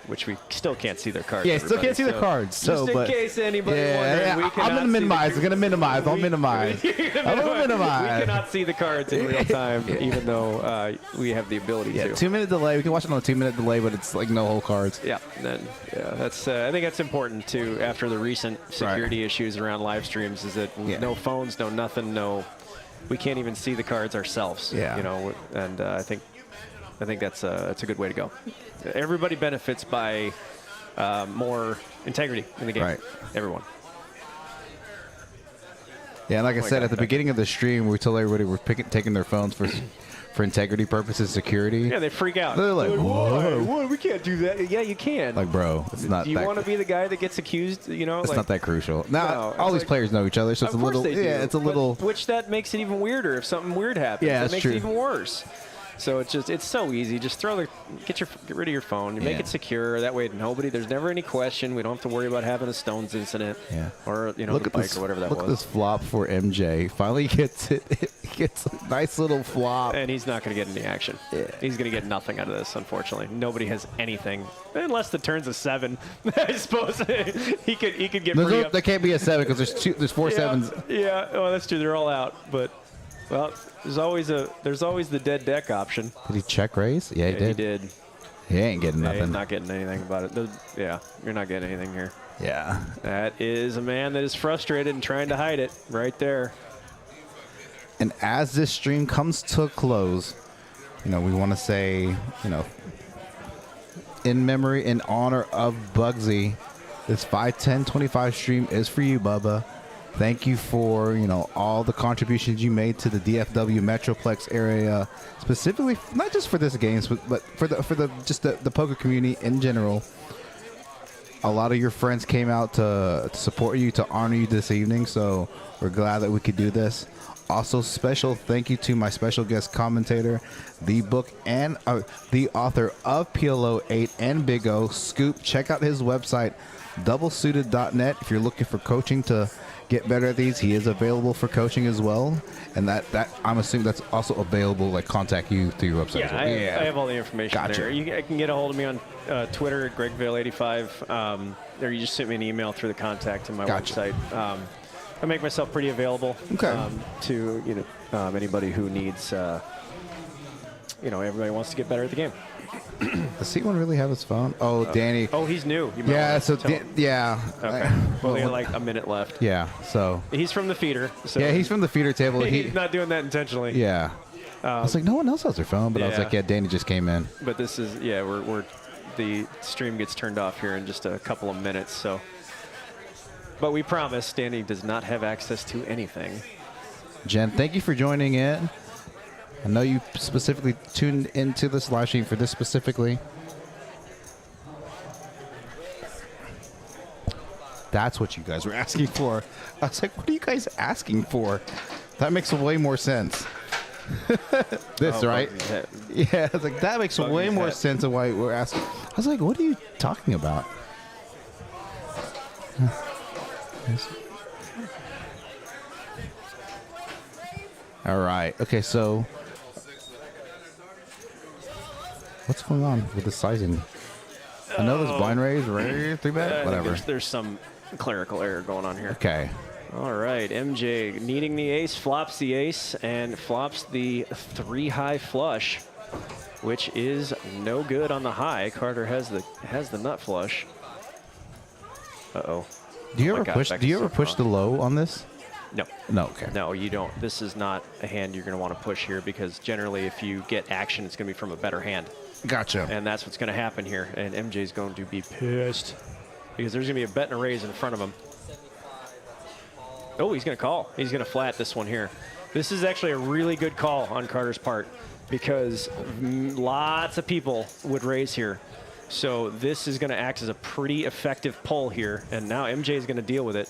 Which we still can't see their cards. Yeah, still can't see the cards. So, just in but case anybody yeah, wondering, I'm gonna minimize. I'm gonna minimize. I'll minimize. We minimize. cannot see the cards in real time, even though we have the ability Yeah, to. 2-minute delay. We can watch it on a 2-minute delay, but it's like no whole cards. Yeah, that's. I think that's important too. After the recent security issues around live streams, is that no phones, no nothing, no. We can't even see the cards ourselves. Yeah. You know, and I think that's a good way to go. Everybody benefits by more integrity in the game. Right. Everyone. Yeah, and like I said at the beginning of the stream, we told everybody we're taking their phones for integrity purposes, security. Yeah, they freak out. They're like, whoa. Whoa, we can't do that. Yeah, you can. Like, bro, it's not. Do you want to be the guy that gets accused? You know, it's not that crucial. Now, No, all these like, players know each other, so it's a of course little. they do, Yeah, it's a little. Which that makes it even weirder if something weird happens. Yeah, that that's makes true. it even worse. So it's so easy. Just get rid of your phone. You make it secure. That way, there's never any question. We don't have to worry about having a Stones incident. Yeah. Or the Look at bike this, or whatever that look was. at this flop for MJ. Finally gets it. He gets a nice little flop. And he's not going to get any action. Yeah. He's going to get nothing out of this, unfortunately. Nobody has anything. Unless the turn's a 7. I suppose he could get pretty up. There can't be a 7 because there's 4 sevens. Yeah, well, that's true. They're all out. But, well, there's always the dead deck option. Did he check raise? Yeah, he He did. did. He ain't getting Yeah, nothing. he's not getting anything about it. You're not getting anything here. Yeah. That is a man that is frustrated and trying to hide it right there. And as this stream comes to a close, we want to say, in memory, in honor of Bugsy, this 5/10/25 stream is for you, Bubba. Thank you for, all the contributions you made to the DFW Metroplex area, specifically, not just for this game, but for the poker community in general. A lot of your friends came out to support you, to honor you this evening, so we're glad that we could do this. Also, special thank you to my special guest commentator, the book and the author of PLO 8 and Big O, Scoop. Check out his website, doublesuited.net, if you're looking for coaching to get better at these. He is available for coaching as well, and that I'm assuming that's also available. Like, contact you through your website. Yeah, I have all the information Gotcha. there. I can get a hold of me on Twitter at GregVale85, or you just send me an email through the contact in my website. I make myself pretty available to anybody who needs. Everybody wants to get better at the game. Does C1 really have his phone? Oh, Danny. Oh, he's new. You might Yeah, wanna so tell him. yeah. Okay. Well, we have like a minute left. Yeah, so. He's from the feeder. So Yeah, he's from the feeder table. He's not doing that intentionally. Yeah. I was like, no one else has their phone, but I was like, yeah, Danny just came in. But this is, we're the stream gets turned off here in just a couple of minutes, so. But we promise Danny does not have access to anything. Jen, thank you for joining in. I know you specifically tuned into this live stream for this specifically. That's what you guys were asking for. I was like, what are you guys asking for? That makes way more sense. This, right? Yeah, I was like, that makes way more sense of why we're asking. I was like, what are you talking about? All right. Okay, so what's going on with the sizing? I know there's blind raise, 3-bet, whatever. There's some clerical error going on here. Okay. All right, MJ needing the ace, flops the ace, and flops the 3-high flush, which is no good on the high. Carter has the nut flush. Uh-oh. Do you ever push the low on this? No. No, okay. No, you don't. This is not a hand you're going to want to push here because generally if you get action, it's going to be from a better hand. Gotcha. And that's what's going to happen here. And MJ's going to be pissed because there's going to be a bet and a raise in front of him. Oh, he's going to call. He's going to flat this one here. This is actually a really good call on Carter's part because lots of people would raise here. So this is going to act as a pretty effective pull here. And now MJ is going to deal with it.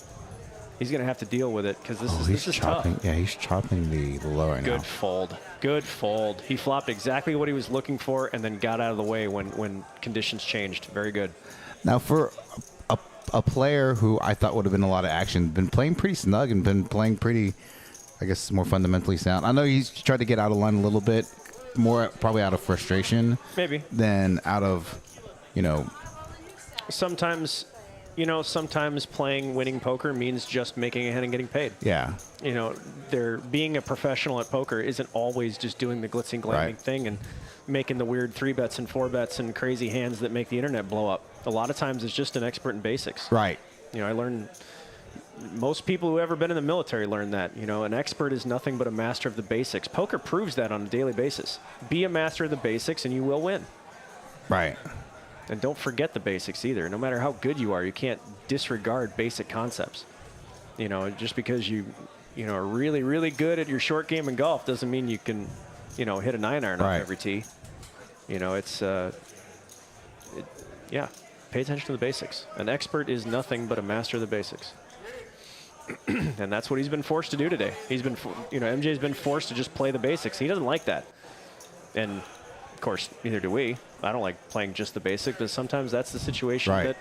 He's going to have to deal with it because this is chopping. tough. Yeah, he's chopping the low right now. Good fold. Good fold. He flopped exactly what he was looking for and then got out of the way when conditions changed. Very good. Now, for a player who I thought would have been a lot of action, been playing pretty snug and been playing pretty, I guess, more fundamentally sound. I know he's tried to get out of line a little bit, more probably out of frustration. Maybe. Than out of, Sometimes playing winning poker means just making a hand and getting paid. Yeah. Being a professional at poker isn't always just doing the glitzy glamming thing and making the weird 3-bets and 4-bets and crazy hands that make the internet blow up. A lot of times it's just an expert in basics. Right. I learned, most people who ever been in the military learn that. An expert is nothing but a master of the basics. Poker proves that on a daily basis. Be a master of the basics and you will win. Right. And don't forget the basics either. No matter how good you are, you can't disregard basic concepts. Just because you are really, really good at your short game in golf doesn't mean you can, hit a 9-iron off every tee. Pay attention to the basics. An expert is nothing but a master of the basics. And that's what he's been forced to do today. He's been, MJ's been forced to just play the basics. He doesn't like that. And of course, neither do we. I don't like playing just the basic, but sometimes that's the situation that,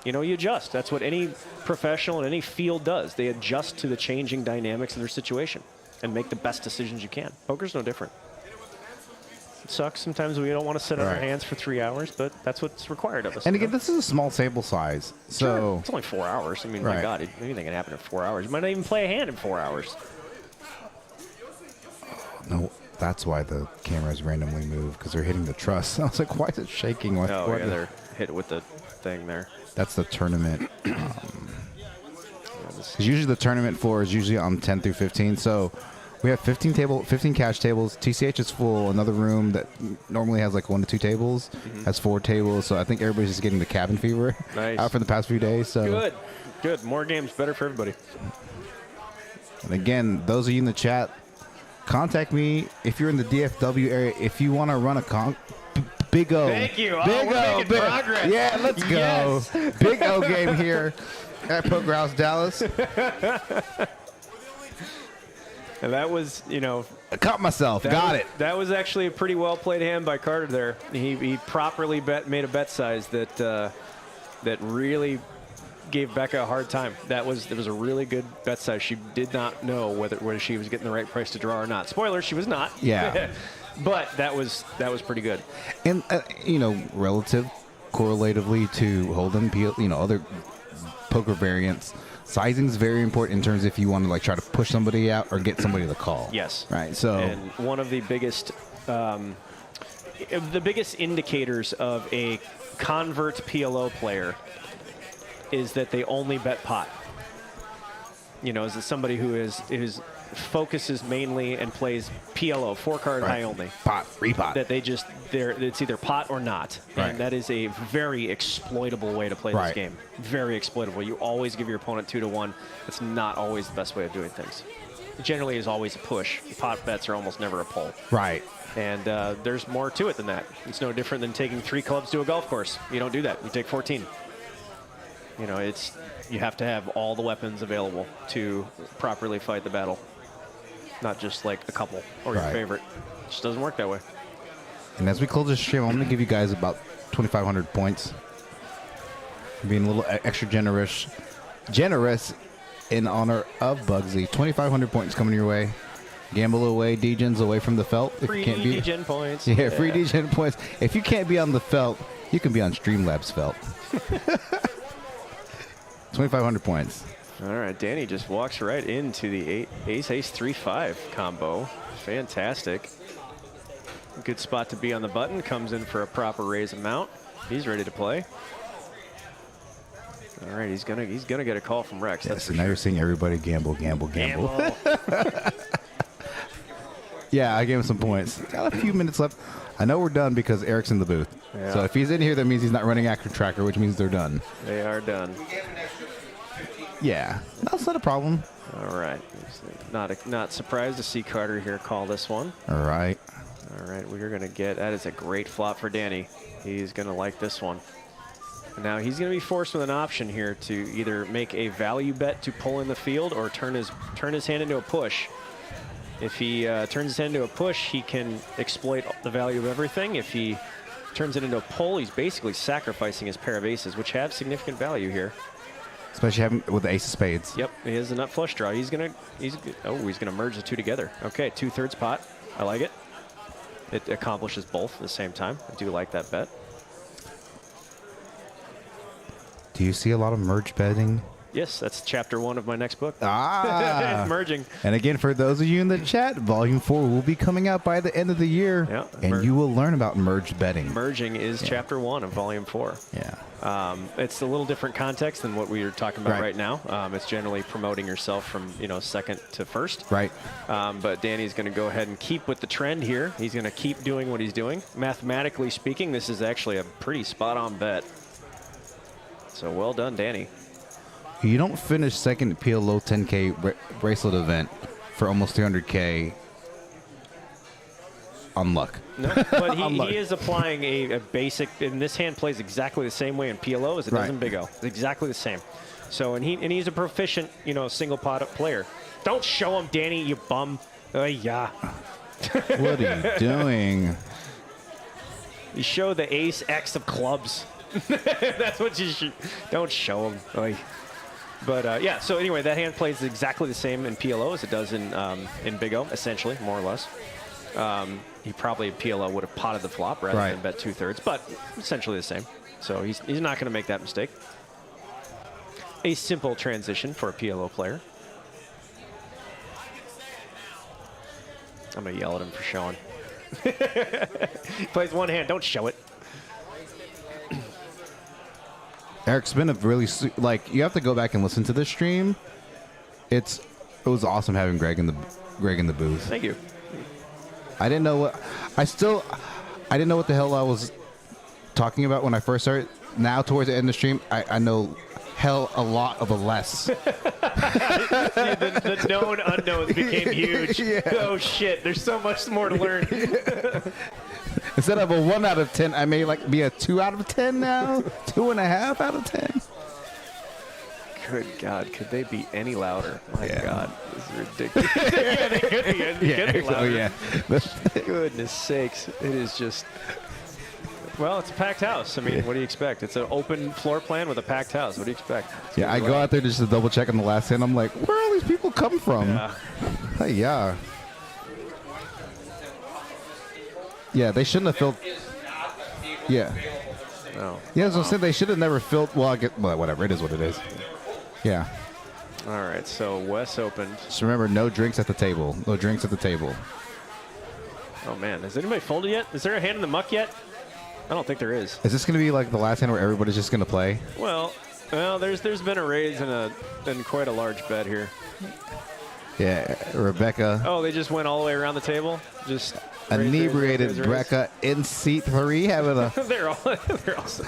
you adjust. That's what any professional in any field does. They adjust to the changing dynamics of their situation and make the best decisions you can. Poker's no different. It sucks. Sometimes we don't want to sit on our hands for 3 hours, but that's what's required of us. And again, this is a small table size. So it's only 4 hours. I mean, my God, anything can happen in 4 hours. You might not even play a hand in 4 hours. No. That's why the cameras randomly move, because they're hitting the truss. I was like, why is it shaking? They're hit with the thing there. That's the tournament. Because usually the tournament floor is usually on 10 through 15. So we have 15 cash tables. TCH is full. Another room that normally has like 1 to 2 tables has 4 tables. So I think everybody's just getting the cabin fever out for the past few days. So good. More games, better for everybody. And again, those of you in the chat, contact me if you're in the DFW area. If you want to run a Big O. Thank you. Big we're O. making progress. Yeah, let's go. Yes. Big O game here at Poker House Dallas. And that was, I caught myself. Got it. That was actually a pretty well played hand by Carter there. He properly made a bet size that really gave Becca a hard time. There was a really good bet size. She did not know whether she was getting the right price to draw or not. Spoiler, she was not. Yeah. But that was pretty good. And relative correlatively to Hold'em, other poker variants, sizing is very important in terms of if you want to try to push somebody out or get somebody to call. Yes. Right. So and one of the biggest indicators of a convert PLO player is that they only bet pot. Is it somebody who focuses mainly and plays PLO, 4-card high only. Pot, repot. That it's either pot or not. Right. And that is a very exploitable way to play this game. Very exploitable. You always give your opponent 2 to 1. That's not always the best way of doing things. It generally is always a push. Pot bets are almost never a pull. Right. And there's more to it than that. It's no different than taking 3 clubs to a golf course. You don't do that. You take 14. You have to have all the weapons available to properly fight the battle. Not just like a couple or your favorite. It just doesn't work that way. And as we close this stream, I'm going to give you guys about 2,500 points. Being a little extra generous in honor of Bugsy. 2,500 points coming your way. Gamble away, D-Gens away from the felt. Free D-Gen points. Yeah, free D-Gen points. If you can't be on the felt, you can be on Streamlabs felt. 2,500 points. All right, Danny just walks right into the ace 3-5 combo. Fantastic. Good spot to be on the button. Comes in for a proper raise amount. He's ready to play. All right, he's gonna get a call from Rex. Yes, so now you're seeing everybody gamble. Yeah, I gave him some points. Got a few minutes left. I know we're done because Eric's in the booth. Yeah. So if he's in here, that means he's not running Active Tracker, which means they're done. They are done. Yeah, that's not a problem. All right. Not surprised to see Carter here call this one. All right. All right, we're going to get, that is a great flop for Danny. He's going to like this one. Now he's going to be forced with an option here to either make a value bet to pull in the field or turn his hand into a push. If he turns his hand into a push, he can exploit the value of everything. If he turns it into a pull, he's basically sacrificing his pair of aces, which have significant value here. Especially having with the ace of spades. Yep, he has a nut flush draw. He's gonna merge the two together. Okay, 2/3 pot. I like it. It accomplishes both at the same time. I do like that bet. Do you see a lot of merge betting? Yes, that's chapter 1 of my next book. Ah. It's merging. And again, for those of you in the chat, Volume 4 will be coming out by the end of the year. Yeah, and you will learn about merge betting. Merging is chapter 1 of Volume 4. Yeah. It's a little different context than what we are talking about right now. It's generally promoting yourself from second to first. Right. But Danny's going to go ahead and keep with the trend here. He's going to keep doing what he's doing. Mathematically speaking, this is actually a pretty spot-on bet. So well done, Danny. You don't finish second at PLO 10K bracelet event for almost 300K on luck. No, but he is applying a basic, and this hand plays exactly the same way in PLO as it does in Big O. It's exactly the same. So, and he's a proficient, single pot player. Don't show him, Danny, you bum. Yeah. What are you doing? You show the ace X of clubs. That's what you should. Don't show him. But yeah, so anyway, that hand plays exactly the same in PLO as it does in Big O, essentially, more or less. He probably in PLO would have potted the flop rather than bet 2/3, but essentially the same. So he's not going to make that mistake. A simple transition for a PLO player. I'm going to yell at him for showing. He plays one hand, don't show it. Eric's been a really you have to go back and listen to this stream. It was awesome having Greg in the booth. Thank you. I didn't know what the hell I was talking about when I first started. Now towards the end of the stream, I know hell a lot of a less. the known unknowns became huge. Yeah. Oh shit! There's so much more to learn. Instead of a 1 out of 10, I may be a 2 out of 10 now. 2.5 out of 10. Good God, could they be any louder? My God, this is ridiculous. Yeah, they could be. They could be louder. Oh yeah. Goodness sakes, it is just. Well, it's a packed house. I mean, what do you expect? It's an open floor plan with a packed house. What do you expect? Yeah, I go out there just to double check on the last hand. I'm like, where all these people come from? Yeah. Hey, yeah. Yeah, they shouldn't have filled. Yeah. No. Yeah, so I said they should have never filled. Well, whatever. It is what it is. Yeah. All right, so Wes opened. Just remember, no drinks at the table. No drinks at the table. Oh, man. Has anybody folded yet? Is there a hand in the muck yet? I don't think there is. Is this going to be like the last hand where everybody's just going to play? Well, there's been a raise and quite a large bet here. Yeah, Rebecca. Oh, they just went all the way around the table? Just inebriated Rebecca in seat 3 having a. they're all.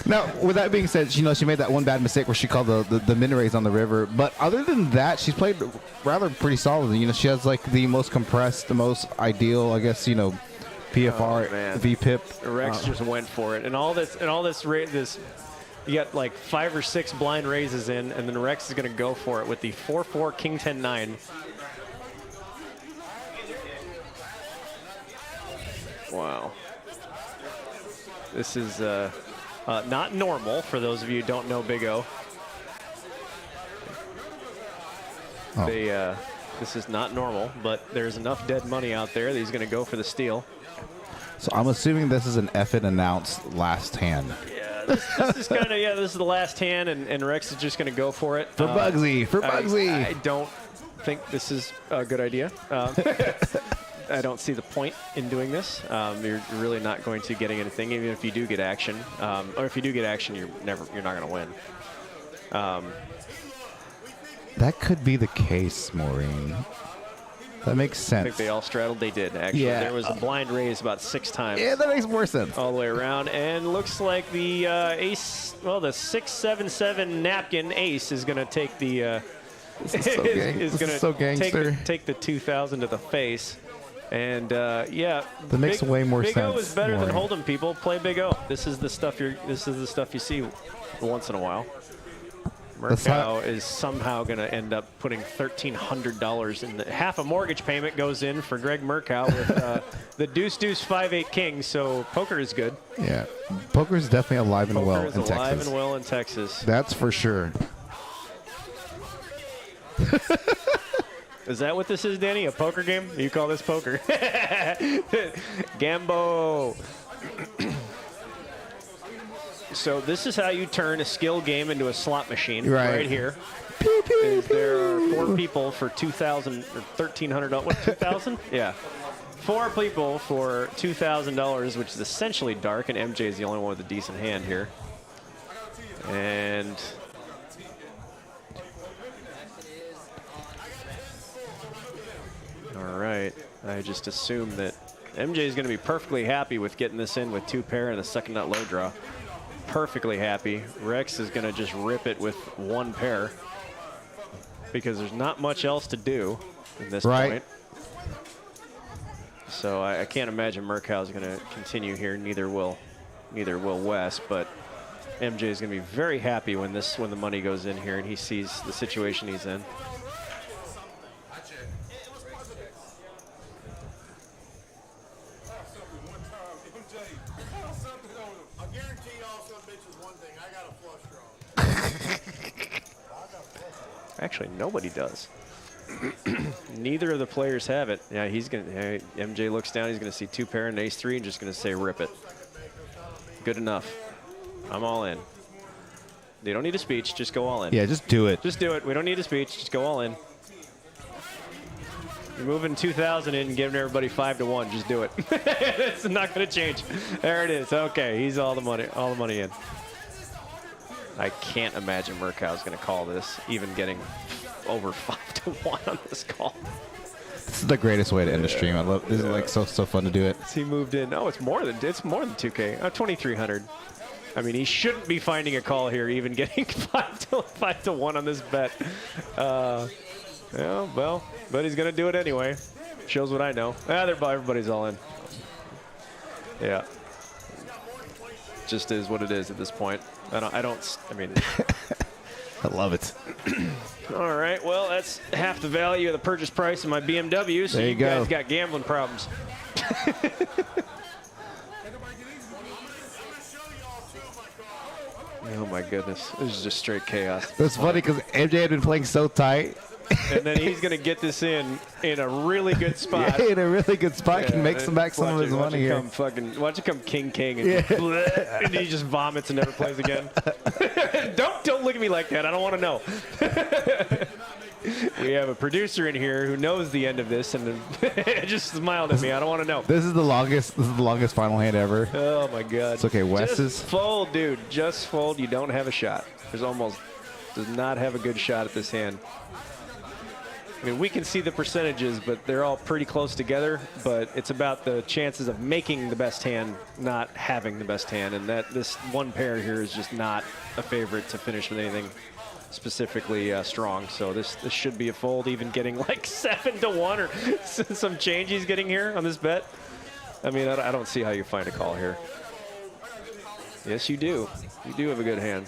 Now, with that being said, she made that one bad mistake where she called the min raise on the river. But other than that, she's played rather pretty solidly. She has the most compressed, the most ideal, I guess. PFR, VPIP. Rex just went for it, and all this, you got 5 or 6 blind raises in, and then Rex is going to go for it with the 4-4 King 10-9. Wow. This is not normal for those of you who don't know Big O. Oh. This is not normal, but there's enough dead money out there that he's going to go for the steal. So I'm assuming this is an F it announced last hand. Yeah, this is kind of, this is the last hand, and Rex is just going to go for it. For Bugsy, I don't think this is a good idea. I don't see the point in doing this. You're really not going to getting anything, even if you do get action. Or if you do get action, you're not going to win. That could be the case, Maureen. That makes sense. I think they all straddled. They did, actually. Yeah. There was a blind raise about 6 times. Yeah, that makes more sense. All the way around. And looks like the ace, the 6-7-7 napkin ace is going to take the... This is so gangster. Take the 2,000 to the face. And yeah, That makes way more Big O sense, is better than Maury. Hold'em. People play Big O. This is the stuff you see once in a while. That's how- Murkow is somehow going to end up putting $1,300 in. Half a mortgage payment goes in for Greg Murkow with the deuce 5-8 king. So poker is good. Yeah. Poker is definitely alive and Poker well is in alive Texas. and well in Texas. That's for sure. Is that what this is, Danny? A poker game? You call this poker? Gambo. So this is how you turn a skill game into a slot machine. Right. Here. There are 4 people for $2,000 or $1,300. What, 2,000? Yeah. 4 people for $2,000, which is essentially dark, and MJ is the only one with a decent hand here. And all right, I just assume that MJ is going to be perfectly happy with getting this in with 2 pair and the second nut low draw. Perfectly happy. Rex is going to just rip it with 1 pair because there's not much else to do at this point. So I can't imagine Murkow is going to continue here. Neither will Wes. But MJ is going to be very happy when the money goes in here and he sees the situation he's in. Actually, nobody does. Neither of the players have it. Yeah, MJ looks down. He's going to see 2 pair and an ace-3 and just going to say, rip it. Good enough. I'm all in. You don't need a speech. Just go all in. Yeah, just do it. Just do it. We don't need a speech. Just go all in. You're moving 2,000 in and giving everybody 5-1. Just do it. It's not going to change. There it is. Okay, he's all the money in. I can't imagine Murkow is going to call this, even getting over 5-1 on this call. This is the greatest way to end the stream. I love this. Is like so fun to do it. He moved in. Oh, it's more than 2K. 2,300. I mean, he shouldn't be finding a call here, even getting 5-1 on this bet. Yeah, well, but he's going to do it anyway. Shows what I know. Everybody's all in. Yeah. Just is what it is at this point. I mean. I love it. All right, well, that's half the value of the purchase price of my BMW, so there you guys got gambling problems. Oh, my goodness. This is just straight chaos. It's funny because MJ had been playing so tight. And then he's going to get this in a really good spot. Yeah, in a really good spot. Can make back some of his money here. Watch it come king, and, and he just vomits and never plays again. Don't look at me like that. I don't want to know. We have a producer in here who knows the end of this and just smiled at me. I don't want to know. This is the longest final hand ever. Oh my God. It's okay. Wes is fold, dude. Just fold. You don't have a shot. Does not have a good shot at this hand. I mean, we can see the percentages, but they're all pretty close together. But it's about the chances of making the best hand, not having the best hand. And this 1 pair here is just not a favorite to finish with anything specifically strong. So this should be a fold, even getting like 7-1 or some change he's getting here on this bet. I mean, I don't see how you find a call here. Yes, you do. You do have a good hand.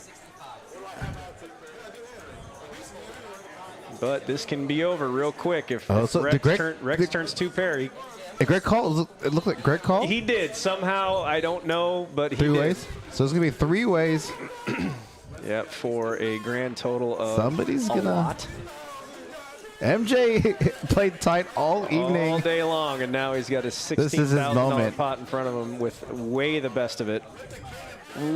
But this can be over real quick if Rex turns 2 pair. Greg called. It looked like Greg called. He did somehow. I don't know, but he did. 3 ways. So it's gonna be 3 ways. Yeah, for a grand total of somebody's a lot. MJ played tight all evening, all day long, and now he's got a $16,000 pot in front of him with way the best of it.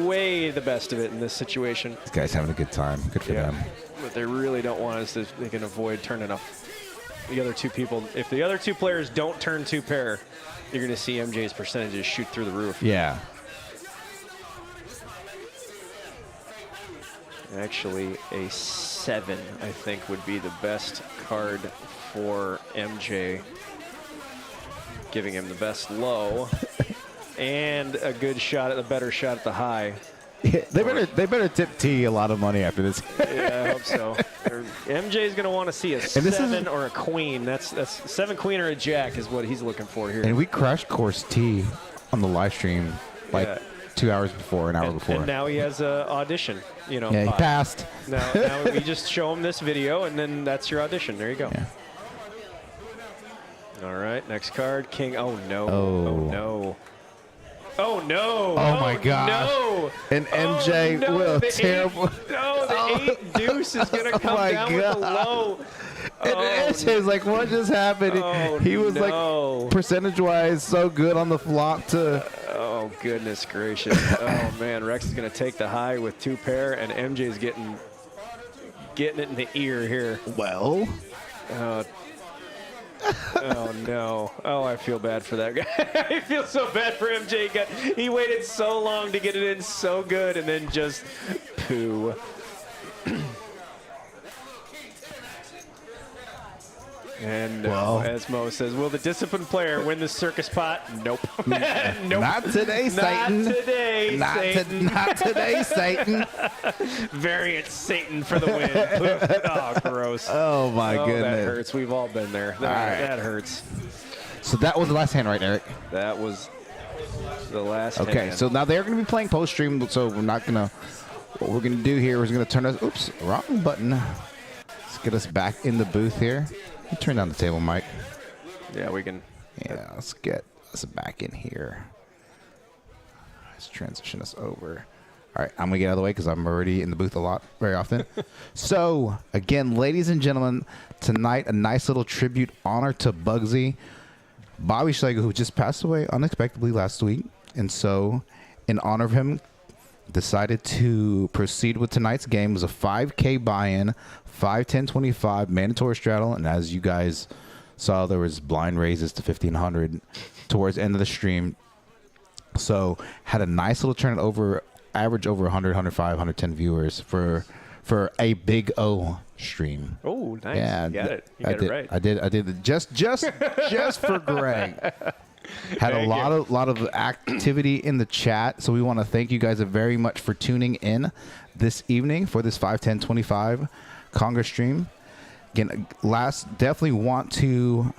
Way the best of it in this situation. This guy's having a good time. Good for them. But they really don't want us to. They can avoid turning up the other 2 people. If the other 2 players don't turn 2 pair, you're going to see MJ's percentages shoot through the roof. Yeah. Actually, a 7, I think, would be the best card for MJ, giving him the best low and a good shot at the better shot at the high. They better tip T a lot of money after this. Yeah, I hope so. MJ's going to want to see a this 7 or a queen. That's 7 queen or a jack is what he's looking for here. And we crashed course T on the live stream like Yeah. 2 hours before, an hour before. And now he has an audition. You know, Yeah, he passed. Now we just show him this video, and then that's your audition. There you go. Yeah. All right, next card, king. Oh no! Oh. Oh no! Oh no! Oh, my gosh. No! And MJ oh, no. with a The terrible. the 8 deuce is gonna Oh come my down with the God. low. And MJ's like, what just happened? Oh, He was no. like, percentage-wise, so good on the flop to. Oh goodness gracious! Oh man, Rex is gonna take the high with 2 pair, and MJ's getting it in the ear here. Well. Oh no! Oh, I feel bad for that guy. I feel so bad for MJ. He waited so long to get it in so good, and then just poo. And Well. as Mo says, will the disciplined player win the circus pot? Nope. Nope. Not today, Satan. Not today, Satan. Not today, Satan. Variant Satan for the win. Oh, gross. Oh, my That goodness. hurts. We've all been there. That hurts. So that was the last hand, right, Eric? That was the last Okay, hand. so now they're going to be playing post-stream, so we're not going to. What we're going to do here is going to turn us. Oops, wrong button. Let's get us back in the booth here. You turn down the table, Mike. Yeah, we can. Yeah, let's get us back in here. Let's transition us over. All right, I'm going to get out of the way because I'm already in the booth very often. So, again, ladies and gentlemen, tonight, a nice little tribute honor to Bugsy. Bobby Slagle, who just passed away unexpectedly last week. And so, in honor of him, decided to proceed with tonight's game. It was a 5K buy-in, 5-10-25 mandatory straddle, and as you guys saw, there was blind raises to 1,500 towards the end of the stream. So had a nice little turn over, average over 100, 105, 110 viewers for a Big O stream. Oh, nice. Yeah, You got it. You I got did, it right. I did just for Greg. Had a lot of activity in the chat, so we want to thank you guys very much for tuning in this evening for this 5-10-25 Congress stream. Again, definitely want to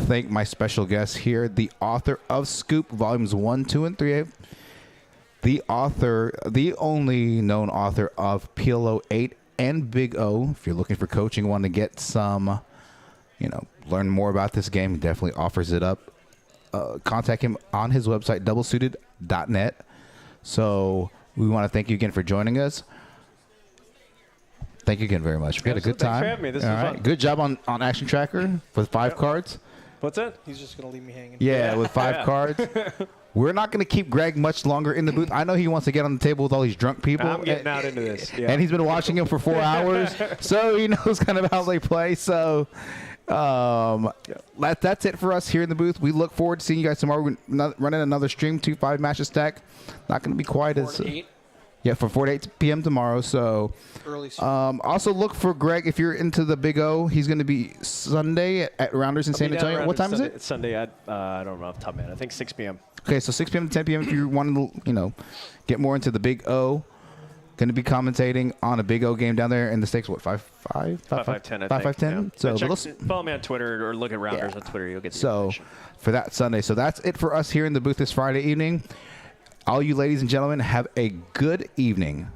thank my special guest here, the author of Scoop Volumes 1, 2, and 3. The only known author of PLO 8 and Big O. If you're looking for coaching, want to get some, learn more about this game, he definitely offers it up. Contact him on his website, doublesuited.net. So we want to thank you again for joining us. Thank you again very much. We had a good time. Thanks for having me. This was fun. Good job on Action Tracker with 5 cards. What's that? He's just going to leave me hanging. Yeah, with 5 cards. We're not going to keep Greg much longer in the booth. I know he wants to get on the table with all these drunk people. I'm getting out into this. Yeah. And he's been watching him for 4 hours, so he knows kind of how they play. So that's it for us here in the booth. We look forward to seeing you guys tomorrow. We're running another stream, 2-5 matches stack. Not going to be quite as... 8. Yeah, from 4 to 8 p.m. tomorrow. So, Early. also look for Greg if you're into the Big O. He's going to be Sunday at Rounders in San Antonio. What time is it? It's Sunday at I don't know off the top of my head. I think 6 p.m. Okay, so 6 p.m. to 10 p.m. if you want to, get more into the Big O. Going to be commentating on a Big O game down there in the States. What, 5-5? 5-5-10, 5-5-10? So follow me on Twitter or look at Rounders on Twitter. You'll get the So information. for that Sunday. So that's it for us here in the booth this Friday evening. All you ladies and gentlemen, have a good evening.